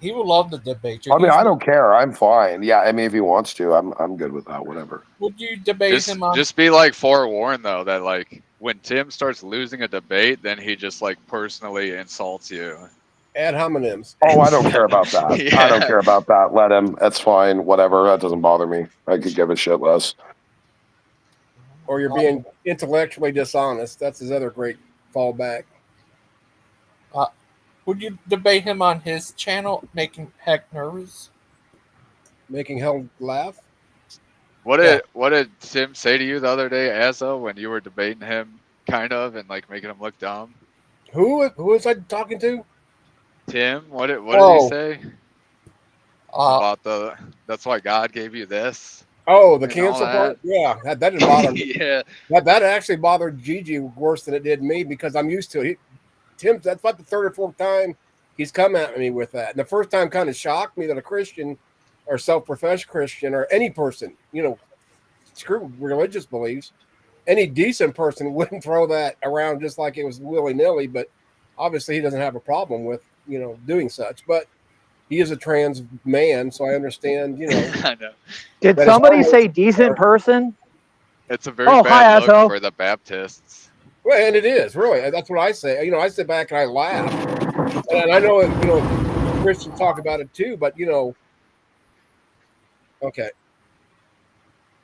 He would love the debate you. I mean, I don't care. I'm fine. Yeah, I mean, if he wants to, I'm good with that. Whatever. Would you debate him on? Just be like forewarned though that like when Tim starts losing a debate, then he just like personally insults you. Ad hominems. Oh, I don't care about that. Yeah. I don't care about that. Let him. That's fine. Whatever. That doesn't bother me. I could give a shit less. Or you're being intellectually dishonest. That's his other great fallback. Would you debate him on his channel, making Heck nervous? Making hell laugh? What did Tim say to you the other day, Azzo, when you were debating him, kind of, and like making him look dumb? Who was I talking to? Tim. What did he say? About that's why God gave you this. Oh, the cancel part? Yeah, that didn't bother me. Yeah. That actually bothered Gigi worse than it did me because I'm used to it. Tim, that's about the third or fourth time he's come at me with that. And the first time kind of shocked me that a Christian or self-professed Christian or any person, screw religious beliefs, any decent person wouldn't throw that around just like it was willy-nilly. But obviously he doesn't have a problem with, doing such. But he is a trans man, so I understand, I know. Did somebody say decent person? It's a very bad look for the Baptists. Well, and it is really. That's what I say. I sit back and I laugh, and I know Christians talk about it too. But okay.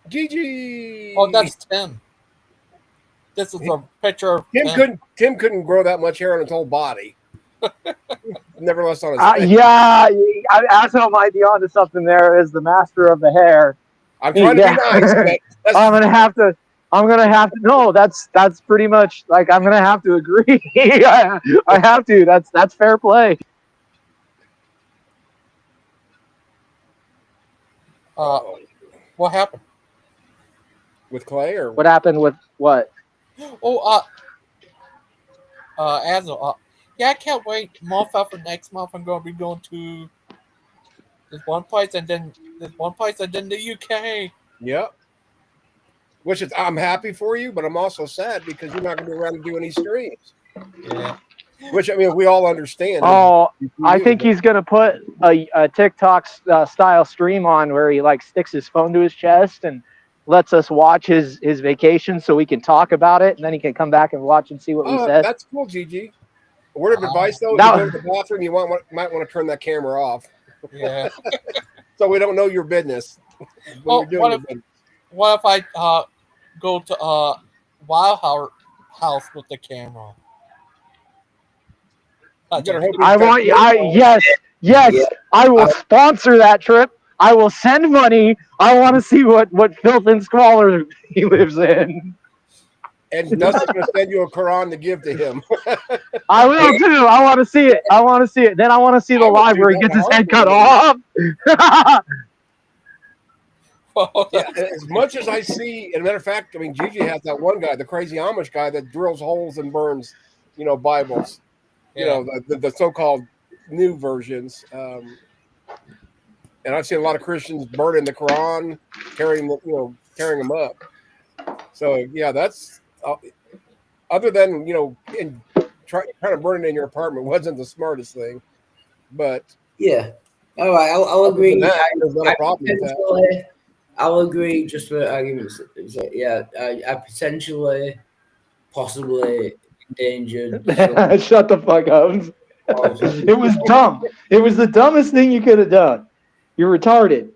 Gigi. Oh, that's Tim. This is a picture of Tim couldn't grow that much hair on his whole body. Nevertheless, on his face. Yeah, Asshole might be onto something there. Is the master of the hair? I'm trying to be nice. But I'm gonna have to. No, that's pretty much like I'm gonna have to agree. I have to. That's fair play. What happened with Clay, or what happened with what? Oh, Azul. Yeah, I can't wait. For next month, I'm gonna be going to this one place and then the UK. Yep. Which is, I'm happy for you, but I'm also sad because you're not going to be around to do any streams. Yeah. Which, I mean, we all understand. Oh, I think he's going to put a TikTok style stream on where he like sticks his phone to his chest and lets us watch his vacation so we can talk about it, and then he can come back and watch and see what we said. That's cool, Gigi. A word of advice, though, if you go to the bathroom, you might want to turn that camera off. Yeah. So we don't know your business. What if I go to Wild Heart House with the camera? Yes, I will sponsor that trip. I will send money. I want to see what filth and squalor he lives in. And Dustin's going to send you a Quran to give to him. I will too. I want to see it. Then I want to see the live where he gets his head cut off. Yeah, as much as I see, as a matter of fact, I mean, Gigi has that one guy, the crazy Amish guy that drills holes and burns, Bibles, the so-called new versions. And I've seen a lot of Christians burning the Quran, carrying them up. So yeah, that's other than trying to burn it in your apartment wasn't the smartest thing. But yeah, all right, I'll other than agree. that, there's not a problem with that. Potentially, I'll agree just for argument's sake. Yeah, I potentially, possibly endangered some. Shut the fuck up. It was dumb. It was the dumbest thing you could have done. You're retarded.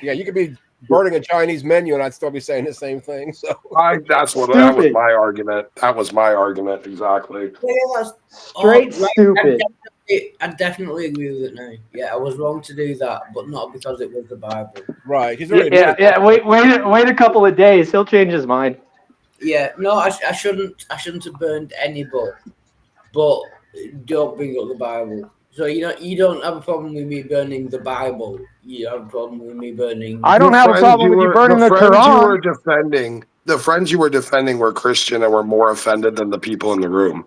Yeah, you could be burning a Chinese menu, and I'd still be saying the same thing. So That was my argument. That was my argument exactly. Yeah, that's Straight stupid. I definitely agree with it now. Yeah, I was wrong to do that, but not because it was the Bible. Right. He's Yeah. Wait a couple of days. He'll change his mind. Yeah, no, I shouldn't have burned any book, but don't bring up the Bible. So you don't have a problem with me burning the Bible. You have a problem with me burning. I don't have a problem with you burning the Quran. The friends you were defending were Christian and were more offended than the people in the room.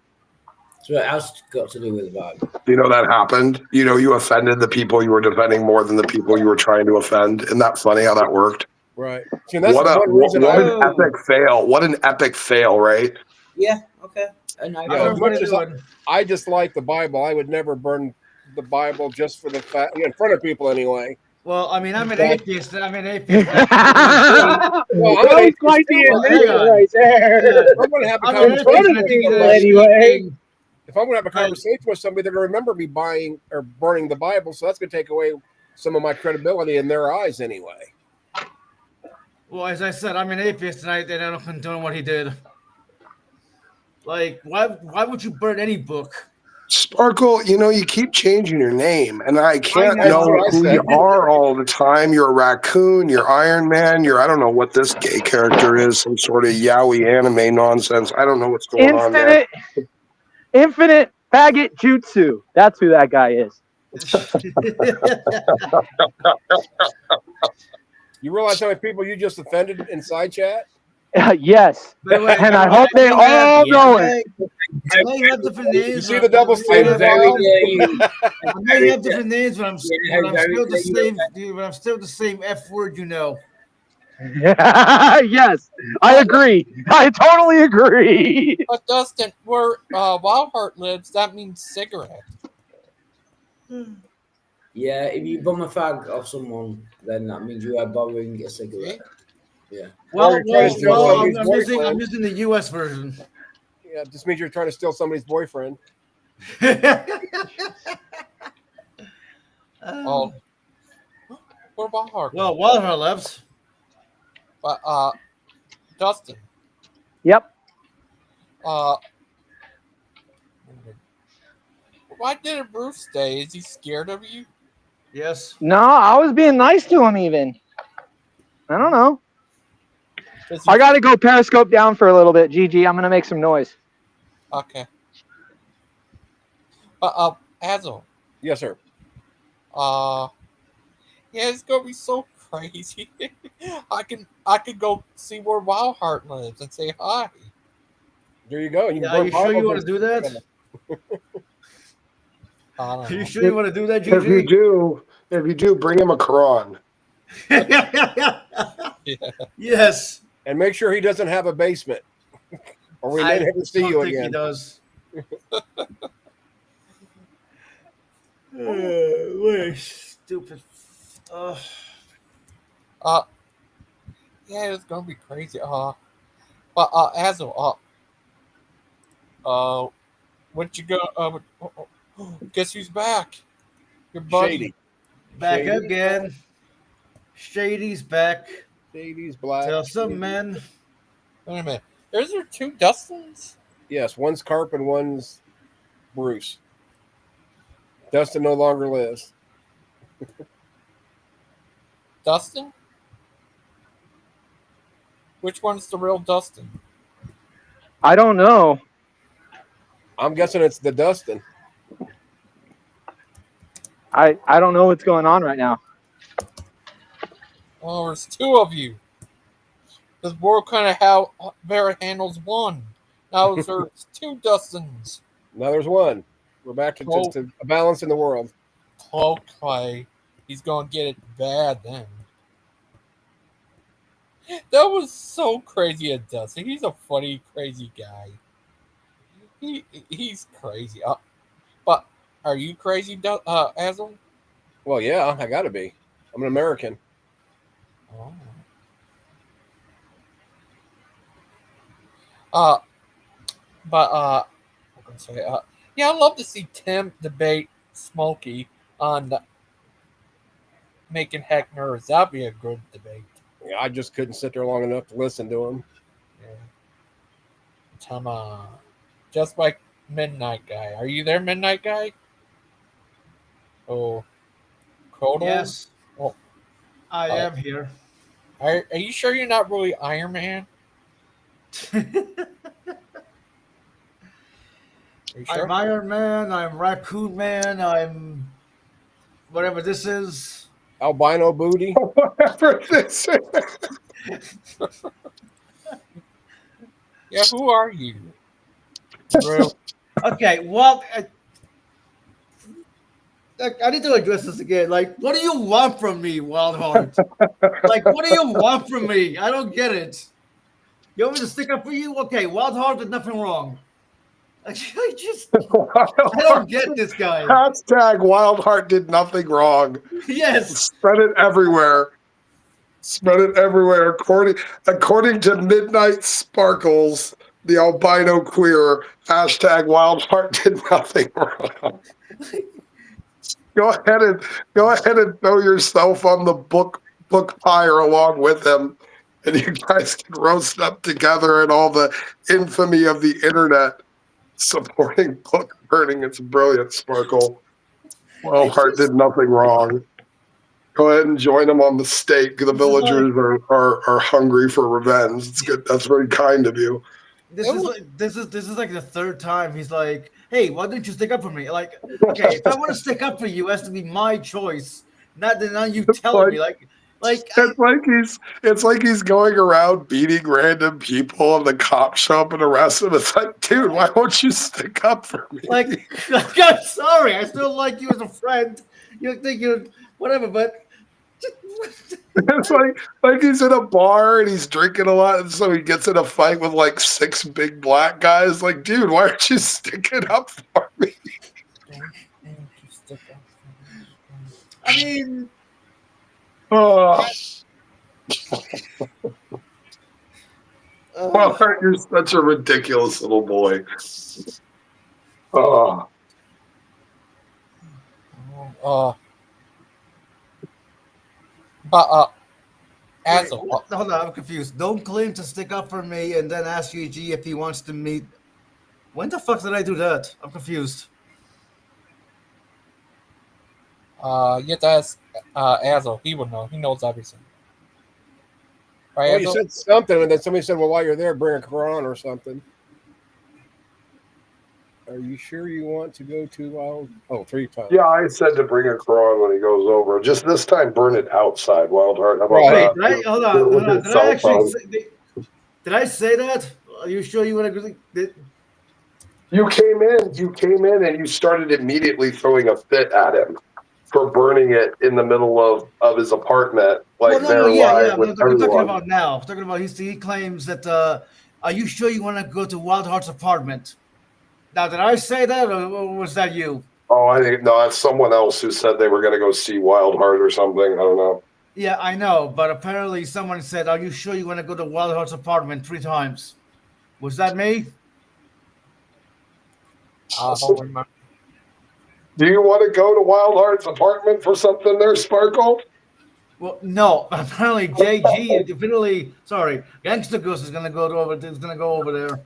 So it has got to do with the Bible. You know that happened? You know, you offended the people you were defending more than the people you were trying to offend. Isn't that funny how that worked? Right. See, that's what an epic fail. What an epic fail, right? Yeah, okay. And as much as I dislike the Bible, I would never burn the Bible just for the fact, in front of people anyway. Well, I mean, I'm an atheist. I'm an atheist. Well, I'm an quite the admission right there. If I'm going to have a conversation if I'm going to have a conversation with somebody, they're going to remember me buying or burning the Bible, so that's going to take away some of my credibility in their eyes anyway. Well, as I said, I'm an atheist, and I don't condone what he did. Like, why would you burn any book? Sparkle, you know, you keep changing your name, and I can't know who you are all the time. You're a raccoon, you're Iron Man, I don't know what this gay character is, some sort of yaoi anime nonsense. I don't know what's going on there. Infinite faggot jutsu. That's who that guy is. You realize how many people you just offended in side chat? Yes. And I hope they all know it. I know you have different names. You see the double standard? I know you have different names, but I'm still the same. But I'm still the same F word, you know. Yes, I agree. I totally agree. But Dustin, where Wildheart lives, that means cigarette. Yeah, if you bum a fag off someone, then that means you are borrowing a cigarette. Yeah. Well, I'm using the U.S. version. Yeah, it just means you're trying to steal somebody's boyfriend. Oh, where Wildheart? Well, Wildheart lives. But Dustin. Yep. Why didn't Bruce stay? Is he scared of you? Yes. No, I was being nice to him even. I don't know. I got to go periscope down for a little bit, GG. I'm going to make some noise. Okay. Hazel. Yes, sir. Yeah, it's gonna be so crazy. I can go see where Wildheart lives and say hi. There you go. Are you sure you want to do that? Are you sure you want to do that, GG? If you do, bring him a Quran. Yes. And make sure he doesn't have a basement, or we may never see you again. He does. Stupid. Yeah, it's gonna be crazy. But Hazel, when'd you go? Guess who's back? Your buddy. Shady. Back again. Shady's back. Shady's black. Tell some men. Wait a minute. Is there two Dustins? Yes, one's Carp and one's Bruce. Dustin no longer lives. Dustin? Which one's the real Dustin? I don't know. I'm guessing it's the Dustin. I don't know what's going on right now. Oh, there's two of you. This world kind of how Vera handles one. Now there's two Dustins. Now there's one. We're back to a balance in the world. Okay. He's going to get it bad then. That was so crazy at Dustin. He's a funny, crazy guy. He's crazy. But Are you crazy, Hazel? Well, yeah, I gotta be. I'm an American. Oh. But I'm gonna say, yeah, I'd love to see Tim debate Smokey on making heck nervous. That'd be a good debate. Yeah, I just couldn't sit there long enough to listen to him. Yeah. Come on, just like Midnight Guy. Are you there, Midnight Guy? Oh, Codal. Yes, Oh, I am here. Are you sure you're not really Iron Man? Sure? I'm Iron Man, I'm Raccoon Man, I'm whatever this is. Albino booty. Whatever this is. Yeah, who are you? Okay, well, I need to address this again. Like, what do you want from me, Wild Heart? Like, what do you want from me? I don't get it. You want me to stick up for you? Okay, Wild Heart did nothing wrong. I don't get this guy. Hashtag Wild Heart did nothing wrong. Yes. Spread it everywhere. Spread it everywhere. According to Midnight Sparkles, the albino queer, hashtag Wild Heart did nothing wrong. Go ahead and throw yourself on the book pyre along with him, and you guys can roast up together in all the infamy of the internet supporting book burning. It's brilliant, Sparkle. Wild Heart did nothing wrong. Go ahead and join them on the stake. The villagers are hungry for revenge. It's good. That's very kind of you. This is like the third time he's like, "Hey, why don't you stick up for me?" Like, okay, if I want to stick up for you, it has to be my choice, not you telling me. It's like he's going around beating random people, and the cops show up and arrest him. It's like, dude, why won't you stick up for me? Like, I'm sorry, I still like you as a friend. You think you're whatever, but. It's like he's in a bar and he's drinking a lot, and so he gets in a fight with like 6 big black guys. Like, dude, why aren't you sticking up for me? I mean, well, you're such a ridiculous little boy. Hold on, I'm confused. Don't claim to stick up for me and then ask UG if he wants to meet. When the fuck did I do that? I'm confused. You have to ask Azel. He would know. He knows everything. Right, Well, you said something, and then somebody said, "Well, while you're there, bring a Quran or something." Are you sure you want to go to Wild? Oh, 3 times. Yeah, I said to bring a Quran when he goes over. Just this time, burn it outside, Wild Heart. How about Wait, that? hold on. Did I say that? Are you sure you want to? You came in, and you started immediately throwing a fit at him for burning it in the middle of his apartment, like live with we're everyone. talking about now. We're talking about he claims that. Are you sure you want to go to Wild Heart's apartment? Now, did I say that, or was that you? Oh, I think no, that's someone else who said they were going to go see Wild Heart or something. I don't know. Yeah, I know, but apparently someone said, "Are you sure you want to go to Wild Heart's apartment 3 times?" Was that me? Do you want to go to Wild Heart's apartment for something there, Sparkle? Well, no. Apparently, JG definitely. Sorry, Gangster Goose is gonna go over there.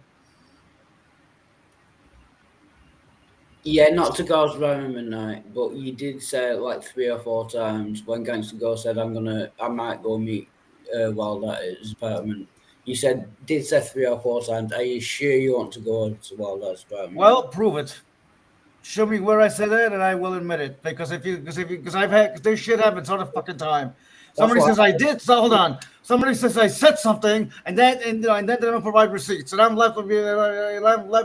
Yeah, not to go around midnight, but you did say it like 3 or 4 times when Gangster Go said, I might go meet Wild at his apartment. You did say 3 or 4 times. Are you sure you want to go to Wild at his apartment? Well, prove it. Show me where I said that, and I will admit it. Because this shit happens all the fucking time. Somebody says I did. So hold on. Somebody says I said something, and then they don't provide receipts, and I'm left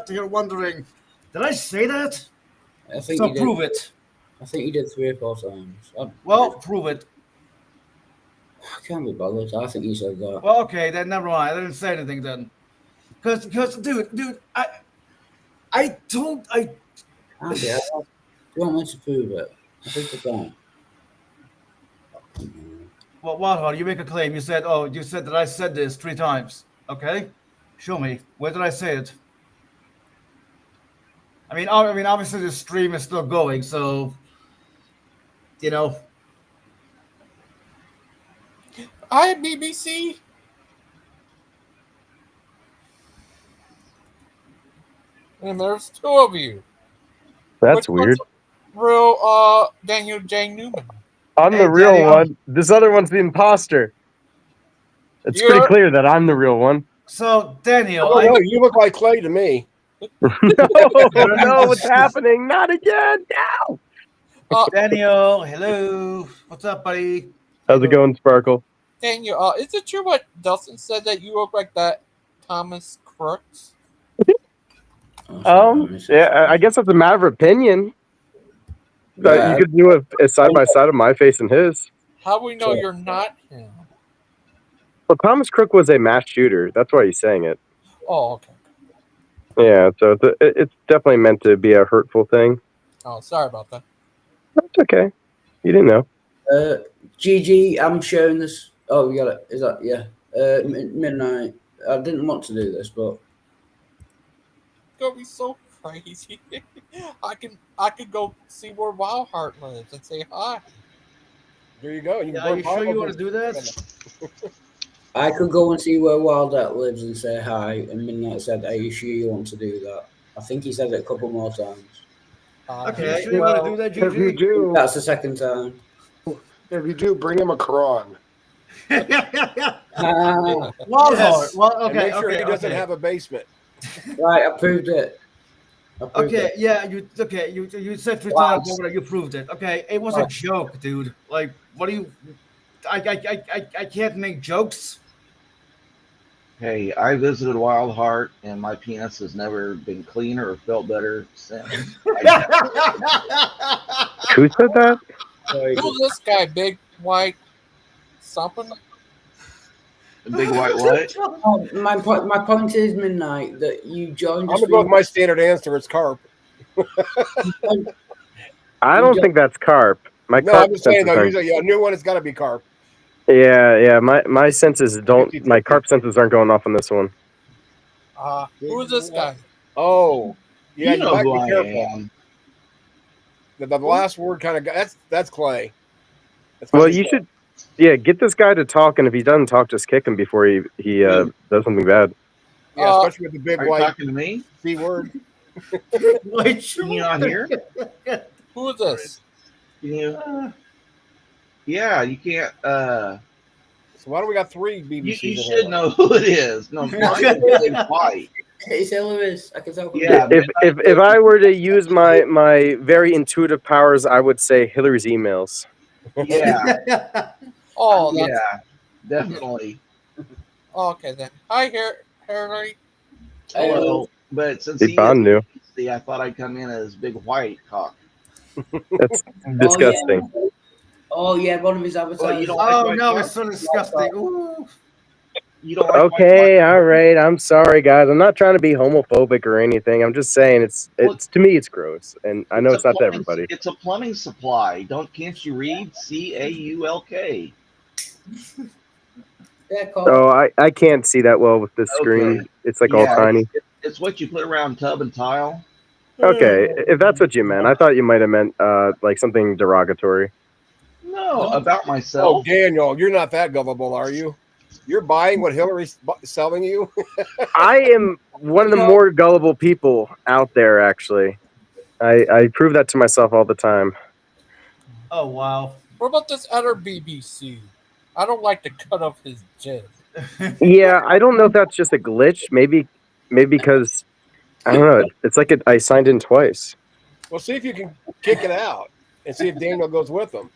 here wondering. Did I say that? I think so prove it. I think you did 3 or 4 times. Prove it. I can't be bothered. I think you said that. Well, okay, then never mind. I didn't say anything then. Because dude, You want me to prove it? I think I can. Well, Wildheart, you make a claim. You said that I said this 3 times. Okay, show me. Where did I say it? I mean, obviously the stream is still going, so you know. Hi, BBC. And there's 2 of you. That's Which one's weird. real Daniel Jay Newman? I'm the real one. This other one's the imposter. It's pretty clear that I'm the real one. So Daniel, I don't know. You look like Clay to me. No, what's happening? Not again. No. Daniel, hello. What's up, buddy? How's it going, Sparkle? Daniel, is it true what Dustin said that you look like that Thomas Crooks? Yeah, I guess that's a matter of opinion. Yeah. You could do a side by side of my face and his. How we know you're not him? Well, Thomas Crook was a mass shooter. That's why he's saying it. Oh, okay. Yeah, so it's definitely meant to be a hurtful thing. Oh, sorry about that. That's okay. You didn't know. GG, I'm sharing this. Oh, you got it. Is that, yeah. Midnight. I didn't want to do this, but. It's gonna be so crazy. I could go see where Wildheart lives and say hi. There you go. Are you sure you want to do that? I could go and see where Wildheart lives and say hi. And Midnight said, "Are you sure you want to do that?" I think he said it a couple more times. Okay, you sure you want to do that, If you GG? do, That's the second time. if you do, bring him a Quran. Wildheart. Well, And okay, make sure okay, he doesn't okay. have a basement. Right, I proved it. Okay, yeah, you said 3 times over that you proved it. Okay, it was a joke, dude. Like, what do you? I can't make jokes. Hey, I visited Wildheart, and my penis has never been cleaner or felt better since. Who said that? Who's this guy? Big white something? Big white what? Oh, my point is, Midnight, that you joined. I'm gonna go with my standard answer. It's carp. I don't think that's carp. My No, carp I'm just saying senses though. aren't. Usually, a new one has got to be carp. Yeah. My senses don't. My carp senses aren't going off on this one. Who is this guy? Oh, yeah. You know might who be I careful. am. The last word kind of that's Clay. Well, you should. Yeah, get this guy to talk, and if he doesn't talk, just kick him before he does something bad. Yeah, especially with the big Are you white talking to me? C word. Wait, Can you not hear? Who is this? Can you? Yeah, you can't. So why do we got 3 BBCs? You should know who it is. No, mine's Big White. It's Elvis. I can tell. Yeah. If I were to use my very intuitive powers, I would say Hillary's emails. Yeah. Oh, that's, Yeah. Definitely. okay then. Hi, Harry. Hello. But since Big Bond knew. see, I thought I'd come in as Big White cock. That's disgusting. Oh yeah, one of his avatars. Well, you don't like Oh my no, cock? it's so disgusting. Ooh. You don't like Okay, all right. I'm sorry, guys. I'm not trying to be homophobic or anything. I'm just saying it's to me it's gross, and I know it's not to everybody. It's a plumbing supply. Can't you read CAULK? Yeah, Oh, I can't see that well with this screen. Okay. It's like all tiny. It's what you put around tub and tile. Okay, if that's what you meant, I thought you might have meant like something derogatory. No, about Oh, myself. Daniel, you're not that gullible, are you? You're buying what Hillary's selling you? I am one of the more gullible people out there, actually. I prove that to myself all the time. Oh wow. What about this other BBC? I don't like the cut of his jib. Yeah, I don't know if that's just a glitch. Maybe because I don't know. It's like I signed in twice. Well, see if you can kick it out and see if Daniel goes with them.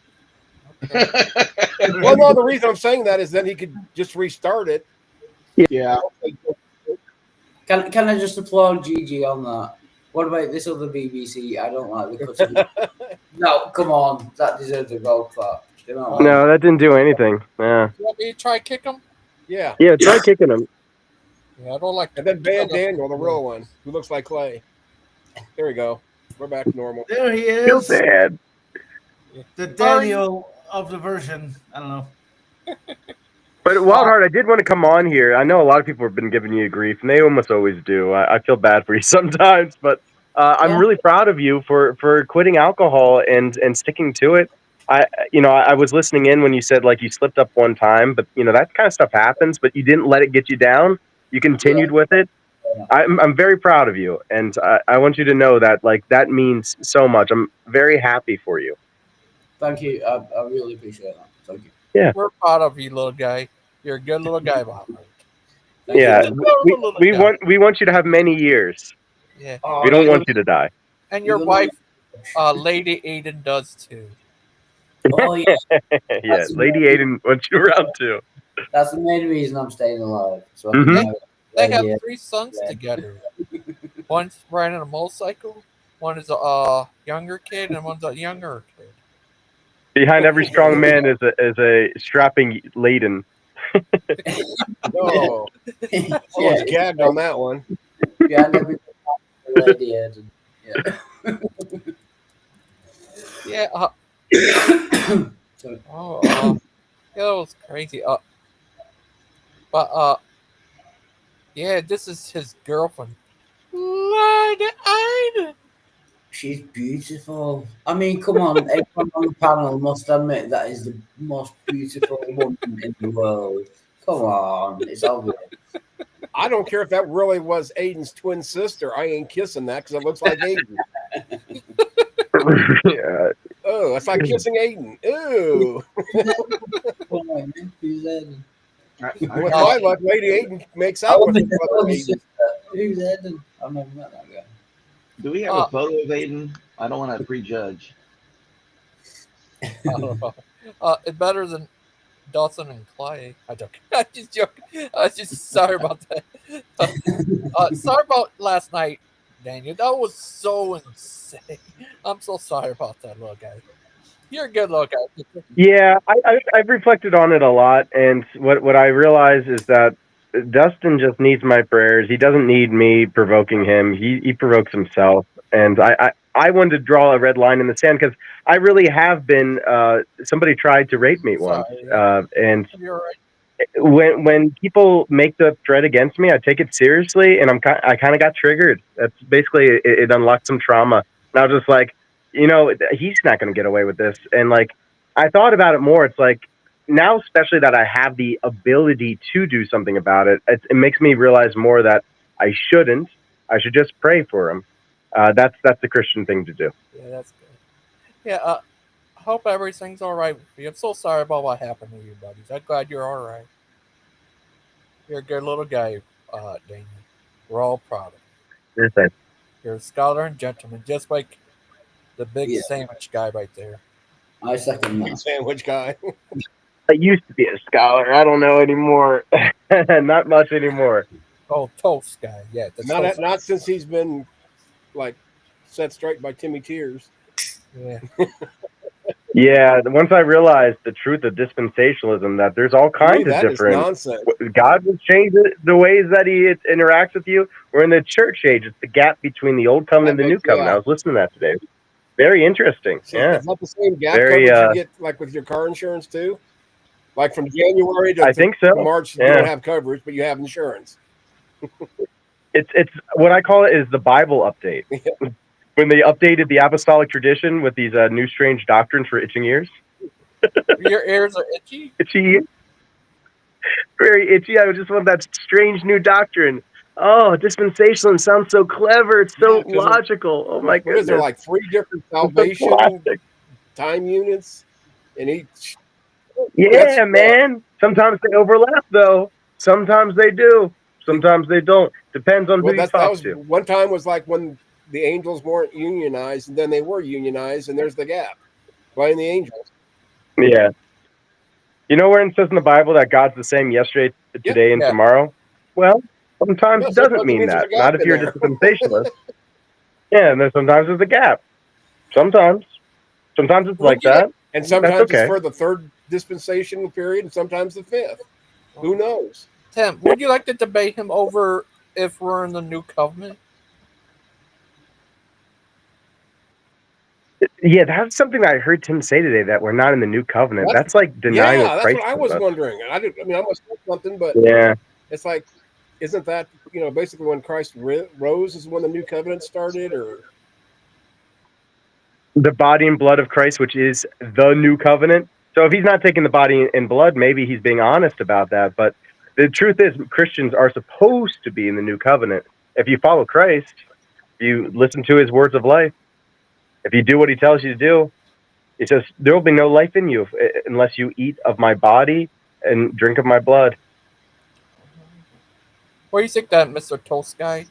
Well, no, the reason I'm saying that is then he could just restart it. Yeah. Can I just applaud Gigi on that? What about this other BBC? I don't like the cut. No, come on, that deserves a gold clap. You know what I mean? No, that didn't do anything. Yeah. You want me to try kick him? Yeah. Yeah, try kicking him. Yeah, I don't like. And then ban Daniel, the real one, who looks like Clay. There we go. We're back to normal. There he Feel is. bad. The Daniel of the version. I don't know. But Wildheart, I did want to come on here. I know a lot of people have been giving you grief, and they almost always do. I feel bad for you sometimes, but I'm really proud of you for quitting alcohol and sticking to it. I was listening in when you said like you slipped up one time, but that kind of stuff happens. But you didn't let it get you down. You continued with it. I'm very proud of you, and I want you to know that like that means so much. I'm very happy for you. Thank you. I really appreciate that. Thank you. Yeah. We're proud of you, little guy. You're a good little guy, Bob. Yeah, we want you to have many years. Yeah. We don't want you to die. And your wife, Lady Aiden, does too. Oh yeah. Yeah, Lady Aiden wants you around too. That's the main reason I'm staying alive. So I Mhm. can They have yeah. 3 sons together. One's riding a motorcycle. One is a younger kid, and one's a younger kid. Behind every strong man is a strapping Laden. No, almost gagged on that one. Yeah, every lady Aiden. Yeah. Yeah. Yeah, that was crazy. Yeah, this is his girlfriend. Lady Aiden. She's beautiful. I mean, come on, everyone on the panel must admit that is the most beautiful woman in the world. Come on, it's obvious. I don't care if that really was Aiden's twin sister. I ain't kissing that because it looks like Aiden. Yeah. Oh, it's like kissing Aiden. Ooh. Who's Aiden? With my luck, Lady Aiden makes out with her brother Aiden. Who's Aiden? I've never met that guy. Do we have a photo of Aiden? I don't want to prejudge. I don't know. It's better than Dawson and Clay. I don't. I just joking. I was just sorry about that. Sorry about last night, Daniel. That was so insane. I'm so sorry about that, little guy. You're a good little guy. Yeah, I've reflected on it a lot, and what I realize is that Dustin just needs my prayers. He doesn't need me provoking him. He provokes himself, and I wanted to draw a red line in the sand because I really have been. Somebody tried to rape me once, and You're right. when people make the threat against me, I take it seriously, and I kind of got triggered. That's basically it unlocked some trauma, and I was just like, he's not going to get away with this. And like, I thought about it more. It's like now, especially that I have the ability to do something about it, it makes me realize more that I shouldn't. I should just pray for him. That's the Christian thing to do. Yeah, that's good. Yeah, I hope everything's all right with you. I'm so sorry about what happened to you, buddies. I'm glad you're all right. You're a good little guy, Daniel. We're all proud of you. Yes, sir. You're a scholar and gentleman, just like the big sandwich guy right there. I second that. Sandwich guy. I used to be a scholar. I don't know anymore. Not much anymore. Oh, toast guy. Yeah, Not since he's been like set straight by Timmy Tears. Yeah. Yeah, once I realized the truth of dispensationalism, that there's all kinds of different. Nonsense. God will change the ways that He interacts with you. We're in the church age. It's the gap between the old covenant and the new covenant. I was listening to that today. Very interesting. Yeah. Is that the same gap coverage you get like with your car insurance too? Like from January to, I think so. March, you Yeah. don't have coverage, but you have insurance. It's what I call it is the Bible update. When they updated the apostolic tradition with these new strange doctrines for itching ears. Your ears are itchy? Itchy. Very itchy. I just want that strange new doctrine. Oh, dispensationalism sounds so clever. It's so logical. Oh my goodness. Is there like 3 different salvation time units in each? Yeah, man. Sometimes they overlap, though. Sometimes they do. Sometimes they don't. Depends on who you talk to. One time was like when the angels weren't unionized, and then they were unionized, and there's the gap. Blame the angels. Yeah. You know where it says in the Bible that God's the same yesterday, today, and tomorrow? Well, sometimes it doesn't mean that. Not if you're a dispensationalist. Yeah, and then sometimes there's a gap. Sometimes it's like that. And sometimes That's okay. it's for the 3rd dispensation period, and sometimes the 5th. Who knows? Tim, would you like to debate him over if we're in the new covenant? Yeah, that's something I heard Tim say today, that we're not in the new covenant. That's like denying what that's Christ what I told was us. wondering. I mean, I must know something, but Yeah. it's like, isn't that, basically when Christ rose is when the new covenant started, or? The body and blood of Christ, which is the new covenant. So if he's not taking the body and blood, maybe he's being honest about that. But the truth is, Christians are supposed to be in the new covenant. If you follow Christ, you listen to his words of life. If you do what he tells you to do, he says, there will be no life in you unless you eat of my body and drink of my blood. What do you think that Mr. Toast guy?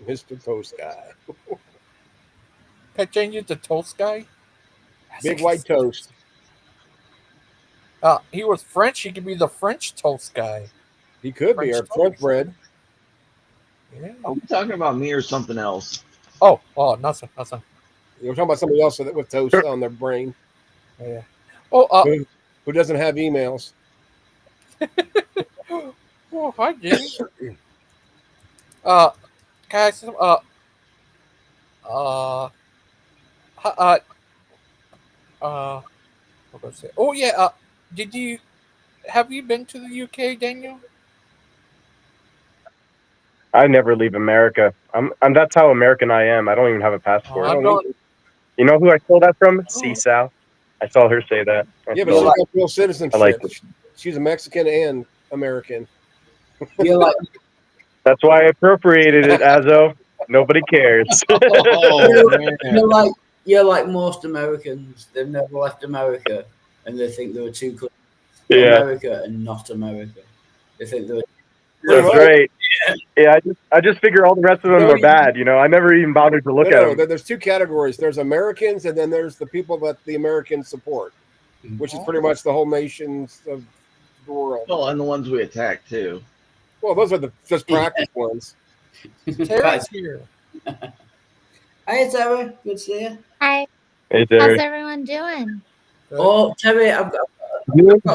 Mr. Toast guy. Can I change it to Toast guy? Big white toast. He was French. He could be the French toast guy. He could be, or French bread. Yeah. Are we talking about me or something else? Oh, nothing. We're talking about somebody else with toast on their brain. Yeah. Oh, who doesn't have emails? Oh, hi, Jimmy. Guys, what was I say? Oh yeah. Have you been to the UK, Daniel? I never leave America. I'm that's how American I am. I don't even have a passport. You know who I stole that from? C-Sal. I saw her say that. Yeah, but she's got dual citizenship. I like it. She's a Mexican and American. That's why I appropriated it, Azo. Nobody cares. You're like most Americans. They've never left America, and they think there were two countries: America and not America. They think there were. That's right. Yeah, I just figure all the rest of them are bad. I never even bothered to look at them. There's two categories. There's Americans, and then there's the people that the Americans support, which is pretty much the whole nations of the world. Well, and the ones we attack too. Well, those are the just practice ones. Terry's here. Hi, Terry. Good to see you. Hi. Hey, Terry. How's everyone doing? Oh, Terry, I've got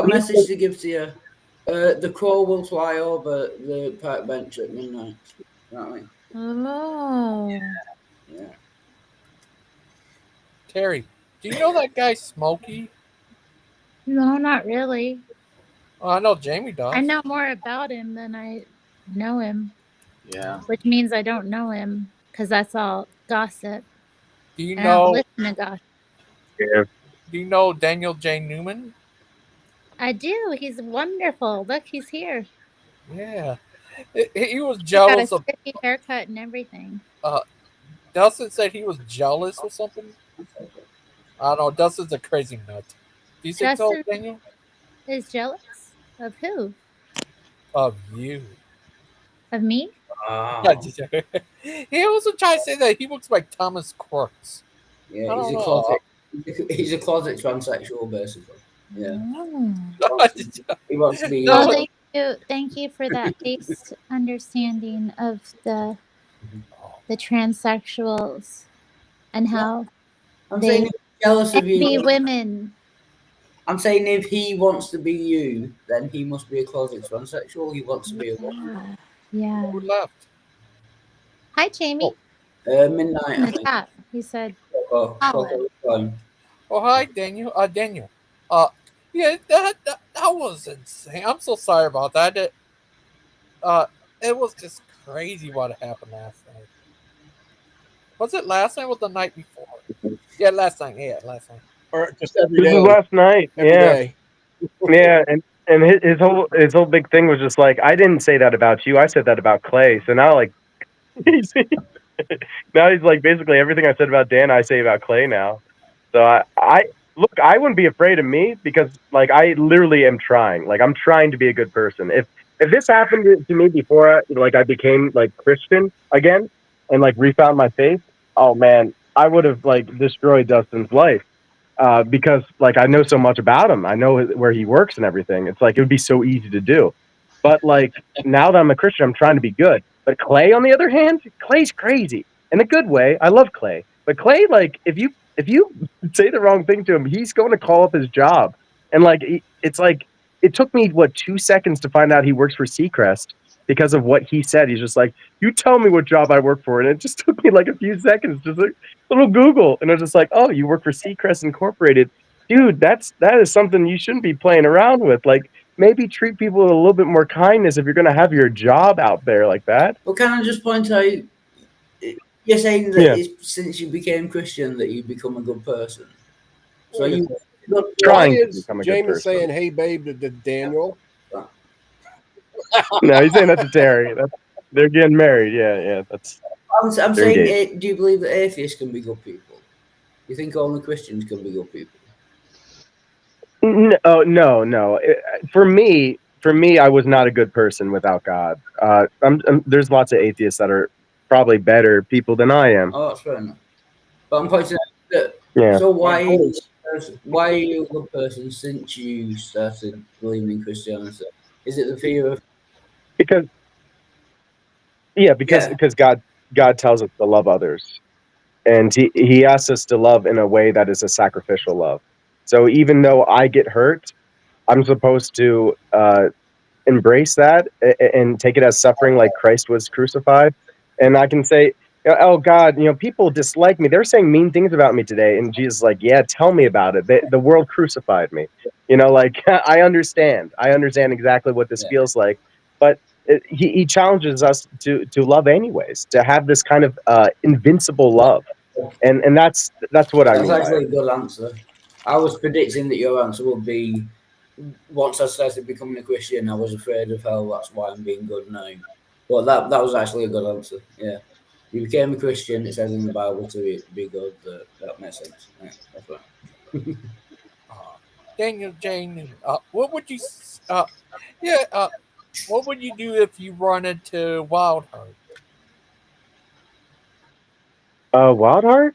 a message to give to you. The crow will fly over the park bench at midnight. You know what I mean? Oh. Yeah. Terry, do you know that guy Smoky? No, not really. Oh, I know Jamie does. I know more about him than I know him. Yeah. Which means I don't know him because that's all gossip. Do you I don't know? listen to gossip. Yeah. Do you know Daniel Jay Newman? I do. He's wonderful. Look, he's here. Yeah. He was He got a jealous of. spiffy haircut and everything. Dustin said he was jealous or something. I don't know. Dustin's a crazy nut. Do you think so, Justin Daniel? is jealous of who? Of you. Of me? He also tried to say that he looks like Thomas Quirks. Yeah, he's a closet transsexual, basically. Yeah. Oh. He wants to be. Well, thank you for that based understanding of the transsexuals and how I'm they saying he's jealous of you. envy women. I'm saying if he wants to be you, then he must be a closet transsexual. He wants to be a woman. Yeah. Who left? Hi, Jamie. Midnight. In the chat, he said. Oh, hi, Daniel. Daniel. Yeah, that was insane. I'm so sorry about that. It was just crazy what happened last night. Was it last night or the night before? Yeah, last night. Or just every This day. was last night. Every Yeah. day. Yeah, and his whole big thing was just like, I didn't say that about you. I said that about Clay. So now now he's like, basically everything I said about Dan, I say about Clay now. So I look, I wouldn't be afraid of me because like I literally am trying. Like I'm trying to be a good person. If this happened to me before I became like Christian again and like refound my faith, oh man, I would have like destroyed Dustin's life. Because like I know so much about him. I know where he works and everything. It's like it would be so easy to do. But like now that I'm a Christian, I'm trying to be good. But Clay, on the other hand, Clay's crazy in a good way. I love Clay, but Clay, like if you say the wrong thing to him, he's going to call up his job. And like it's like it took me 2 seconds to find out he works for Seacrest, because of what he said. He's just like, you tell me what job I work for. And it just took me like a few seconds, just like a little Google. And I was just like, oh, you work for Seacrest Incorporated. Dude, that is something you shouldn't be playing around with. Like, maybe treat people with a little bit more kindness if you're going to have your job out there like that. Well, can I just point out, you're saying that it's since you became Christian that you become a good person. So you Why is Jamin saying, "Hey, babe," to Daniel? No, he's saying that to Terry. They're getting married. Yeah. I'm they're saying, engaged. do you believe that atheists can be good people? You think only Christians can be good people? No. For me, I was not a good person without God. There's lots of atheists that are probably better people than I am. Oh, that's fair enough. But I'm pointing out that. Yeah. So why are you a good person since you started believing in Christianity? Is it the fear of? Because God tells us to love others, and he asks us to love in a way that is a sacrificial love. So even though I get hurt, I'm supposed to embrace that and take it as suffering, like Christ was crucified. And I can say, oh God, people dislike me. They're saying mean things about me today. And Jesus is like, yeah, tell me about it. The world crucified me. I understand exactly what this feels like. But he challenges us to love anyways, to have this kind of invincible love. And that's what I That's mean by actually it. a good answer. I was predicting that your answer would be, once I started becoming a Christian, I was afraid of hell. That's why I'm being good now. But that was actually a good answer. Yeah, you became a Christian. It says in the Bible to be good. That makes sense. Yeah, that's right. Daniel Jane, what would you? What would you do if you run into Wildheart? Wildheart?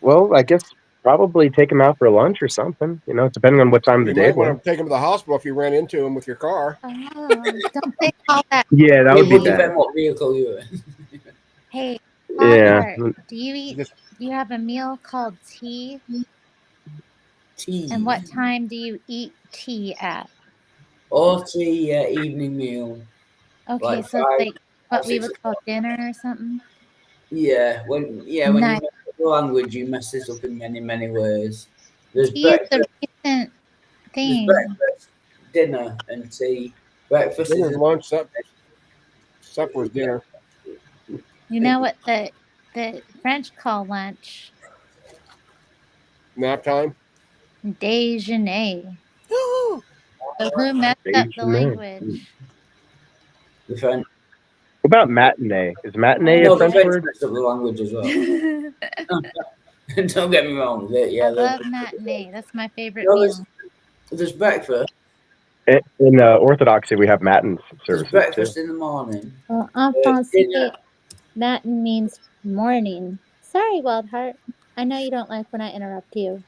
Well, I guess probably take him out for lunch or something, depending on what time of the You day might it was. want to take him to the hospital if you ran into him with your car. Oh, don't they call that? Yeah, that would be bad. Depend what vehicle you're in. Hey, Yeah. Wildheart, do you have a meal called tea? Tea. And what time do you eat tea at? Or tea, evening meal. Okay, Like so it's like what 5, we 6 would call dinner or something. Yeah, when you Nice. mess up the language, you mess this up in many, many ways. There's Tea is the breakfast, recent there's thing. breakfast, dinner, and tea. Breakfast Dinner's is lunch, supper's dinner. You know what the French call lunch? Nap time. Déjeuner. So who messed up the language? the French. What about matinee? Is matinee a No, the French French word? messed up the language as well. Don't get me wrong. I love matinee. That's my favorite No, meal. there's breakfast. In Orthodoxy, we have matin There's services breakfast too. in the morning. Well, en français, Dinner. matin means morning. Sorry, Wildheart. I know you don't like when I interrupt you.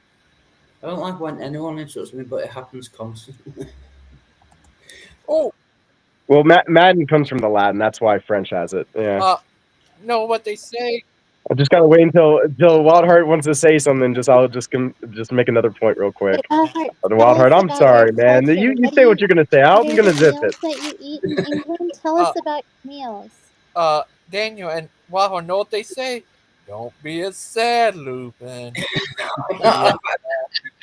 I don't like when anyone interrupts me, but it happens constantly. Oh, well, matin comes from the Latin. That's why French has it. Yeah. Know what they say? I just gotta wait until Wildheart wants to say something. I'll just make another point real quick. Wildheart, Wildheart, I'm sorry, man. You say what you're gonna say. I'm gonna zip it. meals that you eat in England? Tell us about your meals. Daniel and Wildheart, know what they say? Don't be a sad Lupin.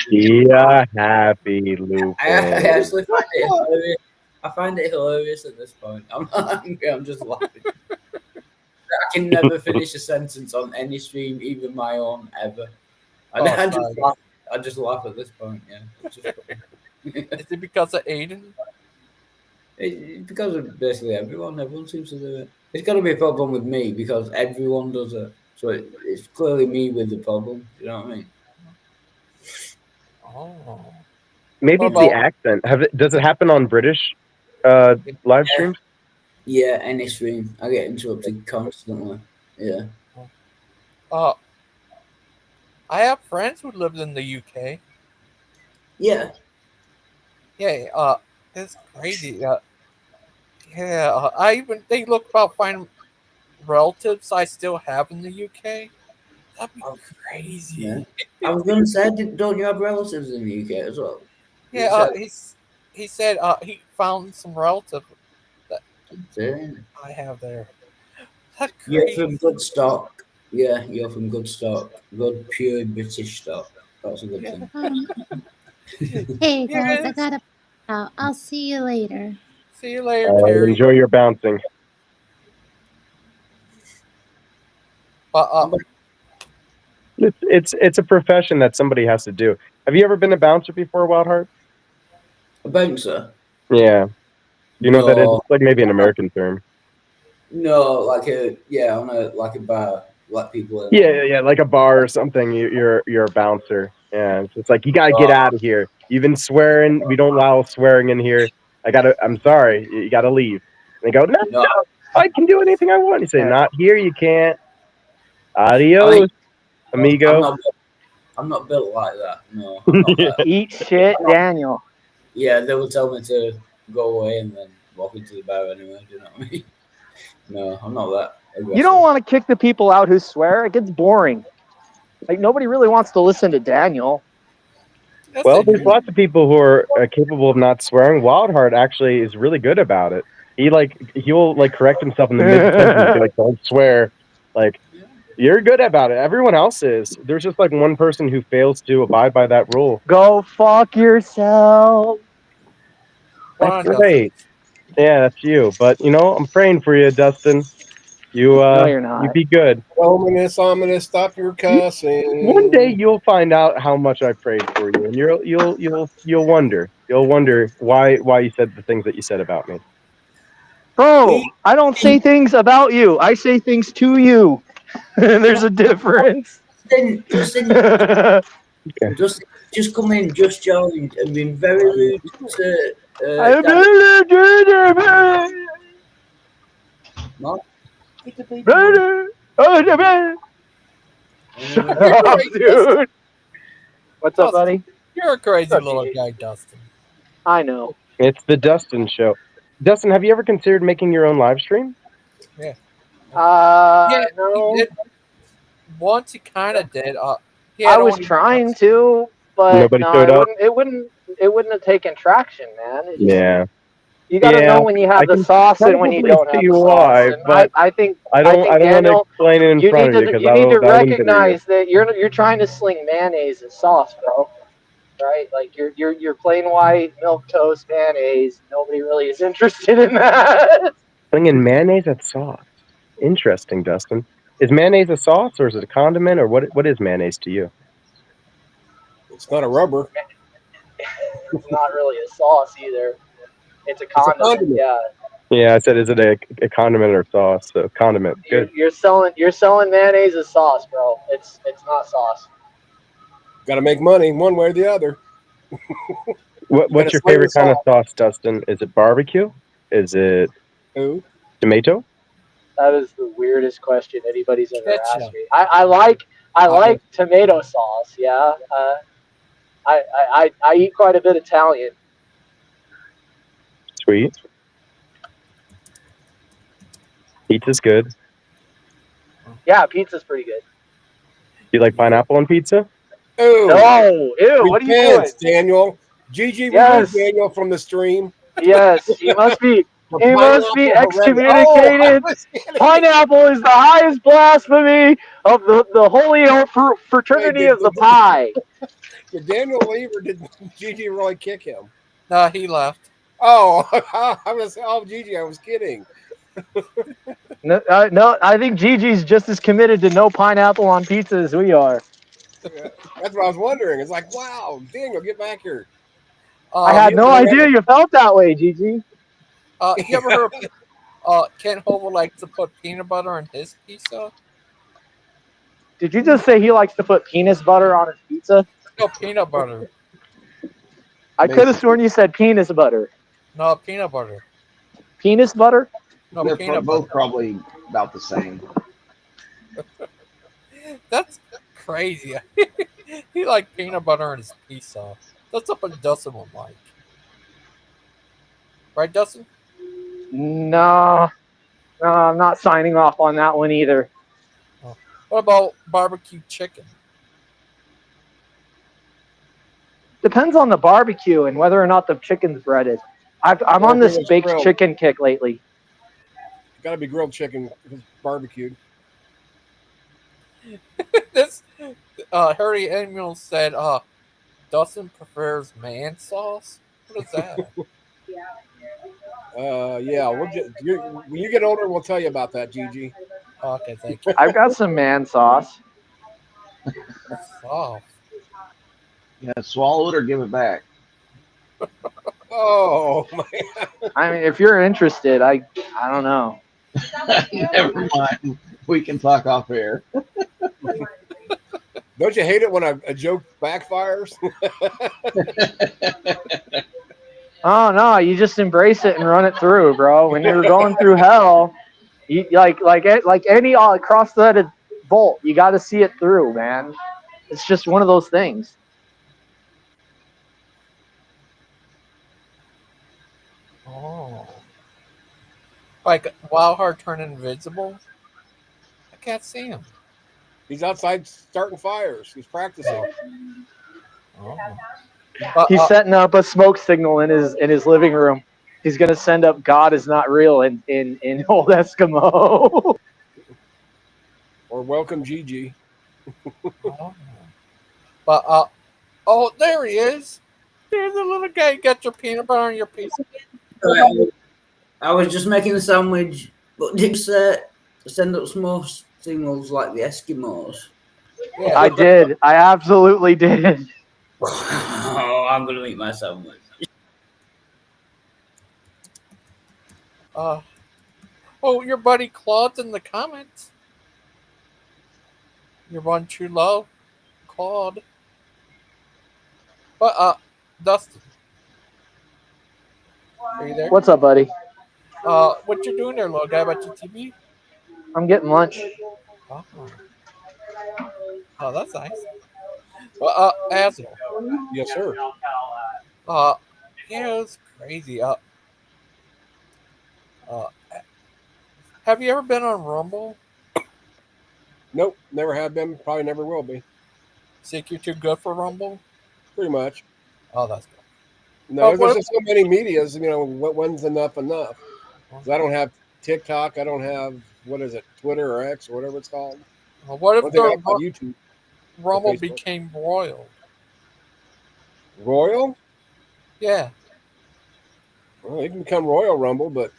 Yeah, happy Lupin. I actually find it hilarious. I find it hilarious at this point. I'm not angry, I'm just laughing. I can never finish a sentence on any stream, even my own, ever. I just laugh at this point, yeah. Is it because of Aiden? It's because of basically everyone. Everyone seems to do it. It's got to be a problem with me because everyone does it. So it's clearly me with the problem. You know what I mean? Oh. Maybe it's the accent. Does it happen on British live streams? Yeah, any stream. I get interrupted constantly. Yeah. I have friends who lived in the UK. Yeah. Yeah, it's crazy. I even think about finding relatives I still have in the UK. That'd be crazy. Yeah. I was going to say, don't you have relatives in the UK as well? Yeah, he said he found some relative I have there. That's You're crazy. from good stock. Yeah, you're from good stock. Good, pure British stock. That's a good thing. Hey guys, I Yes. gotta out. I'll see you later. See you later, Terry. Enjoy your bouncing. It's a profession that somebody has to do. Have you ever been a bouncer before, Wildheart? A bouncer? Yeah. You know what that is? No. It's like maybe an American term. No, like on a bar, like people in. Yeah, like a bar or something. You're a bouncer. Yeah, it's like you gotta get out of here. You've been swearing. We don't allow swearing in here. I'm sorry. You gotta leave. And they go, no, I can do anything I want. You say, not here. You can't. Adios, amigo. I'm not built like that. No, I'm not that. Eat shit, Daniel. Yeah, they will tell me to go away and then walk into the bar anyway. Do you know what I mean? No, I'm not that aggressive. You don't want to kick the people out who swear. It gets boring. Like, nobody really wants to listen to Daniel. Well, there's lots of people who are capable of not swearing. Wildheart actually is really good about it. He'll correct himself in the mid sentence. Be like, don't swear. Like, you're good about it. Everyone else is. There's just like one person who fails to abide by that rule. Go fuck yourself. That's right. Yeah, that's you. But I'm praying for you, Dustin. You you're not. You be good. Ominous. Stop your cussing. One day you'll find out how much I prayed for you, and you'll wonder. You'll wonder why you said the things that you said about me. Bro, I don't say things about you. I say things to you. There's a difference. Justin, just come in, just joined, and been very rude to. What? Shut up, dude. What's up, buddy? You're a crazy little guy, Dustin. I know. It's the Dustin Show. Dustin, have you ever considered making your own live stream? Yeah. No. He did. Once he kind of did. I was trying to, but Nobody no, showed up? it wouldn't have taken traction, man. Yeah. You got to know when you have the sauce and when you don't have the sauce. And I think I don't want to Daniel, explain it in you front need of you to because you need to recognize that you're trying to sling mayonnaise as sauce, bro. Right? Like you're plain white milk toast mayonnaise. Nobody really is interested in that. Slinging mayonnaise at sauce. Interesting, Dustin. Is mayonnaise a sauce or is it a condiment or what is mayonnaise to you? It's not a rubber. It's not really a sauce either. It's a condiment. Yeah. Yeah, I said, is it a condiment or sauce? So condiment. Good. You're selling mayonnaise as sauce, bro. It's not sauce. Got to make money one way or the other. What's your favorite kind of sauce, Dustin? Is it barbecue? Is it tomato? That is the weirdest question anybody's ever asked me. I like tomato sauce. Yeah. I eat quite a bit Italian. Sweet. Pizza's good. Yeah, pizza's pretty good. You like pineapple on pizza? Ew. No, ew, what are you doing? Daniel? Gigi, yes. Daniel from the stream. Yes, he must be excommunicated. Pineapple is the highest blasphemy of the holy fraternity of the pie. Did Daniel leave or did Gigi really kick him? No, he left. Oh, Gigi, I was kidding. No, I think Gigi's just as committed to no pineapple on pizza as we are. Yeah, that's what I was wondering. It's like, wow, Daniel, get back here. I had no idea you felt that way, Gigi. You ever heard Kent Hovind likes to put peanut butter in his pizza? Did you just say he likes to put penis butter on his pizza? No, peanut butter. I could have sworn you said penis butter. No, peanut butter. Penis butter? No, They're peanut both butter. probably about the same. That's crazy. He liked peanut butter in his pizza. That's something Dustin would like. Right, Dustin? No, I'm not signing off on that one either. Oh. What about barbecue chicken? Depends on the barbecue and whether or not the chicken's breaded. I'm on this baked chicken kick lately. Got to be grilled chicken if it's barbecued. This Harry Emanuel said, Dustin prefers man sauce. What is that? Yeah. When you get older, we'll tell you about that, Gigi. Okay, thank you. I've got some man sauce. Oh. Yeah, swallow it or give it back. Oh man. I mean, if you're interested, I don't know. Never mind. We can talk off air. Don't you hate it when a joke backfires? Oh no, you just embrace it and run it through, bro. When you're going through hell, you like any cross-threaded bolt, you got to see it through, man. It's just one of those things. Oh. Like Wildheart turned invisible? I can't see him. He's outside starting fires. He's practicing. Oh. He's setting up a smoke signal in his living room. He's gonna send up "God is not real" in old Eskimo. Or welcome Gigi. Oh. But oh, there he is. There's the little guy. You got your peanut butter and your pizza. I was just making a sandwich, but did send up small signals like the Eskimos? Yeah. I did. I absolutely did. Oh, I'm gonna eat my sandwich. Oh, your buddy Claude's in the comments. Your one true love, Claude. But Dustin, are you there? What's up, buddy? What you doing there, little guy? About your TV? I'm getting lunch. Oh, that's nice. Well, Asel. Yes, sir. Yeah, it's crazy. Have you ever been on Rumble? Nope, never have been. Probably never will be. Think you're too good for Rumble? Pretty much. Oh, that's good. No, there's just so many medias. You know, when's enough? Enough. 'Cause I don't have TikTok. I don't have Twitter or X or whatever it's called. Well, what if YouTube? Rumble became royal? Royal? Yeah. Well, it can become Royal Rumble, but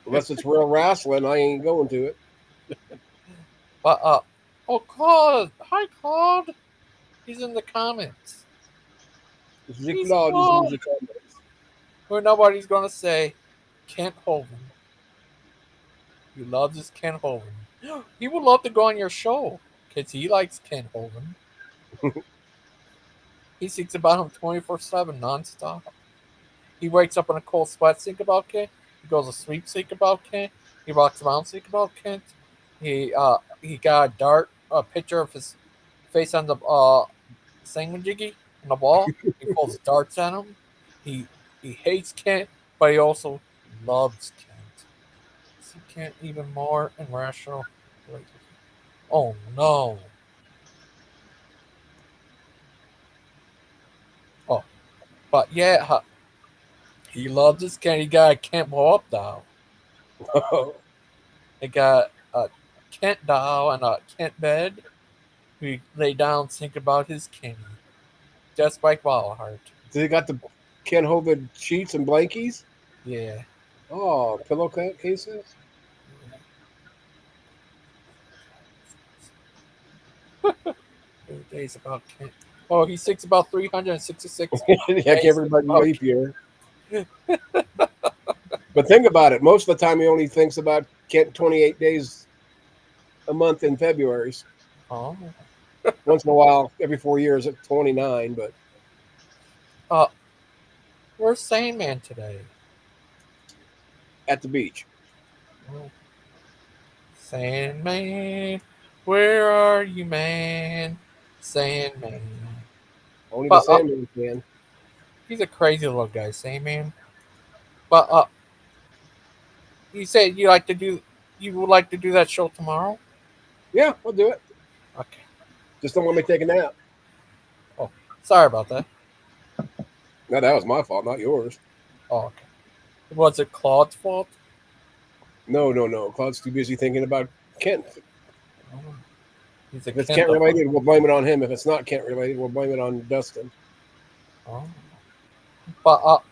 unless it's real wrestling, I ain't going to it. But oh, Claude. Hi, Claude. He's in the comments. He's Claude. Who nobody's gonna say Kent Hovind. He loves his Kent Hovind. He would love to go on your show because he likes Kent Hovind. He thinks about him 24/7, nonstop. He wakes up in a cold sweat, think about Kent. He goes to sleep, think about Kent. He walks around, think about Kent. He got a picture of his face on the thingamajiggy on the wall. He pulls darts at him. He hates Kent, but he also loves Kent. See Kent even more irrational. Oh no. Oh, but yeah, he loves his Kent. He got a Kent blow up doll. He got a Kent doll and a Kent bed. We lay down, think about his Kenny. Just like Wildheart. They got the Ken Hovind sheets and blankies? Yeah. Oh, pillowcases? Days about Kent. Oh, he thinks about 366. Heck, everybody leap year. But think about it. Most of the time, he only thinks about Kent 28 days a month in February's. Oh. Once in a while, every 4 years at 29, but. Where's Sandman today? At the beach. Oh. Sandman, where are you, man? Sandman. Only the Sandman can. He's a crazy little guy, Sandman. But you said you would like to do that show tomorrow? Yeah, I'll do it. Okay. Just don't let me take a nap. Oh, sorry about that. No, that was my fault, not yours. Oh, okay. Was it Claude's fault? No. Claude's too busy thinking about Kent. He's a If it's Kent Kent related, we'll blame it on him. If it's not Kent related, we'll blame it on Dustin. Oh. But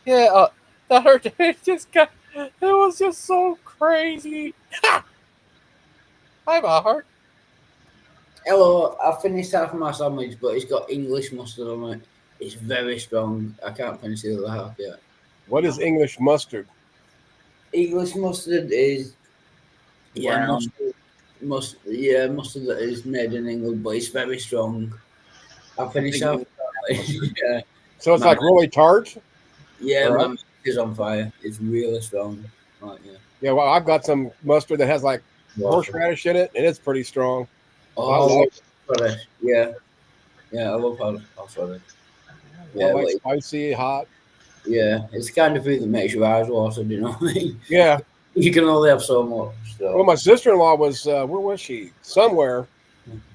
that hurt. It was just so crazy. Hi, Ballheart. Hello, I finished half of my sandwich, but it's got English mustard on it. It's very strong. I can't finish the other half yet. What is English mustard? English mustard is mustard that is made in England, but it's very strong. I finished half. Yeah. So it's like really tart? Yeah, All my right. mouth is on fire. It's really strong. Right, yeah. Yeah, well, I've got some mustard that has like horseradish in it, and it's pretty strong. Oh, horseradish. Yeah. Yeah, I love horseradish. I like spicy, hot. Yeah, it's the kind of food that makes your eyes water, do you know what I mean? Yeah. You can only have so much. So. Well, my sister-in-law was, where was she? Somewhere.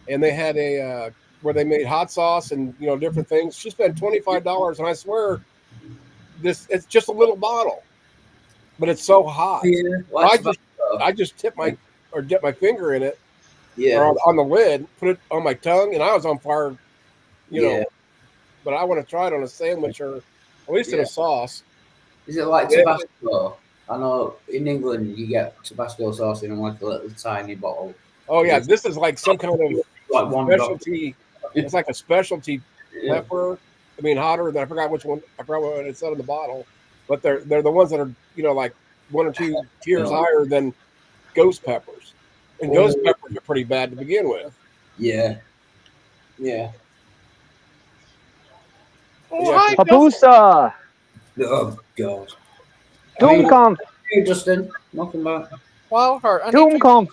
And they had a, where they made hot sauce and, different things. She spent $25, and I swear, it's just a little bottle. But it's so hot. Yeah, I just dip my finger in it. Yeah. Or on the lid, put it on my tongue, and I was on fire, know. But I want to try it on a sandwich or at least in a sauce. Is it like Tabasco? I know in England you get Tabasco sauce in like a little tiny bottle. Oh yeah, this is like some kind of like one specialty. It's like a specialty pepper. I mean, hotter than I forgot which one. I forgot what it said on the bottle, but they're the ones that are like 1 or 2 tiers higher than ghost peppers, and ghost peppers are pretty bad to begin with. Yeah. Yeah. Papusa! Oh God. Doomconk! Hey Justin, welcome back. Wildheart. Doomconk!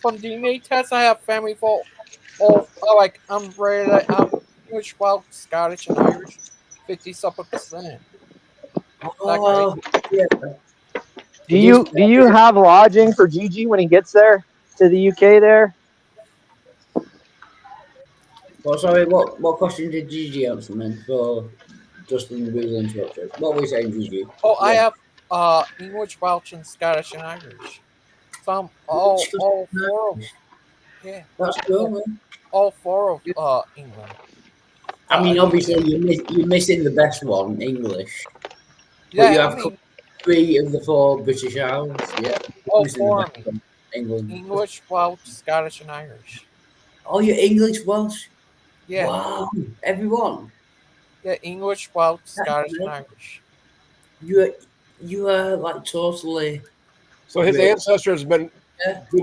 From DNA test, I have family fault. I'm English, Welsh, Scottish, and Irish. 50-something%. Oh, yeah. Do you have lodging for Gigi when he gets there to the UK there? Well, sorry, what question did Gigi answer then? So, Justin really interrupted. What were you saying, Gigi? Oh, I have English, Welsh, and Scottish, and Irish. Some all 4 of them. Yeah, that's cool, man. All 4 of England. I mean, obviously, you're missing the best one, English. Yeah, but you have 3 of the 4 British Isles. Yeah, all 4 of them. England. English, Welsh, Scottish, and Irish. Oh, you're English, Welsh? Yeah. Wow, everyone. Yeah, English, Welsh, Scottish, and Irish. You are like totally. So his ancestors been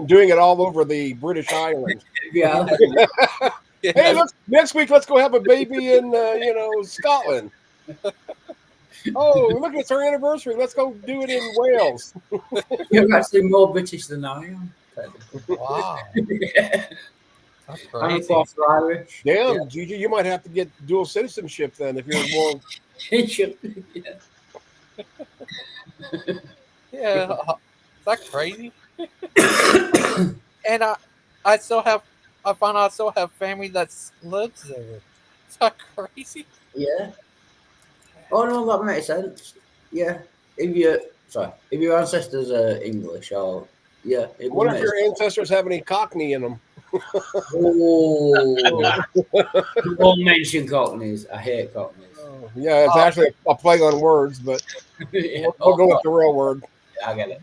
doing it all over the British Islands. Yeah. Hey, next week let's go have a baby in Scotland. Oh, look, it's our anniversary. Let's go do it in Wales. You're actually more British than I am. Wow. Yeah. That's I'm crazy. half Irish. Damn, Gigi, you might have to get dual citizenship then if you're more. Yeah, is that crazy? And I found out I still have family that lives there. Is that crazy? Yeah. Oh no, that makes sense. Yeah. If your ancestors are English, or What if your ancestors have any Cockney in them? Oh, don't mention Cockneys. I hate Cockneys. Yeah, it's actually a play on words, but we'll go with the real word. I get it.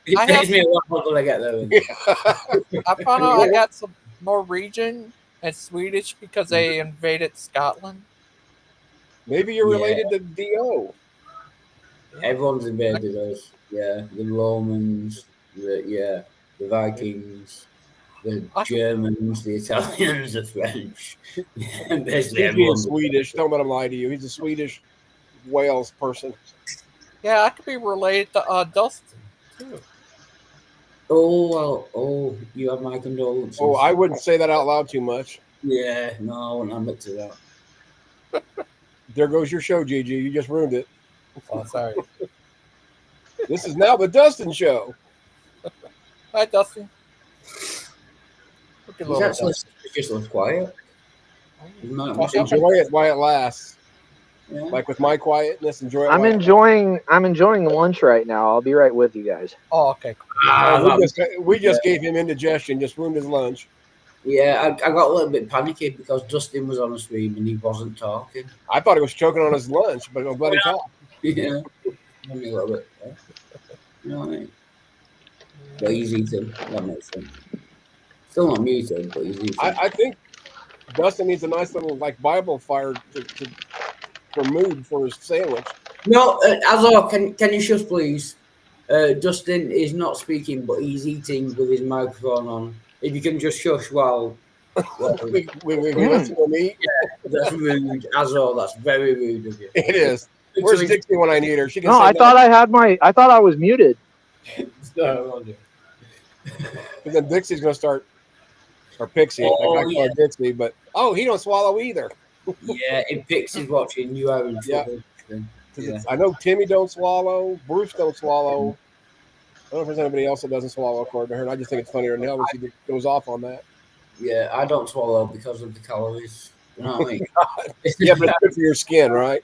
It takes me a while to get there. I found out I got some Norwegian and Swedish because they invaded Scotland. Maybe you're related to D.O. Everyone's invaded us. Yeah, the Romans. The Vikings. The Germans, the Italians, the French. Basically, He's Swedish. Don't let him lie to you. He's a Swedish Wales person. Yeah, I could be related to Dustin too. Oh well. Oh, you have my condolences. Oh, I wouldn't say that out loud too much. Yeah, no, I wouldn't admit to that. There goes your show, Gigi. You just ruined it. Oh, sorry. This is now the Dustin Show. Hi, Dustin. He's actually just looks quiet. Enjoy it while it lasts. Like with my quietness, enjoy it. I'm enjoying lunch right now. I'll be right with you guys. Oh, okay. We just gave him indigestion, just ruined his lunch. Yeah, I got a little bit panicky because Dustin was on the stream and he wasn't talking. I thought he was choking on his lunch, but I'm glad he talked. Yeah, only a little bit. Yeah. You know what I mean? But he's eating. That makes sense. Still not muted, but he's eating. I think Dustin needs a nice little Bible fire for mood for his sandwich. No, Azor, can you shush, please? Dustin is not speaking, but he's eating with his microphone on. If you can just shush while we listen to me. Yeah, that's rude. Azor, that's very rude of you. It is. Where's Dixie when I need her? She can No, say I thought I thought I was muted. No, then Dixie's gonna start, or Pixie. I call her Dixie, but he don't swallow either. Yeah, if Pixie's watching, you are in trouble. Yeah. I know Timmy don't swallow. Bruce don't swallow. I don't know if there's anybody else that doesn't swallow according to her. And I just think it's funnier than hell when she goes off on that. Yeah, I don't swallow because of the calories. You know what I mean? Yeah, but it's good for your skin, right?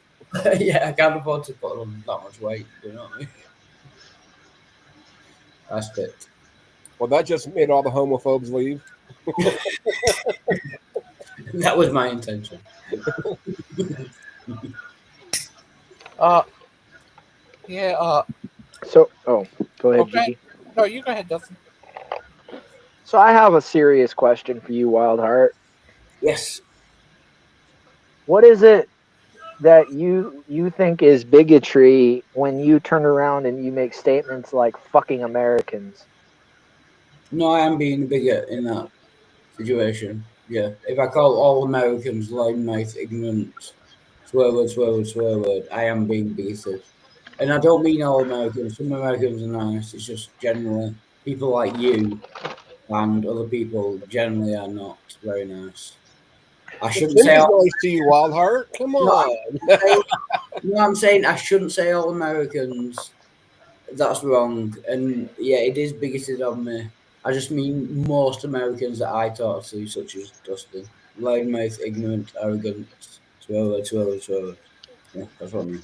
Yeah, I can't afford to put on that much weight. You know what I mean? That's it. Well, that just made all the homophobes leave. That was my intention. Yeah. So, go ahead, Okay. Gigi. No, you go ahead, Dustin. So I have a serious question for you, Wildheart. Yes. What is it that you think is bigotry when you turn around and you make statements like "fucking Americans"? No, I am being a bigot in that situation. Yeah. If I call all Americans loudmouth, ignorant, swear word, I am being bigoted. And I don't mean all Americans. Some Americans are nice. It's just generally people like you and other people generally are not very nice. I shouldn't say all. Nice to you, Wildheart. Come on. I'm saying I shouldn't say all Americans. That's wrong. And yeah, it is bigoted of me. I just mean most Americans that I talk to, such as Dustin. Loudmouth, ignorant, arrogant, swear. Yeah, that's what I mean.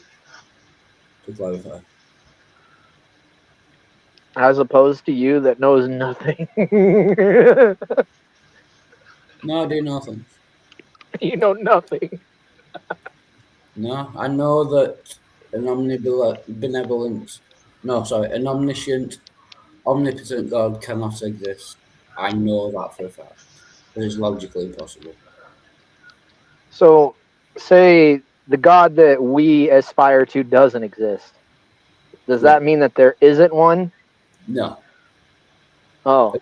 To clarify. As opposed to you that knows nothing. No, I do nothing. You know nothing. No, I know that an omniscient, omnipotent God cannot exist. I know that for a fact. It is logically impossible. So, say the God that we aspire to doesn't exist. Does that mean that there isn't one? No. Oh.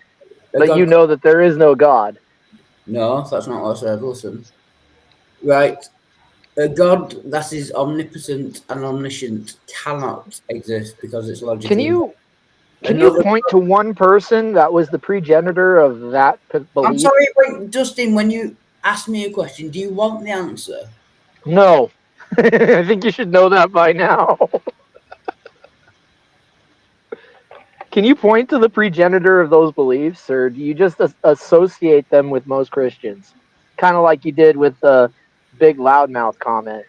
But you know that there is no God. No, that's not what I said. Listen. Right. A God that is omnipotent and omniscient cannot exist because it's logically Can you point to one person that was the progenitor of that belief? I'm sorry, wait, Dustin, when you ask me a question, do you want the answer? No. I think you should know that by now. Can you point to the progenitor of those beliefs, or do you just associate them with most Christians? Kind of like you did with the big loudmouth comment.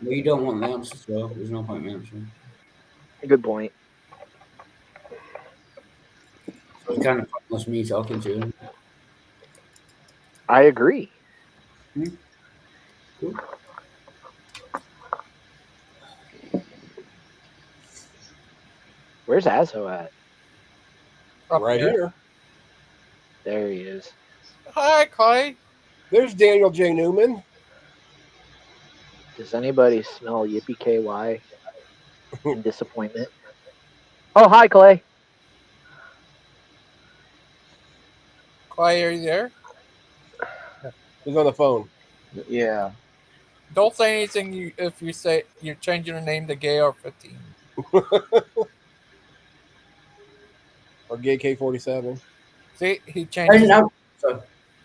Well, you don't want the answer, so there's no point in answering. Good point. So it's kind of pointless me talking to him. I agree. Cool. Where's Azo at? Right here. There he is. Hi, Clay. There's Daniel Jay Newman. Does anybody smell Yippee KY in disappointment? Oh, hi, Clay. Clay, are you there? He's on the phone. Yeah. Don't say anything if you say you're changing your name to Gay or 15. Or Gay K47. See, he changed.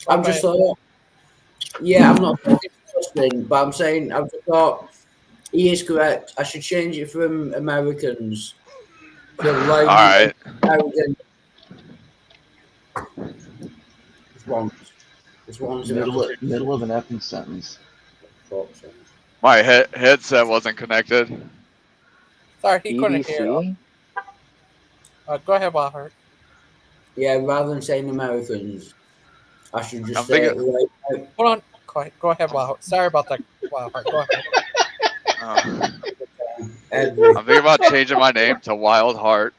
I'm just thought, yeah, I'm not disgusting, but I'm saying I've just thought he is correct. I should change it from Americans to loud, right. arrogant. Just ones that Middle of an effing sentence. My headset wasn't connected. Sorry, he couldn't hear. EDC? Go ahead, Wildheart. Yeah, rather than saying Americans, I should just I'm say thinking- Hold on. Go ahead, Wildheart. Sorry about that, Wildheart. Go ahead. I'm thinking about changing my name to Wild Heart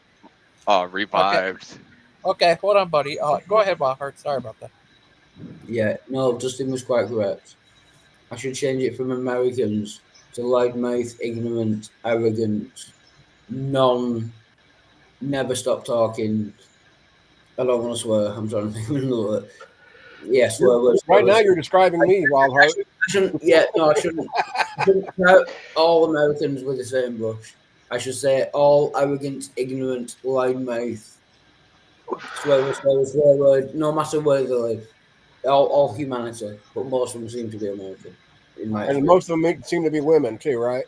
Revived. Okay, hold on, buddy. Go ahead, Wildheart. Sorry about that. Yeah, no, Justin was quite correct. I should change it from Americans to loudmouth, ignorant, arrogant, never stop talking. I don't want to swear. I'm trying to think of another word. Yeah, swear words. Right now, you're describing me, Wildheart. I shouldn't count all Americans with the same brush. I should say all arrogant, ignorant, loudmouth, swear word, no matter where they live. All humanity, but most of them seem to be American. In my And experience. most of them seem to be women too, right?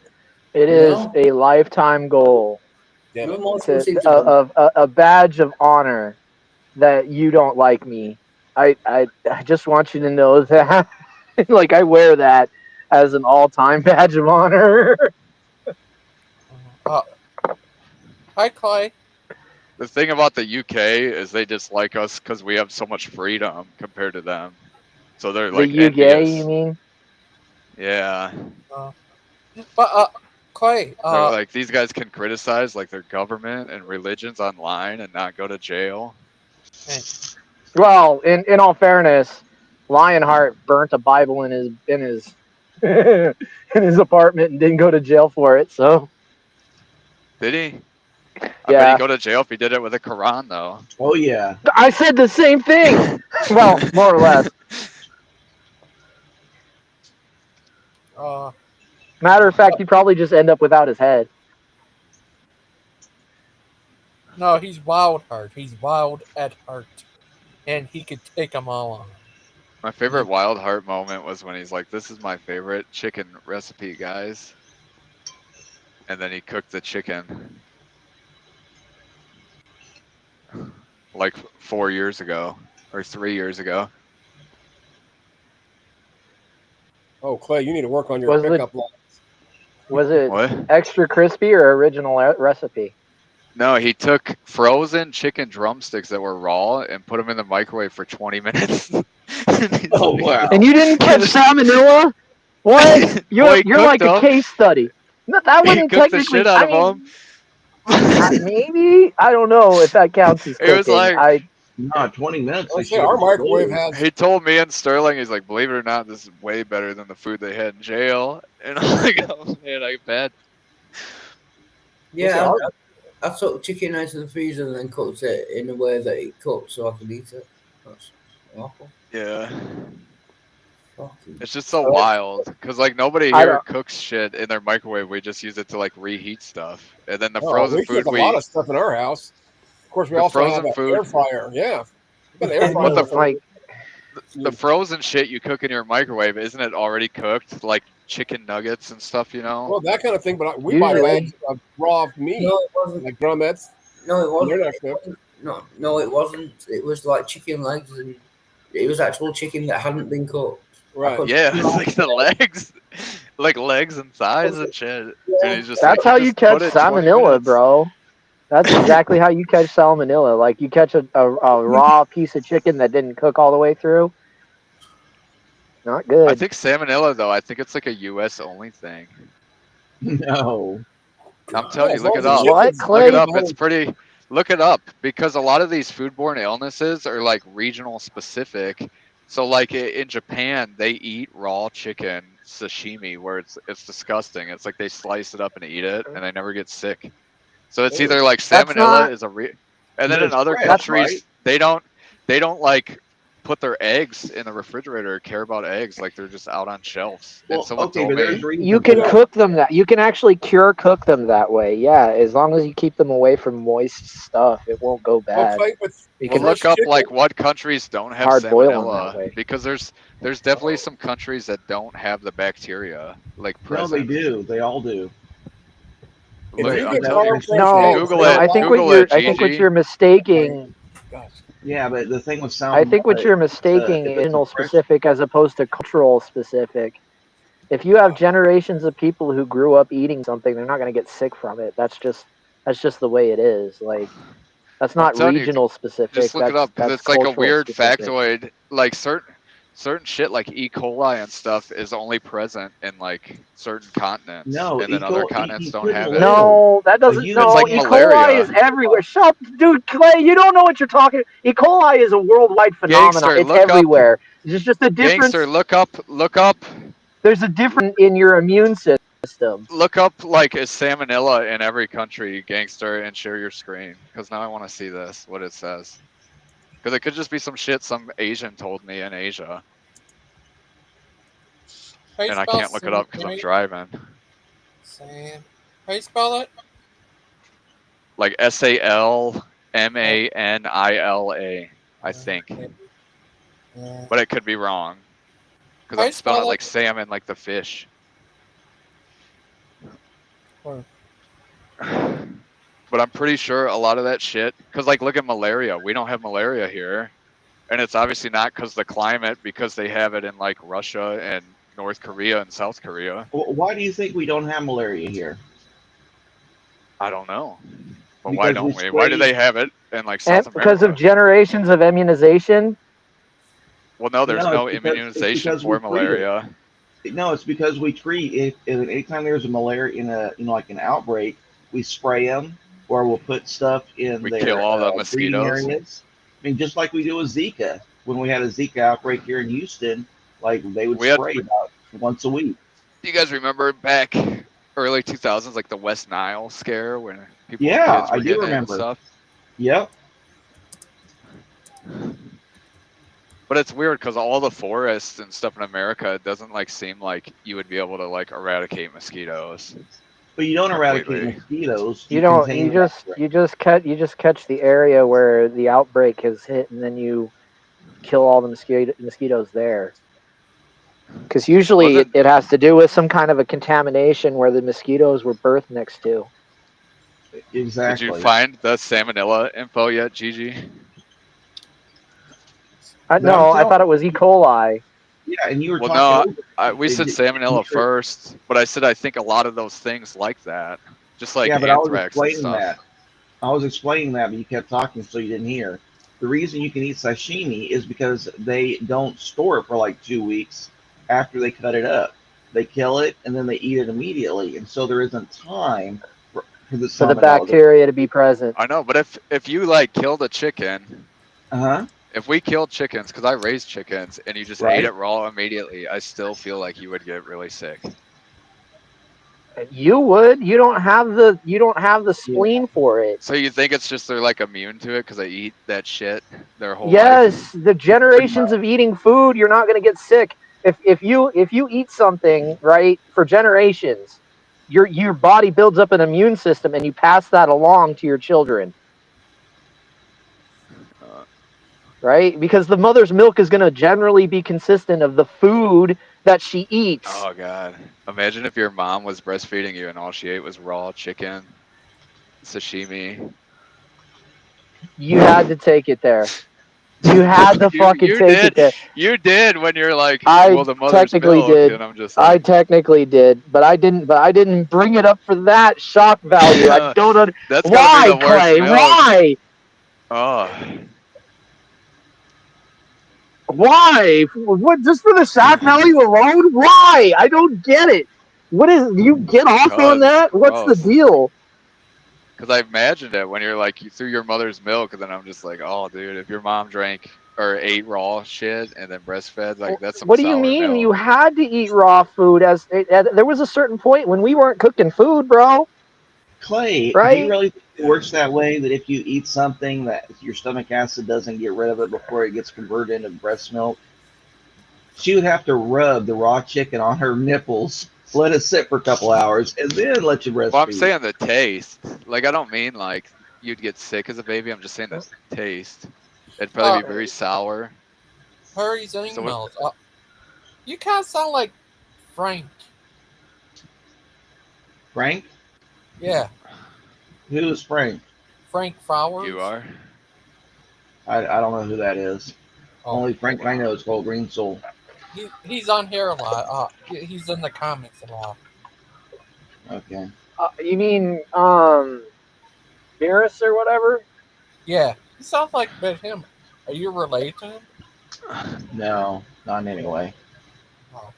It is a lifetime goal. Damn it. most of them seem to be A badge of honor that you don't like me. I just want you to know that. Like, I wear that as an all-time badge of honor. Hi, Clay. The thing about the UK is they dislike us because we have so much freedom compared to them. So they're like the UK, envious. you mean? Yeah. But Clay, They're like, these guys can criticize like their government and religions online and not go to jail. Well, in all fairness, Lionheart burnt a Bible in his in his apartment and didn't go to jail for it. So Did he? I bet yeah, he'd go to jail if he did it with a Quran, though. Oh yeah. I said the same thing. Well, more or less. Matter of fact, he'd probably just end up without his head. no, he's Wildheart. He's wild at heart, and he could take them all on. My favorite Wild Heart moment was when he's like, "This is my favorite chicken recipe, guys," and then he cooked the chicken like 4 years ago or 3 years ago. Oh, Clay, you need to work on your Was it- pickup lines. Was it What? extra crispy or original recipe? No, he took frozen chicken drumsticks that were raw and put them in the microwave for 20 minutes. Oh wow. And you didn't catch salmonella? What? You're like a case study. No, that He wouldn't cooked the technically. shit out I of mean, them. maybe I don't know if that counts as It was cooking. like- No, 20 minutes. Oh, they shit, should our have microwave exploded. has. He told me and Sterling, he's like, believe it or not, this is way better than the food they had in jail. And I'm like, oh man, I bet. Yeah, I took chicken out of the freezer and then cooked it in a way that it cooked so I could eat it. That's awful. Yeah. Fucking. It's just so wild because like nobody I here don't- cooks shit in their microwave. We just use it to like reheat stuff, and then the Oh, frozen we food cook a lot of stuff in our house. Of course, we The also have frozen an food- air fryer. Yeah, we've got an air But fryer. like, the frozen shit you cook in your microwave, isn't it already cooked? Like chicken nuggets and stuff, you know? Well, that kind of thing. But we buy Usually. bags of raw meat, No, it wasn't. like drumettes. No, it wasn't. They're not cooked. No, it wasn't. It was like chicken legs, and it was actual chicken that hadn't been cooked. Right. Yeah, it's like the legs, like legs and thighs and shit. And he's just that's like, how you just catch put it 20 salmonella, minutes. bro. That's exactly how you catch salmonella. Like, you catch a raw piece of chicken that didn't cook all the way through. Not good. I think salmonella though. I think it's like a U.S. only thing. No. I'm telling you, as look long it as up. the What, chicken's Clay? Look it up. good, It's pretty. Look it up because a lot of these foodborne illnesses are like regional specific. So like in Japan, they eat raw chicken sashimi, where it's disgusting. It's like they slice it up and eat it, and they never get sick. So it's either like That's salmonella not- is a and then But in it's other fresh, countries right? they don't like put their eggs in the refrigerator or care about eggs, like they're just out on shelves. Well, and someone okay, told but there's me reasons You for can that. cook them that. You can actually cook them that way. Yeah, as long as you keep them away from moist stuff, it won't go bad. Clay, but You Well, can look up chicken- like what countries don't have hard boil 'em that way. salmonella because there's definitely some countries that don't have the bacteria like No, they present. do. They all do. if Look, you I'm get telling you, farm fresh No, eggs, Google no. it. I think Google what you're. it, I think what Gigi. you're mistaking. Gosh. Yeah, but the thing with I salmonella, think what you're if mistaking it's a is fresh, specific as opposed to cultural specific. If you have generations of people who grew up eating something, they're not going to get sick from it. That's just the way it is. Like that's I'm not telling you, regional specific. just look it up because That's it's like a cultural weird specific. factoid. Like certain shit like E. coli and stuff is only present in like certain continents, no, and then other continents you don't couldn't have it. live. No, that A doesn't. It's human No, like E. can't. coli is malaria. everywhere. Shut, dude, Clay. You don't know what you're talking. E. coli is a worldwide phenomenon. Gangster, It's look up. everywhere. There's just a Gangster, difference. look up. There's a difference in your immune system. Look up like is salmonella in every country, Gangster, and share your screen because now I want to see this what it says. Because it could just be some shit some Asian told me in Asia, How you and I spell can't look it up because I'm driving. Sam. How you spell it? Like SALMANILA, I think, but it could be wrong because How I'm you spelling it spell like it? salmon, like the fish. Or- But I'm pretty sure a lot of that shit, because like look at malaria. We don't have malaria here, and it's obviously not because the climate, because they have it in like Russia and North Korea and South Korea. Why do you think we don't have malaria here? I don't know, but why Because we don't we? Why do spray. they have it in like And South because of America? generations of immunization. Well, no, there's No, no it's immunization because we for treat it. malaria. No, it's because we treat it. Anytime there's a malaria in a like an outbreak, we spray them, or we'll put stuff in We kill their all the breeding mosquitoes. areas. I mean, just like we do with Zika. When we had a Zika outbreak here in Houston, like they would We had. spray about once a week. Do you guys remember back early 2000s, like the West Nile scare, when people, Yeah, kids I were do getting it and remember. stuff? Yep. But it's weird because all the forests and stuff in America, it doesn't like seem like you would be able to like eradicate mosquitoes. But you don't eradicate Completely. mosquitoes. You You don't. contain You the just. outbreak. You just catch the area where the outbreak has hit, and then you kill all the mosquitoes there. Because usually Wasn't it has to do with some kind of a contamination where the mosquitoes were birthed next to. Did you Exactly. find the salmonella info yet, Gigi? But I'm No, I telling thought it was E. coli. you, yeah, and you were Well, talking no, over me. we said salmonella first, but I said I think a lot of those things like that, just like Yeah, but I was anthrax and explaining stuff. that. I was explaining that, but you kept talking, so you didn't hear. The reason you can eat sashimi is because they don't store it for like 2 weeks after they cut it up. They kill it and then they eat it immediately, and so there isn't time for the For the salmonella. bacteria to be present. I know, but if you like killed a chicken, Uh-huh. if we killed chickens, because I raised chickens, and you just ate Right. it raw immediately, I still feel like you would get really sick. You would. You don't have the spleen for it. So you think it's just they're like immune to it because they eat that shit their whole Yes, life? the generations of eating food, you're not going to get sick. If you eat something right for generations, your body builds up an immune system, and you pass that along to your children. Right? Because the mother's milk is going to generally be consistent of the food that she eats. Oh god! Imagine if your mom was breastfeeding you and all she ate was raw chicken, sashimi. You had to take it there. You had to fucking You take did. it there. You did when you're like, I well, the mother's technically milk, did. and I'm just I like, technically did, but I didn't. But I didn't bring it up for that shock value. I don't. that's gotta be Why, the worst Clay? milk. Why? Oh, Why? What? Just for the shock value alone? Why? I don't get it. What is? You get off on cause that? What's the gross. deal? Because I imagined it when you're like you threw your mother's milk, and then I'm just like, oh, dude, if your mom drank or ate raw shit and then breastfed, like that's some What do you sour mean? milk. You had to eat raw food there was a certain point when we weren't cooking food, bro. Clay, do you Right? really think it works that way that if you eat something that your stomach acid doesn't get rid of it before it gets converted into breast milk? She would have to rub the raw chicken on her nipples, let it sit for a couple hours, and then let you Well, I'm breastfeed. saying the taste. Like I don't mean like you'd get sick as a baby. I'm just saying the taste. It'd probably be very sour. Hurry's So what, emails. You kind of sound like Frank. Frank? Yeah, Who is Frank? Frank Flowers. you are. I don't know who that is. Oh. Only Frank I know is called Green Soul. He's on here a lot. He's in the comments a lot. Okay. You mean Mirrors or whatever? Yeah, he sounds like a bit him. Are you related to him? No, not in any way. Oh,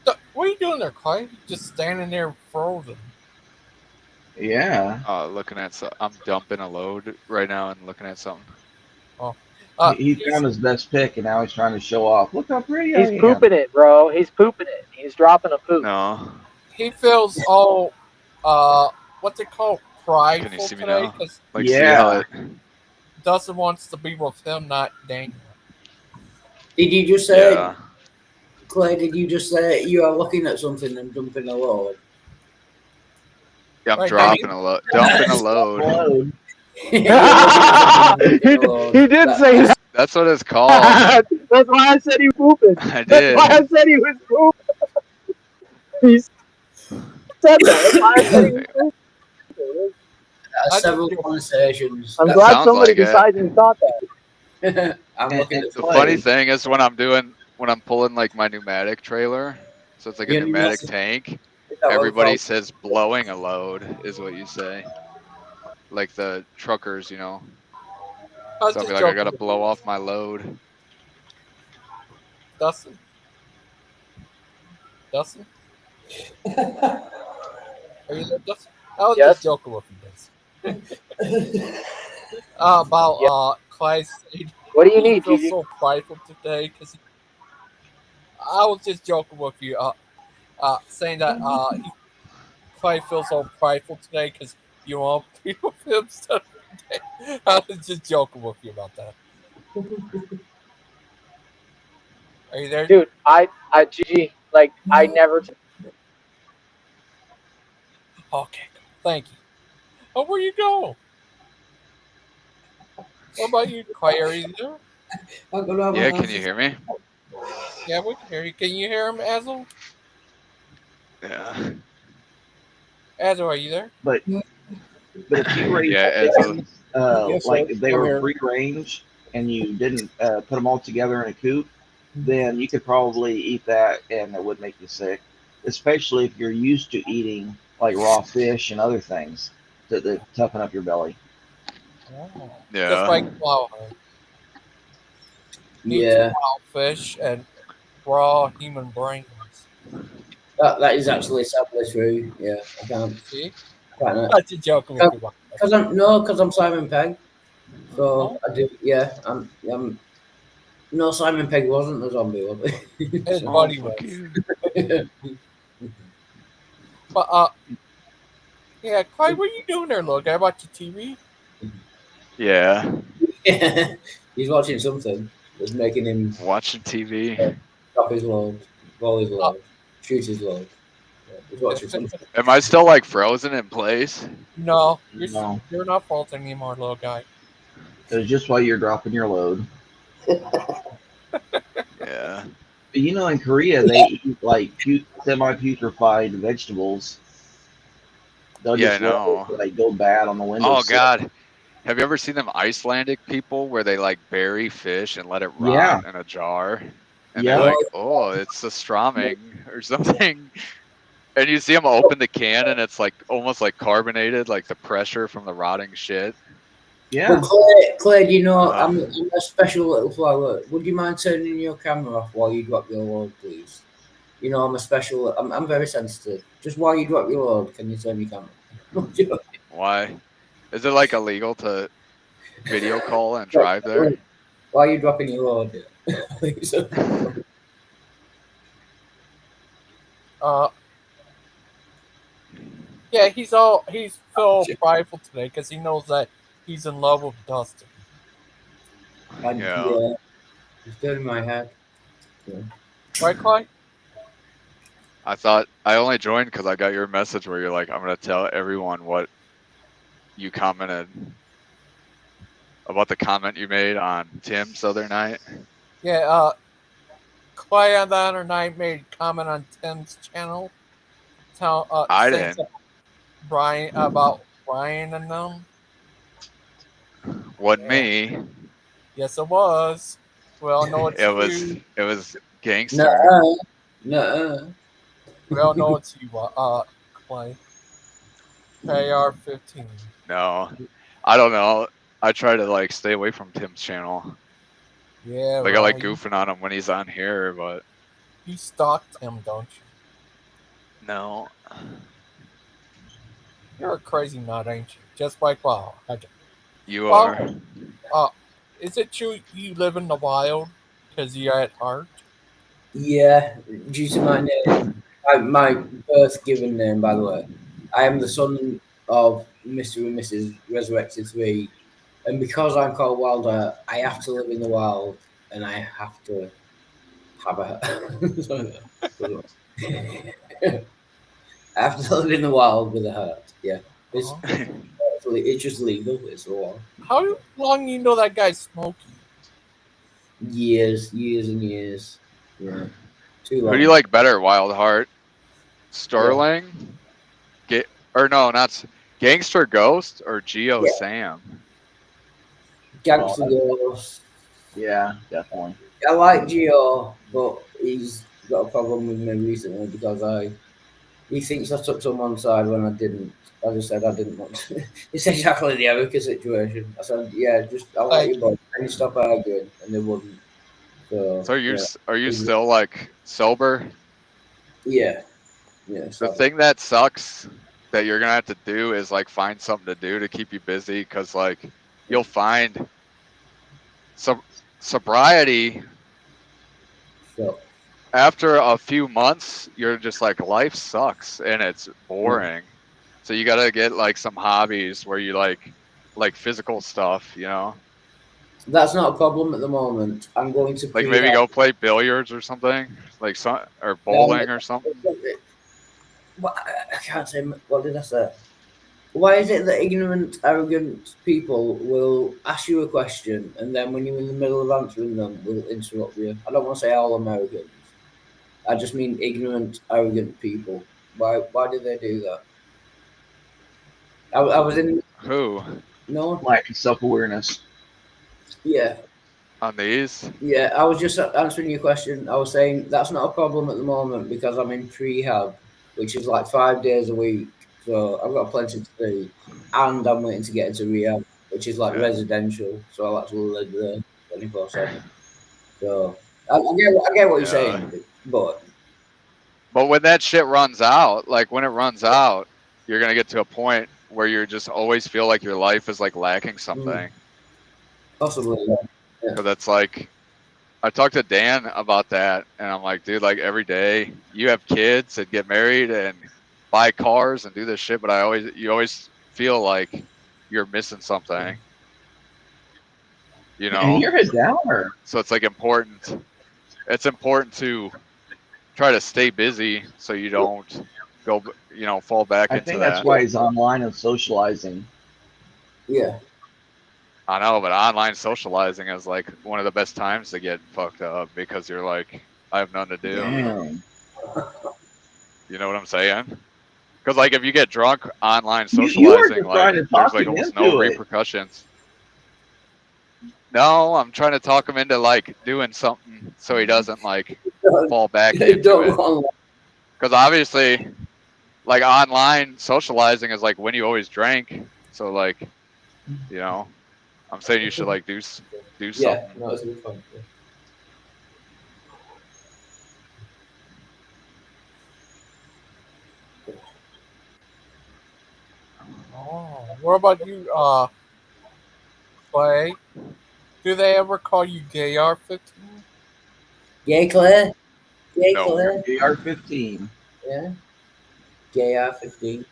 okay. What are you doing there, Clay? Just standing there frozen. Yeah. Looking at I'm dumping a load right now and looking at something. Oh. He found his best pick, and now he's trying to show off. Look how pretty I He's am. pooping it, bro. He's pooping it. He's dropping a poop. No. He feels all what's it called? Prideful Can you see me today now? because Like, see how it. Dustin wants to be with him, not Daniel. Did you just say, Yeah. Clay? Did you just say you are looking at something and dumping a load? Yeah, I'm Right, dropping a load, dumping a load. He did say that. That's what it's called. That's why I said he pooping. I That's did. why I said he was pooping. He said that. That's why I said he was pooping. Several conversations. I'm That glad sounds somebody like it. decided and thought that. I'm looking at The funny thing is when I'm pulling like my pneumatic trailer, so it's like a Your pneumatic pneumatic- tank. that what Everybody it's says blowing a load is what you say. Like the truckers, you know. I was So I'll be just like, I joking. gotta blow off my load. Dustin. Dustin. Are you there, Dustin? I was just joking with you, Dustin. About Clay saying What do you he need, feels Gigi? so prideful today because I was just joking with you, saying that Clay feels so prideful today because you won't be with him today. I was just joking with you about that. Are you there? Dude, Gigi, like, I never. Okay, thank you. Oh, where you go? What about you, Clay? Are you there? Yeah, can you hear me? Yeah, we can hear you. Can you hear him, Azel? Yeah. Azel, are you there? But if you raise Yeah, chickens, Yes, like sir. if they I'm were here. free range and you didn't put them all together in a coop, then you could probably eat that and it would make you sick. Especially if you're used to eating like raw fish and other things that toughen up your belly. Oh. Yeah. Just like flour. Eat Yeah. wild fish and raw human brains. That is actually sadly true. Yeah, I can't. See? Can't. That's a joke with you about that. Because I'm Simon Pegg. So Oh. I do. Yeah, I'm. No, Simon Pegg wasn't a zombie, was he? His So- buddy was. But yeah, Clay, what are you doing there, little guy? About your TV? Yeah. Yeah. He's watching something that's making him Watching TV. drop his load, roll his load, shoot his load. Yeah, he's watching something. Am I still like frozen in place? No, No. you're not faulting anymore, little guy. It's just while you're dropping your load. Yeah. You know, in Korea they eat like semi-putrefied vegetables. They'll Yeah, I just let know. it like go bad on the window. Oh God. Have you ever seen them Icelandic people where they like bury fish and let it rot in a jar? And Yeah. they're like, oh, it's a stramming or something. And you see them open the can and it's like almost like carbonated, like the pressure from the rotting shit. Yeah. But Claire, do you know I'm a special little flower. Would you mind turning your camera off while you drop your load, please? You know I'm a special. I'm very sensitive. Just while you drop your load, can you turn your camera? Why? Is it like illegal to video call and drive there? Why are you dropping your load? Yeah, he's so prideful today because he knows that he's in love with Dustin. Yeah. It's good in my head. Yeah. Right, Clay? I thought I only joined because I got your message where you're like, I'm gonna tell everyone what you commented about the comment you made on Tim's other night. Yeah, Clay on the other night made a comment on Tim's channel. I didn't. Brian about Brian and them. Wasn't me. Yes, it was. We all know it's It was you. Gangster. No. We all know it's you. Clay. KR15. No, I don't know. I try to like stay away from Tim's channel. Yeah, Like I like right. goofing on him when he's on here, but You stalked him, don't you? no. You're a crazy nut, ain't you? Just like wow. You Well, are. is it true you live in the wild because you're at heart? Yeah, due to my name, my birth given name, by the way. I am the son of Mr. and Mrs. Resurrected 3. And because I'm called Wilder, I have to live in the wild and I have to have a. I have to live in the wild with a hurt. Yeah. It's just legal. It's the law. How long you know that guy Smoky? Years and years. Yeah. Too long. Who do you like better, Wildheart? Sterling? Gangster Ghost or Geo Sam? Gangster Ghost. Yeah, definitely. I like Gio, but he's got a problem with me recently because he thinks I took someone's side when I didn't. I just said I didn't want to. It's exactly the Erica situation. I said, yeah, just I like you both. And you stop arguing, and they wouldn't. So Are you still like sober? Yeah. The thing that sucks that you're gonna have to do is like find something to do to keep you busy, because like you'll find sobriety after a few months, you're just like, life sucks and it's boring. So you gotta get like some hobbies where you like physical stuff, you know? That's not a problem at the moment. I'm going to Like maybe go play billiards or something, or bowling or something. I can't say. What did I say? Why is it that ignorant, arrogant people will ask you a question and then when you're in the middle of answering them, will interrupt you? I don't want to say all Americans. I just mean ignorant, arrogant people. Why do they do that? I was in. Who? No. Lack of self-awareness. Yeah. On these? Yeah, I was just answering your question. I was saying that's not a problem at the moment because I'm in prehab, which is like 5 days a week. So I've got plenty to do. And I'm waiting to get into rehab, which is like residential. So I'll actually live there 24/7. So I get what you're saying, but when that shit runs out, like when it runs out, you're gonna get to a point where you're just always feel like your life is like lacking something. Possibly. Because that's like, I talked to Dan about that, and I'm like, dude, like every day you have kids and get married and buy cars and do this shit, but you always feel like you're missing something. You know? And you're a downer. So it's like important. It's important to try to stay busy so you don't go, fall back into that. I think that's why he's online and socializing. Yeah. I know, but online socializing is like one of the best times to get fucked up because you're like, I have nothing to do. Damn. You know what I'm saying? Because like if you get drunk online socializing, like there's like almost no repercussions. No, I'm trying to talk him into like doing something so he doesn't like fall back into it. Because obviously, like online socializing is like when you always drank. So like, I'm saying you should like do something. Yeah, no, it's a good point. Yeah. Oh, what about you, Clay? Do they ever call you Gay R15? Gay Claire? Gay No. Claire? AR-15. Yeah. Gay R15.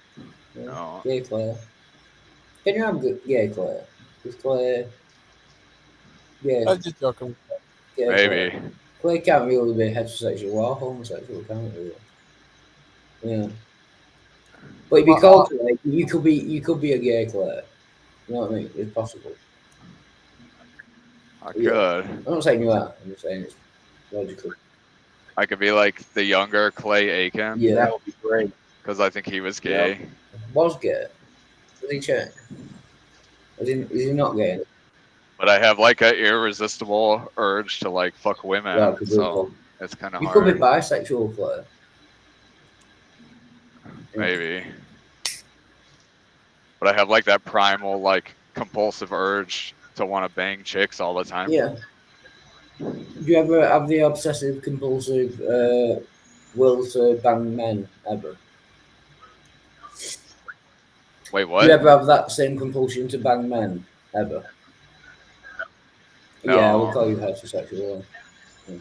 Yeah. No. Gay Claire. Can you have Gay Claire? Is Claire... Yeah. I'm just joking. Gay Maybe. Claire can't really be heterosexual or homosexual, can it really? Yeah. But if you call Claire, you could be a gay Claire. You know what I mean? It's possible. I could. I'm not saying you are. I'm just saying it's logical. I could be like the younger Clay Aiken. Yeah. That would be great. Because I think he was gay. Yeah. Was gay. Has he changed? Is he not gay? But I have like an irresistible urge to like fuck women, Well, could so it's kind of you could be hard. bisexual, Claire. Maybe. But I have like that primal, like compulsive urge to want to bang chicks all the time. Yeah. Do you ever have the obsessive compulsive will to bang men ever? Wait, Do you what? ever have that same compulsion to bang men ever? Yeah, I would No. call you heterosexual. Yeah.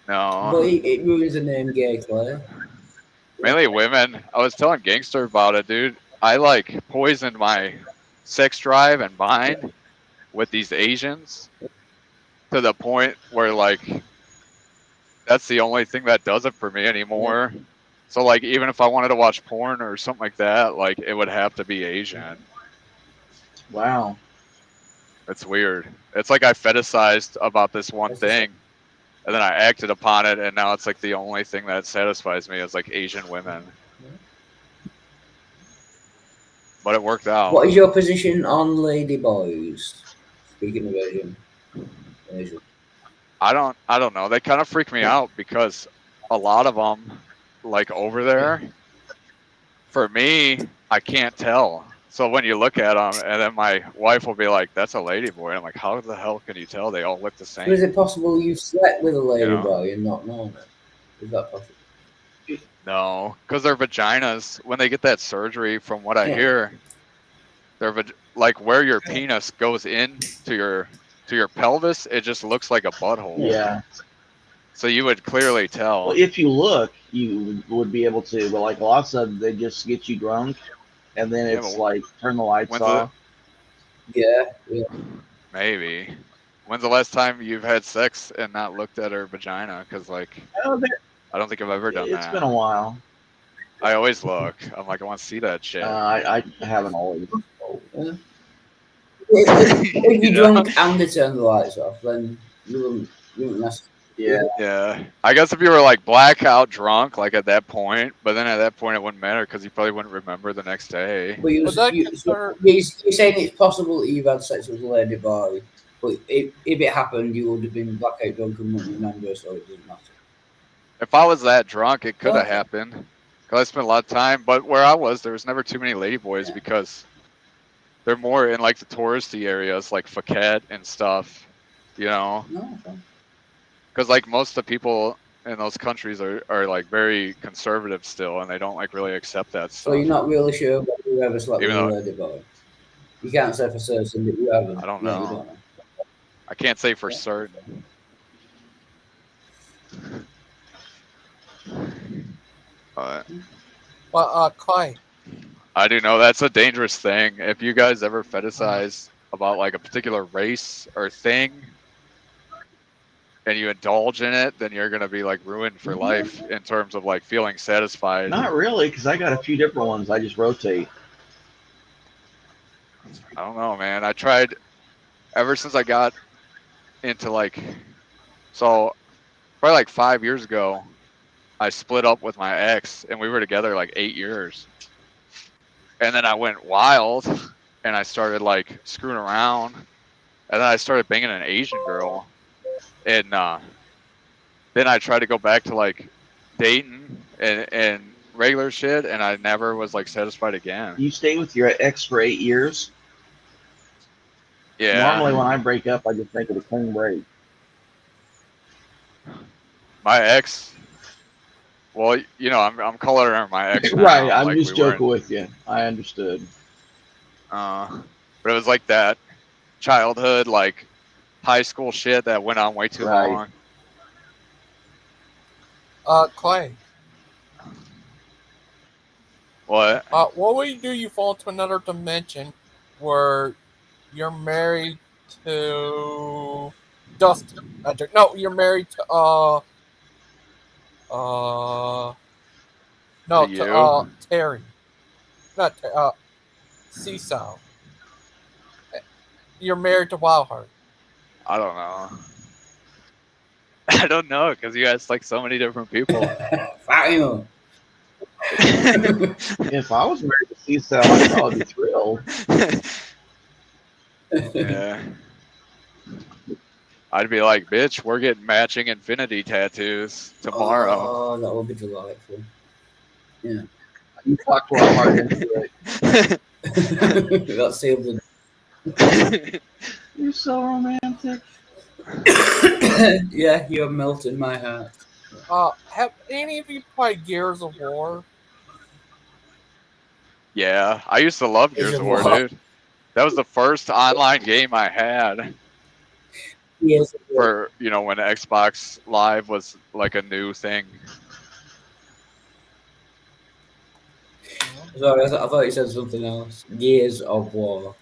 No. But it ruins the name gay, Claire. Mainly women. I was telling Gangster about it, dude. I like poisoned my sex drive and mind with these Asians to the point where like that's the only thing that does it for me anymore. So like even if I wanted to watch porn or something like that, like it would have to be Asian. Wow. It's weird. It's like I fetishized about this one thing and then I acted upon it and now it's like the only thing that satisfies me is like Asian women. But it worked out. What is your position on ladyboys? Speaking of Asian. I don't know. They kind of freak me out because a lot of them, like over there, for me, I can't tell. So when you look at them, and then my wife will be like, "That's a ladyboy," and I'm like, "How the hell can you tell? They all look the So is same." it possible you slept with a ladyboy know? and not known it? Is that possible? No, because their vaginas, when they get that surgery, from what I Yeah. hear, like where your penis goes in to your pelvis, it just looks like a butthole. Yeah. So you would clearly tell. Well, if you look, you would be able to. But like lots of, they just get you drunk, and then Yeah, it's but like turn the lights when's off. Yeah. Maybe. When's the last time you've had sex and not looked at her vagina? Because like, Oh, I don't think I've ever done it's that. been a while. I always look. I'm like, I want to see that shit. I haven't always. If you're Yeah. drunk and they turn the lights off, then you wouldn't necessarily. Yeah. Yeah. I guess if you were like blackout drunk, like at that point, but then at that point it wouldn't matter because you probably wouldn't remember the next day. But you're saying it's possible that you've had sex with a ladyboy, but if it happened, you would have been blackout drunk and wouldn't remember, so it doesn't matter. If I was that drunk, it could have Okay. happened. Because I spent a lot of time. But where I was, there was never too many ladyboys because they're more in like the touristy areas, like Phuket and stuff. You know? No, okay. Because like most of the people in those countries are like very conservative still, and they don't like really accept that So stuff. you're not really sure whether you ever slept with Even a though ladyboy? You can't say for certain that you haven't. I don't Yeah, know. you don't know. I can't say for certain. But Well, Clay, I do know that's a dangerous thing. If you guys ever fetishize about like a particular race or thing, and you indulge in it, then you're gonna be like ruined for life in terms of like feeling satisfied. Not really, because I got a few different ones. I just rotate. I don't know, man. I tried ever since I got into like, so probably like 5 years ago, I split up with my ex and we were together like 8 years. And then I went wild and I started like screwing around. And then I started banging an Asian girl. And then I tried to go back to like dating and regular shit. And I never was like satisfied again. You stay with your ex for 8 years? Yeah. Normally when I break up, I just make it a clean break. My ex, well, you know, I'm calling her my ex now. Right, I'm like just we weren't- joking with you. I understood. But it was like that childhood, like high school shit that went on way too long. Clay, What? what would you do? You fall into another dimension where you're married to Dustin. No, you're married to no, To you? Terry. Not Seesaw. You're married to Wildheart. I don't know. I don't know because you guys like so many different people. If I was married to Cecil, I'd probably be thrilled. Yeah. I'd be like, bitch, we're getting matching infinity tattoos tomorrow. Oh, that would be delightful. Yeah. You talked our heart into it. That sealed the. You're so romantic. Yeah, you have melted my heart. Have any of you played Gears of War? Yeah, I used to love Gears of War, dude. That was the first online game I had. Yes. For, you know, when Xbox Live was like a new thing. Sorry, I thought you said something else. Gears of War,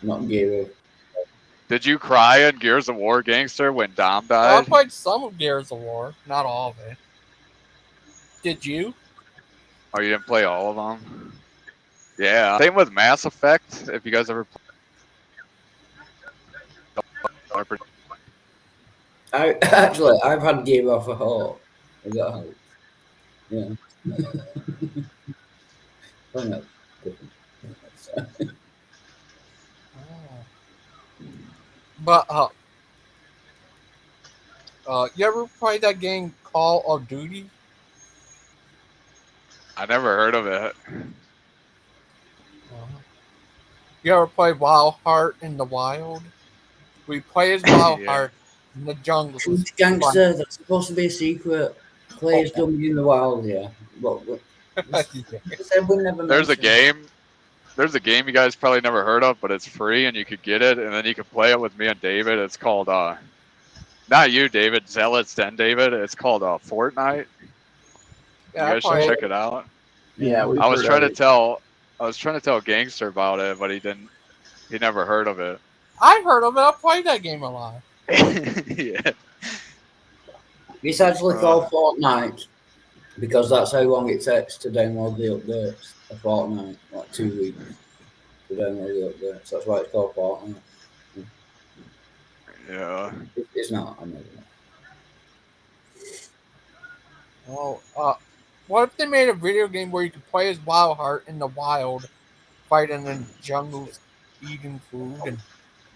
not Gear of. Did you cry in Gears of War Gangster when Dom I died? played some of Gears of War, not all of it. Did you? Oh, you didn't play all of them? Yeah. Same with Mass Effect. If you guys ever played. I've had Gear of a War. Is that help? Yeah. Oh, no. But you ever played that game Call of Duty? I never heard of it. You ever play Wild Heart in the Wild? We play as Wild Yeah. Heart in the jungle. Gangster, that's supposed to be a secret. Players done in the wild, yeah. But we never There's a mentioned. game. There's a game you guys probably never heard of, but it's free and you could get it, and then you can play it with me and David. It's called not you, David, Zealots and David. It's called Fortnite. Yeah, You guys should check it out. Yeah, we've I was heard trying of to it. tell Gangster about it, but he never heard of it. I've heard of it. I played that game a lot. Yeah. It's actually called Fortnite because that's how long it takes to download the updates. A fortnight, like 2 weeks to download the updates. That's why it's called Fortnite. Yeah. It's not. I'm not. Oh, what if they made a video game where you could play as Wild Heart in the wild, fighting in jungles, eating food, and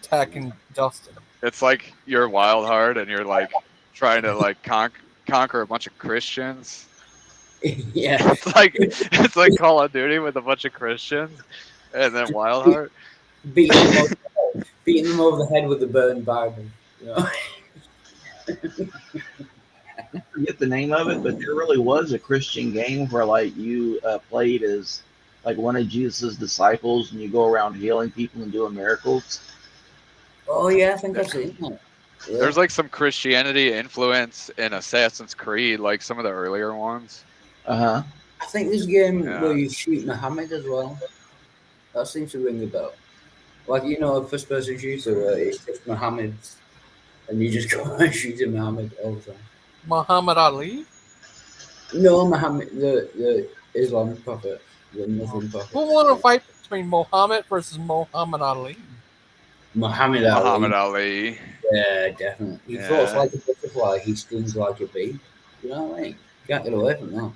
attacking Dustin? It's like you're Wild Heart and you're like trying to like conquer a bunch of Christians. Yeah. It's like Call of Duty with a bunch of Christians, and then Wild Heart. Beating them over the head with the burned Bible. You know? I forget the name of it, but there really was a Christian game where like you played as like one of Jesus's disciples, and you go around healing people and doing miracles. Oh yeah, I think I've seen that. Yeah. There's like some Christianity influence in Assassin's Creed, like some of the earlier ones. Uh-huh. I think this game where you shoot Muhammad as well. That seems to ring a bell. Like, you know, a first person shooter where it's just Muhammad and you just go and shoot Muhammad all the time. Muhammad Ali? No, Muhammad, the Islam prophet, the Muslim prophet. Who won a fight between Muhammad versus Muhammad Ali? Muhammad Ali. Yeah, definitely. He floats like a butterfly, he stings like a bee. You know what I mean? Can't get away from that.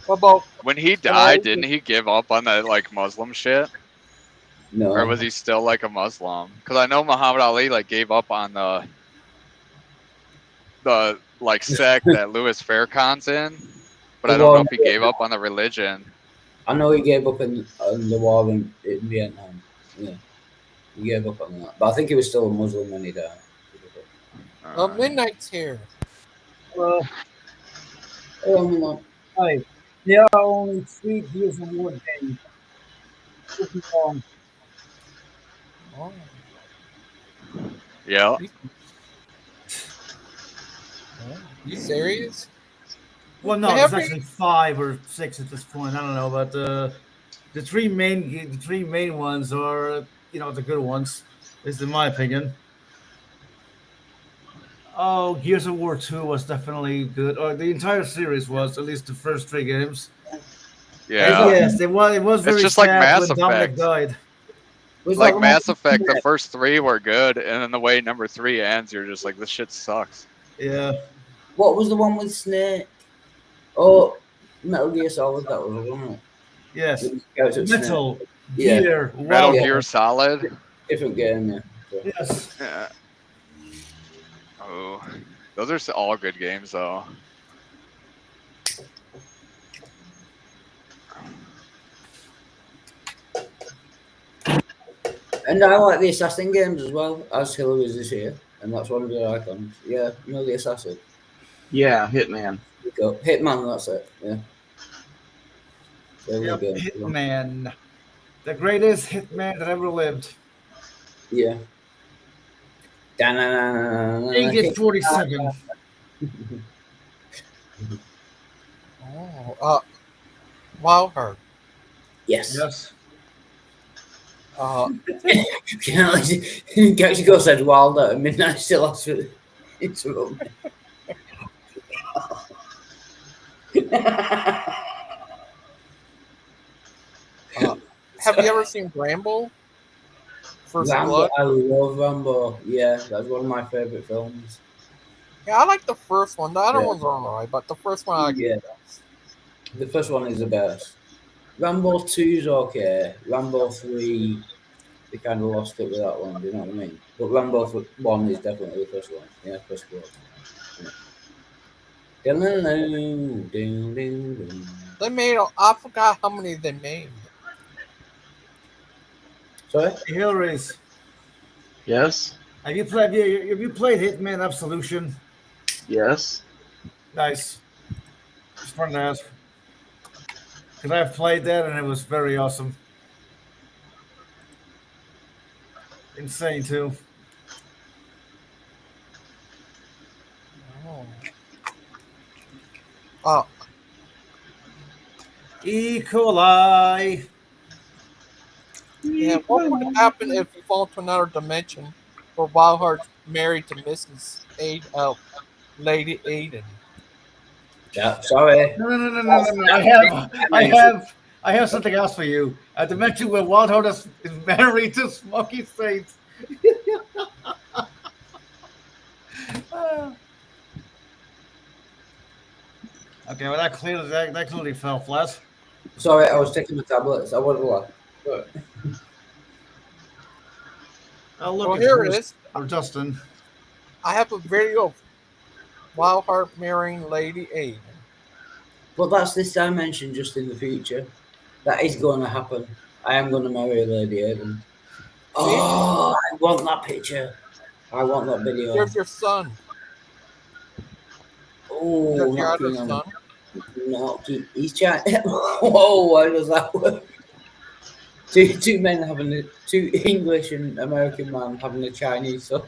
What about when he died? Didn't he give up on that like Muslim shit? No. Or was he still like a Muslim? Because I know Muhammad Ali like gave up on the like sect that Louis Farrakhan's in, but I don't know if he gave up on the religion. I know he gave up on the war in Vietnam. Yeah, he gave up on that, but I think he was still a Muslim when he died. Midnight's here. Well, hi. There are only 3 Gears of War games. Oh. Yeah. You serious? Well, no, there's actually 5 or 6 at this point. I don't know, but the 3 main ones are, you know, the good ones, at least in my opinion. Oh, Gears of War 2 was definitely good. Or the entire series was, at least the first 3 games. Yeah. Yes, it was very It's just like sad Mass when Dominic Effect. died. Like Mass Effect, the first 3 were good, and then the way number 3 ends, you're just like, this shit sucks. Yeah. What was the one with Snake? Oh, Metal Gear Solid, that was, wasn't it? Yes. Yeah. Gear. Metal Wow. Gear Solid. Different game, yeah. So. Yes. Yeah. Oh, those are all good games, though. And I like the Assassin games as well, as Hillary's is here, and that's one of the icons. Yeah, you know the Assassin. Yeah, Hitman. Hitman, that's it. Yeah. Yep, Hitman. The greatest hitman that ever lived. Yeah. Agent 47. Oh, Wild Heart. Yes. Yes. Gangster said Wilder at midnight still has to interrupt me. Have you ever seen Rambo? First Rambo, Blood? I love Rambo. Yeah, that's one of my favorite films. Yeah, I like the first one. The other Yeah. ones are alright, but the first one I like Yeah. the best. The first one is the best. Rambo 2 is okay. Rambo 3, they kind of lost it with that one. Do you know what I mean? But Rambo 1 is definitely the first one. Yeah, First Blood. They made. I forgot how many they made. Sorry? Hillary's. Yes. Have you played Hitman Absolution? Yes. Nice. It's fun to ask. Because I've played that and it was very awesome. Insane too. Oh. E. coli. Yeah, what would happen if you fall to another dimension where Wildheart's married to Mrs. Lady Aiden? Yeah, sorry. No. I have something else for you. A dimension where Wildheart is married to Smoky Saint. Okay, well that clearly fell flat. Sorry, I was taking the tablets. I wouldn't lie. Oh, look, Well, it's here Bruce it is. or Dustin. I have a video of Wildheart marrying Lady Aiden. But that's this dimension just in the future. That is going to happen. I am going to marry Lady Aiden. Oh, I want that picture. I want that video. There's your son. Oh, There's your not other keen on son. No, he's trying. Whoa, why does that work? Two men having two English and American man having a Chinese son.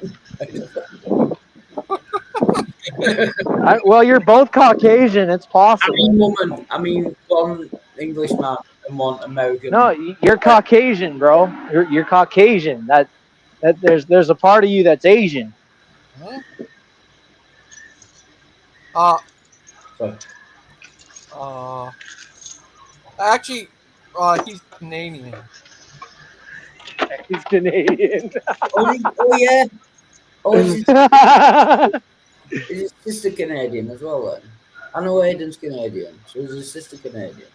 Well, you're both Caucasian. It's possible. I mean, one English man and one American. No, you're Caucasian, bro. You're Caucasian. That there's a part of you that's Asian. Actually, he's Canadian. He's Canadian. Oh yeah. Oh, is his sister Canadian as well then? I know Aiden's Canadian, so is his sister Canadian?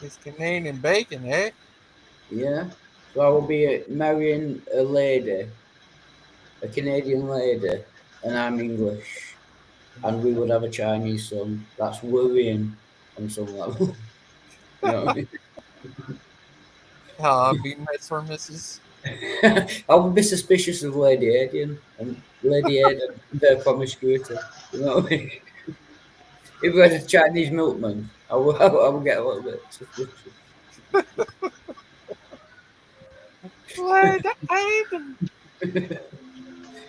He's Canadian bacon, eh? Yeah. So I will be marrying a lady, a Canadian lady, and I'm English. And we would have a Chinese son. That's worrying on some level. You know what I mean? Be Miss or Mrs. I would be suspicious of Lady Aiden and Lady Aiden and their promiscuity. You know what I mean? If we had a Chinese milkman, I would get a little bit suspicious. Lady Aiden.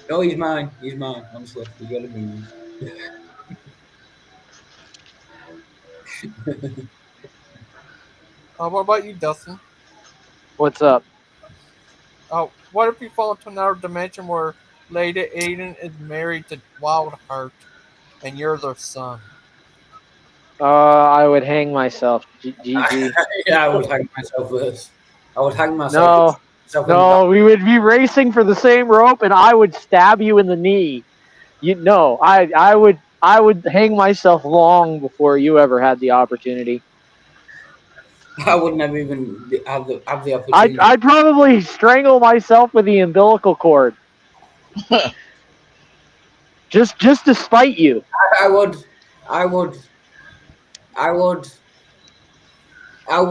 No, he's mine. He's mine. Honestly, he's got to be mine. What about you, Dustin? What's up? What if you fall into another dimension where Lady Aiden is married to Wildheart and you're their son? I would hang myself. GG. Yeah, I would hang myself first. I would hang myself. No, we would be racing for the same rope, and I would stab you in the knee. I would hang myself long before you ever had the opportunity. I would never even have the opportunity. I'd probably strangle myself with the umbilical cord. just to spite you. I would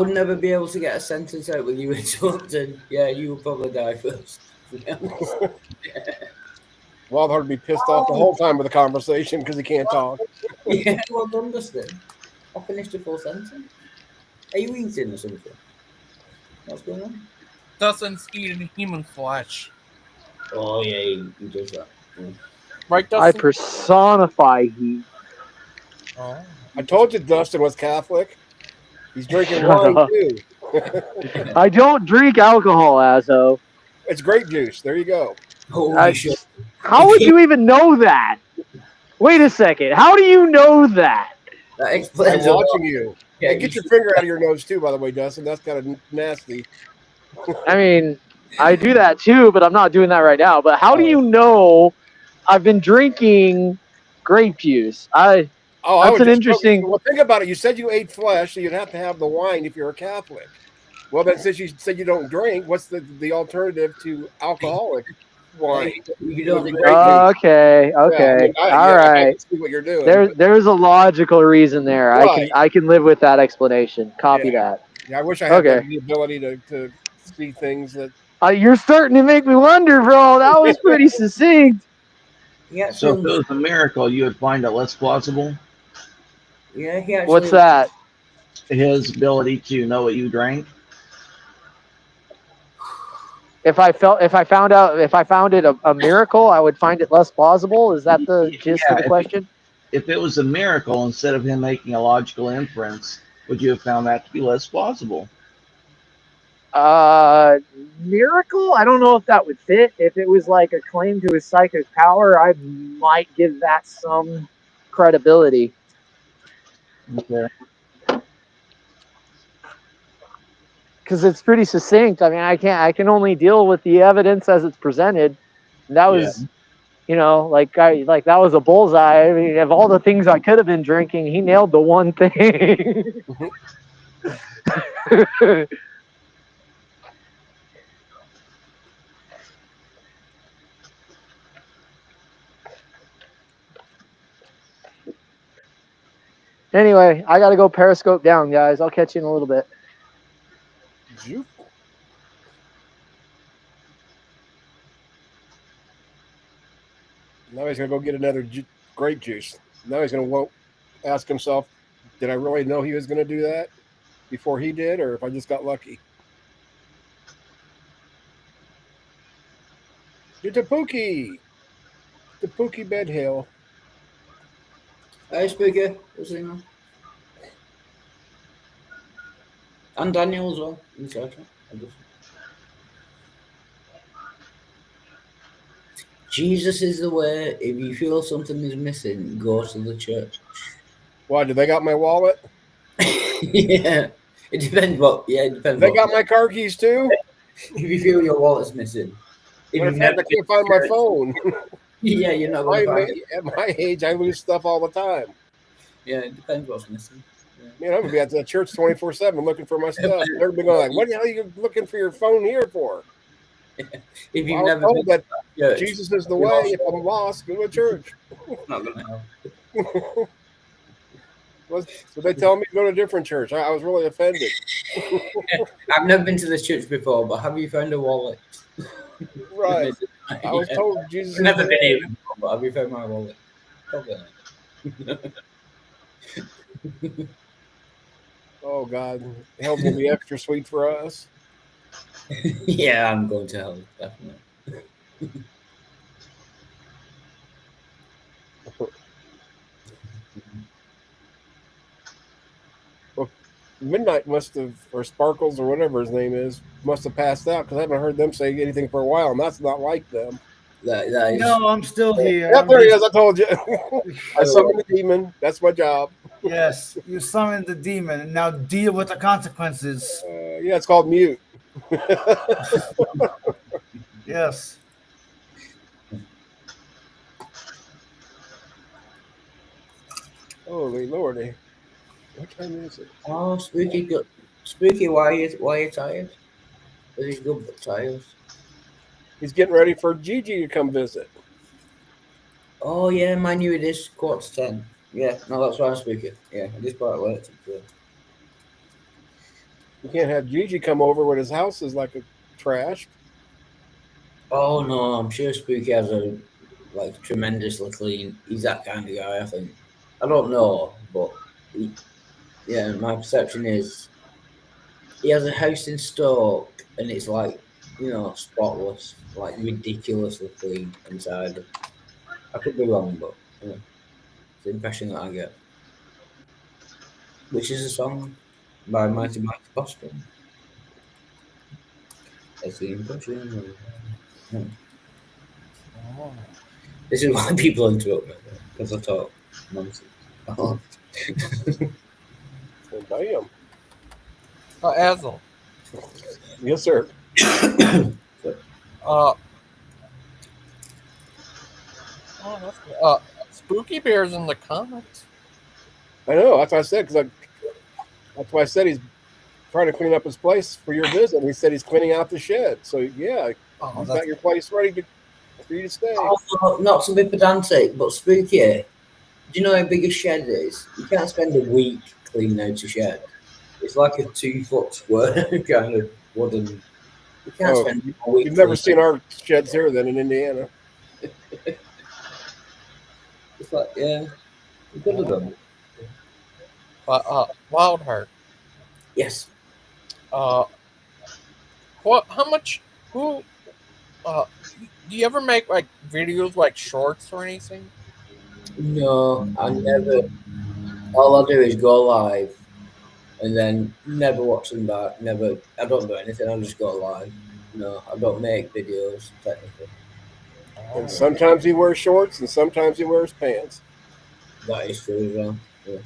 never be able to get a sentence out with you interrupting. Yeah, you would probably die first. To be honest. Wildheart would be pissed off the whole time with the conversation because he can't talk. Yeah, well done, Dustin. I finished the full sentence. Are you eating or something? What's going on? Dustin's eating human flesh. Oh yeah, he does that. Yeah. Right, I Dustin? personify heat. Oh. I told you Dustin was Catholic. He's drinking wine too. I don't drink alcohol, Azo. It's grape juice. There you go. Oh, you should. How would you even know that? Wait a second. How do you know that? That I'm explains watching you. Yeah, Hey, get your finger out of your nose too, by the way, Dustin. That's kind of nasty. I mean, I do that too, but I'm not doing that right now. But how do you know I've been drinking grape juice? That's an interesting. Well, think about it. You said you ate flesh, so you'd have to have the wine if you're a Catholic. Well, then, since you said you don't drink, what's the alternative to alcoholic wine? You don't Would be grape juice. Okay. Yeah, I mean, All I right. can see what you're doing. There's a logical reason there. Right. I can live with that explanation. Copy that. Yeah, I wish I had Okay. the ability to see things that. You're starting to make me wonder, bro. That was pretty succinct. Yeah. So if it was a miracle, you would find it less plausible. Yeah, he actually. What's that? His ability to know what you drank. If I found it a miracle, I would find it less plausible. Is that the gist of the question? If it was a miracle, instead of him making a logical inference, would you have found that to be less plausible? Miracle? I don't know if that would fit. If it was like a claim to his psychic power, I might give that some credibility. Okay. Because it's pretty succinct. I mean, I can only deal with the evidence as it's presented. And that was, like that was a bullseye. I mean, of all the things I could have been drinking, he nailed the one thing. Anyway, I got to go Periscope down, guys. I'll catch you in a little bit. Now he's gonna go get another grape juice. Now he's gonna ask himself, "Did I really know he was gonna do that before he did, or if I just got lucky?" You're Tapuki Bed Hill. Hey, Speaker. What's your name? And Daniel as well. Jesus is the way. If you feel something is missing, go to the church. Why? Did they got my wallet? Yeah. It depends what. Yeah, it depends. They got my car keys too. If you feel your wallet's missing. What if I can't find my phone? Yeah, you're not going to find it. At my age, I lose stuff all the time. Yeah, it depends what's missing. Man, I'm gonna be at the church 24/7 looking for my stuff. They're gonna be going like, "What the hell are you looking for your phone here for?" If you've never never told been that Jesus is the way. If I'm lost, go to church. Not gonna help. So they tell me to go to a different church. I was really offended. I've never been to this church before, but have you found a wallet? Right. I was told Jesus. I've never been here before, but have you found my wallet? Probably not. Oh God, hell's gonna be extra sweet for us. Yeah, I'm going to hell, definitely. Well, Midnight must have, or Sparkles, or whatever his name is, must have passed out because I haven't heard them say anything for a while, and that's not like them. That is... No, I'm still here. Yeah, there he is. I told you. I summoned the demon. That's my job. Yes, you summoned the demon, and now deal with the consequences. Yeah, it's called mute. Yes. Holy lordy. What time is it? Oh, Spooky Spooky, why are you tired? Are these good but tired? He's getting ready for Gigi to come visit. Oh yeah, mind you, it is 9:45. Yeah, no, that's why I'm speaking. Yeah, I just quite late. You can't have Gigi come over when his house is like a trash. Oh no, I'm sure Spooky has a tremendously clean. He's that kind of guy. I think. I don't know, but yeah, my perception is he has a house in Stoke, and it's spotless, like ridiculously clean inside. I could be wrong, but yeah, it's the impression that I get. Which is a song by Mighty Mighty Boston. That's the impression. This is why people interrupt me, because I talk nonsense. Damn. Azel. Yes, sir. Spooky Bear's in the comments. I know. That's what I said. That's why I said he's trying to clean up his place for your visit. And he said he's cleaning out the shed. So yeah, you've got your place ready for you to stay. Also, not to be pedantic, but Spooky, do you know how big a shed is? You can't spend a week cleaning out a shed. It's like a 2-foot square kind of wooden. You can't spend a week. You've never seen our sheds here then in Indiana. It's like, yeah, you could have done. Wildheart. Yes. What? How much? Who? Do you ever make like videos, like shorts or anything? No, I never. All I do is go live, and then never watch them back. Never. I don't do anything. I just go live. No, I don't make videos technically. And sometimes he wears shorts, and sometimes he wears pants. That is true as well. Yeah.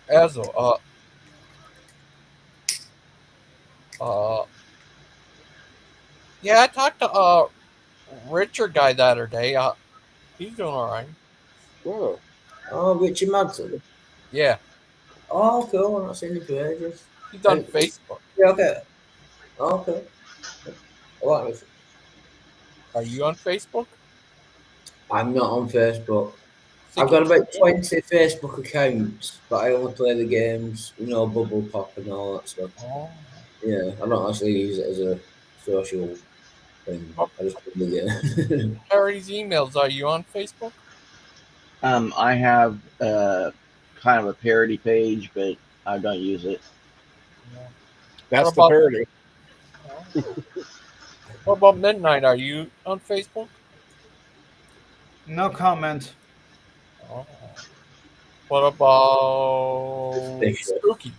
Azel, yeah, I talked to Richard guy the other day. He's doing all right. Oh, Richard Madsen. Yeah. Oh, cool. I'm not seeing him for ages. He's on Facebook. Yeah, okay. Okay. I like Richard. Are you on Facebook? I'm not on Facebook. I've got about 20 Facebook accounts, but I only play the games, Bubble Pop and all that stuff. Oh. Yeah, I don't actually use it as a social thing. I just play the game. Harry's emails. Are you on Facebook? I have kind of a parody page, but I don't use it. That's the parody. What about Midnight? Are you on Facebook? No comment. Oh. What about Spooky?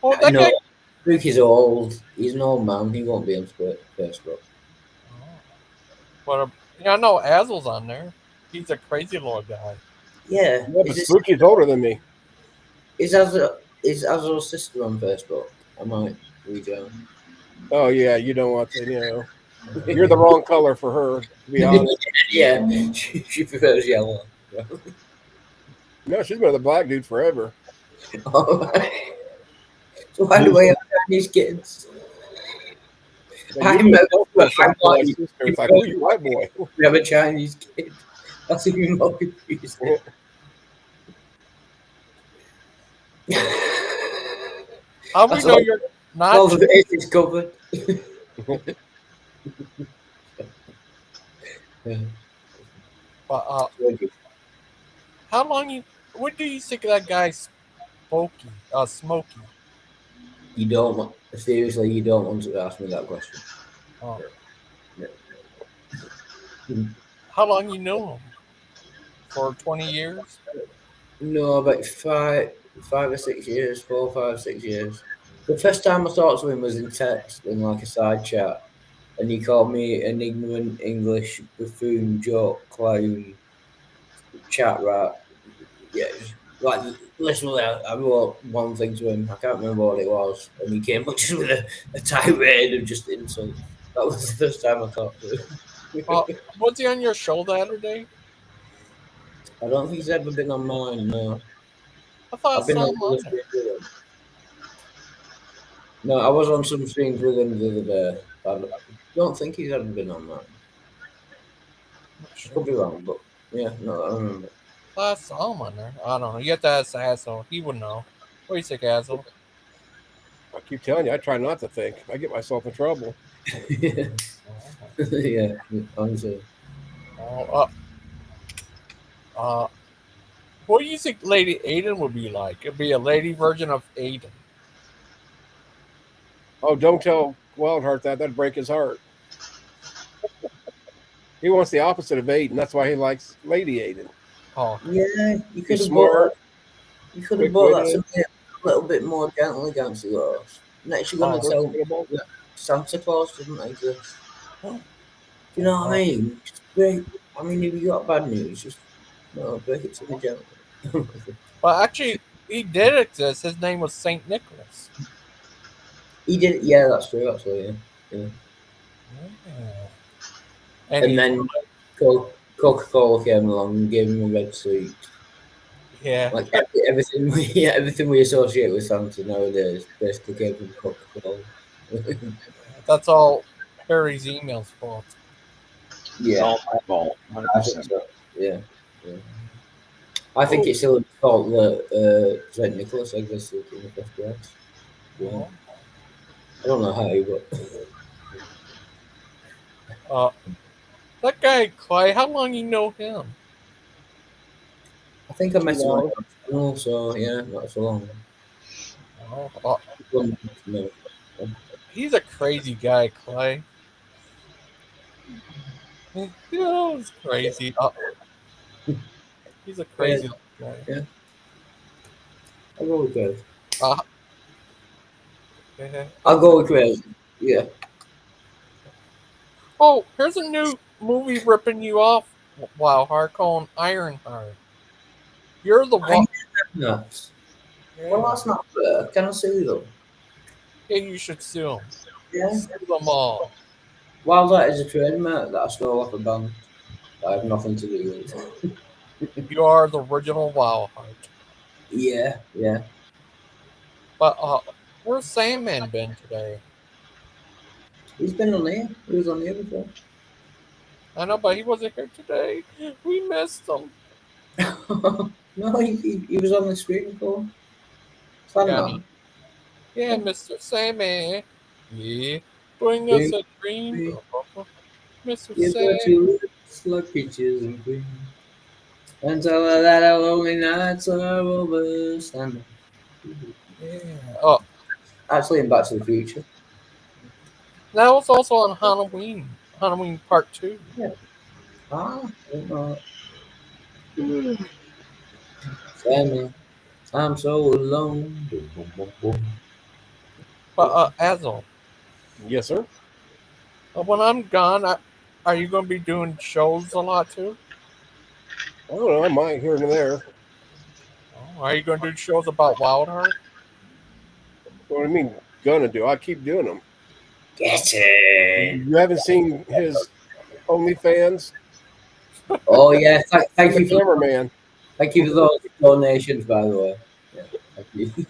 Oh, that guy. Spooky's old. He's an old man. He won't be on Facebook. I know Azel's on there. He's a crazy little guy. Yeah. But Spooky's older than me. Is Azel's sister on Facebook? I might rejoin. Oh yeah, you don't want to. You're the wrong color for her, to be honest. Yeah, she prefers yellow. No, she's been with a black dude forever. So why do we have Chinese kids? It's like, who's your white boy? We have a Chinese kid. That's even more confusing. How do we know you're not? All the base is covered. How long what do you think of that guy Smoky? You don't want to ask me that question. Oh. How long you know him? For 20 years? No, about 5 or 6 years, 4, 5, 6 years. The first time I talked to him was in text, in like a side chat, and he called me an ignorant English buffoon, joke, clown, chat rat. Yeah, like literally, I wrote one thing to him. I can't remember what it was, and he came up just with a tirade of just insults. That was the first time I talked to him. Was he on your show the other day? I don't think he's ever been on mine. No. I thought I I've been saw on him the on there. streams with him. No, I was on some streams with him the other day. I don't think he's ever been on mine. Sure. Could be wrong, but yeah, no, I remember. I saw him on there. I don't know. You have to ask Asshole. He would know. What do you think, Asshole? I keep telling you, I try not to think. I get myself in trouble. Yeah, honestly. What do you think Lady Aiden would be like? It'd be a lady version of Aiden. Oh, don't tell Wildheart that. That'd break his heart. He wants the opposite of Aiden. That's why he likes Lady Aiden. Oh, yeah, you could He's have bought smart. that. You could have bought that to me a little bit more gently, Gangster Rose. Next, you're gonna tell me that Santa Claus doesn't exist. Do you know what I mean? Just break. I mean, if you got bad news, just break it to me gently. Well, actually, he did exist. His name was Saint Nicholas. He did. Yeah, that's true. Actually, yeah. And then Coca-Cola came along and gave him a red suit. Yeah. Like everything we associate with Santa nowadays basically came from Coca-Cola. That's all Harry's emails fault. Yeah, all my fault. I think so. Yeah. I think it's still his fault that St. Nicholas existed in the first place. Yeah. I don't know how, but That guy Clay, how long you know him? I think I met him on the channel, so yeah, not so long. No. He's a crazy guy, Clay. It's crazy. He's a crazy guy. Yeah. I'll go with crazy. I'll go with crazy. Yeah. Oh, here's a new movie ripping you off, Wildheart, called Ironheart. You're the one. Nuts. Well, that's not fair. Can I sue them? Yeah, you should sue him. Yeah. Sue them all. While that is a trademark that I stole off a band, I have nothing to do with. You are the original Wildheart. Yeah. But where's Sandman been today? He's been on here. He was on here before. I know, but he wasn't here today. We missed him. No, he was on the stream before. Sandman. Yeah, Mr. Sandman. Yeah. Bring us a dream. Mr. Give her Sandman. two lips like peaches and cream. And tell her that our lonely nights are over. Sandman. Yeah. Actually, in Back to the Future. That was also on Halloween. Halloween Part 2. Yeah. I don't know. Sandman. I'm so alone. But Azel. Yes, sir. When I'm gone, are you going to be doing shows a lot too? I don't know. I might here and there. Are you going to do shows about Wildheart? What do you mean, gonna do? I keep doing them. Get it. You haven't seen his OnlyFans? Oh yeah, thank you for cameraman. Thank you for those donations, by the way. Yeah, thank you.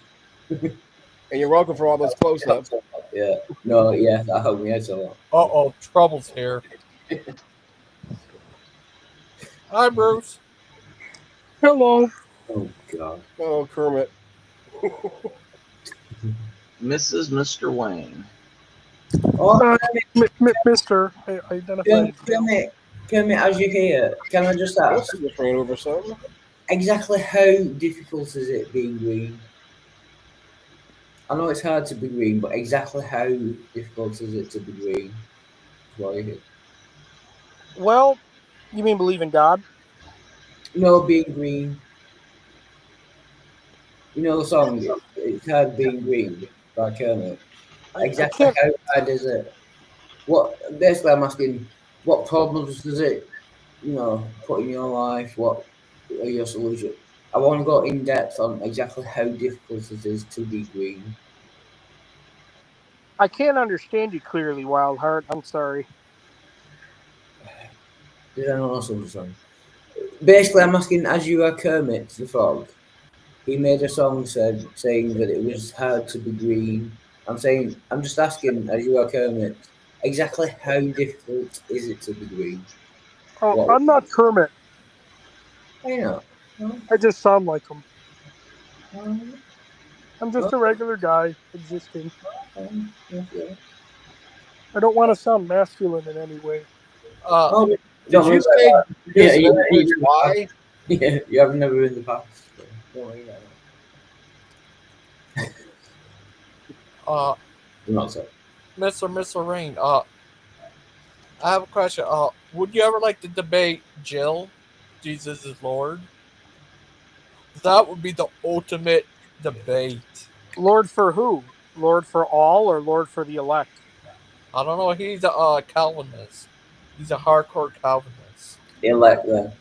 And you're welcome for all those close-ups. Yeah. No, yeah, that helped me out a lot. Uh-oh, trouble's here. Hi, Bruce. Hello. Oh, God. Oh, Kermit. Mr. Wayne. Oh, Mr. I identified. Kermit, as you're here, can I just ask? Just ran over something. Exactly how difficult is it being green? I know it's hard to be green, but exactly how difficult is it to be green? While you're here? Well, you mean believe in God? No, being green. You know the song, It's Hard Being Green by Kermit. Exactly how hard is it? Basically I'm asking, what problems does it, put in your life? What are your solutions? I want to go in depth on exactly how difficult it is to be green. I can't understand you clearly, Wildheart. I'm sorry. Did I not know something? basically, I'm asking, as you are Kermit the Frog, he made a song saying that it was hard to be green. I'm just asking, as you are Kermit, exactly how difficult is it to be green? Oh, What? I'm not Kermit. I know. I just sound like him. Um, I'm just a regular guy existing. yeah. I don't want to sound masculine in any way. Oh, did don't you worry about say that. Yeah, this includes why? Yeah, you have never in the past. So don't worry about Uh, that. Not so. Mr. Rain, I have a question. Would you ever like to debate Jill, Jesus is Lord? That would be the ultimate debate. Lord for who? Lord for all or Lord for the elect? I don't know. He's a Calvinist. He's a hardcore Calvinist. Elect then.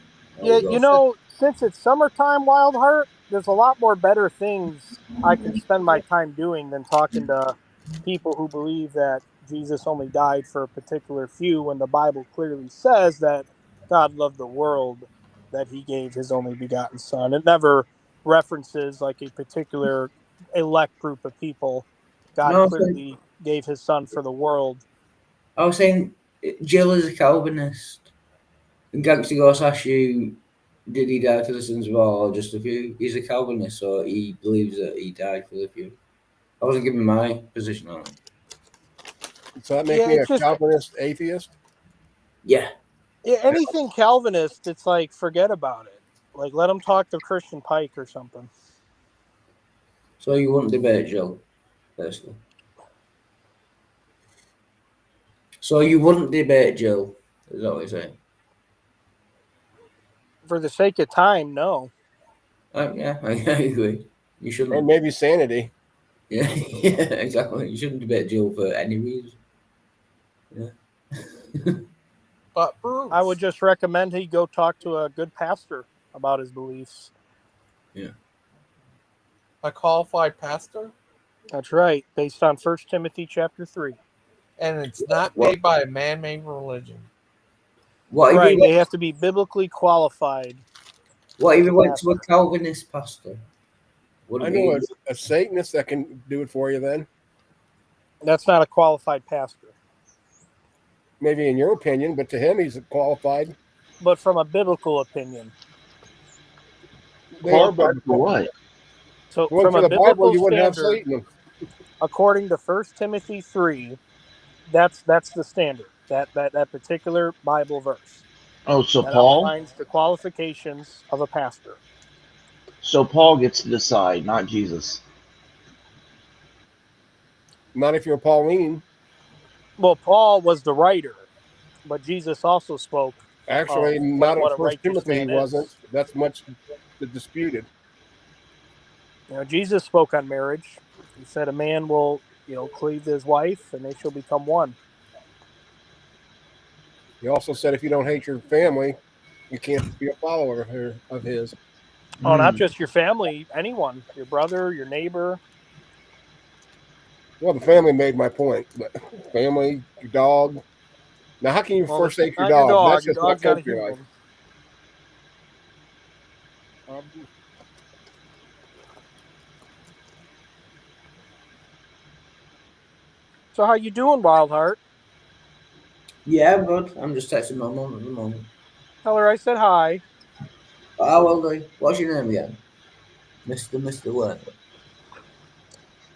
Yeah, you know, since it's summertime, Wildheart, there's a lot more better things I can spend my time doing than talking to people who believe that Jesus only died for a particular few when the Bible clearly says that God loved the world, that he gave his only begotten son. It never references like a particular elect group of people. God No, clearly gave his son for the world. I was saying Jill is a Calvinist. And Gangster Ghost asks you, did he die for the sins of all or just a few? He's a Calvinist, so he believes that he died for the few. I wasn't giving my position on it. So that makes Yeah, me a it's just Calvinist atheist? Yeah. Yeah, anything Calvinist, it's like forget about it. Like let them talk to Christian Pike or something. So you wouldn't debate Jill, basically. So you wouldn't debate Jill, is that what you're saying? For the sake of time, no. Yeah, I agree. You shouldn't. Or maybe sanity. Yeah, yeah, exactly. You shouldn't debate Jill for any reason. Yeah. But Bruce, I would just recommend he go talk to a good pastor about his beliefs. Yeah. a qualified pastor, That's right, based on 1 Timothy chapter 3. and it's not What? made by a man-made religion. What if he Right, went, they have to be biblically qualified. what if he as a went to a pastor. Calvinist pastor? I Wouldn't know he? a Satanist that can do it for you then. That's not a qualified pastor. Maybe in your opinion, but to him, he's qualified. But from a biblical opinion. They are Qualified for biblical. what? So Well, from for a the Bible, biblical you wouldn't have standard, Satan. according to 1 Timothy 3, that's the standard. That particular Bible verse Oh, so that Paul? outlines the qualifications of a pastor. So Paul gets to decide, not Jesus. Not if you're Pauline. Well, Paul was the writer, but Jesus also spoke of Actually, not in what a First righteous Timothy, he man wasn't. is. That's much disputed. You know, Jesus spoke on marriage. He said a man will, cleave to his wife and they shall become one. He also said if you don't hate your family, you can't be a follower of his. Oh, not Mm. just your family, anyone, your brother, your neighbor. Well, the family made my point, but family, your dog. Now, how can you Well, it's forsake your not your dog? dog. That's Your just not dog's not a country life. human. So how you doing, Wildheart? Yeah, but I'm just texting my mum at the moment. Tell her I said hi. I will do. What's your name again? Mr. Wayne.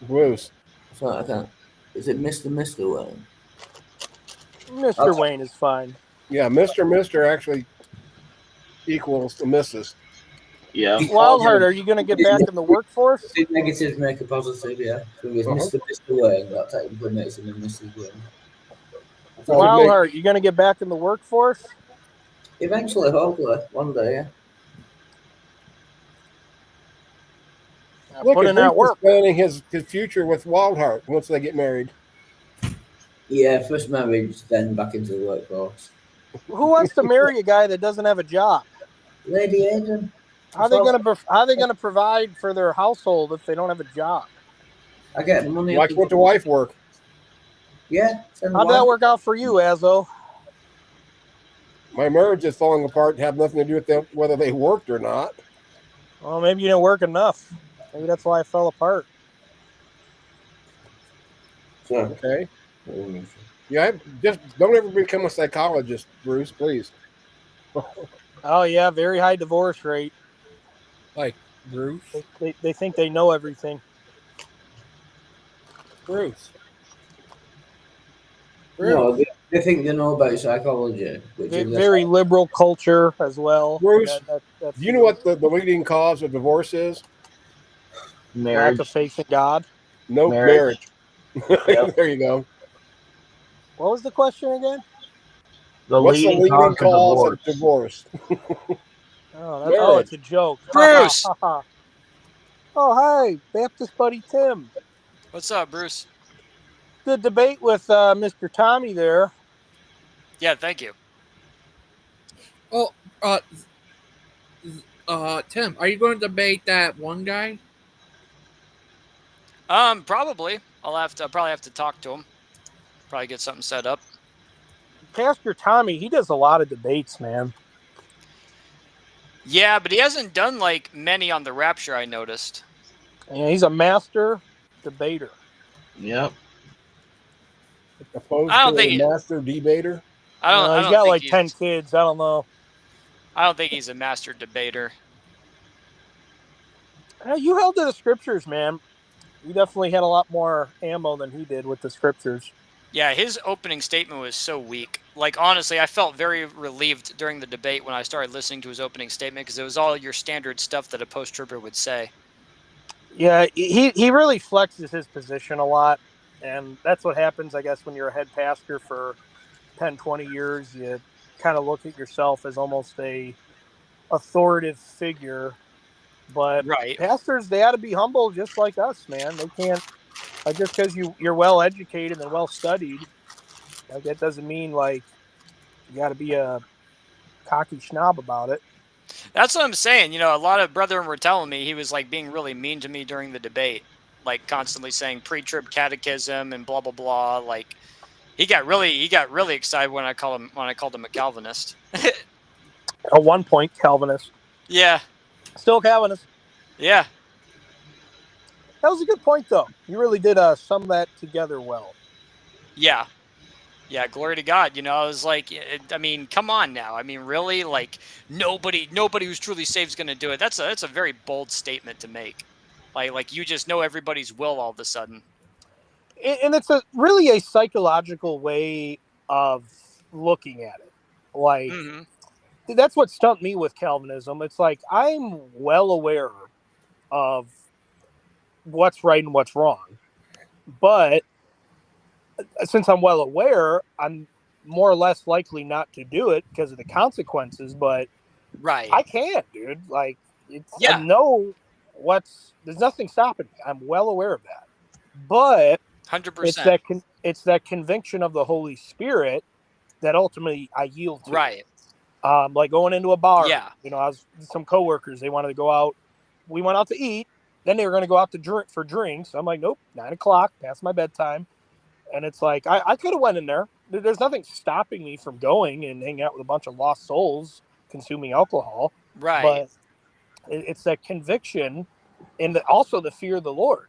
Bruce. I can't. Is it Mr. Wayne? Mr. Wayne is fine. Yeah, Mr. actually equals the Mrs. Yeah. Wildheart, are you going to get back in the workforce? Did negatives make a positive? Yeah. So it's Mr. Wayne. That technically makes him a Mrs. Wayne. Wildheart, you going to get back in the workforce? Eventually, hopefully, one day. Yeah. Look Put at in that Bruce is work. planning his future with Wildheart once they get married. Yeah, first marriage, then back into the workforce. Who wants to marry a guy that doesn't have a job? Lady Aiden. How they gonna provide for their household if they don't have a job? I get the money. Like what the wife work. Yeah. How'd that work out for you, Azo? My marriage is falling apart and have nothing to do with them, whether they worked or not. Well, maybe you didn't work enough. Maybe that's why it fell apart. Okay. Yeah, just don't ever become a psychologist, Bruce, please. Oh yeah, very high divorce rate. Like Bruce. They think they know everything. Bruce. No, they think they know about psychology, which is Very liberal culture as well. Bruce, That's do you know what the leading cause of divorce is? lack of faith in God. Nope, marriage. Yep. There you go. What was the question again? What's the leading cause of divorce? Oh, it's a joke. Bruce! Oh, hey, Baptist buddy Tim. What's up, Bruce? Good debate with Mr. Tommy there. Yeah, thank you. Oh, Tim, are you going to debate that one guy? Probably. I'll probably have to talk to him. Probably get something set up. Pastor Tommy, he does a lot of debates, man. Yeah, but he hasn't done like many on the Rapture, I noticed. Yeah, he's a master debater. Yep. Opposed I don't to think a master debater. He's got like 10 kids. I don't know. I don't think he's a master debater. You held to the scriptures, man. You definitely had a lot more ammo than he did with the scriptures. Yeah, his opening statement was so weak. Like, honestly, I felt very relieved during the debate when I started listening to his opening statement because it was all your standard stuff that a post-trooper would say. Yeah, he really flexes his position a lot. And that's what happens, I guess, when you're a head pastor for 10, 20 years. You kind of look at yourself as almost a authoritative figure. But pastors, they ought to be humble just like us, man. They can't, like, just because you're well educated and well studied, like, that doesn't mean like you got to be a cocky schnob about it. That's what I'm saying. You know, a lot of brethren were telling me he was like being really mean to me during the debate, like constantly saying pre-trib catechism and blah blah blah. Like he got really excited when I called him a Calvinist. At one point, Calvinist. Yeah. Still Calvinist. Yeah. That was a good point, though. You really did sum that together well. Yeah. Yeah, glory to God. You know, I was like, I mean, come on now. I mean, really? Like, nobody who's truly saved is going to do it. That's a very bold statement to make. Like you just know everybody's will all of a sudden. And it's really a psychological way of looking at it. Like, that's what stumped me with Calvinism. It's like, I'm well aware of what's right and what's wrong. But since I'm well aware, I'm more or less likely not to do it because of the consequences. But I can't, dude. Like, I know there's nothing stopping me. I'm well aware of that. But 100%. It's that conviction of the Holy Spirit that ultimately I yield to. Right. Like going into a bar. Yeah. You know, some coworkers, they wanted to go out. We went out to eat. Then they were going to go out to drink for drinks. I'm like, nope, 9:00, past my bedtime. And it's like, I could have went in there. There's nothing stopping me from going and hanging out with a bunch of lost souls consuming alcohol. Right. But it's that conviction and also the fear of the Lord.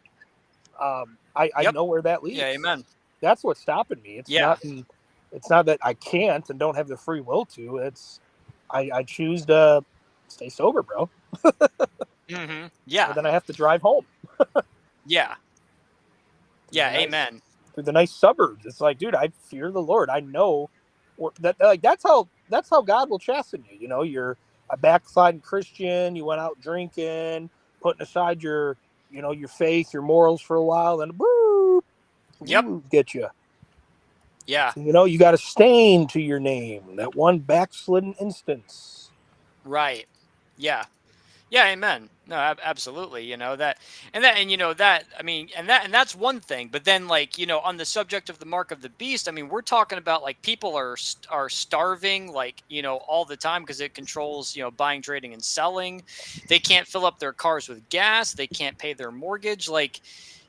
I know where that leads. Yeah, amen. That's what's stopping me. It's not that I can't and don't have the free will to. It's I choose to stay sober, bro. Yeah. And then I have to drive home. Yeah. Yeah, amen. Through the nice suburbs. It's like, dude, I fear the Lord. I know that, like, that's how God will chasten you. You know, you're a backsliding Christian. You went out drinking, putting aside your faith, your morals for a while, then get you. Yeah. So, you know, you got a stain to your name. That one backslidden instance. Right. Yeah. Yeah, amen. No, absolutely. You know that, and you know that. I mean, and that's one thing. But then, like, you know, on the subject of the mark of the beast, I mean, we're talking about like people are starving, like, you know, all the time because it controls, you know, buying, trading, and selling. They can't fill up their cars with gas. They can't pay their mortgage. Like,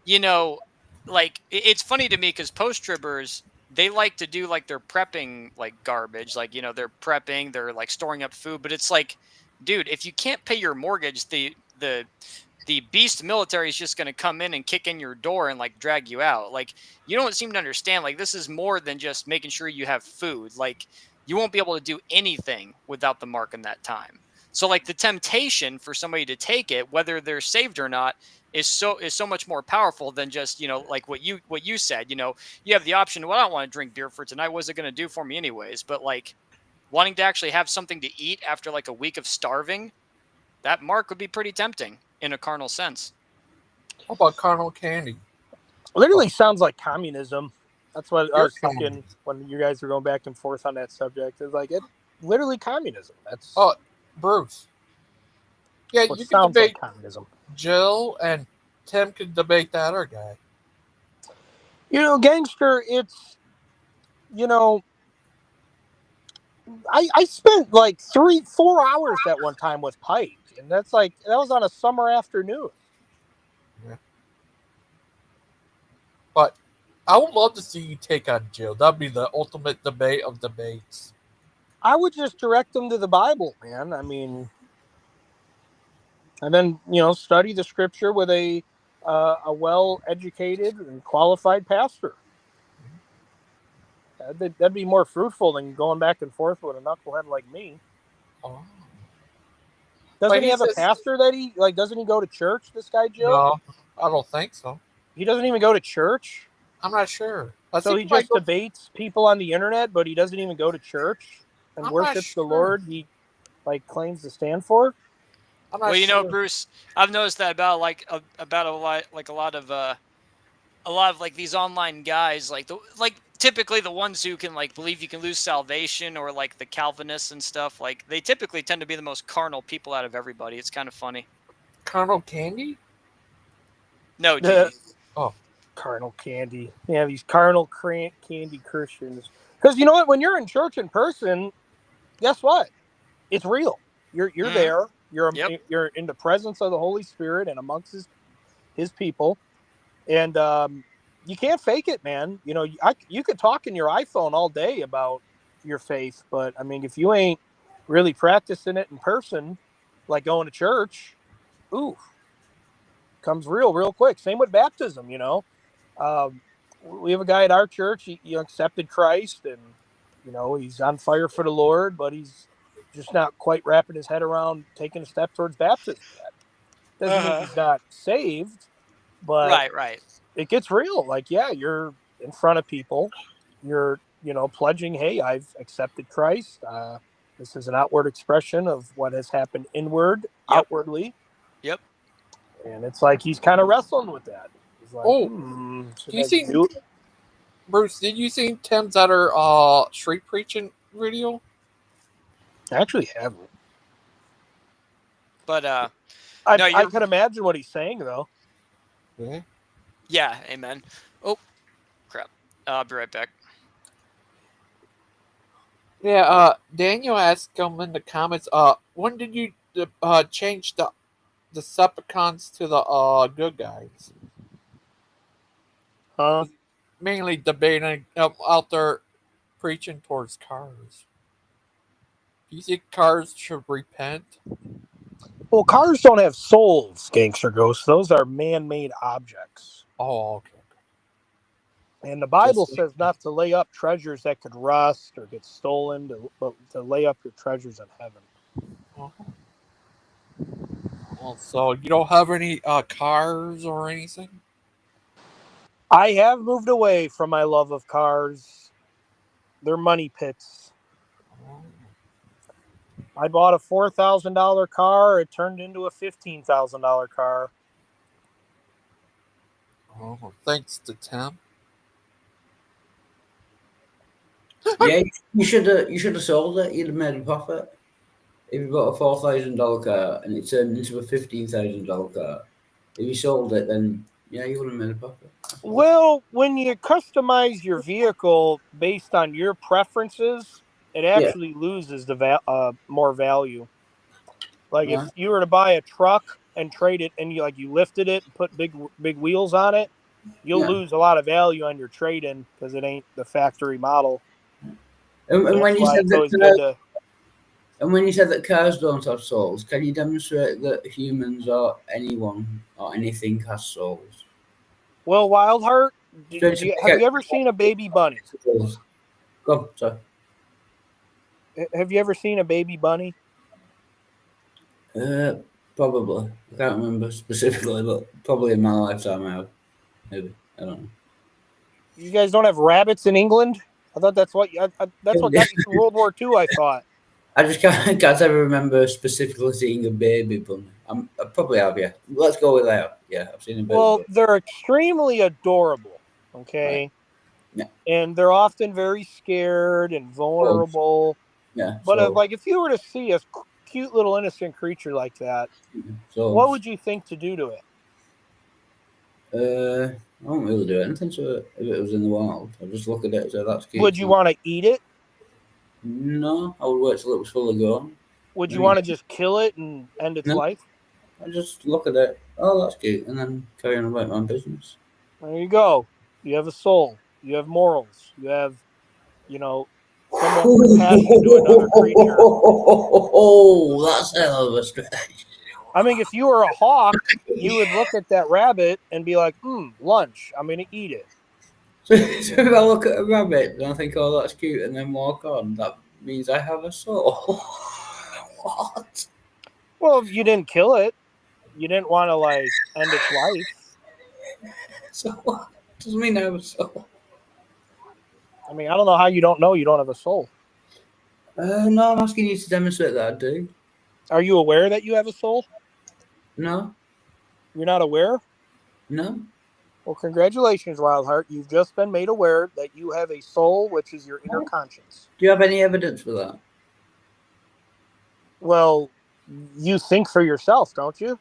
you know, like it's funny to me because post-tribbers, they like to do like their prepping like garbage, like, you know, they're prepping, they're like storing up food, but it's like, dude, if you can't pay your mortgage, the beast military is just going to come in and kick in your door and like drag you out. Like, you don't seem to understand, like, this is more than just making sure you have food. Like, you won't be able to do anything without the mark in that time. So like the temptation for somebody to take it, whether they're saved or not, is so much more powerful than just, you know, like what you said. You know, you have the option, well, I don't want to drink beer for tonight, what's it going to do for me anyways? But like, wanting to actually have something to eat after like a week of starving, that mark would be pretty tempting in a carnal sense. How about carnal candy? Literally sounds like communism. That's what I You're was thinking when you guys were going back and forth on that subject. It's like, it literally communism. That's Bruce. Yeah, what you can sounds debate like communism. Jill, and Tim could debate that other guy. You know, Gangster, it's, you know, I spent like 3-4 hours at one time with Pike, and that was on a summer afternoon. Yeah. But I would love to see you take on Jill. That'd be the ultimate debate of debates. I would just direct them to the Bible, man. I mean, and then, you know, study the scripture with a well-educated and qualified pastor. That'd be more fruitful than going back and forth with a knucklehead like me. Oh. Doesn't he have a pastor that he, like, doesn't he go to church, this guy, Jill? No, I don't think so. He doesn't even go to church? I'm not sure. So he just debates people on the internet, but he doesn't even go to church and worships the Lord he, like, claims to stand for? Well, you know, Bruce, I've noticed that about a lot of like these online guys, like typically the ones who can like believe you can lose salvation, or like the Calvinists and stuff, like they typically tend to be the most carnal people out of everybody. It's kind of funny. Carnal candy? No, GG. Carnal candy. Yeah, these carnal candy Christians. Because you know what? When you're in church in person, guess what? It's real. You're there. You're in the presence of the Holy Spirit and amongst his people. And you can't fake it, man. You know, you could talk in your iPhone all day about your faith, but I mean, if you ain't really practicing it in person, like going to church, comes real quick. Same with baptism, you know. We have a guy at our church. He accepted Christ, and you know he's on fire for the Lord, but he's just not quite wrapping his head around taking a step towards baptism yet. Doesn't mean he's not saved, but right. It gets real. Like, yeah, you're in front of people. You're, you know, pledging, hey, I've accepted Christ. This is an outward expression of what has happened outwardly. Yep. And it's like he's kind of wrestling with that. He's like, Bruce, did you see Tim's other street preaching video? I actually haven't. But I could imagine what he's saying, though. Yeah. Yeah, amen. Oh, crap. I'll be right back. Yeah, Daniel asked him in the comments, when did you change the Decepticons to the good guys? Mainly debating out there preaching towards cars. Do you think cars should repent? Well, cars don't have souls, Gangster Ghost. Those are man-made objects. Oh, okay. And the Bible says not to lay up treasures that could rust or get stolen, but to lay up your treasures in heaven. Well, so you don't have any cars or anything? I have moved away from my love of cars. They're money pits. I bought a $4,000 car. It turned into a $15,000 car. Oh, thanks to Tim. Yeah, you should have sold it. You'd have made a profit. If you bought a $4,000 car and it turned into a $15,000 car, if you sold it, then yeah, you would have made a profit. Well, when you customize your vehicle based on your preferences, it actually loses the more value. Like if you were to buy a truck and trade it, and you lifted it and put big wheels on it, you'll lose a lot of value on your trade-in because it ain't the factory model. And when you said that and when you said that cars don't have souls, can you demonstrate that humans or anyone or anything has souls? Well, Wildheart, have you ever seen a baby bunny? Go, sorry. Have you ever seen a baby bunny? Probably. I can't remember specifically, but probably in my lifetime I have. Maybe. I don't know. You guys don't have rabbits in England? I thought that's what that's what got you through World War II. I thought. I just can't ever remember specifically seeing a baby bunny. I probably have, yeah. Let's go with that. Yeah, I've seen a baby bunny. They're extremely adorable. Okay. Right. Yeah. And they're often very scared and vulnerable. Yeah. But like if you were to see a cute little innocent creature like that, what would you think to do to it? I won't really do anything to it if it was in the wild. I'd just look at it and say that's cute. Would you want to eat it? No, I would wait till it was fully gone. Would you want to just kill it and end its life? I just look at it. Oh, that's cute, and then carry on about my business. There you go. You have a soul. You have morals. You have, somewhat compassion to another creature. Oh, that's a hell of a stretch. I mean, if you were a hawk, you would look at that rabbit and be like, lunch. I'm going to eat it. So if I look at a rabbit and I think, oh, that's cute, and then walk on, that means I have a soul. What? Well, if you didn't kill it, you didn't want to, end its life. So what? Doesn't mean I have a soul. I mean, I don't know how you don't know you don't have a soul. No, I'm asking you to demonstrate that I do. Are you aware that you have a soul? No. You're not aware? No. Well, congratulations, Wildheart. You've just been made aware that you have a soul, which is your inner conscience. Do you have any evidence for that? Well, you think for yourself, don't you?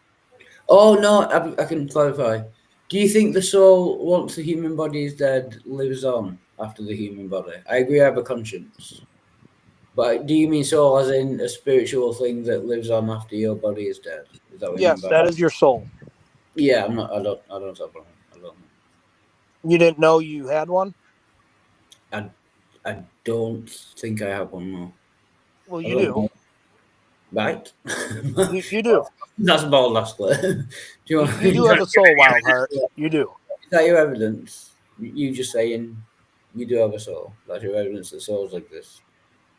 Oh, no, I can clarify. Do you think the soul, once the human body is dead, lives on after the human body? I agree I have a conscience. But do you mean soul as in a spiritual thing that lives on after your body is dead? Is that what you mean by that is your soul. Yeah, I don't have one. I don't. You didn't know you had one? I don't think I have one, no. Well, you do. Right? You do. That's bold, that's clear. You do have a soul, Wildheart. You do. Is that your evidence? You just saying you do have a soul. That's your evidence that souls exist.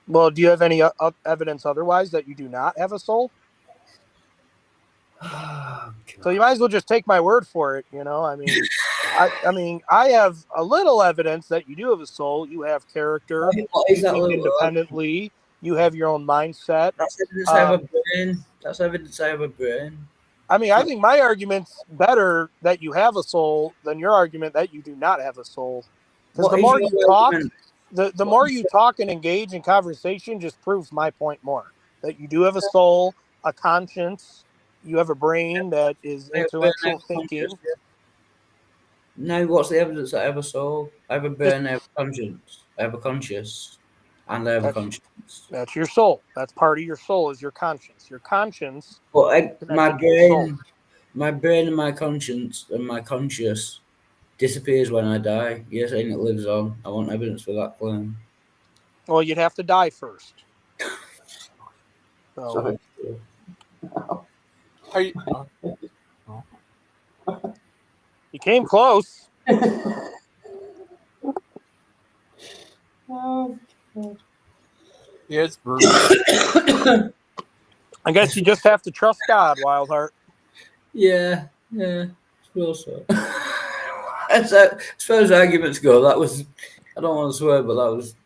Well, do you have any evidence otherwise that you do not have a soul? So you might as well just take my word for it. I mean, I have a little evidence that you do have a soul. You have character. You think independently. You have your own mindset. That's evidence I have a brain. That's evidence I have a brain. I mean, I think my argument's better that you have a soul than your argument that you do not have a soul. Because the more you talk, the more you talk and engage in conversation just proves my point more. That you do have a soul, a conscience, you have a brain that is intellectual thinking. Now, what's the evidence that I have a soul? I have a brain, I have a conscience. I have a conscience. And I have a conscience. That's your soul. That's part of your soul is your conscience. Your conscience. But my brain and my conscience and my conscious disappears when I die. You're saying it lives on. I want evidence for that claim. Well, you'd have to die first. So. You came close. Oh, God. Yeah, it's brutal. I guess you just have to trust God, Wildheart. Yeah, I suppose so. As far as arguments go, that was, I don't want to swear, but that was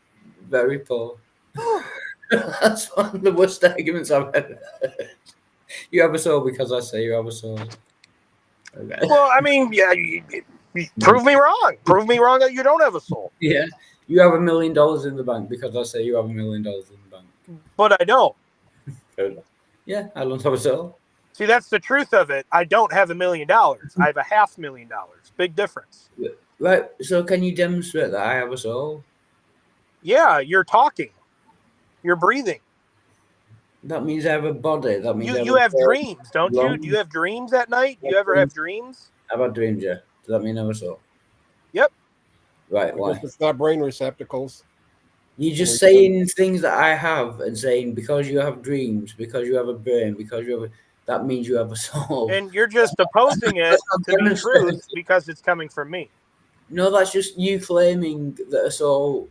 very poor. That's one of the worst arguments I've ever heard. You have a soul because I say you have a soul. Okay. Well, I mean, yeah, you prove me wrong. Prove me wrong that you don't have a soul. Yeah, you have $1 million in the bank because I say you have $1 million in the bank. But I don't. Yeah, I don't have a soul. See, that's the truth of it. I don't have $1 million. I have $500,000. Big difference. Right. So can you demonstrate that I have a soul? Yeah, you're talking. You're breathing. That means I have a body. That means you have dreams, don't you? Do you have dreams at night? Do you ever have dreams? I've had dreams, yeah. Does that mean I have a soul? Yep. Right. Because Why? it's not brain receptacles. You're just saying things that I have and saying because you have dreams, because you have a brain, because you have that means you have a soul. And you're just opposing it to be truth because it's coming from me. No, that's just you claiming that a soul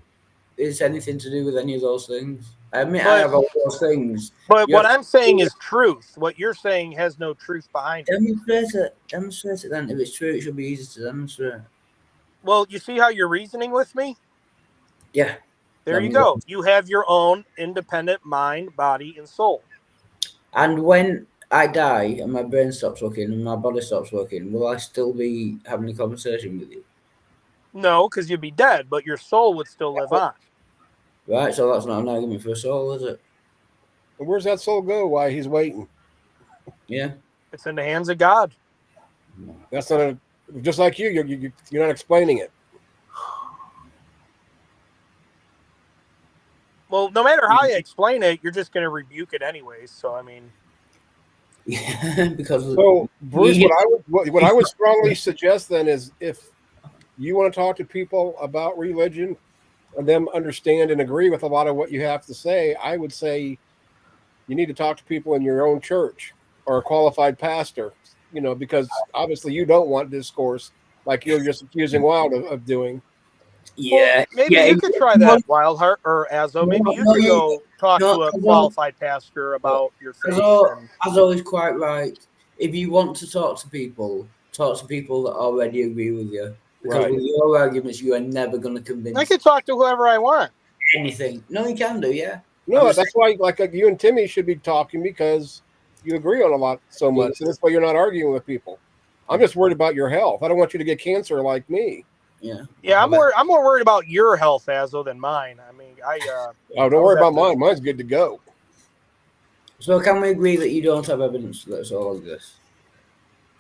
is anything to do with any of those things. I admit I have all those things. But what I'm saying is truth. What you're saying has no truth behind it. Demonstrate it then. If it's true, it should be easy to demonstrate. Well, you see how you're reasoning with me? Yeah. There you go. You have your own independent mind, body, and soul. And when I die and my brain stops working and my body stops working, will I still be having a conversation with you? No, because you'd be dead, but your soul would still live on. Right, so that's not an argument for a soul, is it? And where's that soul go while he's waiting? Yeah. It's in the hands of God. That's not just like you're not explaining it. Well, no matter how you explain it, you're just going to rebuke it anyways. So, I mean. Yeah, because. So, Bruce, what I would strongly suggest then is if you want to talk to people about religion and them understand and agree with a lot of what you have to say, I would say you need to talk to people in your own church or a qualified pastor, because obviously you don't want discourse like you're just accusing Wild of doing. Yeah. Well, maybe you could try that, Wildheart or Azo. Maybe you could go talk to a qualified pastor about your faith. Azo is quite right. If you want to talk to people that already agree with you. Because with your arguments, you are never going to convince. I can talk to whoever I want. Anything. No, you can do, yeah. No, that's why, like you and Timmy should be talking because you agree on a lot so much, and that's why you're not arguing with people. I'm just worried about your health. I don't want you to get cancer like me. Yeah, I'm more worried about your health, Azo, than mine. I mean, don't worry about mine. Mine's good to go. So can we agree that you don't have evidence that it's all of this?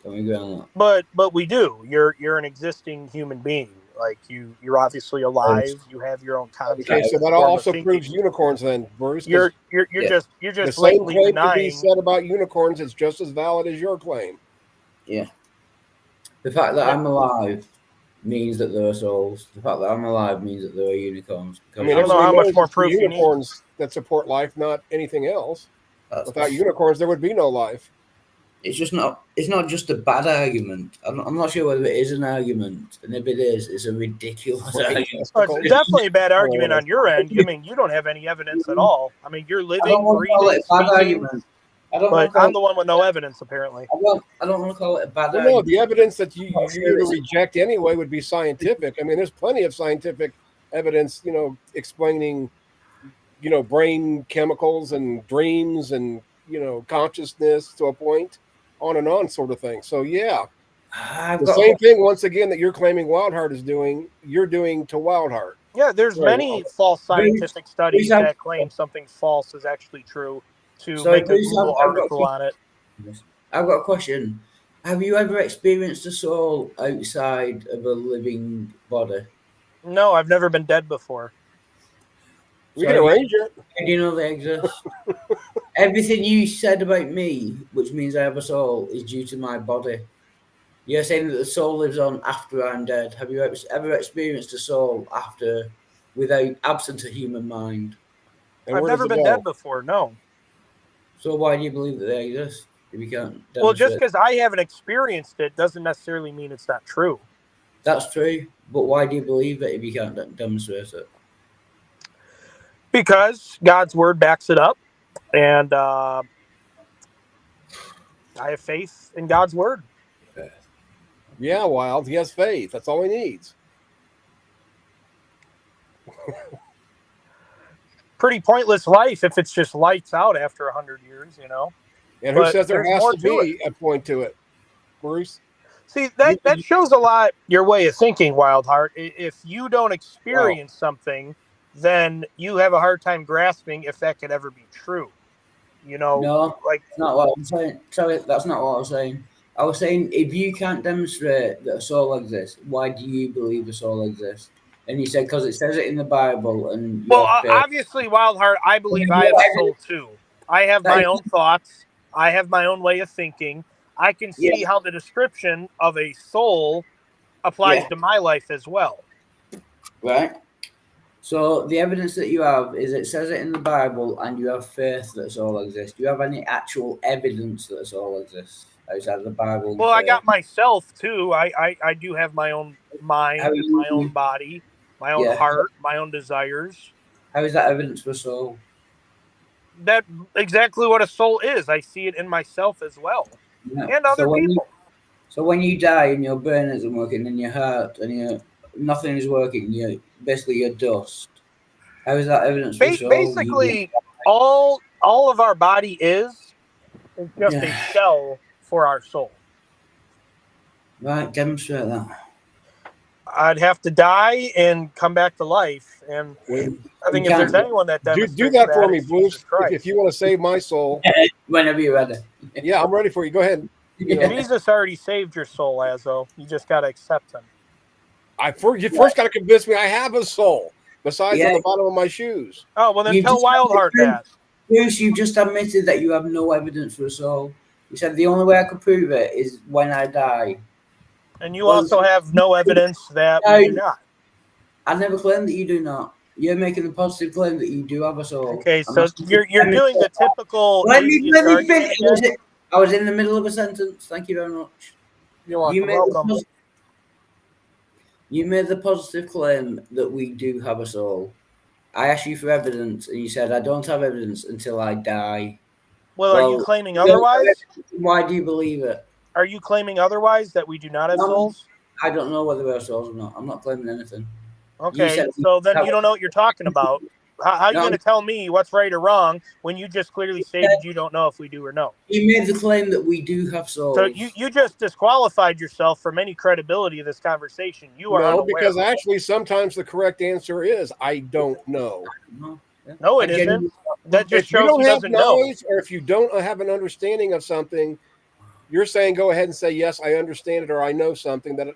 Can we agree on that? But we do. You're an existing human being. Like you're obviously alive. You have your own concept. Okay, so that also proves unicorns, then, Bruce. You're just the same blatantly claim denying. to be said about unicorns is just as valid as your claim. Yeah. The fact that I'm alive means that there are souls. The fact that I'm alive means that there are unicorns. I mean, I don't know how much more proof unicorns that support life, not anything else. Without unicorns, there would be no life. It's not just a bad argument. I'm not sure whether it is an argument, and if it is, it's a ridiculous argument. Well, it's definitely a bad argument on your end. I mean, you don't have any evidence at all. I mean, you're living, breathing, speaking. But I'm the one with no evidence, apparently. I don't want to call it a bad argument. No, the evidence that you reject anyway would be scientific. I mean, there's plenty of scientific evidence, explaining, brain chemicals and dreams and, consciousness to a point, on and on sort of thing. So, yeah. The same thing, once again, that you're claiming Wildheart is doing, you're doing to Wildheart. Yeah, there's many false scientific studies that claim something false is actually true to make a Google article on it. I've got a question. Have you ever experienced a soul outside of a living body? No, I've never been dead before. We can arrange it. Do you know they exist? Everything you said about me, which means I have a soul, is due to my body. You're saying that the soul lives on after I'm dead. Have you ever experienced a soul absent a human mind? I've never been dead before, no. So why do you believe that they exist if you can't demonstrate? Well, just because I haven't experienced it doesn't necessarily mean it's not true. That's true, but why do you believe it if you can't demonstrate it? Because God's word backs it up, and I have faith in God's word. Yeah, Wild. He has faith. That's all he needs. Pretty pointless life if it's just lights out after 100 years, And who says there has to be a point to it, Bruce? See, that shows a lot your way of thinking, Wildheart. If you don't experience something, then you have a hard time grasping if that could ever be true. No, that's not what I'm saying. Sorry, that's not what I was saying. I was saying if you can't demonstrate that a soul exists, why do you believe a soul exists? And you said because it says it in the Bible. And obviously, Wildheart, I believe I have a soul too. I have my own thoughts. I have my own way of thinking. I can see how the description of a soul applies Yeah. to my life as well. Right. So the evidence that you have is it says it in the Bible, and you have faith that soul exists. Do you have any actual evidence that soul exists outside of the Bible? And Well, I faith? got myself too. I do have my own mind, How and my you- own body, my own Yeah. heart, my own desires. How is that evidence for soul? That exactly what a soul is. I see it in myself as well, Yeah. and other people. So when you die and your brain isn't working and your heart and nothing is working, you're dust. How is that evidence for soul? Basically, all of our body is just a shell for our soul. Right, demonstrate that. I'd have to die and come back to life, and I think if there's anyone that demonstrates do that for me, it's Bruce. Jesus Christ. If you want to save my soul, whenever you're ready. Yeah, I'm ready for you. Go ahead. You know. Jesus already saved your soul, Azo. You just got to accept him. You first got to convince me I have a soul besides on the bottom of my shoes. Oh, well, then tell Wildheart that. Bruce, you just admitted that you have no evidence for a soul. You said the only way I could prove it is when I die. And you also have no evidence that we do not. I never claimed that you do not. You're making the positive claim that you do have a soul. Okay, so you're doing the typical. Let me finish. I was in the middle of a sentence. Thank you very much. You're welcome. You made the positive claim that we do have a soul. I asked you for evidence, and you said I don't have evidence until I die. Well, are you claiming otherwise? Why do you believe it? Are you claiming otherwise, that we do not have souls? I don't know whether we have souls or not. I'm not claiming anything. Okay, so then you don't know what you're talking about. How are you going to tell me what's right or wrong when you just clearly stated you don't know if we do or no? You made the claim that we do have souls. So you just disqualified yourself from any credibility of this conversation. You are unaware. Because actually sometimes the correct answer is I don't know. No, it isn't. That just if you shows don't he have doesn't know. knowledge, or if you don't have an understanding of something, you're saying go ahead and say yes, I understand it, or I know something that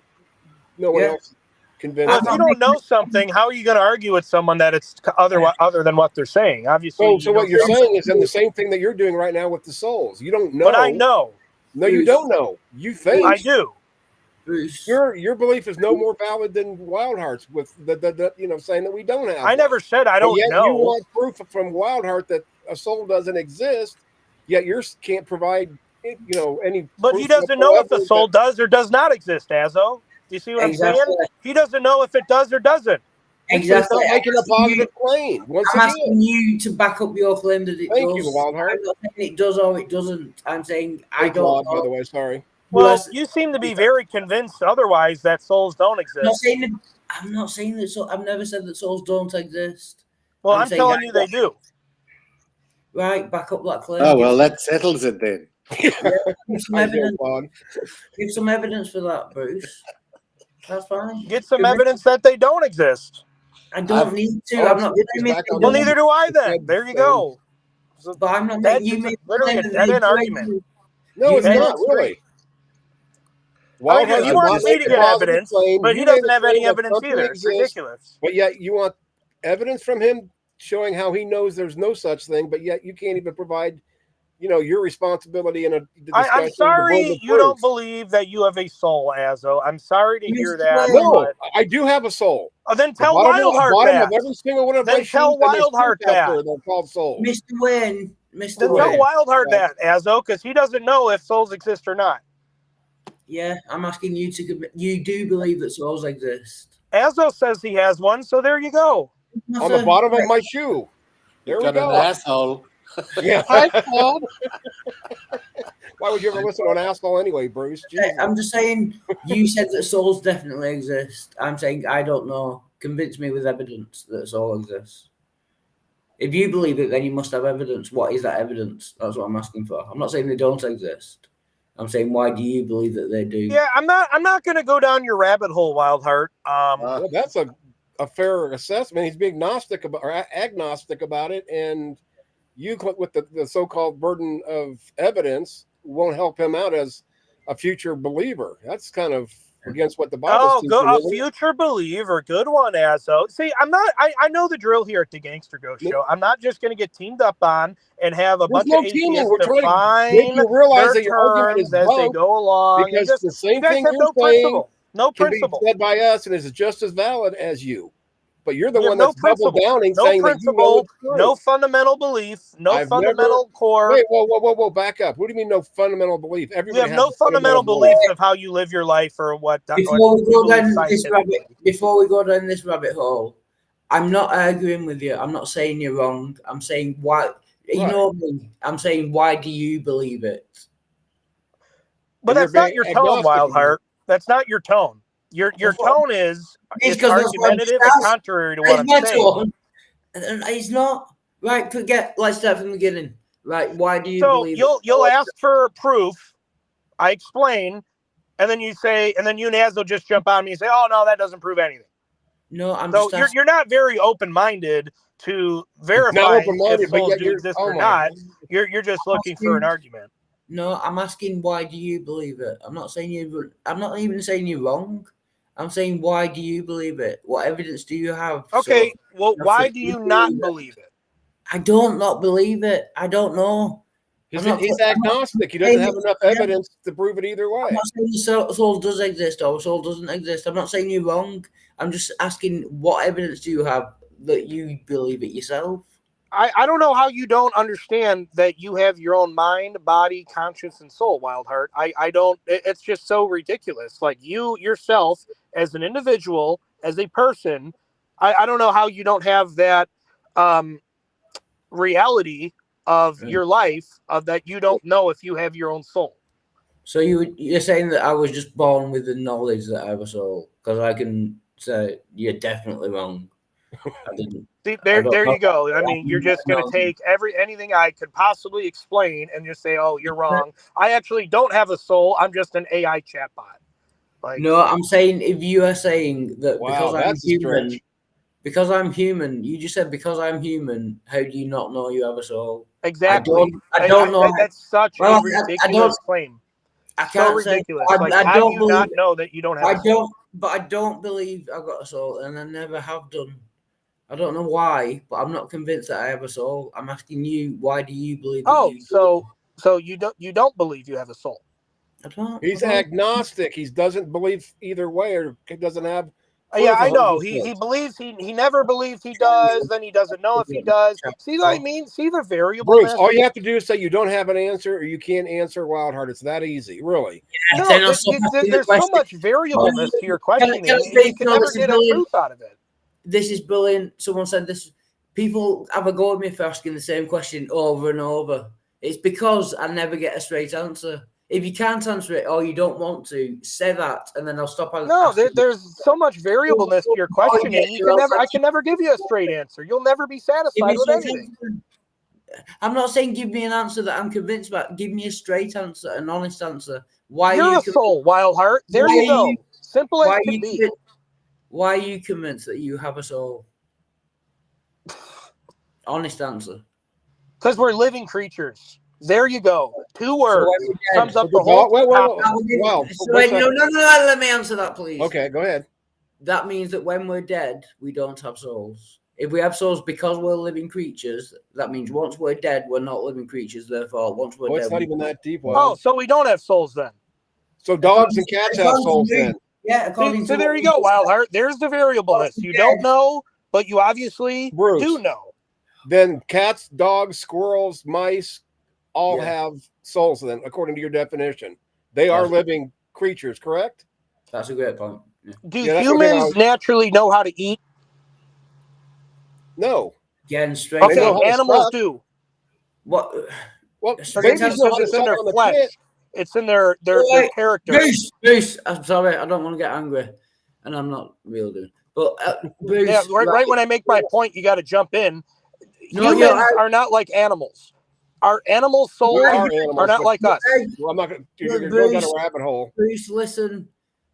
no one else convinced. Well, if you don't know something, how are you going to argue with someone that it's other than what they're saying? Obviously. So what you're saying is in the same thing that you're doing right now with the souls. You don't know. But I know. No, you don't know. You think. I do. Your belief is no more valid than Wildheart's with the saying that we don't have. I never said I don't know. You want proof from Wildheart that a soul doesn't exist, yet yours can't provide any. But he doesn't know if the soul does or does not exist, Azo. Do you see what I'm saying? He doesn't know if it does or doesn't. Exactly. It's not making a positive claim. I'm asking you to back up your claim that it does. Thank you, Wildheart. I'm not saying it does or it doesn't. I'm saying I don't know. By the way, sorry. Well, you seem to be very convinced otherwise that souls don't exist. I'm not saying that. So I've never said that souls don't exist. Well, I'm telling you they do. Right, back up that claim. Oh well, that settles it then. Give some evidence. Give some evidence for that, Bruce. That's fine. Get some evidence that they don't exist. I don't need to. I'm not. Well, neither do I. Then there you go. But I'm not. That's literally a dead-end argument. No, it's not really. He wants me to get evidence, but he doesn't have any evidence either. It's ridiculous. But yet you want evidence from him showing how he knows there's no such thing, but yet you can't even provide, your responsibility in a discussion. I'm sorry you don't believe that you have a soul, Azo. I'm sorry to hear that. No, I do have a soul. Oh, then tell Wildheart that. Of every single one of then tell Wildheart that. They're called souls. Mr. Wayne. Then tell Wildheart that, Azo, because he doesn't know if souls exist or not. Yeah, I'm asking you to. You do believe that souls exist? Azo says he has one, so there you go. On the bottom of my shoe. There we go. An asshole. Yeah. Hi, Paul. Why would you ever listen to an asshole anyway, Bruce? Jesus. I'm just saying. You said that souls definitely exist. I'm saying I don't know. Convince me with evidence that a soul exists. If you believe it, then you must have evidence. What is that evidence? That's what I'm asking for. I'm not saying they don't exist. I'm saying, why do you believe that they do? Yeah, I'm not going to go down your rabbit hole, Wildheart. Well, that's a fair assessment. He's being agnostic about it, and you with the so-called burden of evidence won't help him out as a future believer. That's kind of against what the Bible teaches. A future believer, good one, Azo. See, I know the drill here at the Gangster Ghost Show. I'm not just going to get teamed up on and have a bunch of atheists define you realize their that your argument terms is as they go along. because the same you guys thing have you're no saying. principle. No can be principle. said by us and is just as valid as you. But you're the You have one no that's double principle. downing, No saying that you know principle. it's true. No fundamental belief. No I've fundamental core. Wait, whoa, back up. What do you mean no fundamental belief? You Everybody have has no a fundamental belief. beliefs of how you live your life or what Before we you go believe down this scientifically. before we go down this rabbit hole, I'm not arguing with you. I'm not saying you're wrong. I'm saying why. You know me. I'm saying why do you believe it? But that's not your tone, Wildheart. That's not your tone. Your tone is it's argumentative and contrary to what I'm saying. And he's not. Right, let's start from the beginning. Right, why do you So believe you'll ask for proof. I explain, and then you say, and then you and Az will just jump on me and say, "Oh no, that doesn't prove anything." No, I'm so just you're not very open-minded to verifying if souls do exist or not. You're just looking for an argument. No, I'm asking why do you believe it? I'm not saying you. I'm not even saying you're wrong. I'm saying why do you believe it? What evidence do you have? Okay, well, why do you not believe it? I don't not believe it. I don't know. He's agnostic. He doesn't have enough evidence to prove it either way. I'm not saying the soul does exist or soul doesn't exist. I'm not saying you're wrong. I'm just asking what evidence do you have that you believe it yourself? I don't know how you don't understand that you have your own mind, body, conscience, and soul, Wildheart. I don't. It's just so ridiculous. Like you yourself, as an individual, as a person, I don't know how you don't have that reality of your life of that you don't know if you have your own soul. So you're saying that I was just born with the knowledge that I have a soul? Because I can say you're definitely wrong. I didn't. See, there you go. I mean, you're just going to take anything I could possibly explain and just say, "Oh, you're wrong." I actually don't have a soul. I'm just an AI chatbot. Like, no, I'm saying if you are saying that wow, because I'm human, you just said because I'm human, how do you not know you have a soul? Exactly. I don't know. That's such a ridiculous claim. I can't so ridiculous. Say, like, I how don't do you not know that you don't have? I don't believe I've got a soul, and I never have done. I don't know why, but I'm not convinced that I have a soul. I'm asking you, why do you believe? So you don't believe you have a soul? I don't. He's agnostic. He doesn't believe either way, or doesn't have. Yeah, I know. He believes he never believes he does. Then he doesn't know if he does. See what I mean? See the variable. Bruce, all you have to do is say you don't have an answer or you can't answer, Wildheart. It's that easy, really. No, there's so much variableness to your questioning. You can never get a truth out of it. This is brilliant. Someone said this. People have a go at me for asking the same question over and over. It's because I never get a straight answer. If you can't answer it or you don't want to, say that, and then I'll stop. No, there's so much variableness to your questioning. I can never give you a straight answer. You'll never be satisfied with anything. I'm not saying give me an answer that I'm convinced about. Give me a straight answer, an honest answer. Why you're a soul, Wildheart? There you go. Simple as can be. Why are you convinced that you have a soul? Honest answer. Because we're living creatures. There you go. 2 words. Sums up the whole topic. No, let me answer that, please. Okay, go ahead. That means that when we're dead, we don't have souls. If we have souls because we're living creatures, that means once we're dead, we're not living creatures. Therefore, once we're dead, it's not even that deep. Oh, so we don't have souls then? So dogs and cats have souls then? Yeah. So there you go, Wildheart. There's the variableness. You don't know, but you obviously do know. Then cats, dogs, squirrels, mice all have souls then, according to your definition. They are living creatures, correct? That's a great point. Yeah. Do humans naturally know how to eat? No. Again, straight. Okay, animals do. What? Well, it's in their flesh. It's in their character. Bruce, I'm sorry, I don't want to get angry, and I'm not really doing. But Bruce, yeah, right when I make my point, you got to jump in. Humans are not like animals. Our animal souls are not like us. Well, I'm not going to go down a rabbit hole. Bruce, listen.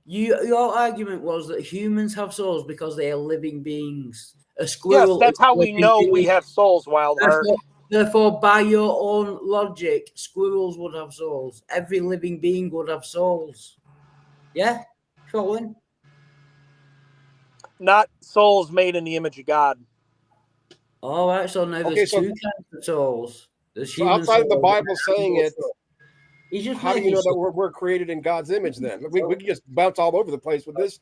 Your argument was that humans have souls because they are living beings. A squirrel. Yes, that's how we know we have souls, Wildheart. Therefore, by your own logic, squirrels would have souls. Every living being would have souls. Yeah, Colin. Not souls made in the image of God. All right, so now there's two kinds of souls. There's outside of the Bible saying it, How do you know that we're created in God's image? Then we can just bounce all over the place with this.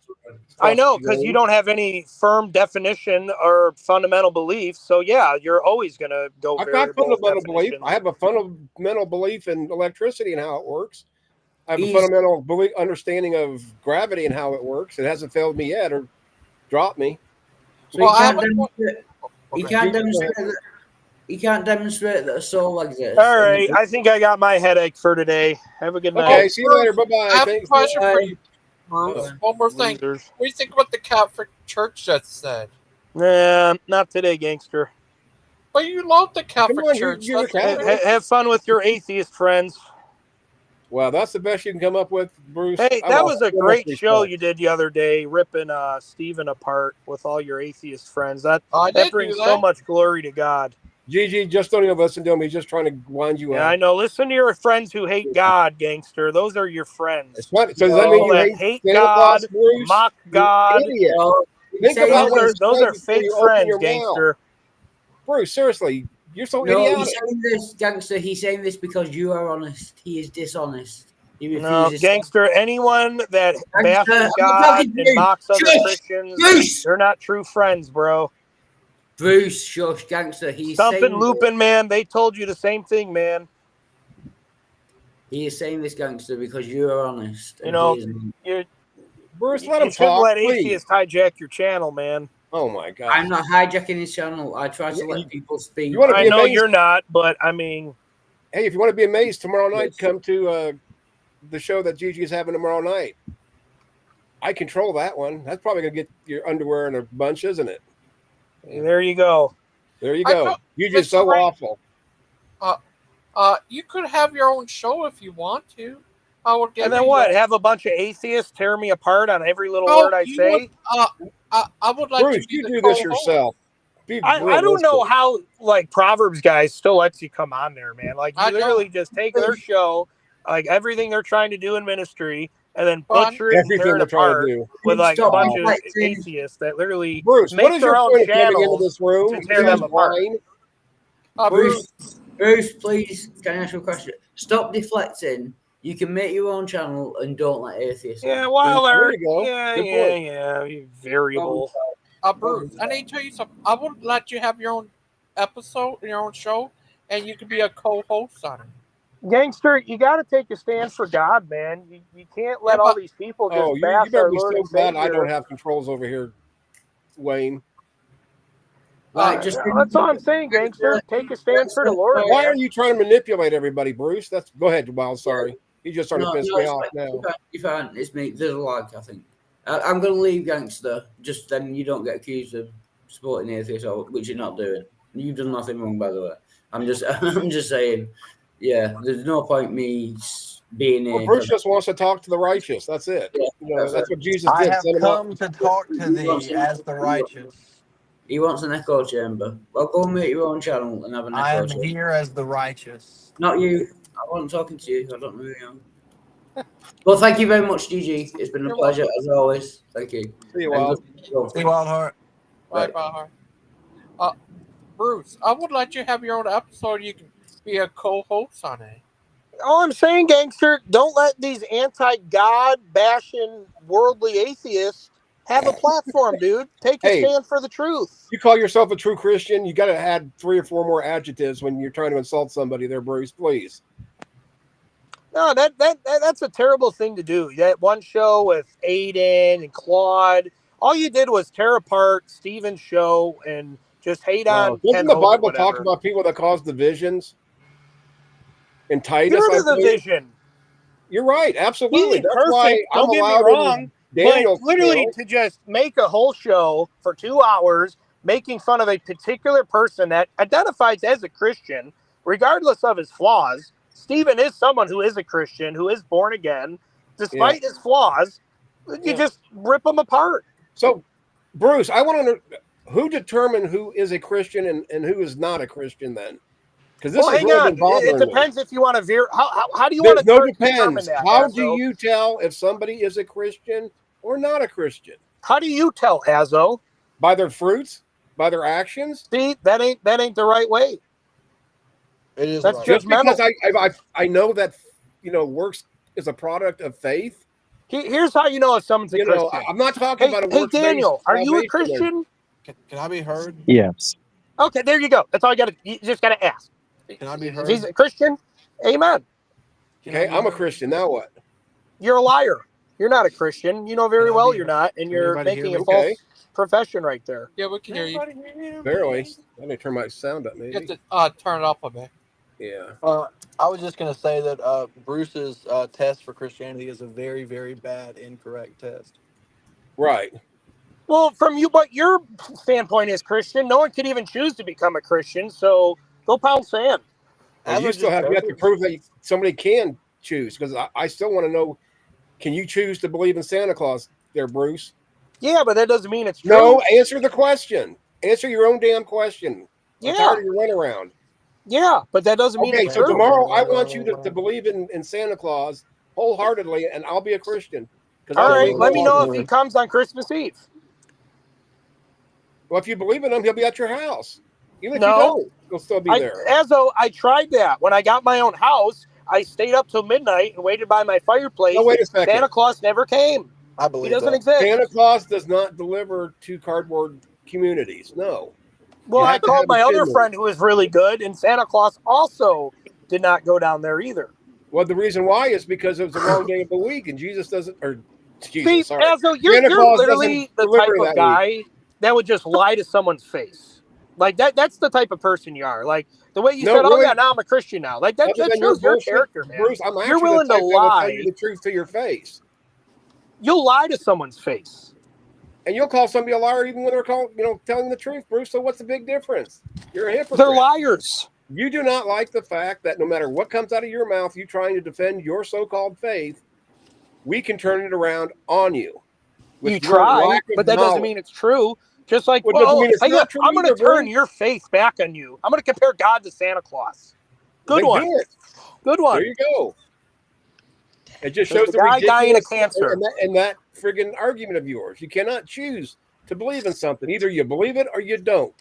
I know, because you don't have any firm definition or fundamental belief. So yeah, you're always going to go. I've got fundamental belief. I have a fundamental belief in electricity and how it works. I have a fundamental understanding of gravity and how it works. It hasn't failed me yet or dropped me. So you can't demonstrate that a soul exists. All right, I think I got my headache for today. Have a good night. Okay, see you later. Bye-bye. I have a question for you. One more thing. Losers. What do you think about the Catholic Church just said? Nah, not today, gangster. But you love the Catholic Church. Have fun with your atheist friends. Well, that's the best you can come up with, Bruce. Hey, that was a great show you did the other day, ripping Stephen apart with all your atheist friends. That brings so much glory to God. Gigi, just don't even listen to him. He's just trying to wind you up. Yeah, I know. Listen to your friends who hate God, gangster. Those are your friends. So does that mean you hate God, Bruce? mock God? Think about those are fake friends, gangster. Bruce, seriously, you're so No, idiotic. he's saying this, gangster. He's saying this because you are honest. He is dishonest. He No, refuses. gangster. Anyone that bashes I'm God talking to and you. mocks other Shush! Christians, Bruce! they're not true friends, bro. Bruce, shush, gangster. He's Stumping saying Lupin, man. They told you the same thing, man. He is saying this, gangster, because you are honest. You know, Bruce, let him you shouldn't talk, let please. atheists hijack your channel, man. Oh my God! I'm not hijacking his channel. I try to let people speak. You want to I be know amazed? you're not, but I mean, Hey, if you want to be amazed tomorrow night, come to the show that Gigi is having tomorrow night. I control that one. That's probably gonna get your underwear in a bunch, isn't it? there you go. There you go. You're just so awful. You could have your own show if you want to. I would give And then you what? that. Have a bunch of atheists tear me apart on every little No, word I you say? I would like Bruce, to be you the do this co-host. yourself. Be I don't know how like Proverbs guys still lets you come on there, man. Like you literally just take their show, like everything they're trying to do in ministry, and then butcher it and Everything tear it they're trying to apart do. with like a bunch of deflecting. atheists that literally Bruce, what make is their your own point of coming into channels this room? to tear them apart. Bruce, please, can I ask you a question? Stop deflecting. You can make your own channel and don't let atheists. Yeah, Wilder. There you go. Yeah, Good yeah, point. yeah. You variable. Bruce, I need to tell you something. I would let you have your own episode, your own show, and you could be a co-host on it. Gangster, you got to take a stand for God, man. You can't let all these people just Oh, bash you better our be Lord so and glad I Savior. don't have controls over here, Wayne. That's all I'm saying, gangster. Take a stand for the Lord. Why man. are you trying to manipulate everybody, Bruce? Go ahead, Wild. Sorry, he just started to piss me it's off fine. now. You're fine. It's me. There's a lag, I think. I'm going to leave, gangster. Just then you don't get accused of supporting atheists, which you're not doing. You've done nothing wrong, by the way. I'm just saying. Yeah, there's no point me being here. Well, Bruce just wants to talk to the righteous. That's it. Yeah, that's what Jesus I did. have Set him come up. to talk to thee as the righteous. He wants an echo chamber. Well, go and make your own channel and have an I echo am chamber. here as the righteous. Not you. I wasn't talking to you. I don't know who you are. Well, thank you very much, GG. It's been a pleasure as always. Thank you. See you, Wild. See you, Wildheart. Bye, Wildheart. Bruce, I would let you have your own episode. You can be a co-host on it. All I'm saying, gangster, don't let these anti-God bashing worldly atheists have a platform, dude. Take a Hey. stand for the truth. You call yourself a true Christian? You got to add 3 or 4 more adjectives when you're trying to insult somebody, there, Bruce. Please. No, that's a terrible thing to do. That one show with Aiden and Claude, all you did was tear apart Steven's show and just hate on. Doesn't Ken the Hovind, Bible talk whatever. about people that cause divisions? In Titus, Get rid I of the believe? vision. You're right. He Absolutely. ain't That's perfect. why I'm Don't get me allowed wrong. in Daniel. But literally to just make a whole show for 2 hours making fun of a particular person that identifies as a Christian, regardless of his flaws. Stephen is someone who is a Christian, who is born again, despite his flaws. You just rip them apart. So, Bruce, I want to know who determined who is a Christian and who is not a Christian then? Because this has hang really on. been bothering It depends if you want to veer. How do you There's want to no determine depends. that? How do Hazo? you tell if somebody is a Christian or not a Christian? How do you tell, Hazo? By their fruits? By their actions? See, that ain't the right way. It is That's right. Just because judgmental. I know that works is a product of faith. Here's how you know if someone's a Christian. I'm not talking about a Hey, works-based Daniel, are you a salvation. Christian? Can I be heard? Yes. Okay, there you go. That's all you just got to ask. Can I be heard? If he's a Christian, amen. Okay, I'm a Christian. Now what? You're a liar. You're not a Christian. You know very well you're not, and you're making a false profession right there. Yeah, we can hear you. Barely. Let me turn my sound up, maybe. You have to turn it up a bit. Yeah. I was just going to say that Bruce's test for Christianity is a very, very bad, incorrect test. Right. Well, from what your standpoint is Christian, no one could even choose to become a Christian, so go pound sand. Well, you still have yet to prove that somebody can choose, because I still want to know, can you choose to believe in Santa Claus there, Bruce? Yeah, but that doesn't mean it's true. No, answer the question. Answer your own damn question. I'm tired of your runaround. Yeah, but that doesn't mean it's so true. tomorrow I want you to believe in Santa Claus wholeheartedly, and I'll be a Christian. All right, let me know if he comes on Christmas Eve. Well, if you believe in him, he'll be at your house. Even if you don't, he'll still be there. I tried that. When I got my own house, I stayed up till midnight and waited by my fireplace. No, wait a second. Santa Claus never came. I believe he doesn't exist. Santa Claus does not deliver to cardboard communities. No. Well, I called my other friend who was really good, and Santa Claus also did not go down there either. Well, the reason why is because it was the wrong day of the week, and Jesus doesn't, or Jesus, See, sorry. Azzo, you're literally the type of guy that would just lie to someone's face. Like that's the type of person you are. Like the way you said, "Oh yeah, now I'm a Christian now." Like that shows your character, man. Bruce, I'm you're willing to lie. Tell you the truth to your face. You'll lie to someone's face, and you'll call somebody a liar even when they're telling the truth, Bruce. So what's the big difference? You're a hypocrite. They're liars. You do not like the fact that no matter what comes out of your mouth, you trying to defend your so-called faith, we can turn it around on you. You try, but that doesn't mean it's true. Just like, I'm going to turn your faith back on you. I'm going to compare God to Santa Claus. Good one. Good one. There you go. It just shows the guy dying of cancer. And that friggin' argument of yours. You cannot choose to believe in something. Either you believe it or you don't.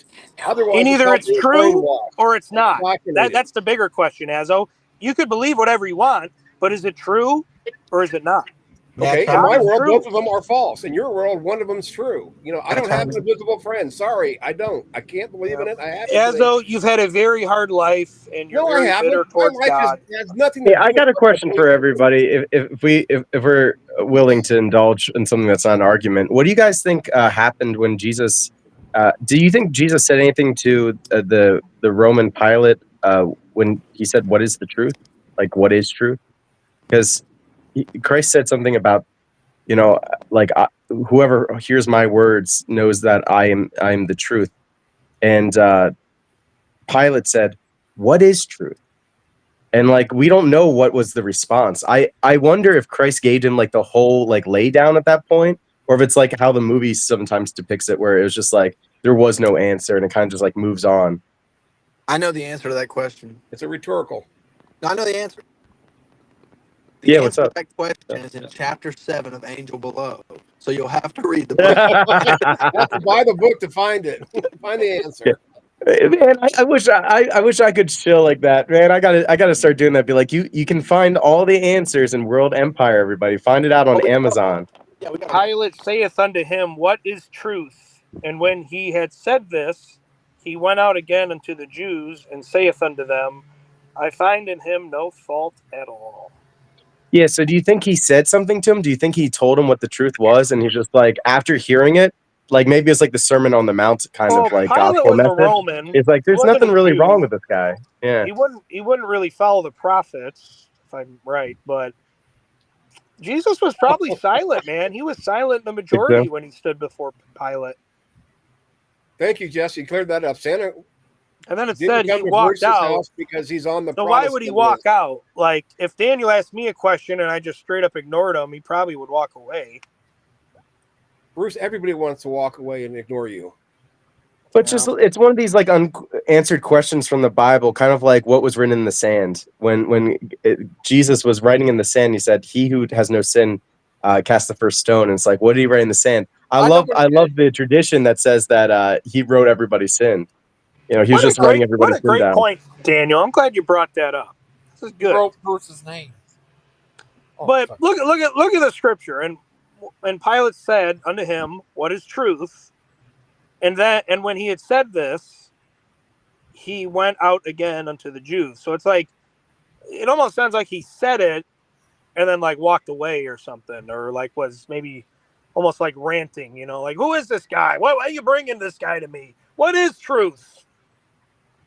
Otherwise, and either it's true or it's not. That's the bigger question, Azzo. You could believe whatever you want, but is it true or is it not? Okay, in my world, both of them are false. In your world, one of them's true. I don't have an invisible friend. Sorry, I don't. I can't believe in it. I have. As though you've had a very hard life and you're very bitter towards God. Has nothing to do I got a question for everybody. If we're willing to indulge in something that's not an argument, what do you guys think happened when Jesus? Do you think Jesus said anything to the Roman Pilate when he said, "What is the truth?" Like, what is truth? Because Christ said something about, whoever hears my words knows that I am the truth. And Pilate said, "What is truth?" And we don't know what was the response. I wonder if Christ gave him the whole lay down at that point, or if it's how the movie sometimes depicts it, where it was just there was no answer and it kind of just moves on. I know the answer to that question. It's a rhetorical. I know the answer. Yeah, what's up? That question is in chapter 7 of Angel Below. So you'll have to read the book. You have to buy the book to find it. Find the answer. Man, I wish I could chill like that, man. I gotta start doing that. Be like, you can find all the answers in World Empire, everybody. Find it out on Amazon. Pilate saith unto him, "What is truth?" And when he had said this, he went out again unto the Jews and saith unto them, "I find in him no fault at all." Yeah, so do you think he said something to him? Do you think he told him what the truth was? And he's just after hearing it, maybe it's the Sermon on the Mount kind of gospel was message. A Roman. It's there's nothing really wrong with this guy. Yeah. He wouldn't really follow the prophets, if I'm right, but Jesus was probably silent, man. He was silent in the majority when he stood before Pilate. Thank you, Jesse. You cleared that up. Santa. And then it said he walked out because he's on the. So why would he walk out? If Daniel asked me a question and I just straight up ignored him, he probably would walk away. Bruce, everybody wants to walk away and ignore you. But it's one of these unanswered questions from the Bible, kind of like what was written in the sand. When Jesus was writing in the sand, he said, "He who has no sin, cast the first stone." And it's what did he write in the sand? I love the tradition that says that he wrote everybody's sin. He was writing everybody's sin down. What a great point, Daniel. I'm glad you brought that up. This is good. Wrote Bruce's name. But look at the scripture, and Pilate said unto him, "What is truth?" And when he had said this, he went out again unto the Jews. So it's like, it almost sounds like he said it and then like walked away or something, or like was maybe almost like ranting, like, who is this guy? Why are you bringing this guy to me? What is truth?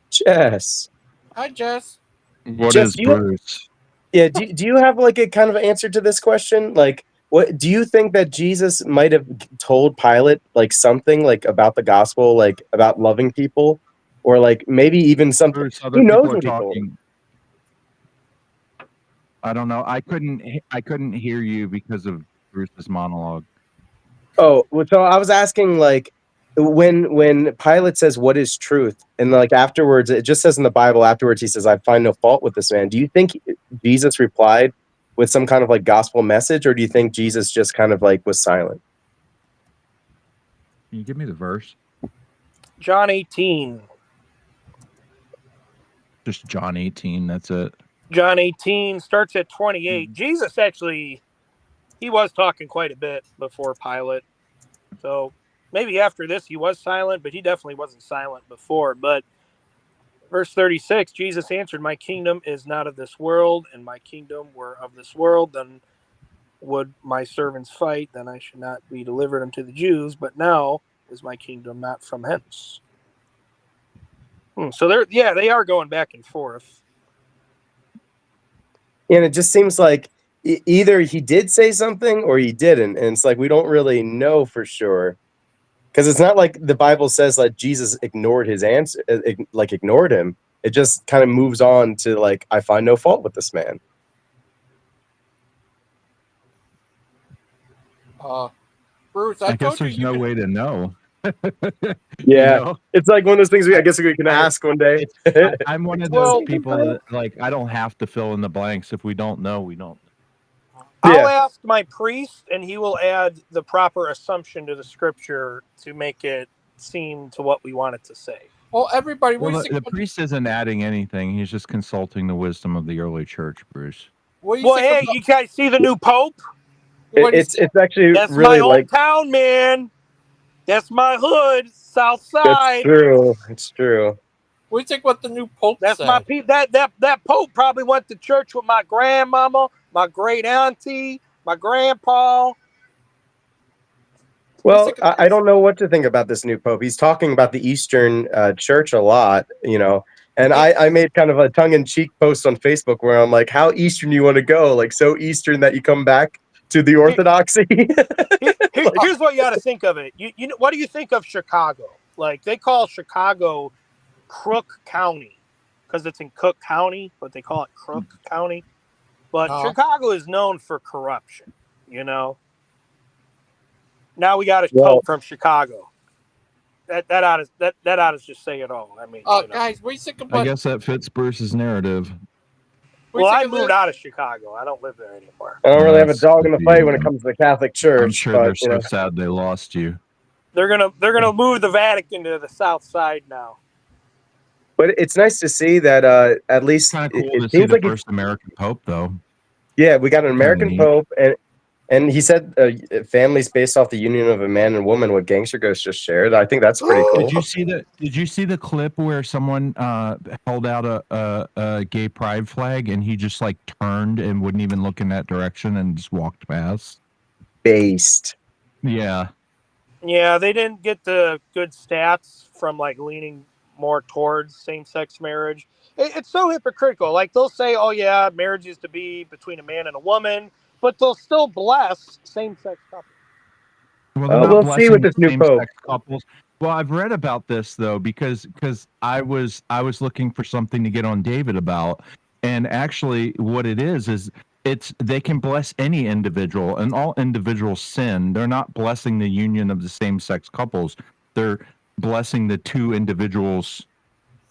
Jess. Hi, Jess. What Jess, is Bruce? do you have like a kind of answer to this question? Like, what do you think that Jesus might have told Pilate like something like about the gospel, like about loving people, or like maybe even something? Bruce, Who other knows people are what he told him? talking. I don't know. I couldn't hear you because of Bruce's monologue. Oh, well, so I was asking like when Pilate says what is truth, and like afterwards it just says in the Bible afterwards he says I find no fault with this man. Do you think Jesus replied with some kind of like gospel message, or do you think Jesus just kind of like was silent? Can you give me the verse? John 18. Just John 18. That's it. John 18 starts at 28. Jesus actually, he was talking quite a bit before Pilate. So maybe after this he was silent, but he definitely wasn't silent before. But verse 36, Jesus answered, my kingdom is not of this world, and my kingdom were of this world, then would my servants fight, then I should not be delivered unto the Jews, but now is my kingdom not from hence. So they are going back and forth. And it just seems like either he did say something or he didn't, and it's like we don't really know for sure. Because it's not like the Bible says like Jesus ignored his answer, like ignored him. It just kind of moves on to like, I find no fault with this man. Bruce, I guess there's no way to know. Yeah, know? it's like one of those things I guess we can ask one day. I'm one of those people that like I don't have to fill in the blanks. If we don't know, we don't. I'll ask my priest, and he will add the proper assumption to the scripture to make it seem to what we want it to say. Well, everybody, well, the priest isn't adding anything. He's just consulting the wisdom of the early church, Bruce. Well, hey, you guys see the new pope? It's actually That's really my like hometown, man. That's my hood, South Side. it's true. It's true. What do you think what the new pope That's said? my people. That pope probably went to church with my grandmama, my great auntie, my grandpa. Well, I don't know what to think about this new pope. He's talking about the Eastern Church a lot, and I made kind of a tongue-in-cheek post on Facebook where I'm like, how Eastern you want to go? Like, so Eastern that you come back to the Orthodoxy? Here's what you got to think of it. You know, what do you think of Chicago? Like, they call Chicago Crook County because it's in Cook County, but they call it Crook County. But Chicago is known for corruption, Now we got a pope from Chicago. That ought to just say it all. I mean, guys, what do you think about? I guess that fits Bruce's narrative. Well, I moved out of Chicago. I don't live there anymore. I don't really have a dog in the fight when it comes to the Catholic Church. I'm sure they're so sad they lost you. They're gonna move the Vatican to the South Side now. But it's nice to see that at least kind of cool it to see seems the like first American pope, though. Yeah, we got an American neat. pope, and he said families based off the union of a man and woman. What Gangster Ghost just shared, I think that's pretty cool. Did you see the clip where someone held out a gay pride flag and he just like turned and wouldn't even look in that direction and just walked past? Based. Yeah. Yeah, they didn't get the good stats from like leaning more towards same-sex marriage. It's so hypocritical. Like they'll say, "Oh yeah, marriage is to be between a man and a woman," but they'll still bless same-sex couples. Well, we'll see with this new pope. Couples. Well, I've read about this though because I was looking for something to get on David about, and actually, what it is they can bless any individual, and all individuals sin. They're not blessing the union of the same-sex couples. They're blessing the two individuals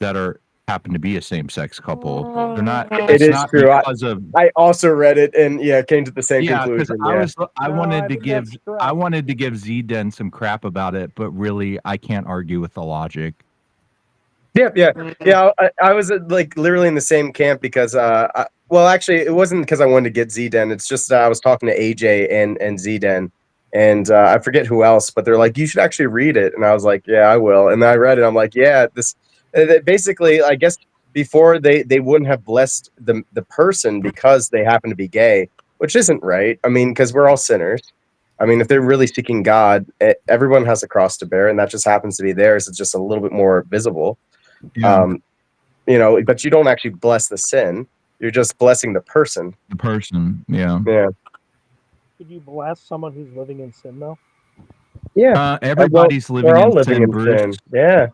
that happen to be a same-sex couple. They're not. It is not true. Because I also read it and came to the same conclusion. I wanted to give Z-Den some crap about it, but really I can't argue with the logic. Yeah. I was like literally in the same camp because well, actually, it wasn't because I wanted to get Zden. It's just I was talking to AJ and Zden, and I forget who else, but they're like, you should actually read it, and I was like, yeah, I will, and then I read it. I'm like, yeah, this basically, I guess before they wouldn't have blessed the person because they happen to be gay, which isn't right. I mean, because we're all sinners. I mean, if they're really seeking God, everyone has a cross to bear, and that just happens to be theirs. It's just a little bit more visible. Yeah. But you don't actually bless the sin. You're just blessing the person. The person, yeah. Yeah. Could you bless someone who's living in sin, though? Yeah. Everybody's living we're all in living sin, in Bruce. sin. Yeah.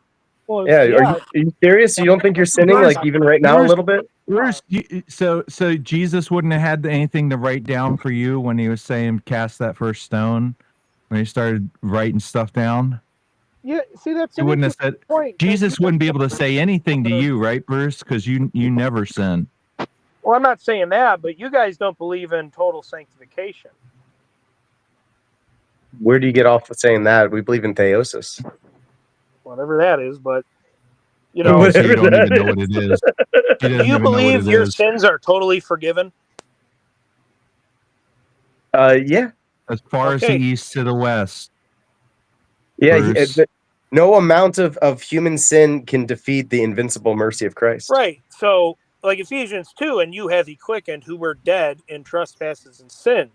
Well, Yeah. yeah. Are you serious? You don't think you're sinning like even right now a little bit? Bruce, so Jesus wouldn't have had anything to write down for you when he was saying cast that first stone, when he started writing stuff down? Yeah, see, that's He an wouldn't have interesting said point. Jesus wouldn't be able to say anything to you, right, Bruce? Because you never sin. Well, I'm not saying that, but you guys don't believe in total sanctification. Where do you get off with saying that? We believe in theosis. Whatever that is, but you know, So you don't even know what it is. He doesn't do you even know what believe it your is. sins are totally forgiven? Yeah. As far as the east to the west. Yeah. Bruce. No amount of human sin can defeat the invincible mercy of Christ. Right. So, like Ephesians 2, and you have he quickened who were dead in trespasses and sin.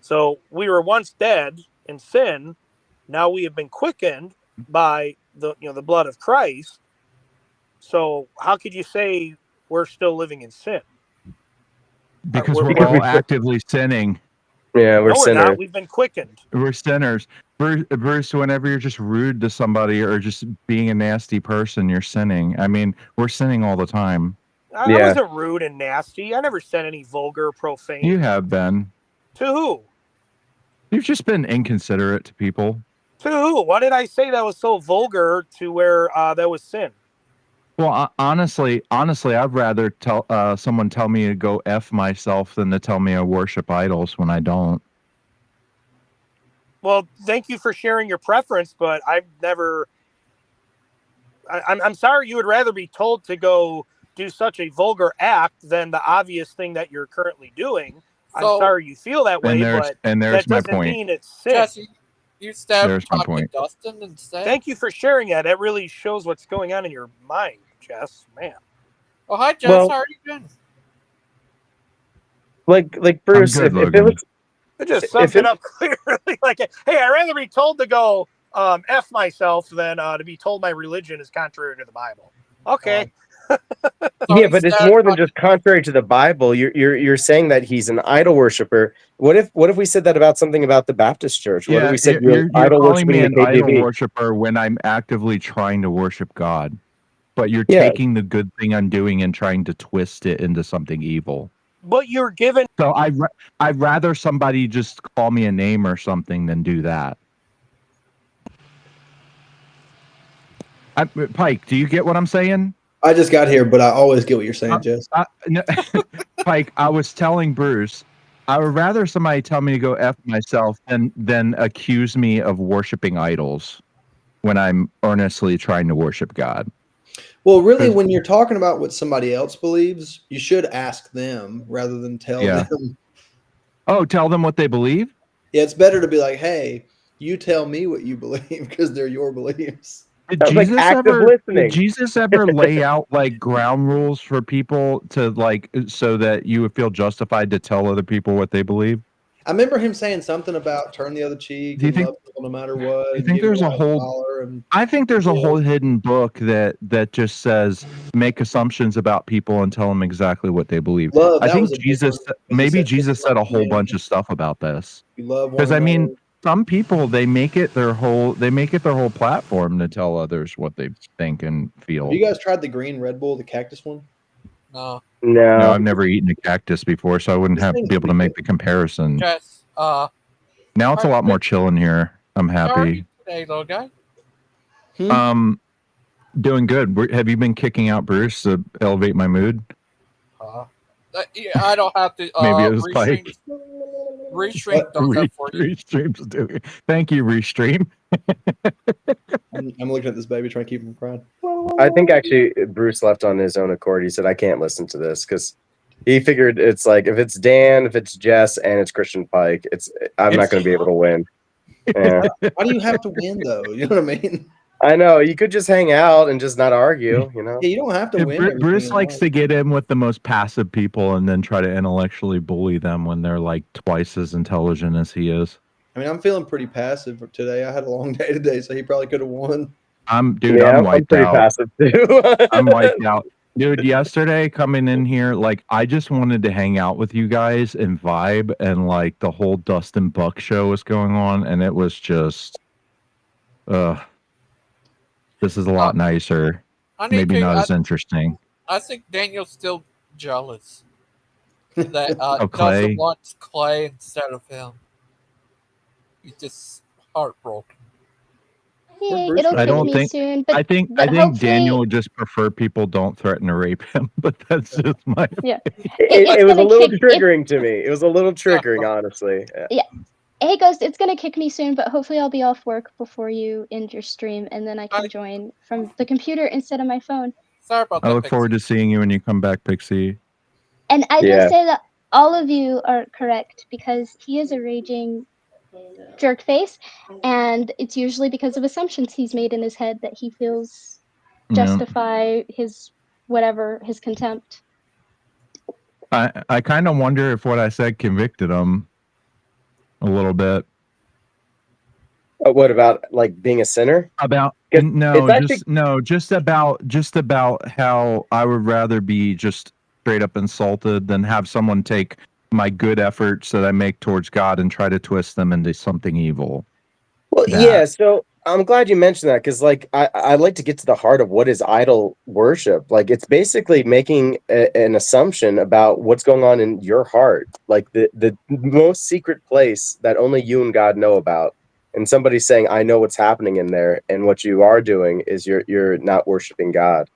So we were once dead in sin. Now we have been quickened by the blood of Christ. So how could you say we're still living in sin? Because we're all actively sinning. Yeah, we're no, we're sinners. not. We've been quickened. We're sinners. Bruce, whenever you're just rude to somebody or just being a nasty person, you're sinning. I mean, we're sinning all the time. I wasn't rude and nasty. I never said any vulgar, profane. You have been. To who? You've just been inconsiderate to people. To who? What did I say that was so vulgar to where that was sin? Well, honestly, I'd rather tell someone tell me to go F myself than to tell me I worship idols when I don't. Well, thank you for sharing your preference, but I've never. I'm sorry you would rather be told to go do such a vulgar act than the obvious thing that you're currently doing. I'm sorry you feel that way, but that doesn't mean it's sin. Jesse, you stabbed There's my Chuck point. and Dustin instead? Thank you for sharing that. That really shows what's going on in your mind, Jess. Man. Oh, hi, Jess. Well- How are you doing? Like Bruce, good, if it was It just sums it up clearly. Like, hey, I'd rather be told to go F myself than to be told my religion is contrary to the Bible. Okay. yeah, but it's more than just contrary to the Bible. You're saying that he's an idol worshiper. What if we said that about something about the Baptist Church? What if we said you're idol calling me worshiping an the idol KJV? worshiper when I'm actively trying to worship God, but you're taking the good thing I'm doing and trying to twist it into something evil. But you're given. So I'd rather somebody just call me a name or something than do that. Pike, do you get what I'm saying? I just got here, but I always get what you're saying, Jess. No, Pike, I was telling Bruce, I would rather somebody tell me to go F myself than accuse me of worshiping idols when I'm earnestly trying to worship God. Well, really, when you're talking about what somebody else believes, you should ask them rather than tell them. Oh, tell them what they believe? Yeah, it's better to be like, hey, you tell me what you believe because they're your beliefs. Did Jesus ever lay out like ground rules for people to like so that you would feel justified to tell other people what they believe? I remember him saying something about turn the other cheek and love people no matter what. Do you think there's a whole? I think there's a whole hidden book that just says make assumptions about people and tell them exactly what they believe. Love, I that think was a big Jesus, one. maybe Jesus said a whole bunch of stuff about this. You love one Because I mean, another. some people they make it their whole platform to tell others what they think and feel. Have you guys tried the green Red Bull, the cactus one? No. No, I've never eaten a cactus before, so I wouldn't be able to make the comparison. Jess, Now it's a lot more chill in here. I'm how are you happy. today, little guy? Doing good. Have you been kicking out Bruce to elevate my mood? Yeah, I don't have to. Maybe it was Pike. Restream does that for you. Restream's doing. Thank you, Restream. I'm looking at this baby trying to keep him crying. I think actually Bruce left on his own accord. He said, I can't listen to this because he figured it's like if it's Dan, if it's Jess, and it's Christian Pike, I'm not going to be able to win. Yeah. Why do you have to win though? You know what I mean? I know. You could just hang out and just not argue, you know? Yeah, you don't have to win. everything Bruce in likes life. to get in with the most passive people and then try to intellectually bully them when they're like twice as intelligent as he is. I mean, I'm feeling pretty passive today. I had a long day today, so he probably could have won. I'm Yeah, I'm wiped pretty out. passive too. I'm wiped out. Dude, yesterday coming in here, like I just wanted to hang out with you guys and vibe, and like the whole Dustin Buck show was going on, and it was just this is a lot nicer. Maybe not as interesting. I think Daniel's still jealous that Clay? Dustin wants Clay instead of him. He's just heartbroken. Yay, it'll I kick don't me think. soon, but I think hopefully, Daniel would just prefer people don't threaten to rape him, but that's just my. yeah. It was a gonna little kick- triggering to me. It was a little triggering, honestly. Yeah. Hey, Ghost, it's gonna kick me soon, but hopefully I'll be off work before you end your stream, and then I can join from the computer instead of my phone. Sorry about I look forward to seeing you when you come back, Pixie. And I Yeah. will say that all of you are correct because he is a raging jerk face, and it's usually because of assumptions he's made in his head that he feels Yeah. justify his whatever, his contempt. I kind of wonder if what I said convicted him a little bit. What about like being a sinner? About it's just about how I would rather be just straight up insulted than have someone take my good efforts that I make towards God and try to twist them into something evil. Well, yeah. So I'm glad you mentioned that because, like, I'd like to get to the heart of what is idol worship. Like, it's basically making an assumption about what's going on in your heart, like the most secret place that only you and God know about. And somebody's saying, "I know what's happening in there," and what you are doing is you're not worshiping God,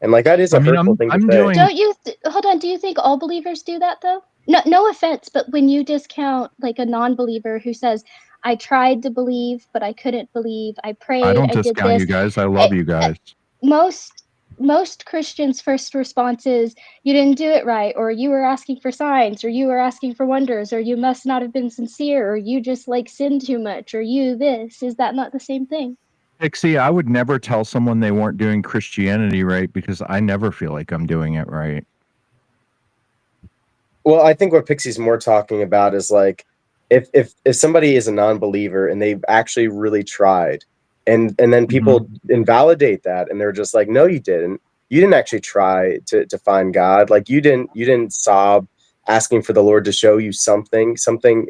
and like that is a hurtful thing to say. Don't you hold on? Do you think all believers do that though? No offense, but when you discount like a non-believer who says, "I tried to believe, but I couldn't believe. I prayed. I don't did discount this." you guys. I love you guys. Most Christians' first response is, "You didn't do it right," or "You were asking for signs," or "You were asking for wonders," or "You must not have been sincere," or "You just like sinned too much," or "You this." Is that not the same thing? Pixie, I would never tell someone they weren't doing Christianity right because I never feel like I'm doing it right. Well, I think what Pixie's more talking about is like if somebody is a non-believer and they've actually really tried, and then people invalidate that and they're just like, no, you didn't. You didn't actually try to find God. Like you didn't sob asking for the Lord to show you something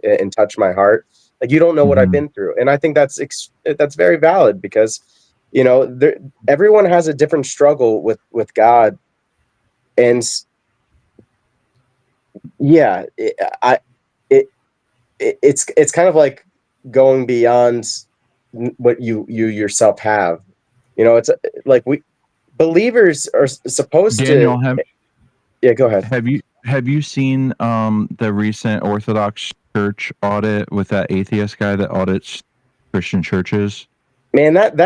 and touch my heart. Like you don't know what I've been through, and I think that's very valid because you know everyone has a different struggle with God, and yeah, it's kind of like going beyond what you yourself have. You know, it's like believers are supposed Daniel, to. Yeah, go ahead. Have you seen the recent Orthodox Church audit with that atheist guy that audits Christian churches? Man, that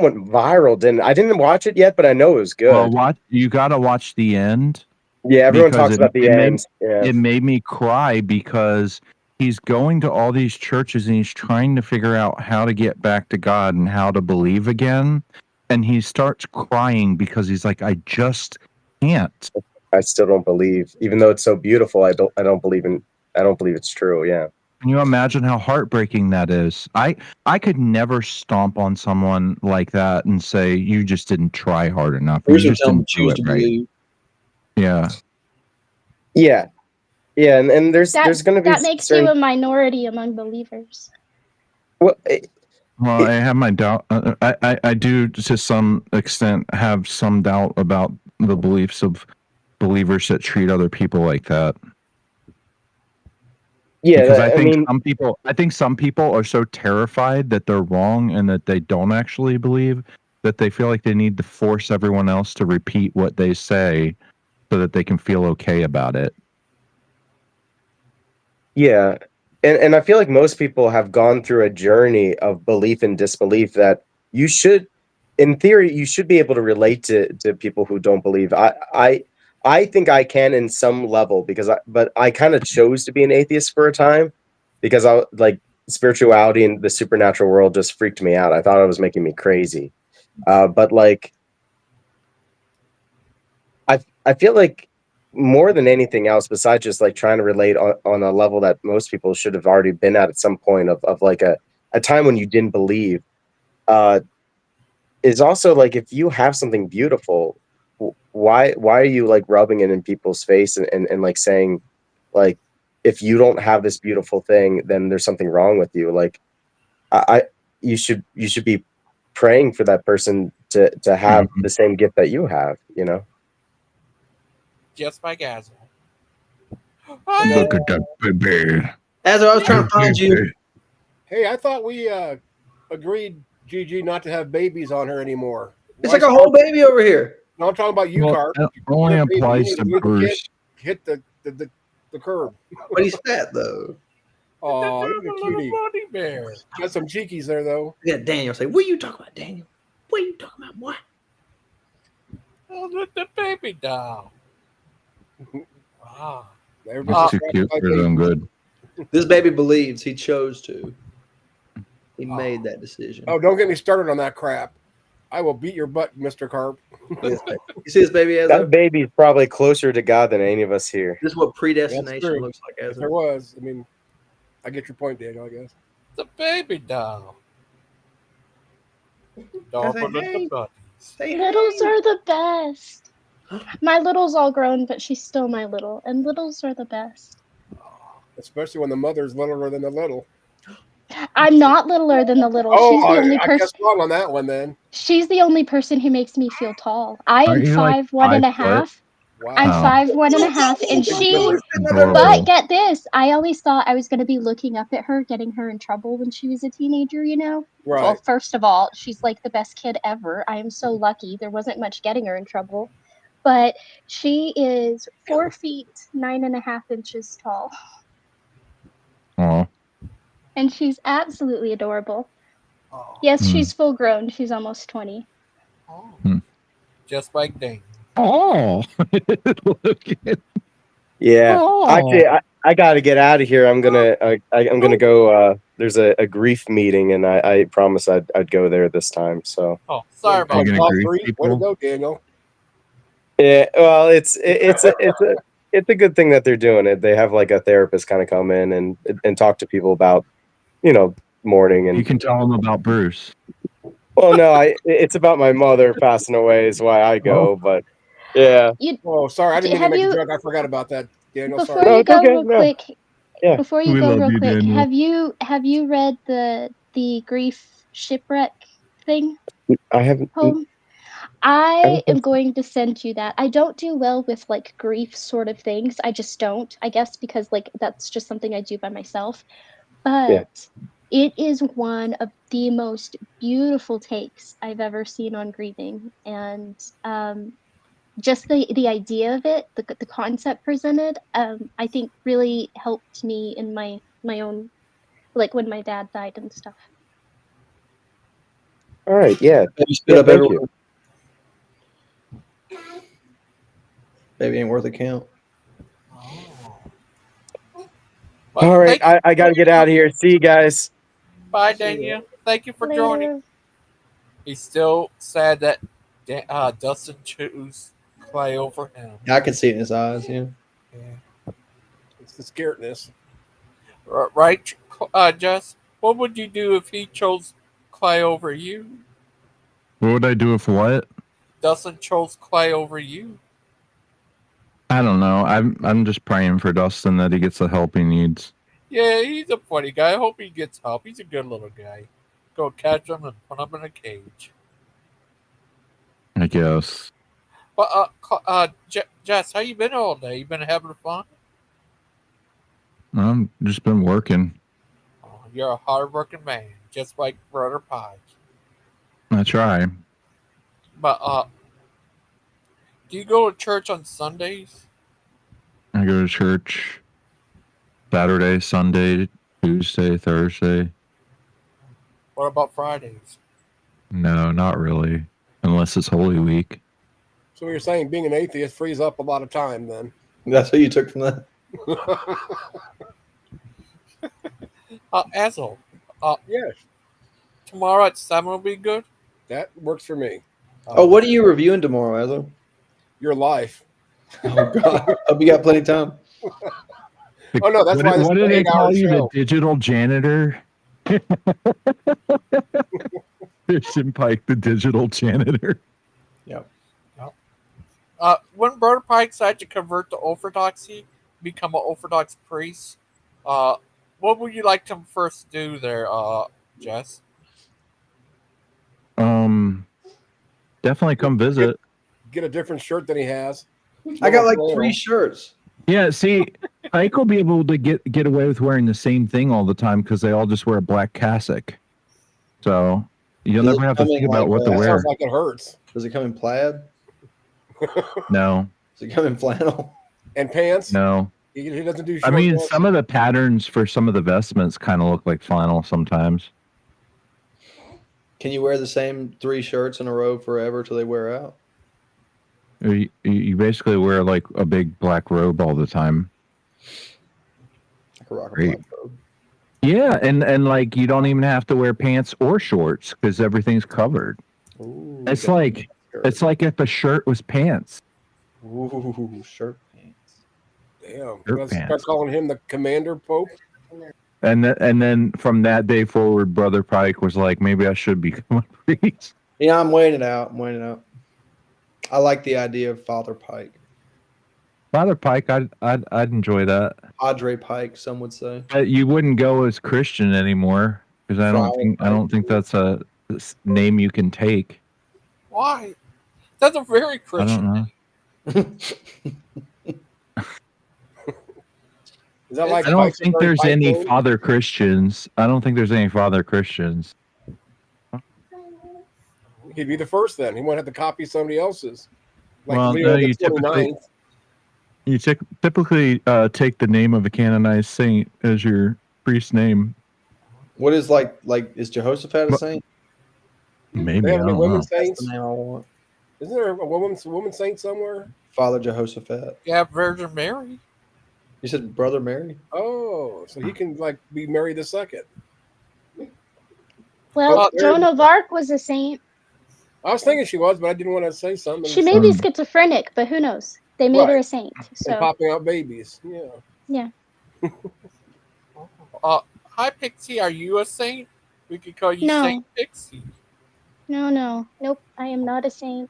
went viral. I didn't watch it yet, but I know it was good. Well, you got to watch the end. Yeah, everyone talks about the end. It made me cry because he's going to all these churches and he's trying to figure out how to get back to God and how to believe again. And he starts crying because he's like, I just can't. I still don't believe, even though it's so beautiful. I don't believe it's true. Yeah. Can you imagine how heartbreaking that is? I could never stomp on someone like that and say, you just didn't try hard enough. You just didn't do it right. Yeah. Yeah. Yeah. And there's going to be that makes you a minority among believers. Well, I have my doubt. I do, to some extent, have some doubt about the beliefs of believers that treat other people like that. Yeah, because I think some people are so terrified that they're wrong and that they don't actually believe that they feel like they need to force everyone else to repeat what they say so that they can feel okay about it. Yeah. and I feel like most people have gone through a journey of belief and disbelief that you should, in theory, you should be able to relate to people who don't believe. I think I can in some level but I kind of chose to be an atheist for a time because I like spirituality and the supernatural world just freaked me out. I thought it was making me crazy. But like, I feel like more than anything else, besides just like trying to relate on a level that most people should have already been at some point of like a time when you didn't believe, is also like if you have something beautiful, why are you like rubbing it in people's face and like saying like if you don't have this beautiful thing, then there's something wrong with you. Like I you should be praying for that person to have the same gift that you have, you know? Just by Gaza. Look at that baby. As I was trying to find you. Hey, I thought we agreed, Gigi, not to have babies on her anymore. It's like a whole baby over here. No, I'm talking about you, Well, Carp. that only applies to Bruce. Hit the curb. But he's fat though. Oh, look at the cutie. Bunny bear. Got some cheekies there though. Yeah, Daniel say, "What are you talking about, Daniel? What are you talking about, boy?" Oh, look, the baby doll. Wow. That's too cute for them. Good. This baby believes he chose to. He made that decision. Oh, don't get me started on that crap. I will beat your butt, Mr. Carp. You see this baby as That baby's probably closer to God than any of us here. This is what That's predestination true. looks like as If there was, I mean, I get your point, Daniel, I guess. The baby doll. Doll for the buddies. Littles are the best. My little's all grown, but she's still my little, and littles are the best. Especially when the mother's littler than the little. I'm not littler than the little. Oh, She's the only I person. guess wrong on that one then. She's the only person who makes me feel tall. I am Aren't you, like, 5'1" and a 5 foot? half. Wow. I'm Oh. 5'1" and a half, and she. Adorable. But get this, I always thought I was going to be looking up at her, getting her in trouble when she was a teenager. You know. Right. Well, first of all, she's like the best kid ever. I am so lucky. There wasn't much getting her in trouble, but she is 4 feet 9.5 inches tall. Aw. And she's absolutely adorable. Yes, she's full grown. She's almost 20. Just like Dane. Oh. Look at Yeah. Oh. Actually, I got to get out of here. I'm gonna I'm gonna go. There's a grief meeting, and I promised I'd go there this time. So. Oh, sorry about You're that. gonna grief Way to people? go, Daniel. Yeah. Well, it's a good thing that they're doing it. They have like a therapist kind of come in and talk to people about, you know, mourning and. You can tell them about Bruce. Well, no, it's about my mother passing away is why I go, but yeah. Oh, sorry, I didn't mean to Have make a you- joke. I forgot about that, Daniel. Before Sorry. you go real quick, Yeah. before you We go love real you, quick, Daniel. have you read the grief shipwreck thing I haven't. poem? I am going to send you that. I don't do well with like grief sort of things. I just don't. I guess because like that's just something I do by myself. But it is one of the most beautiful takes I've ever seen on grieving, and just the idea of it, the concept presented, I think really helped me in my own, like when my dad died and stuff. All right. Yeah. Baby spit Yeah, up thank everyone. Baby ain't worth a count. All right. I got to get out of here. See you guys. Bye, Daniel. Thank you for joining. He's still sad that Dustin chose Clay over him. I can see it in his eyes. Yeah. It's the scaredness. Right, Jess? What would you do if he chose Clay over you? What would I do if what? Dustin chose Clay over you. I don't know. I'm just praying for Dustin that he gets the help he needs. Yeah, he's a funny guy. I hope he gets help. He's a good little guy. Go catch him and put him in a cage. I guess. But Jess, how you been all day? You been having fun? I've just been working. Oh, you're a hard-working man, just like Brother Pike. I try. But do you go to church on Sundays? I go to church Saturday, Sunday, Tuesday, Thursday. What about Fridays? No, not really. Unless it's Holy Week. So you're saying being an atheist frees up a lot of time then? That's what you took from that? Asshole. Yes. Tomorrow at 7 will be good? That works for me. Oh, what are you reviewing tomorrow, Ezra? Your life. Oh, God. Hope you got plenty of time. Oh, no, that's why this What is do an they 8-hour call you? The show. digital janitor? Christian Pike, the digital janitor. Yep. When Brother Pike decided to convert to Orthodoxy, become an Orthodox priest, what would you like to first do there, Jess? Definitely come visit. Get a different shirt than he has. I got like 3 shirts. Yeah, see, Pike will be able to get away with wearing the same thing all the time because they all just wear a black cassock. So you'll Does never it have to come in think about what to That wear. sounds like it hurts. Does it come in plaid? No, Does it come in flannel? And pants? no. He doesn't do I short mean, pants. some of the patterns for some of the vestments kind of look like flannel sometimes. Can you wear the same 3 shirts in a row forever till they wear out? You basically wear like a big black robe all the time. I could rock a Great. black robe. Yeah, and like you don't even have to wear pants or shorts because everything's covered. Ooh, It's like if a shirt was pants. Ooh, shirt pants. Damn. Shirt Let's start pants. calling him the Commander Pope. And then from that day forward, Brother Pike was like, maybe I should become a priest. Yeah, I'm weighing it out. I like the idea of Father Pike. Father Pike, I'd enjoy that. Padre Pike, some would say. But you wouldn't go as Christian anymore because I don't think that's a name you can take. Why? That's a very I Christian don't know. Is that like I don't Pike's think very there's Pike any name? Father Christians. I don't think there's any Father Christians. He'd be the first then. He won't have to copy somebody else's. Like Well, Leo no, the you 29th. typically take the name of a canonized saint as your priest name. What is like is Jehoshaphat a saint? Maybe They I have any don't women know. saints? That's the name I want. Isn't there a woman saint somewhere? Father Jehoshaphat. Yeah, Virgin Mary. You said Brother Mary? Oh, so he can like be Mary the Second. Well, Joan of Arc was a saint. I was thinking she was, but I didn't want to say something. She may be schizophrenic, but who knows? They made her Right. a saint. And So popping out babies. Yeah. yeah. Hi Pixie, are you a saint? We could call you No. Saint Pixie. No. Nope. I am not a saint.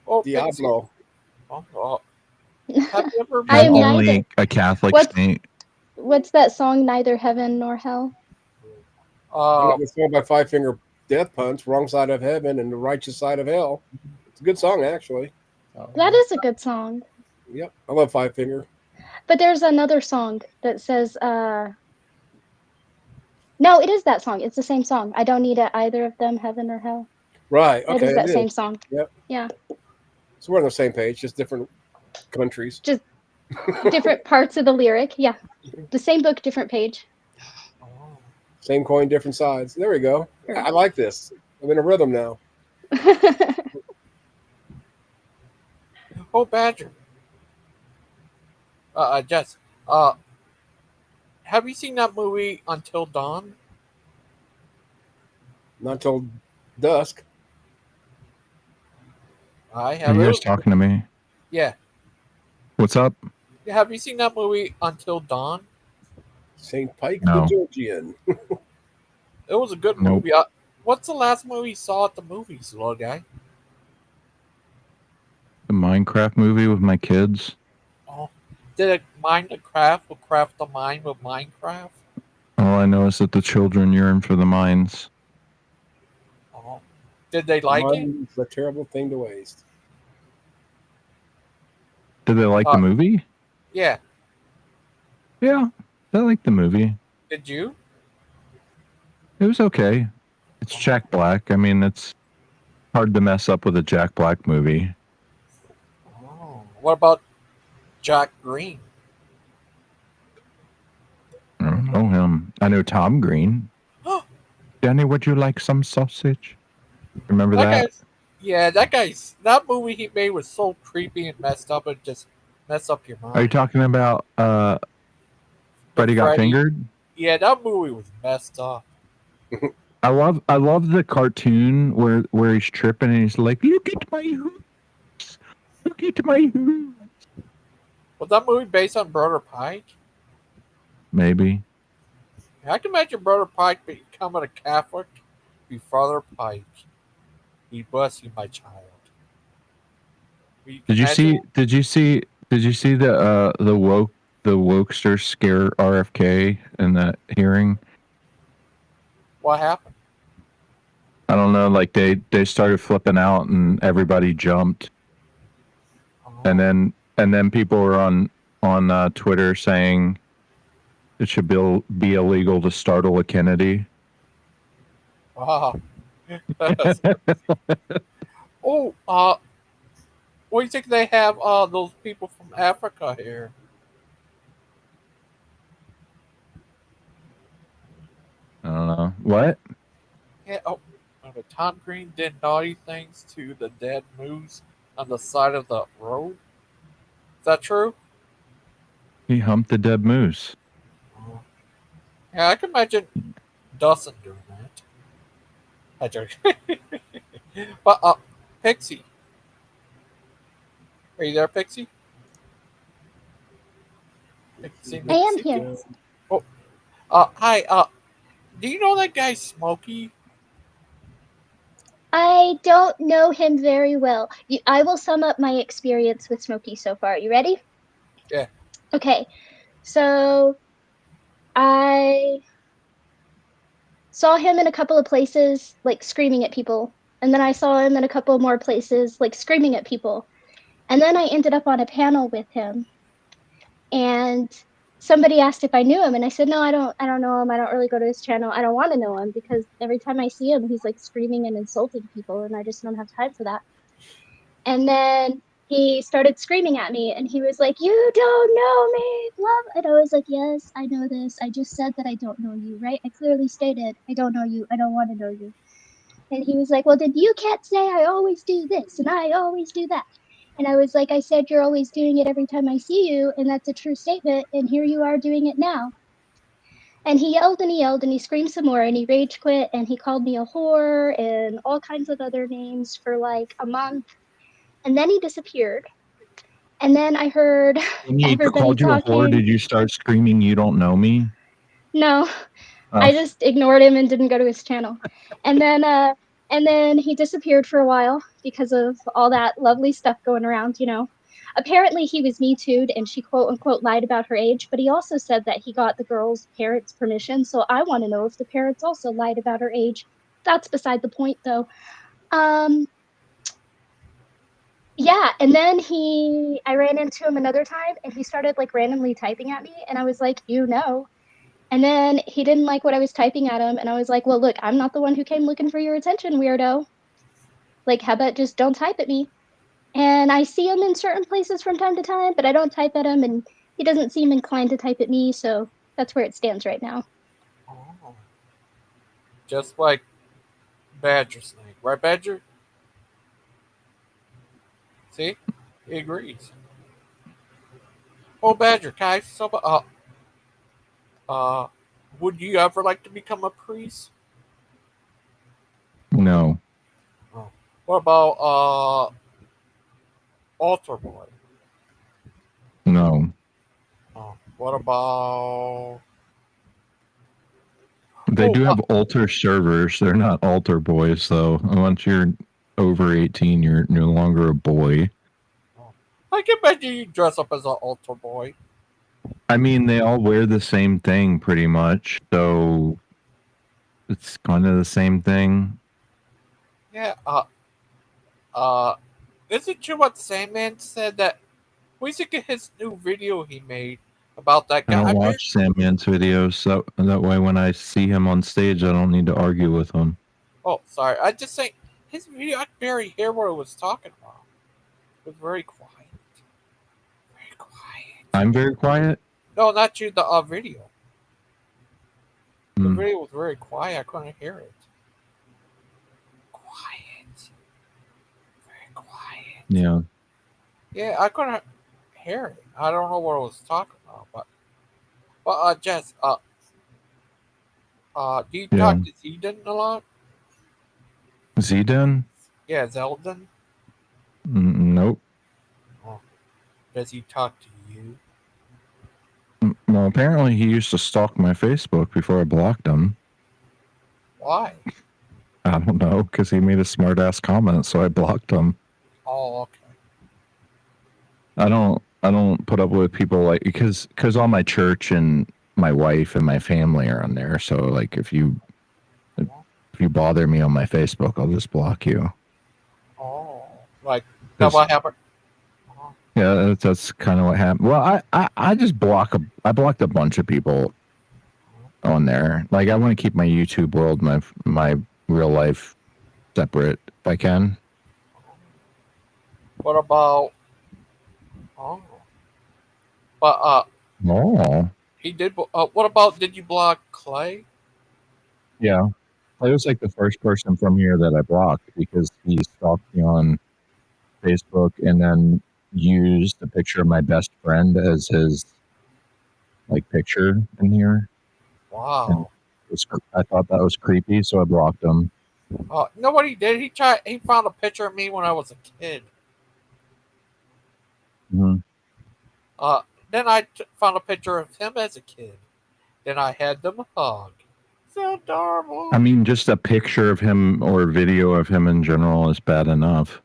Oh, Diablo. Have you ever I am Only neither. a Catholic What's- saint. What's that song? Neither heaven nor hell. It's sung by Five Finger Death Punch, Wrong Side of Heaven and the Righteous Side of Hell. It's a good song, actually. That is a good song. Yep. I love Five Finger. But there's another song that says, no, it is that song. It's the same song. I don't need either of them, heaven or hell. Right. It Okay. is that same song. Yep. Yeah. So we're on the same page, just different countries. Just different parts of the lyric. Yeah. The same book, different page. Same coin, different sides. There we go. I like this. I'm in a rhythm now. Oh, Badger. Jess. Have you seen that movie Until Dawn? Not till dusk. I Are have. you guys talking to me? Yeah. What's up? Have you seen that movie Until Dawn? St. Pike No. the Georgian. It was a good Nope. movie. What's the last movie you saw at the movies, little guy? The Minecraft movie with my kids. Oh, did it mind the craft will craft the mind with Minecraft? All I know is that the children yearn for the mines. Oh, did they like it? It's a terrible thing to waste. Did they like the movie? Yeah. Yeah, I liked the movie. Did you? It was okay. It's Jack Black. I mean, it's hard to mess up with a Jack Black movie. Oh, what about Jack Green? I don't know him. I know Tom Green. Danny, would you like some sausage? Remember that? That movie he made was so creepy and messed up. It just messed up your mind. Are you talking about Freddy Got Fingered? Yeah, that movie was messed up. I love the cartoon where he's tripping and he's like, look at my hoops. Look at my hoops. Was that movie based on Brother Pike? Maybe. I can imagine Brother Pike becoming a Catholic. Be Father Pike. He bless you, my child. Did you see the wokesters scare RFK in that hearing? What happened? I don't know, like they started flipping out and everybody jumped. And then people were on Twitter saying it should be illegal to startle a Kennedy. Wow. Oh, what do you think they have those people from Africa here? I don't know. What? Yeah, but Tom Green did naughty things to the dead moose on the side of the road. Is that true? He humped the dead moose. Yeah, I can imagine Dustin doing that. I joke. But Pixie, are you there, Pixie? Pixie, I am Pixie. here. Oh, hi. Do you know that guy Smoky? I don't know him very well. I will sum up my experience with Smokey so far. You ready? Yeah. Okay. So I saw him in a couple of places, like screaming at people. And then I saw him in a couple more places, like screaming at people. And then I ended up on a panel with him. And somebody asked if I knew him, and I said, no, I don't know him. I don't really go to his channel. I don't want to know him because every time I see him, he's like screaming and insulting people, and I just don't have time for that. And then he started screaming at me, and he was like, you don't know me, love. And I was like, yes, I know this. I just said that I don't know you, right? I clearly stated, I don't know you. I don't want to know you. And he was like, well, then you can't say I always do this and I always do that. And I was like, I said, you're always doing it every time I see you. And that's a true statement. And here you are doing it now. And he yelled and he yelled and he screamed some more and he rage quit and he called me a whore and all kinds of other names for like a month. And then he disappeared. And then I heard When he everybody called you a whore, talking. did you start screaming, you don't know me? No, Oh. I just ignored him and didn't go to his channel. And then he disappeared for a while because of all that lovely stuff going around, you know. Apparently he was Me Too'd and she quote unquote lied about her age, but he also said that he got the girl's parents' permission. So I want to know if the parents also lied about her age. That's beside the point though. Yeah, and then I ran into him another time and he started like randomly typing at me and I was like, you know. And then he didn't like what I was typing at him. And I was like, well, look, I'm not the one who came looking for your attention, weirdo. Like, how about just don't type at me? And I see him in certain places from time to time, but I don't type at him. And he doesn't seem inclined to type at me. So that's where it stands right now. Oh. Just like Badger Snake. Right, Badger? See? He agrees. Oh, Badger, can I ask you something? Would you ever like to become a priest? No. Oh. What about altar boy? No. Oh. What about? They do have altar servers. They're not altar boys, though. Once you're over 18, you're no longer a boy. I can imagine you dress up as an altar boy. I mean, they all wear the same thing pretty much, so it's kind of the same thing. Yeah. Is it true what Sandman said that? We should get his new video he made about that I guy. don't watch Sandman's videos, so that way when I see him on stage, I don't need to argue with him. Oh, sorry. I just think his video, I could barely hear what it was talking about. It was very quiet. Very quiet. I'm very quiet. No, not you. The video. The Mm. video was very quiet. I couldn't hear it. Quiet. Very quiet. Yeah. Yeah, I couldn't hear it. I don't know what I was talking about, but Jess, do you Yeah. talk to Zedon a lot? Zedon? Yeah, Zeldon. Nope. Oh. Does he talk to you? Well, apparently he used to stalk my Facebook before I blocked him. Why? I don't know, because he made a smart ass comment, so I blocked him. Oh, okay. I don't put up with people like because all my church and my wife and my family are on there. So like if you bother me on my Facebook, I'll just block you. Oh, like that what happened? Yeah, that's kind of what happened. Well, I just I blocked a bunch of people on there. Like I want to keep my YouTube world, my real life separate if I can. What about? Oh, but Oh, he did. What about? Did you block Clay? yeah. I was like the first person from here that I blocked because he stalked me on Facebook and then used the picture of my best friend as his like picture in here. And Wow. I thought that was creepy, so I blocked him. No, what he did? He found a picture of me when I was a kid. Mm-hmm. Then I found a picture of him as a kid. Then I had them hug. So adorable. I mean, just a picture of him or a video of him in general is bad enough.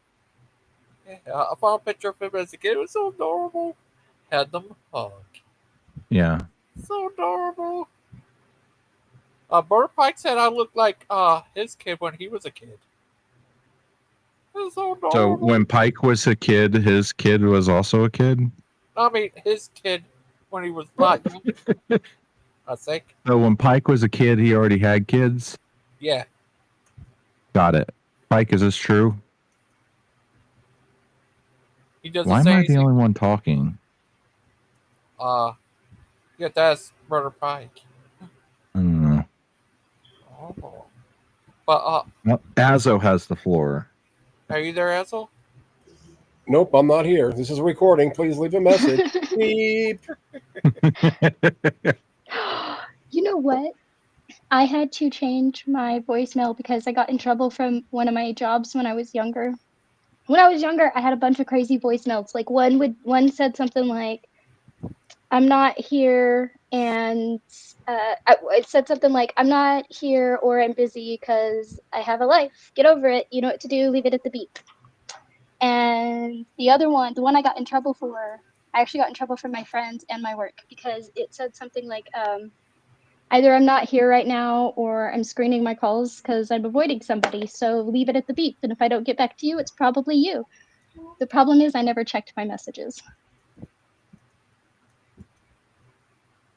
Yeah, I found a picture of him as a kid. It was so adorable. Had them hug. Yeah. So adorable. Bert Pike said I looked like his kid when he was a kid. It was so adorable. So when Pike was a kid, his kid was also a kid? I mean, his kid when he was not young. I think. So when Pike was a kid, he already had kids? Yeah. Got it. Pike, is this true? He doesn't Why am say I anything. the only one talking? Yeah, that's Brother Pike. I don't know. Oh. But Well, Azo has the floor. are you there, Ansel? Nope, I'm not here. This is a recording. Please leave a message. Beep. You know what? I had to change my voicemail because I got in trouble from one of my jobs when I was younger. When I was younger, I had a bunch of crazy voicemails. Like one said something like, "I'm not here," and it said something like, "I'm not here," or "I'm busy because I have a life. Get over it. You know what to do. Leave it at the beep." And the other one, the one I got in trouble for, I actually got in trouble from my friends and my work because it said something like, either I'm not here right now or I'm screening my calls because I'm avoiding somebody. So leave it at the beep. And if I don't get back to you, it's probably you. The problem is I never checked my messages.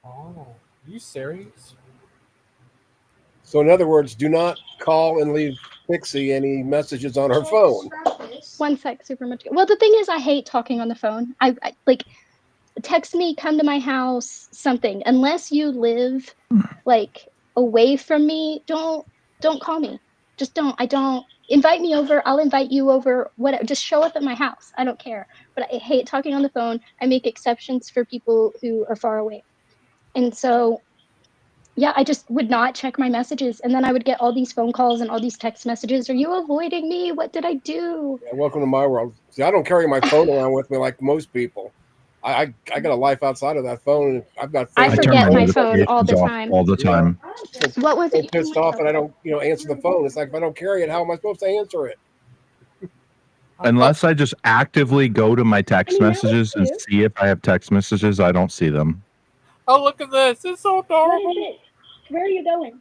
Oh, you serious? So, in other words, do not call and leave Pixie any messages on her phone. One sec, super much. Well, the thing is, I hate talking on the phone. I like text me, come to my house, something. Unless you live like away from me, don't call me. Just don't. I don't invite me over. I'll invite you over. Whatever. Just show up at my house. I don't care. But I hate talking on the phone. I make exceptions for people who are far away. And so yeah, I just would not check my messages. And then I would get all these phone calls and all these text messages. Are you avoiding me? What did I do? Yeah, welcome to my world. See, I don't carry my phone around with me like most people. I got a life outside of that phone. And I've got I friends. forget my phone all the off time. all the time. What was So it? pissed off that I don't, answer the phone. It's like if I don't carry it, how am I supposed to answer it? Unless I just actively go to my text messages and see if I have text messages, I don't see them. Oh, look at this. It's so adorable. Where are you going?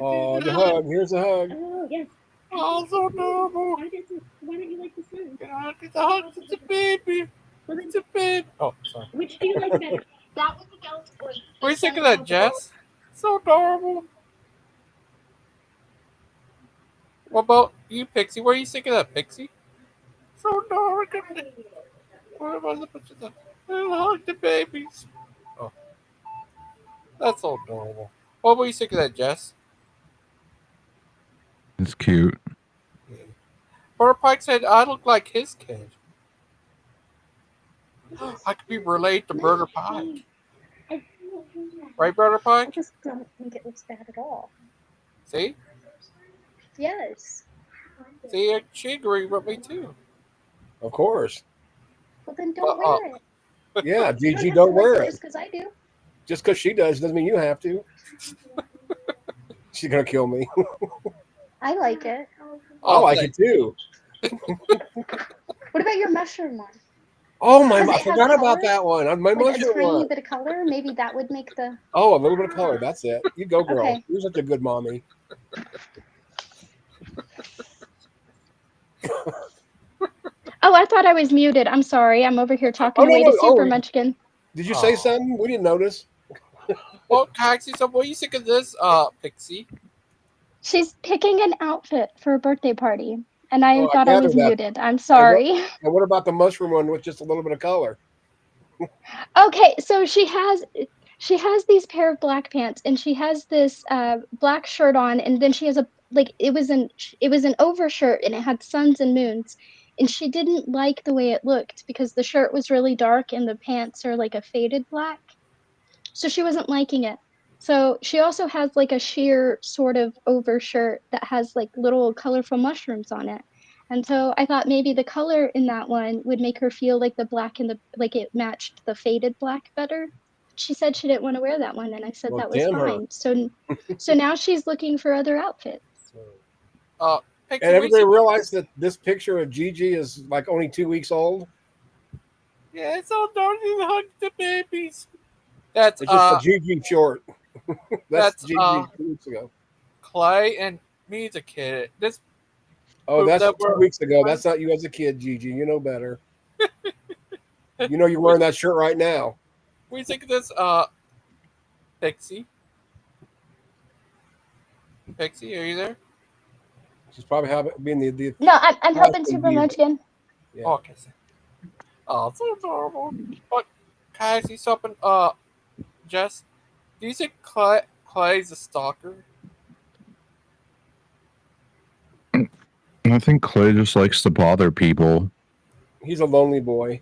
Oh, the hug. Here's a hug. Oh, yes. Oh, so adorable. Why don't you like the sun? It's a hug. It's a baby. It's a baby. Oh, sorry. Which do you like better? That one, the ghost, or What do you think of that, Jess? So adorable. What about you, Pixie? What do you think of that, Pixie? So adorable. What about the picture? Hug the babies. Oh. That's so adorable. What were you think of that, Jess? It's cute. Brother Pike said I look like his kid. I could be related to Brother Pike. Right, Brother Pike? I just don't think it looks bad at all. See? Yes. See, she agreed with me too. Of course. Well, then don't wear it. Yeah, You Gigi, have don't to like wear it it. just because I do. Just because she does doesn't mean you have to. She's gonna kill me. I like it. I like it too. What about your mushroom one? Oh my! Does I it have forgot about color? that one. My Like a mushroom tiny one. bit of color? Maybe that would make the. Oh, a little bit of color. That's it. You go, girl. Okay. You're such a good mommy. Oh, I thought I was muted. I'm sorry. I'm over here talking Oh no, away no. to Super Oh, Munchkin. did you say something? We didn't notice. Well, Kaxi, so what do you think of this, Pixie? She's picking an outfit for a birthday party, and I Oh, I thought I was gathered that. muted. I'm sorry. And what about the mushroom one with just a little bit of color? Okay, so she has these pair of black pants, and she has this black shirt on, and then she has it was an overshirt, and it had suns and moons, and she didn't like the way it looked because the shirt was really dark and the pants are like a faded black, so she wasn't liking it. So she also has like a sheer sort of overshirt that has like little colorful mushrooms on it. And so I thought maybe the color in that one would make her feel like the black and like it matched the faded black better. She said she didn't want to wear that one, and I said Well, that was damn her. fine. So now she's looking for other outfits. Pixie, And everybody realized that this picture of Gigi is like only 2 weeks old. Yeah, it's all dark and hug the babies. That's It's just a Gigi short. that's Gigi 2 weeks ago. Clay and me as a kid. This. Oh, that's that 2 weeks ago. That's not you as a kid, Gigi. You know better. You know you're wearing that shirt right now. What do you think of this, Pixie? Pixie, are you there? She's probably being the No, I'm helping Super Munchkin. Yeah. Oh, okay. Oh, so adorable. But can I see something? Jess, do you think Clay's a stalker? I think Clay just likes to bother people. He's a lonely boy.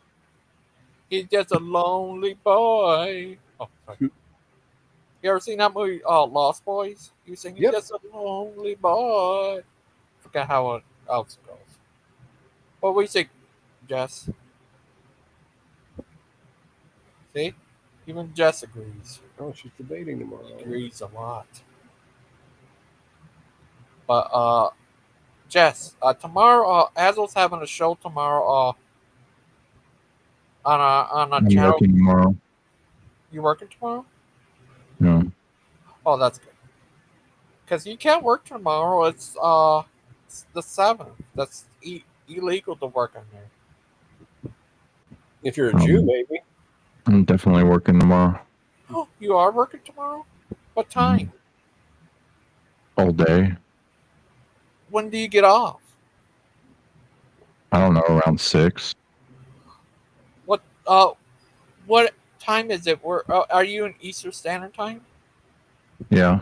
He's just a lonely boy. Oh, sorry. You ever seen that movie, Lost Boys? You sing he's just a lonely boy. Forgot how it else goes. What do you think, Jess? See? Even Jess agrees. Oh, she's debating tomorrow. Agrees a lot. But Jess, tomorrow Azul's having a show tomorrow on a I'm channel. working tomorrow. You working tomorrow? No. Oh, that's good. Because you can't work tomorrow. It's the 7th. That's illegal to work on there. If you're a Jew, maybe. I'm definitely working tomorrow. Oh, you are working tomorrow? What time? All day. When do you get off? I don't know, around 6. What time is it? Are you in Eastern Standard Time? Yeah.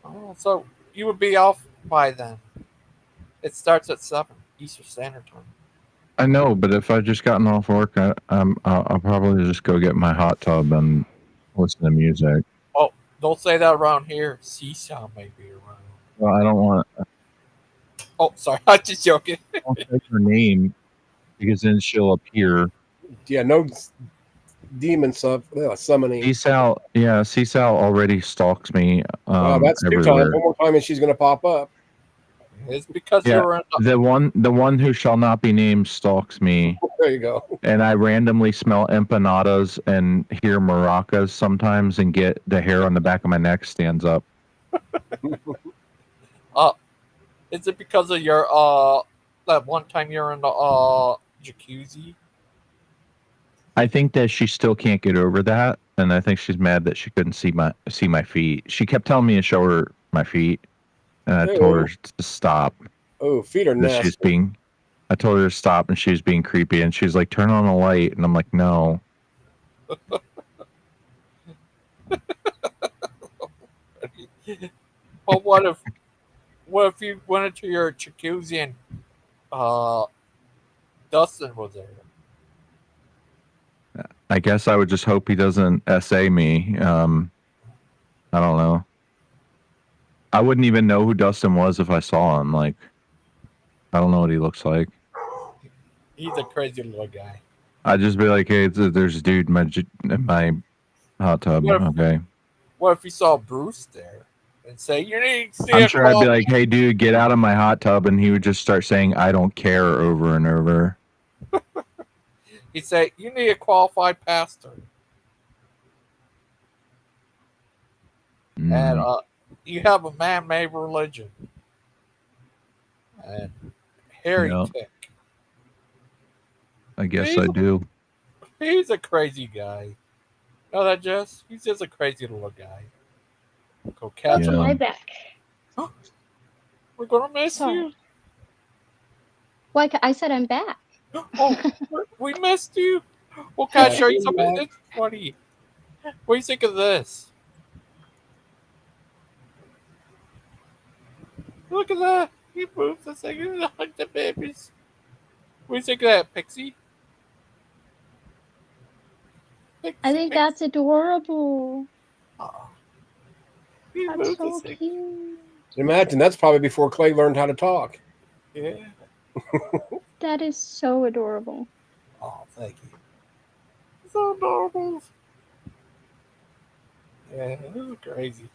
Oh, so you would be off by then. It starts at 7 Eastern Standard Time. I know, but if I just gotten off work, I'll probably just go get my hot tub and listen to music. Oh, don't say that around here. Seesaw may be around. Well, I don't want. Oh, sorry. I'm just joking. Don't say her name because then she'll appear. Yeah, no demon summoning. Seasal already stalks me. Wow, that's 2 times. everywhere. One more time, and she's going to pop up. It's because Yeah, you're in the one who shall not be named stalks me. There you go. And I randomly smell empanadas and hear maracas sometimes, and get the hair on the back of my neck stands up. Is it because of your that one time you're in the jacuzzi? I think that she still can't get over that, and I think she's mad that she couldn't see my feet. She kept telling me to show her my feet, and I told her to stop. Oh, feet are nasty. I told her to stop, and she was being creepy, and she's like, "Turn on the light," and I'm like, "No." But what if you went into your jacuzzi and Dustin was there? I guess I would just hope he doesn't SA me. I don't know. I wouldn't even know who Dustin was if I saw him. Like, I don't know what he looks like. He's a crazy little guy. I'd just be like, hey, there's a dude in my hot tub. Okay. What if you saw Bruce there and say, you need to see I'm a sure I'd be qualified? like, hey, dude, get out of my hot tub. And he would just start saying, I don't care over and over. He'd say, you need a qualified pastor. And you have a man-made religion. And heretic. I guess I do. He's a crazy guy. Know that, Jess? He's just a crazy little guy. Go catch Welcome right back. We're gonna miss you. Well, I said I'm back. Oh, we missed you. Well, can I show you something? It's funny. What do you think of this? Look at that. He moves the thing and hug the babies. What do you think of that, Pixie? I think that's adorable. That's so cute. Imagine that's probably before Clay learned how to talk. Yeah. That is so adorable. Oh, thank you. So adorable. Yeah, this is crazy.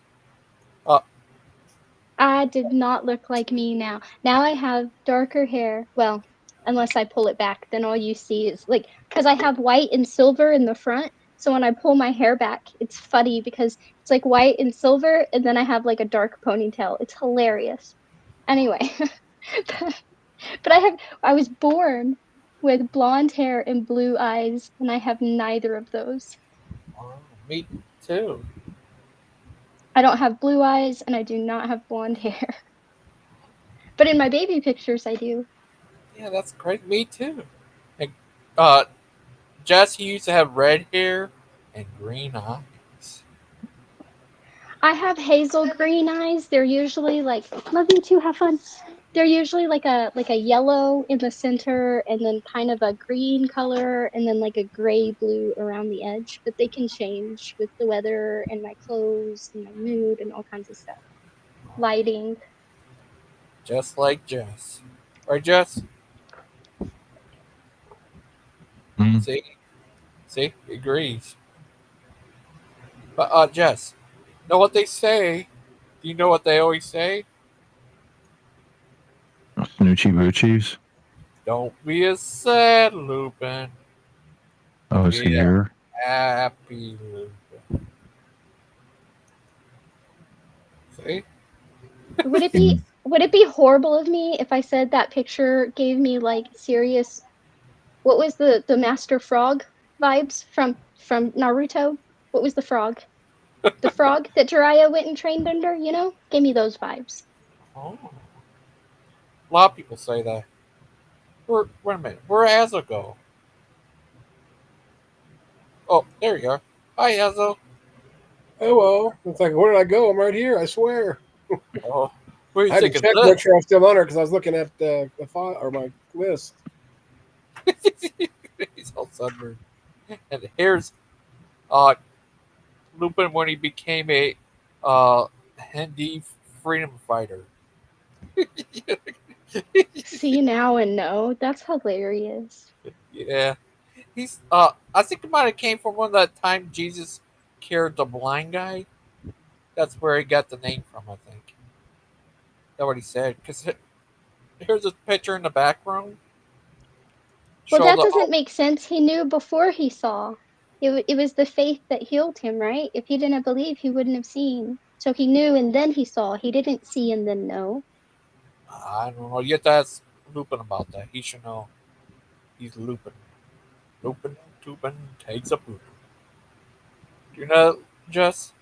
I did not look like me now. Now I have darker hair. Well, unless I pull it back, then all you see is like, because I have white and silver in the front. So when I pull my hair back, it's funny because it's like white and silver, and then I have like a dark ponytail. It's hilarious. Anyway, but I was born with blonde hair and blue eyes, and I have neither of those. Me too. I don't have blue eyes, and I do not have blonde hair. But in my baby pictures, I do. Yeah, that's great. Me too. And, Jess, you used to have red hair and green eyes. I have hazel green eyes. They're usually like, love you too, have fun. They're usually like a yellow in the center, and then kind of a green color, and then like a gray blue around the edge. But they can change with the weather and my clothes and my mood and all kinds of stuff. Lighting. Just like Jess. Right, Jess? See? See? He agrees. But, Jess, know what they say? Do you know what they always say? Snoochie Boochies. Don't be a sad Lupin. Oh, is he Be a here? happy Lupin. See? Would it be horrible of me if I said that picture gave me like serious, what was the Master Frog vibes from Naruto? What was the frog? The frog that Jiraiya went and trained under, you know? Gave me those vibes. Oh. A lot of people say that. Wait a minute. Where'd Azo go? Oh, there you are. Hi, Azo. Hello. It's like, where did I go? I'm right here. I swear. Oh, what do you I had think to of check, this? make sure I'm still on her because I was looking at the file or my list. He's all sunburned. And here's Lupin when he became a Hindi freedom fighter. See now and know. That's hilarious. Yeah. He's I think it might have came from one of that time Jesus cured the blind guy. That's where he got the name from, I think. That's what he said. Because here's a picture in the background. Well, that doesn't make sense. He knew before he saw. It was the faith that healed him, right? If he didn't believe, he wouldn't have seen. So he knew and then he saw. He didn't see and then know. I don't know. You have to ask Lupin about that. He should know. He's Lupin. Lupin takes a poop. Do you know, Jess?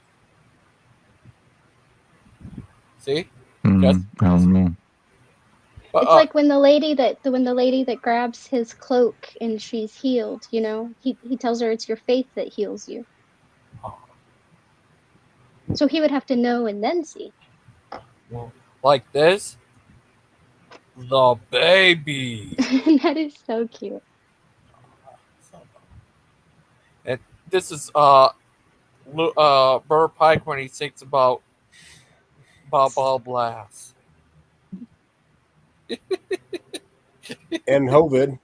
See? Jess? I don't know. It's like when the lady that grabs his cloak and she's healed, you know, he tells her it's your faith that heals you. So he would have to know and then see. Like this. The baby. That is so cute. And this is Burr Pike when he thinks about Ball Blast. And Hovid.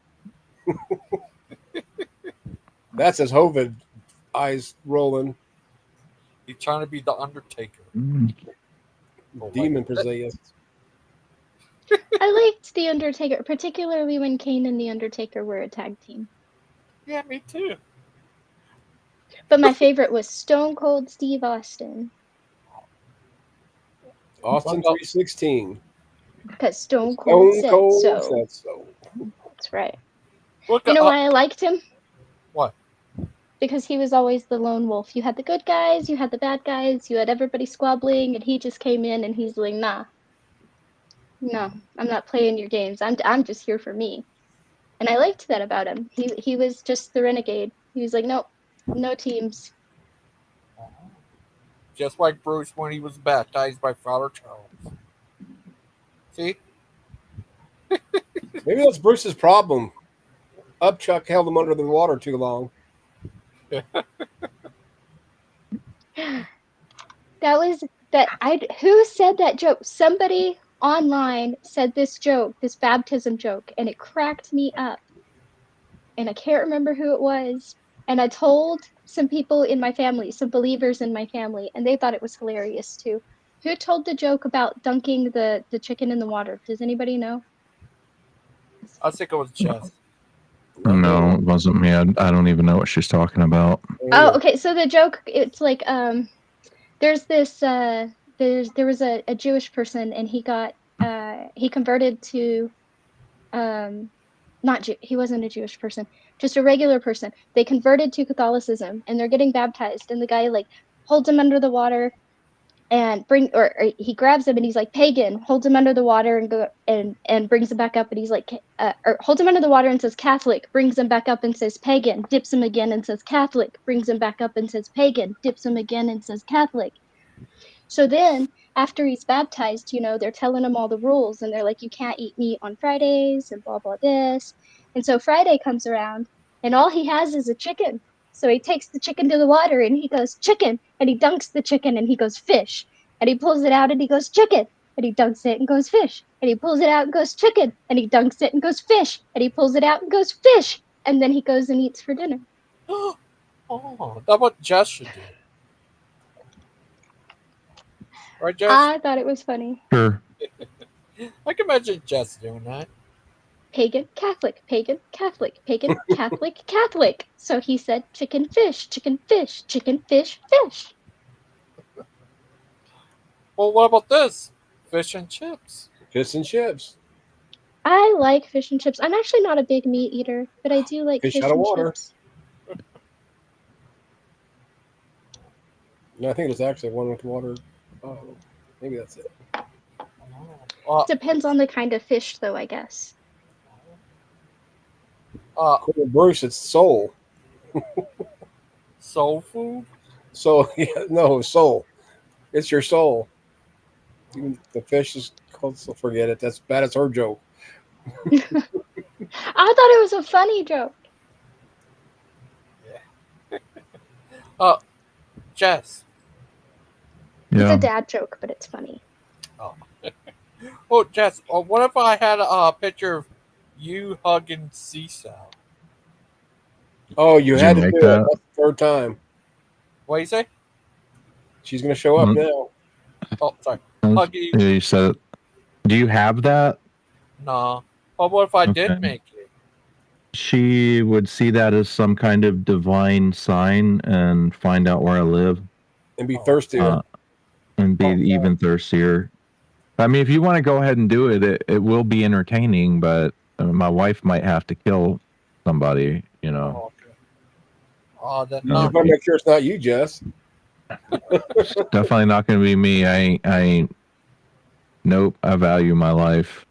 That's his Hovid eyes rolling. He's trying to be the Undertaker. Demon possessed. I liked The Undertaker, particularly when Kane and The Undertaker were a tag team. Yeah, me too. But my favorite was Stone Cold Steve Austin. Austin 316. Because Stone Cold said so. Said so. That's right. Look You know why I liked him? What? Because he was always the lone wolf. You had the good guys, you had the bad guys, you had everybody squabbling, and he just came in and he's like, nah. No, I'm not playing your games. I'm just here for me. And I liked that about him. He was just the renegade. He was like, nope, no teams. Just like Bruce when he was baptized by Father Charles. See? Maybe that's Bruce's problem. Upchuck held him under the water too long. Who said that joke? Somebody online said this joke, this baptism joke, and it cracked me up. And I can't remember who it was. And I told some people in my family, some believers in my family, and they thought it was hilarious too. Who told the joke about dunking the chicken in the water? Does anybody know? I think it was Jess. No, it wasn't me. I don't even know what she's talking about. Oh, okay. So the joke, it's like there's this there was a Jewish person, and he converted to he wasn't a Jewish person, just a regular person. They converted to Catholicism, and they're getting baptized, and the guy like holds him under the water and he grabs him, and he's like, pagan, holds him under the water and brings him back up, and he's like, or holds him under the water and says Catholic, brings him back up and says pagan, dips him again and says Catholic, brings him back up and says pagan, dips him again and says Catholic. So then after he's baptized, they're telling him all the rules, and they're like, you can't eat meat on Fridays and blah, blah, this. And so Friday comes around, and all he has is a chicken. So he takes the chicken to the water, and he goes, chicken, and he dunks the chicken, and he goes, fish. And he pulls it out, and he goes, chicken, and he dunks it and goes, fish. And he pulls it out and goes, chicken, and he dunks it and goes, fish. And he pulls it out and goes, fish. And then he goes and eats for dinner. Oh, that's what Jess should do. Right, Jess? I thought it was funny. Sure. I can imagine Jess doing that. Pagan, Catholic, pagan, Catholic, pagan, Catholic, Catholic. So he said chicken, fish, chicken, fish, chicken, fish, fish. Well, what about this? Fish and chips. Fish and chips. I like fish and chips. I'm actually not a big meat eater, but I do like fish out of and water. chips. No, I think it was actually one with water. Oh, maybe that's it. Depends on the kind of fish, though, I guess. Bruce, it's soul. Soul food? Soul. It's your soul. The fish is called, so forget it. That's bad as her joke. I thought it was a funny joke. Jess. It's a dad joke, but it's funny. Oh, Jess, what if I had a picture of you hugging Seesaw? Oh, you had to do it. that? That's the third time. What do you say? She's going to show up now. Oh, sorry. Huggy. Yeah, you said it. Do you have that? No. But what if I did make it? She would see that as some kind of divine sign and find out where I live. And be thirstier. And be even thirstier. I mean, if you want to go ahead and do it, it will be entertaining, but my wife might have to kill somebody, Oh, then You better make sure it's not you, Jess. It's definitely not going to be me. Nope, I value my life.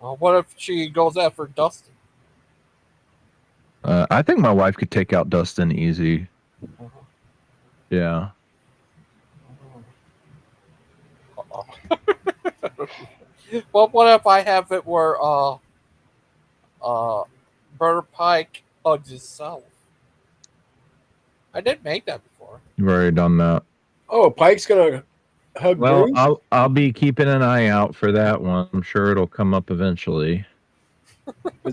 What if she goes after Dustin? I think my wife could take out Dustin easy. Yeah. Well, what if I have it where Brother Pike hugs himself? I did make that before. You've already done that. Oh, Pike's gonna hug Well, Bruce. I'll be keeping an eye out for that one. I'm sure it'll come up eventually.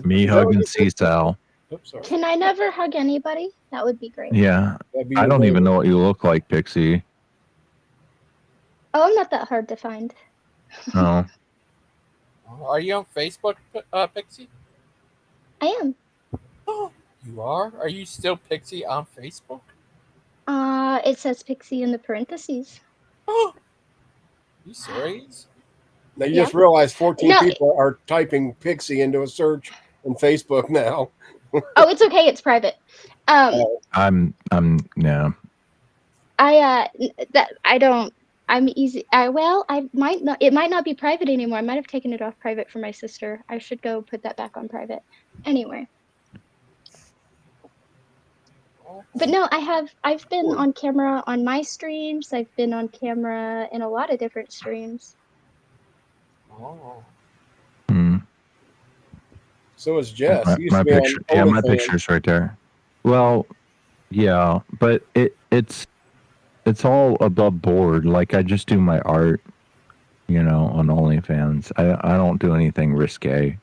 Me Is that what hugging you said? Sal. Oops, sorry. Can I never hug anybody? That would be great. Yeah. That'd be I don't amazing. even know what you look like, Pixie. Oh, I'm not that hard to find. Oh. Are you on Facebook, Pixie? I am. You are? Are you still Pixie on Facebook? It says Pixie in the parentheses. You serious? Now you Yeah. just realized 14 No. people are typing Pixie into a search in Facebook now. Oh, it's okay. It's private. I'm yeah. I don't. I'm easy. Well, I might not. It might not be private anymore. I might have taken it off private for my sister. I should go put that back on private. Anyway. But no, I've been on camera on my streams. I've been on camera in a lot of different streams. Oh. So is Jess. He used My to be picture, on yeah, my OnlyFans. picture's right there. Well, yeah, but it's all above board. Like I just do my art, on OnlyFans. I don't do anything risque.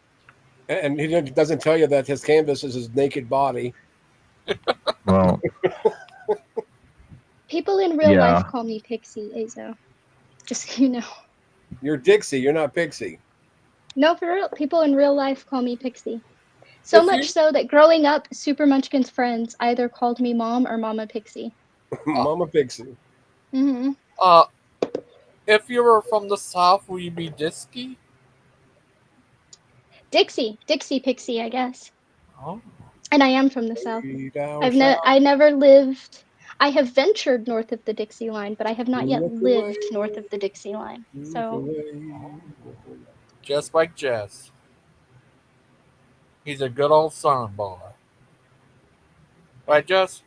And he doesn't tell you that his canvas is his naked body. Well, People in real Yeah. life call me Pixie, Azo. Just so you know. You're Dixie. You're not Pixie. No, for real. People in real life call me Pixie. So If much you- so that growing up, Super Munchkin's friends either called me Mom or Mama Pixie. Mama Pixie. Mm-hmm. If you were from the South, would you be Disky? Dixie Pixie, I guess. Oh. And I am from the South. Down I never lived. I have ventured north of the Dixie line, but I have not yet Look lived north of the Dixie line. So Just like Jess. He's a good old son boy. Right, Jess?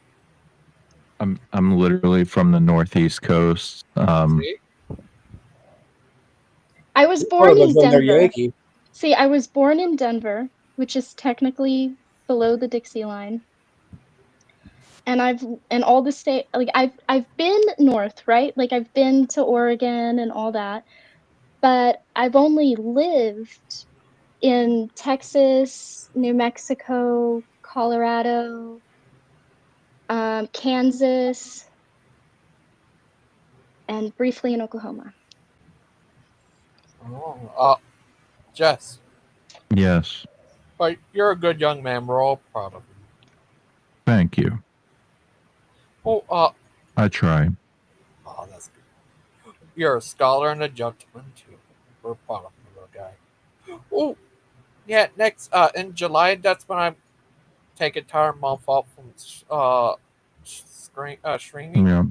I'm literally from the northeast coast. See? I was One of born in those they're Denver. Yankee. See, I was born in Denver, which is technically below the Dixie line. And all the state, like I've been north, right? Like I've been to Oregon and all that, but I've only lived in Texas, New Mexico, Colorado, Kansas, and briefly in Oklahoma. Oh, Jess. Yes. But you're a good young man. We're all proud of you. Thank you. Oh, I try. oh, that's good. You're a scholar and a gentleman too. We're proud of you, little guy. Oh, yeah. Next, in July, that's when I take a entire month off from streaming. Yeah.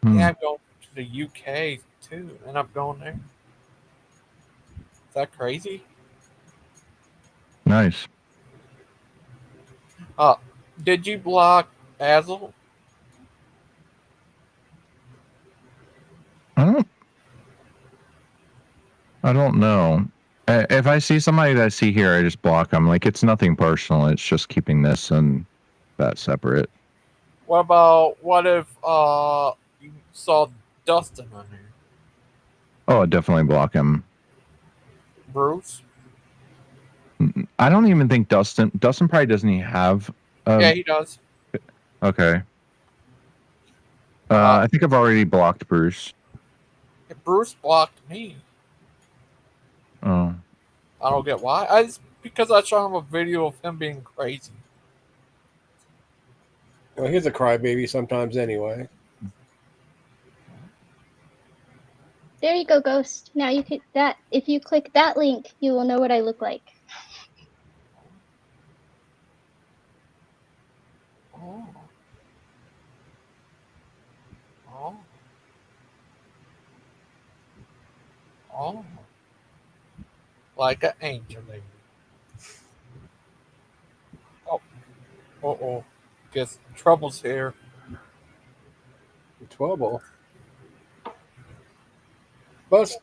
Yeah, I'm going to the UK too, and I'm going there. Is that crazy? Nice. Did you block Azel? I don't know. If I see somebody that I see here, I just block them. Like it's nothing personal. It's just keeping this and that separate. What if you saw Dustin on there? Oh, I definitely block him. Bruce? I don't even think Dustin probably doesn't even have. Yeah, he does. Okay. I think I've already blocked Bruce. Bruce blocked me. Oh. I don't get why. It's because I showed him a video of him being crazy. Well, he's a crybaby sometimes anyway. There you go, Ghost. Now you could if you click that link, you will know what I look like. Oh. Oh. Oh. Like an angel lady. Oh. Uh-oh. Guess trouble's here. Trouble. Bust.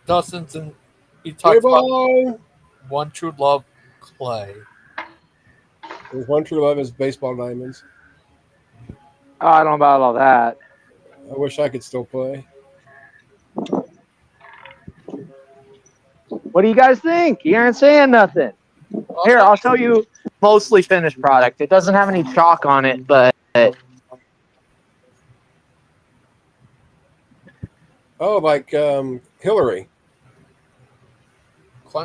Dustin's and he talks about Bye-bye. one true love, Clay. His one true love is baseball diamonds. Oh, I don't know about all that. I wish I could still play. What do you guys think? You aren't saying nothing. Here, I'll show you mostly finished product. It doesn't have any chalk on it, but Oh, like Hillary.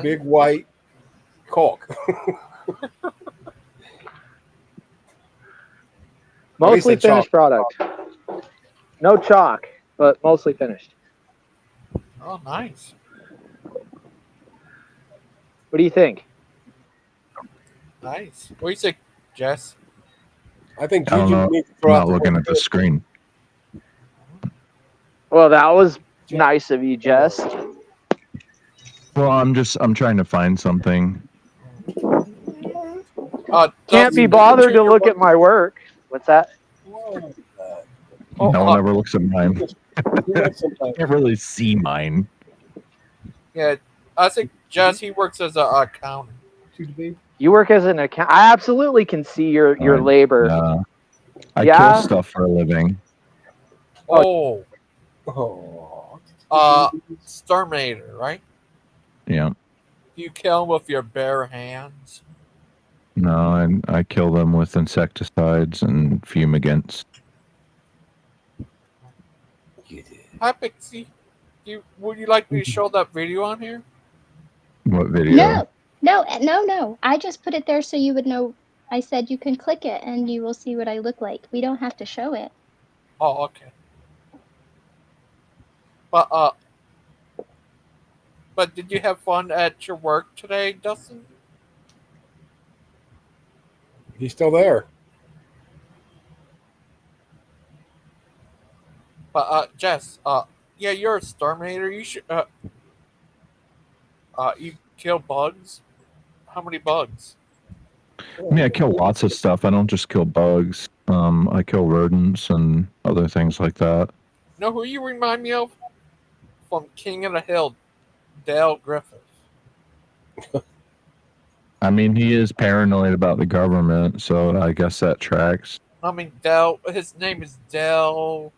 Big white caulk. mostly finished product. No chalk, but mostly finished. Oh, nice. What do you think? Nice. What do you think, Jess? I think I don't know. I'm not looking at the screen. Well, that was nice of you, Jess. Well, I'm trying to find something. Can't be bothered to look at my work. What's that? No one ever looks at mine. Can't really see mine. Yeah, I think Jess, he works as an accountant. You work as an account. I absolutely can see your labor. I Yeah? kill stuff for a living. Oh. Exterminator, right? Yeah. Do you kill them with your bare hands? No, I kill them with insecticides and fumigants. Hi, Pixie. Would you like me to show that video on here? What video? No. I just put it there so you would know. I said you can click it and you will see what I look like. We don't have to show it. Oh, okay. But did you have fun at your work today, Dustin? He's still there. But Jess, yeah, you're a exterminator. You should you kill bugs. How many bugs? I mean, I kill lots of stuff. I don't just kill bugs. I kill rodents and other things like that. You know who you remind me of? From King of the Hill, Dale Griffith. I mean, he is paranoid about the government, so I guess that tracks. I mean, Dale. His name is Dale.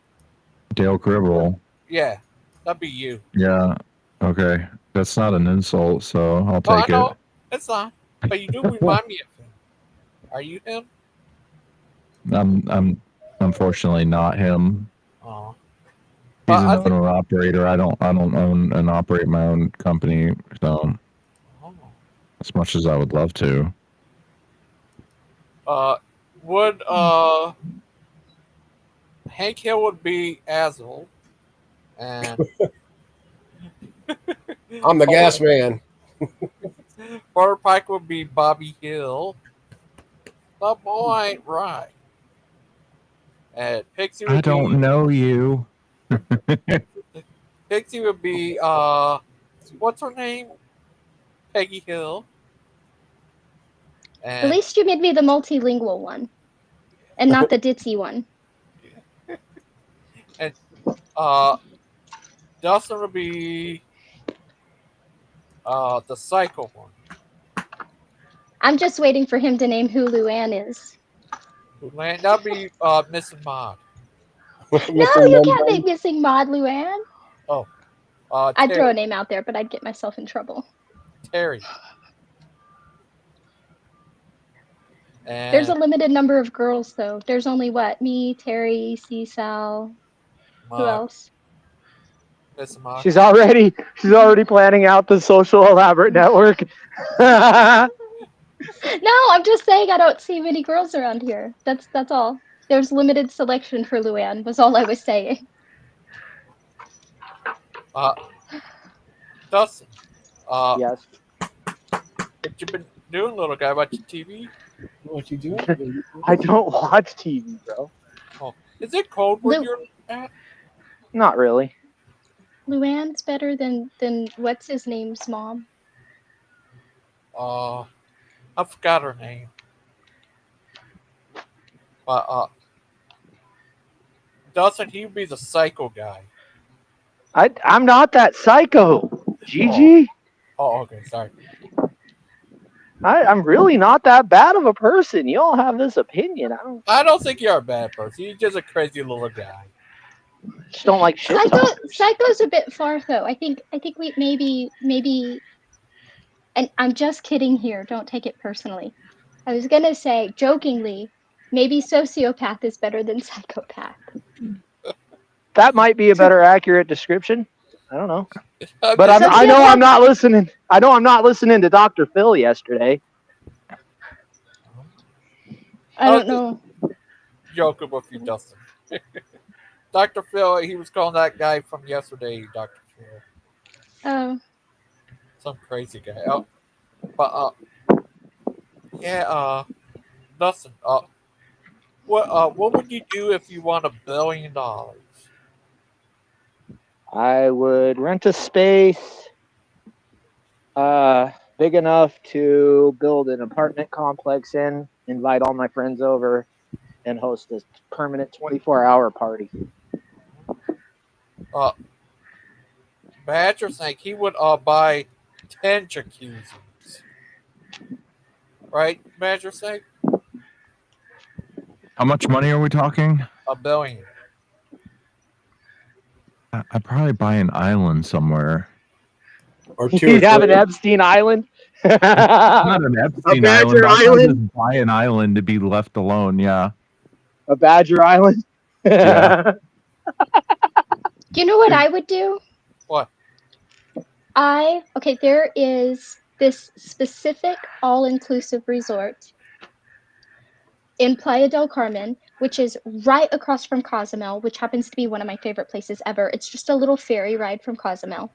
Dale Gribble. Yeah, that'd be you. Yeah. Okay. That's not an insult, so I'll Oh, I take know. it. It's not. But you do remind me of him. Are you him? I'm unfortunately not him. Oh. He's an owner operator. I don't own and operate my own company, so as much as I would love to. Would Hank Hill would be Azel, and I'm the gas man. Butter Pike would be Bobby Hill. The boy ain't right. And Pixie would I don't know you. Pixie would be what's her name? Peggy Hill. At And least you made me the multilingual one, and not the ditzy one. and Dustin would be the psycho one. I'm just waiting for him to name who Luann is. That'd be Missing Mod. No, you can't make Missing Mod Luann. Oh, I'd throw Terry. a name out there, but I'd get myself in trouble. Terry. And There's a limited number of girls, though. There's only what? Me, Terry, C-Sal. Who else? Missing Mod. She's already planning out the social elaborate network. No, I'm just saying I don't see many girls around here. That's all. There's limited selection for Luann, was all I was saying. Dustin. Yes. What you been doing, little guy? Watching TV? What you doing? I don't watch TV, bro. Oh, is it cold where you're at? Not really. Luann's better than what's his name's mom. I forgot her name. But Dustin, he would be the psycho guy. I'm not that psycho. Gigi, Oh, okay. Sorry. I'm really not that bad of a person. You all have this opinion. I don't think you're a bad person. You're just a crazy little guy. Just don't like shit Psycho's a bit far though. I think we maybe, and I'm just kidding here. Don't take it personally. I was gonna say jokingly, maybe sociopath is better than psychopath. That might be a better accurate description. I don't know. But I know Sociopath- I'm not listening. I know I'm not listening to Dr. Phil yesterday. I don't know. Joking with you, Dustin. Dr. Phil, he was calling that guy from yesterday, Dr. Phil. Oh. Some crazy guy. Oh, but yeah, Dustin. What would you do if you won $1 billion? I would rent a space big enough to build an apartment complex in, invite all my friends over, and host a permanent 24-hour party. Badger think he would buy 10 jacuzzis. Right, Badger think? How much money are we talking? $1 billion. I'd probably buy an island somewhere. Or You'd have an Epstein Island. Not an Epstein Badger Island. I'd probably Island? just buy an island to be left alone. Yeah. A Badger Island. Yeah. You know what I would do? What? There is this specific all-inclusive resort in Playa del Carmen, which is right across from Cozumel, which happens to be one of my favorite places ever. It's just a little ferry ride from Cozumel.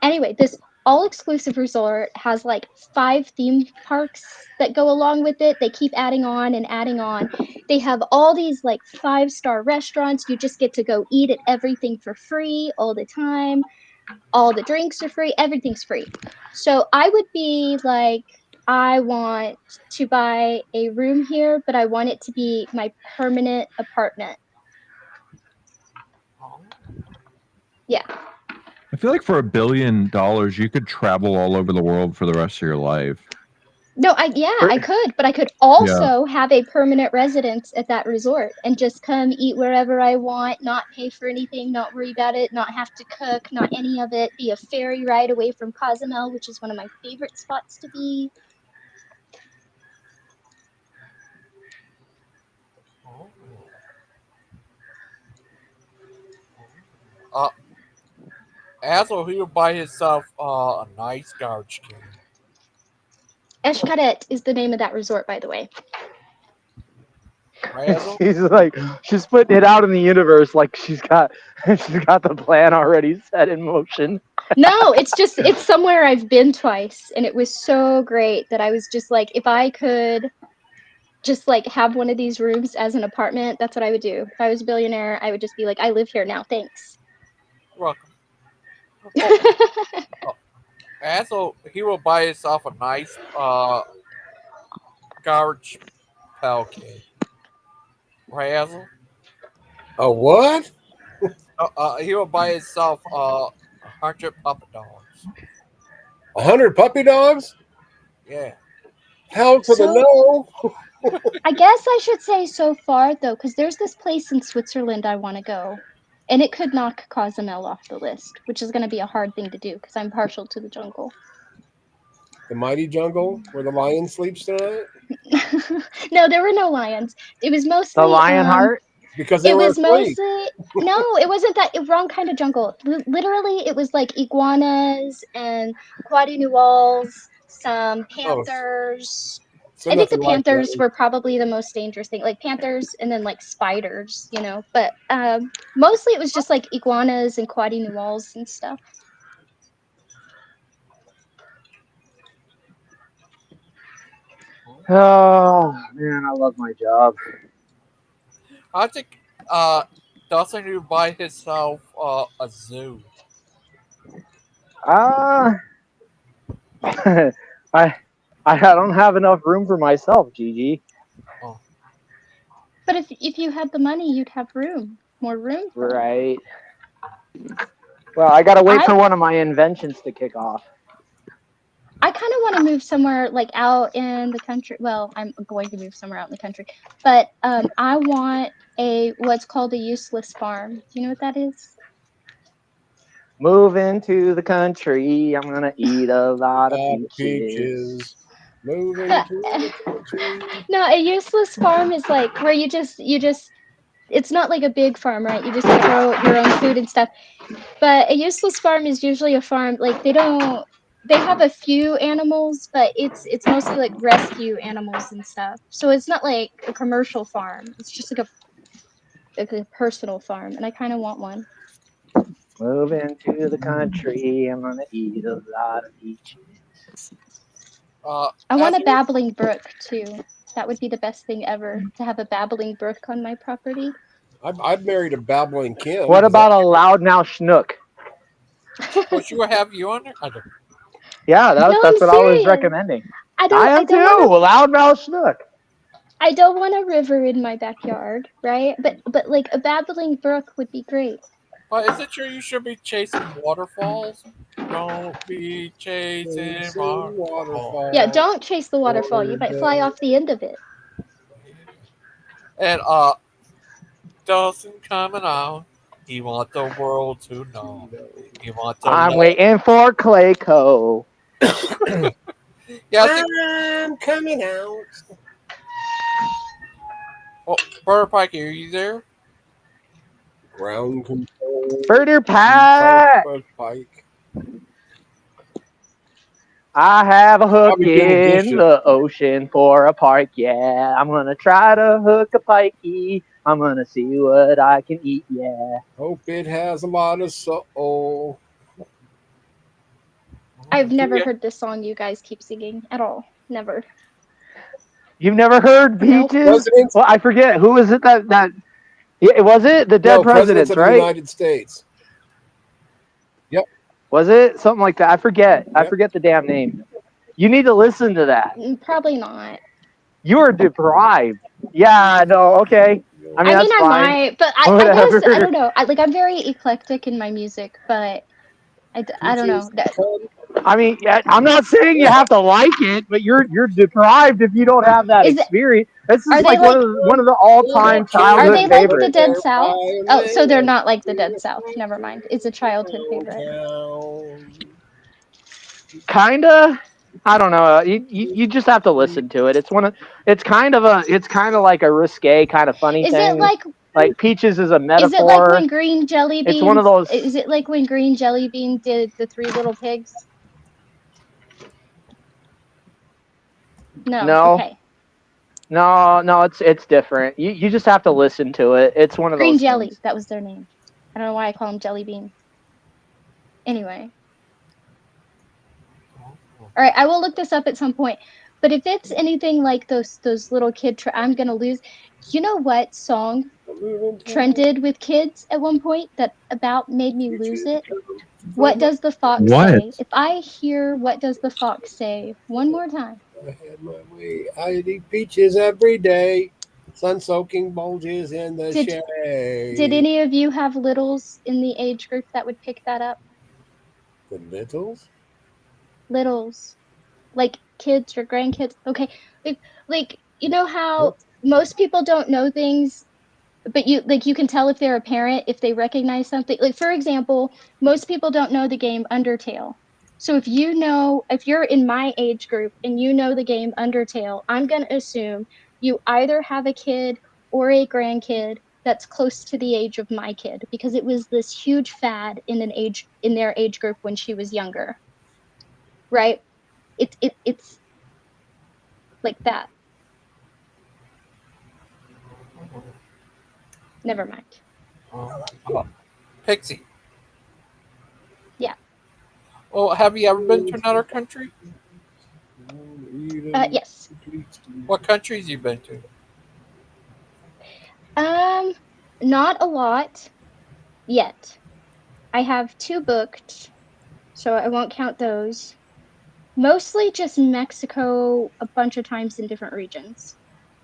Anyway, this all-exclusive resort has like 5 theme parks that go along with it. They keep adding on and adding on. They have all these like 5-star restaurants. You just get to go eat at everything for free all the time. All the drinks are free. Everything's free. So I would be like, I want to buy a room here, but I want it to be my permanent apartment. Yeah. I feel like for $1 billion, you could travel all over the world for the rest of your life. No, I could, but I could also have a permanent residence at that resort and just come eat wherever I want, not pay for anything, not worry about it, not have to cook, not any of it, be a ferry ride away from Cozumel, which is one of my favorite spots to be. Asshole, he would buy himself a nice garbage can. Eshkaret is the name of that resort, by the way. She's putting it out in the universe like she's got the plan already set in motion. No, it's somewhere I've been twice, and it was so great that I was just like, if I could just like have one of these rooms as an apartment, that's what I would do. If I was a billionaire, I would just be like, I live here now, thanks. Welcome. Asshole, he will buy himself a nice garbage pail can. Right, Asshole? A what? He will buy himself 100 puppy dogs. 100 puppy dogs? Yeah. Hell to the no. I guess I should say so far, though, because there's this place in Switzerland I want to go. And it could knock Cozumel off the list, which is going to be a hard thing to do because I'm partial to the jungle. The mighty jungle where the lion sleeps tonight? No, there were no lions. It was mostly The lion heart? Because they were asleep. No, it wasn't that wrong kind of jungle. Literally, it was like iguanas and quadrinuals, some panthers. So I think the nothing like panthers that. were probably the most dangerous thing, like panthers and then like spiders, you know. But mostly it was just like iguanas and quadrinuals and stuff. Oh man, I love my job. I think Dustin would buy himself a zoo. I don't have enough room for myself, Gigi. But if you had the money, you'd have room, more room. Right. Well, I gotta wait for one of my inventions to kick off. I kind of want to move somewhere like out in the country. Well, I'm going to move somewhere out in the country, but I want what's called a useless farm. Do you know what that is? Moving to the country, I'm gonna eat a lot of peaches. Peaches. Moving to the country. No, a useless farm is like where you just it's not like a big farm, right? You just grow your own food and stuff. But a useless farm is usually a farm like they have a few animals, but it's mostly like rescue animals and stuff. So it's not like a commercial farm. It's just like a personal farm, and I kind of want one. Moving to the country, I'm gonna eat a lot of peaches. I want a babbling brook too. That would be the best thing ever to have a babbling brook on my property. I've married a babbling Kim. What about a loudmouth schnook? Well, should we have you on there? I don't. Yeah, that's I'm what I was serious. recommending. I am don't too. Loudmouth schnook. I don't want a river in my backyard, right? But like a babbling brook would be great. Well, is it true you should be chasing waterfalls? Don't be chasing waterfalls. Yeah, don't chase the waterfall. You might fly off the end of it. And Dawson coming out. He want the world to know. He want to I'm waiting for Clayco. Yeah, I'm coming out. Oh, Brother Pike, are you there? Ground control. Birder Pike. Pike. I have a hook Probably doing in dishes. the ocean for a park, yeah. I'm gonna try to hook a pikey. I'm gonna see what I can eat, yeah. Hope it has a lot of soul. I've never heard this song you guys keep singing at all. Never. You've never heard Peaches? Well, I forget. Who was it that yeah, was it? The Dead Presidents, of right? the United States. Yep. Was it? Something like that. I forget. I forget the damn name. You need to listen to that. Probably not. You are deprived. Yeah, no, okay. I mean, that's I fine. might, but I guess, I don't know. I'm very eclectic in my music, but I don't know. I mean, yeah, I'm not saying you have to like it, but you're deprived if you don't have that experience. This is like one of the all-time childhood Are they like favorites. the Dead South? Oh, so they're not like the Dead South. Never mind. It's a childhood favorite. Kinda. I don't know. You just have to listen to it. It's kind of like a risque kind of funny Is thing. it like Peaches is a metaphor? Is it like when Green Jelly Bean? It's one of those. Is it like when Green Jelly Bean did the Three Little Pigs? No. Okay. No, it's different. You just have to listen to it. It's one of Green those Jelly. things. That was their name. I don't know why I call them Jelly Bean. Anyway. All right, I will look this up at some point. But if it's anything like those little kid, I'm gonna lose. You know what song trended with kids at one point that about made me lose it? What does the fox say? If I hear what does the fox say one more time. I had my way. I eat peaches every day. Sun-soaking bulges in the shade. Did any of you have littles in the age group that would pick that up? The littles? Littles. Like kids or grandkids. Okay. Like you know how most people don't know things, but you can tell if they're a parent if they recognize something. Like for example, most people don't know the game Undertale. So if you're in my age group and you know the game Undertale, I'm going to assume you either have a kid or a grandkid that's close to the age of my kid because it was this huge fad in their age group when she was younger. Right? It's like that. Never mind. Pixie. Yeah. Well, have you ever been to another country? Yes. What countries you been to? Not a lot yet. I have 2 booked, so I won't count those. Mostly just Mexico a bunch of times in different regions.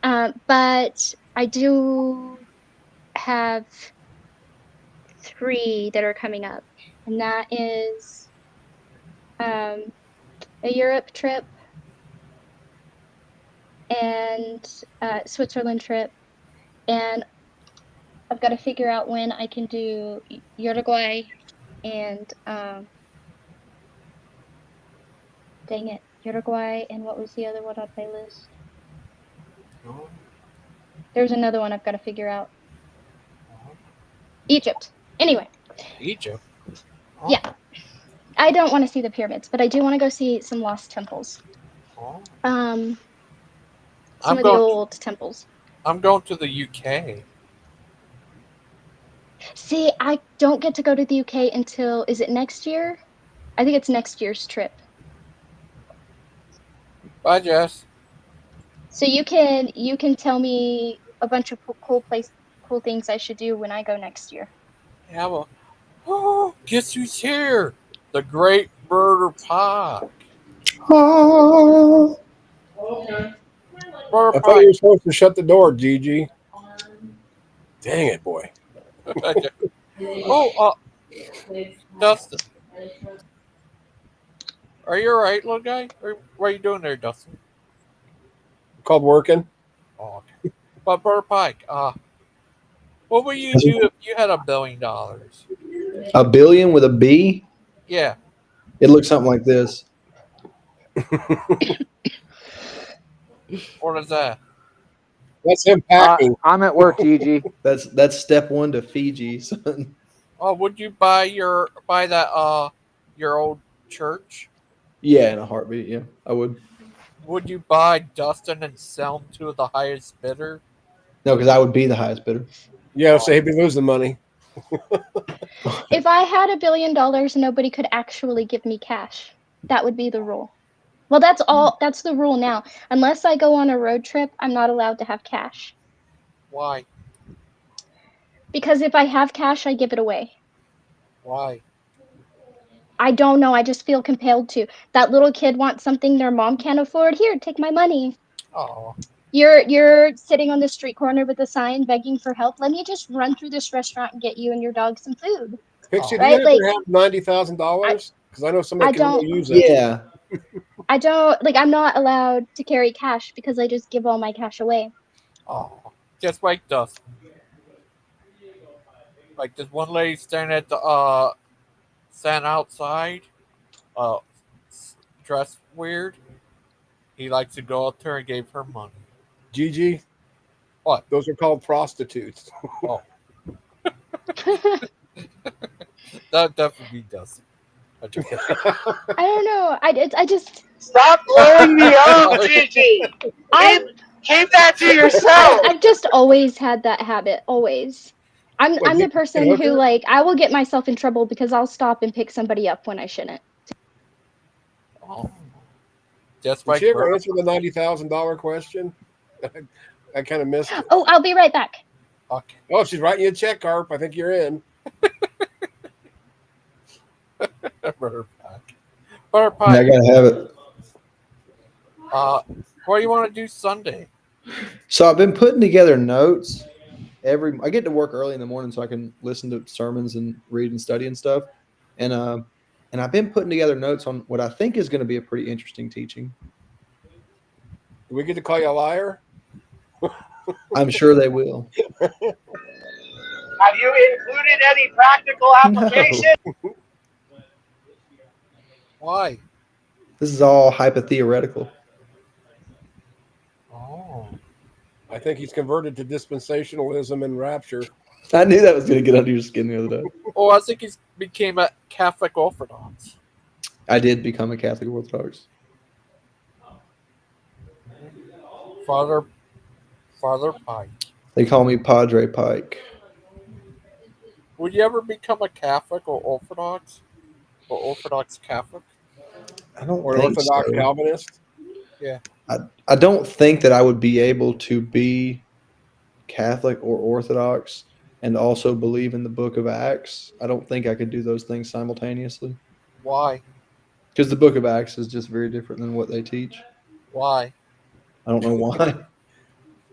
But I do have 3 that are coming up. and that is a Europe trip and Switzerland trip, and I've got to figure out when I can do Uruguay and dang it, Uruguay, and what was the other one on my list? There's another one I've got to figure out. Egypt. Anyway. Egypt. Oh. Yeah. I don't want to see the pyramids, but I do want to go see some lost temples. Oh. Some of the old temples. I'm going to the UK. See, I don't get to go to the UK until, is it next year? I think it's next year's trip. Bye, Jess. So you can tell me a bunch of cool things I should do when I go next year. Yeah, well, oh, guess who's here? The Great Murder Pie. Oh. I thought you were supposed to shut the door, Gigi. Dang it, boy. Dustin. Are you all right, little guy? What are you doing there, Dustin? Called working. Oh, okay. But Brother Pike, what would you do if you had $1 billion? A billion with a B? Yeah. It looks something like this. What is that? That's him packing. I'm at work, Gigi. That's step one to Fiji, son. Oh, would you buy that your old church? Yeah, in a heartbeat. Yeah, I would. Would you buy Dustin and sell him to the highest bidder? No, because I would be the highest bidder. Yeah, so he'd be losing money. If I had $1 billion, nobody could actually give me cash. That would be the rule. Well, that's the rule now. Unless I go on a road trip, I'm not allowed to have cash. Why? Because if I have cash, I give it away. Why? I don't know. I just feel compelled to. That little kid wants something their mom can't afford. Here, take my money. Oh. You're sitting on the street corner with a sign begging for help. Let me just run through this restaurant and get you and your dog some food. Pixie, do right? you ever have $90,000? Because I know somebody can really use it. Yeah. I don't I'm not allowed to carry cash because I just give all my cash away. Oh, just like Dustin. Like this one lady standing at the stand outside, dressed weird. He likes to go up there and gave her money. Gigi? What? Those are called prostitutes. Oh. That definitely Dustin. I don't know. I just stop blowing me up, Gigi. Keep that to yourself. I've just always had that habit. Always. I'm the person who I will get myself in trouble because I'll stop and pick somebody up when I shouldn't. Oh. Just Did she ever answer the $90,000 question? I kind of missed it. Oh, I'll be right back. Okay. Oh, she's writing you a check, Carp. I think you're in. Butter Pike. Butter Pike. Yeah, I gotta have it. What do you want to do Sunday? So I've been putting together notes. I get to work early in the morning so I can listen to sermons and read and study and stuff. And I've been putting together notes on what I think is going to be a pretty interesting teaching. Do we get to call you a liar? I'm sure they will. Have you included any practical application? No. Why? This is all hypotheoretical. Oh. I think he's converted to dispensationalism and rapture. I knew that was going to get under your skin the other day. Oh, I think he became a Catholic Orthodox. I did become a Catholic Orthodox. Father Pike. They call me Padre Pike. Would you ever become a Catholic or Orthodox? Or Orthodox Catholic? I don't or think Orthodox so. Calvinist? Yeah. I don't think that I would be able to be Catholic or Orthodox and also believe in the Book of Acts. I don't think I could do those things simultaneously. Why? Because the Book of Acts is just very different than what they teach. Why? I don't know why.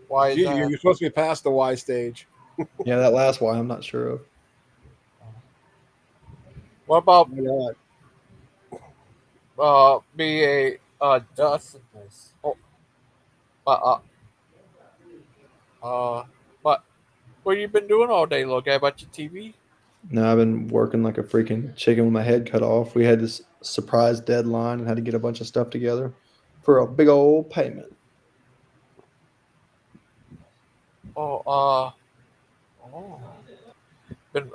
Why is Gee, that? you're supposed to be past the why stage. Yeah, that last why I'm not sure of. What about Why not? be a Dustin? Oh, but what you been doing all day? Look, about your TV? No, I've been working like a freaking chicken with my head cut off. We had this surprise deadline and had to get a bunch of stuff together for a big old payment. Oh, been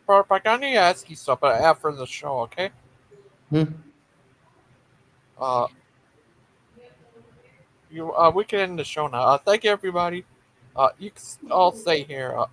Brother, I need to ask you something after the show, okay? Hmm. We can end the show now. Thank you, everybody. You can all stay here.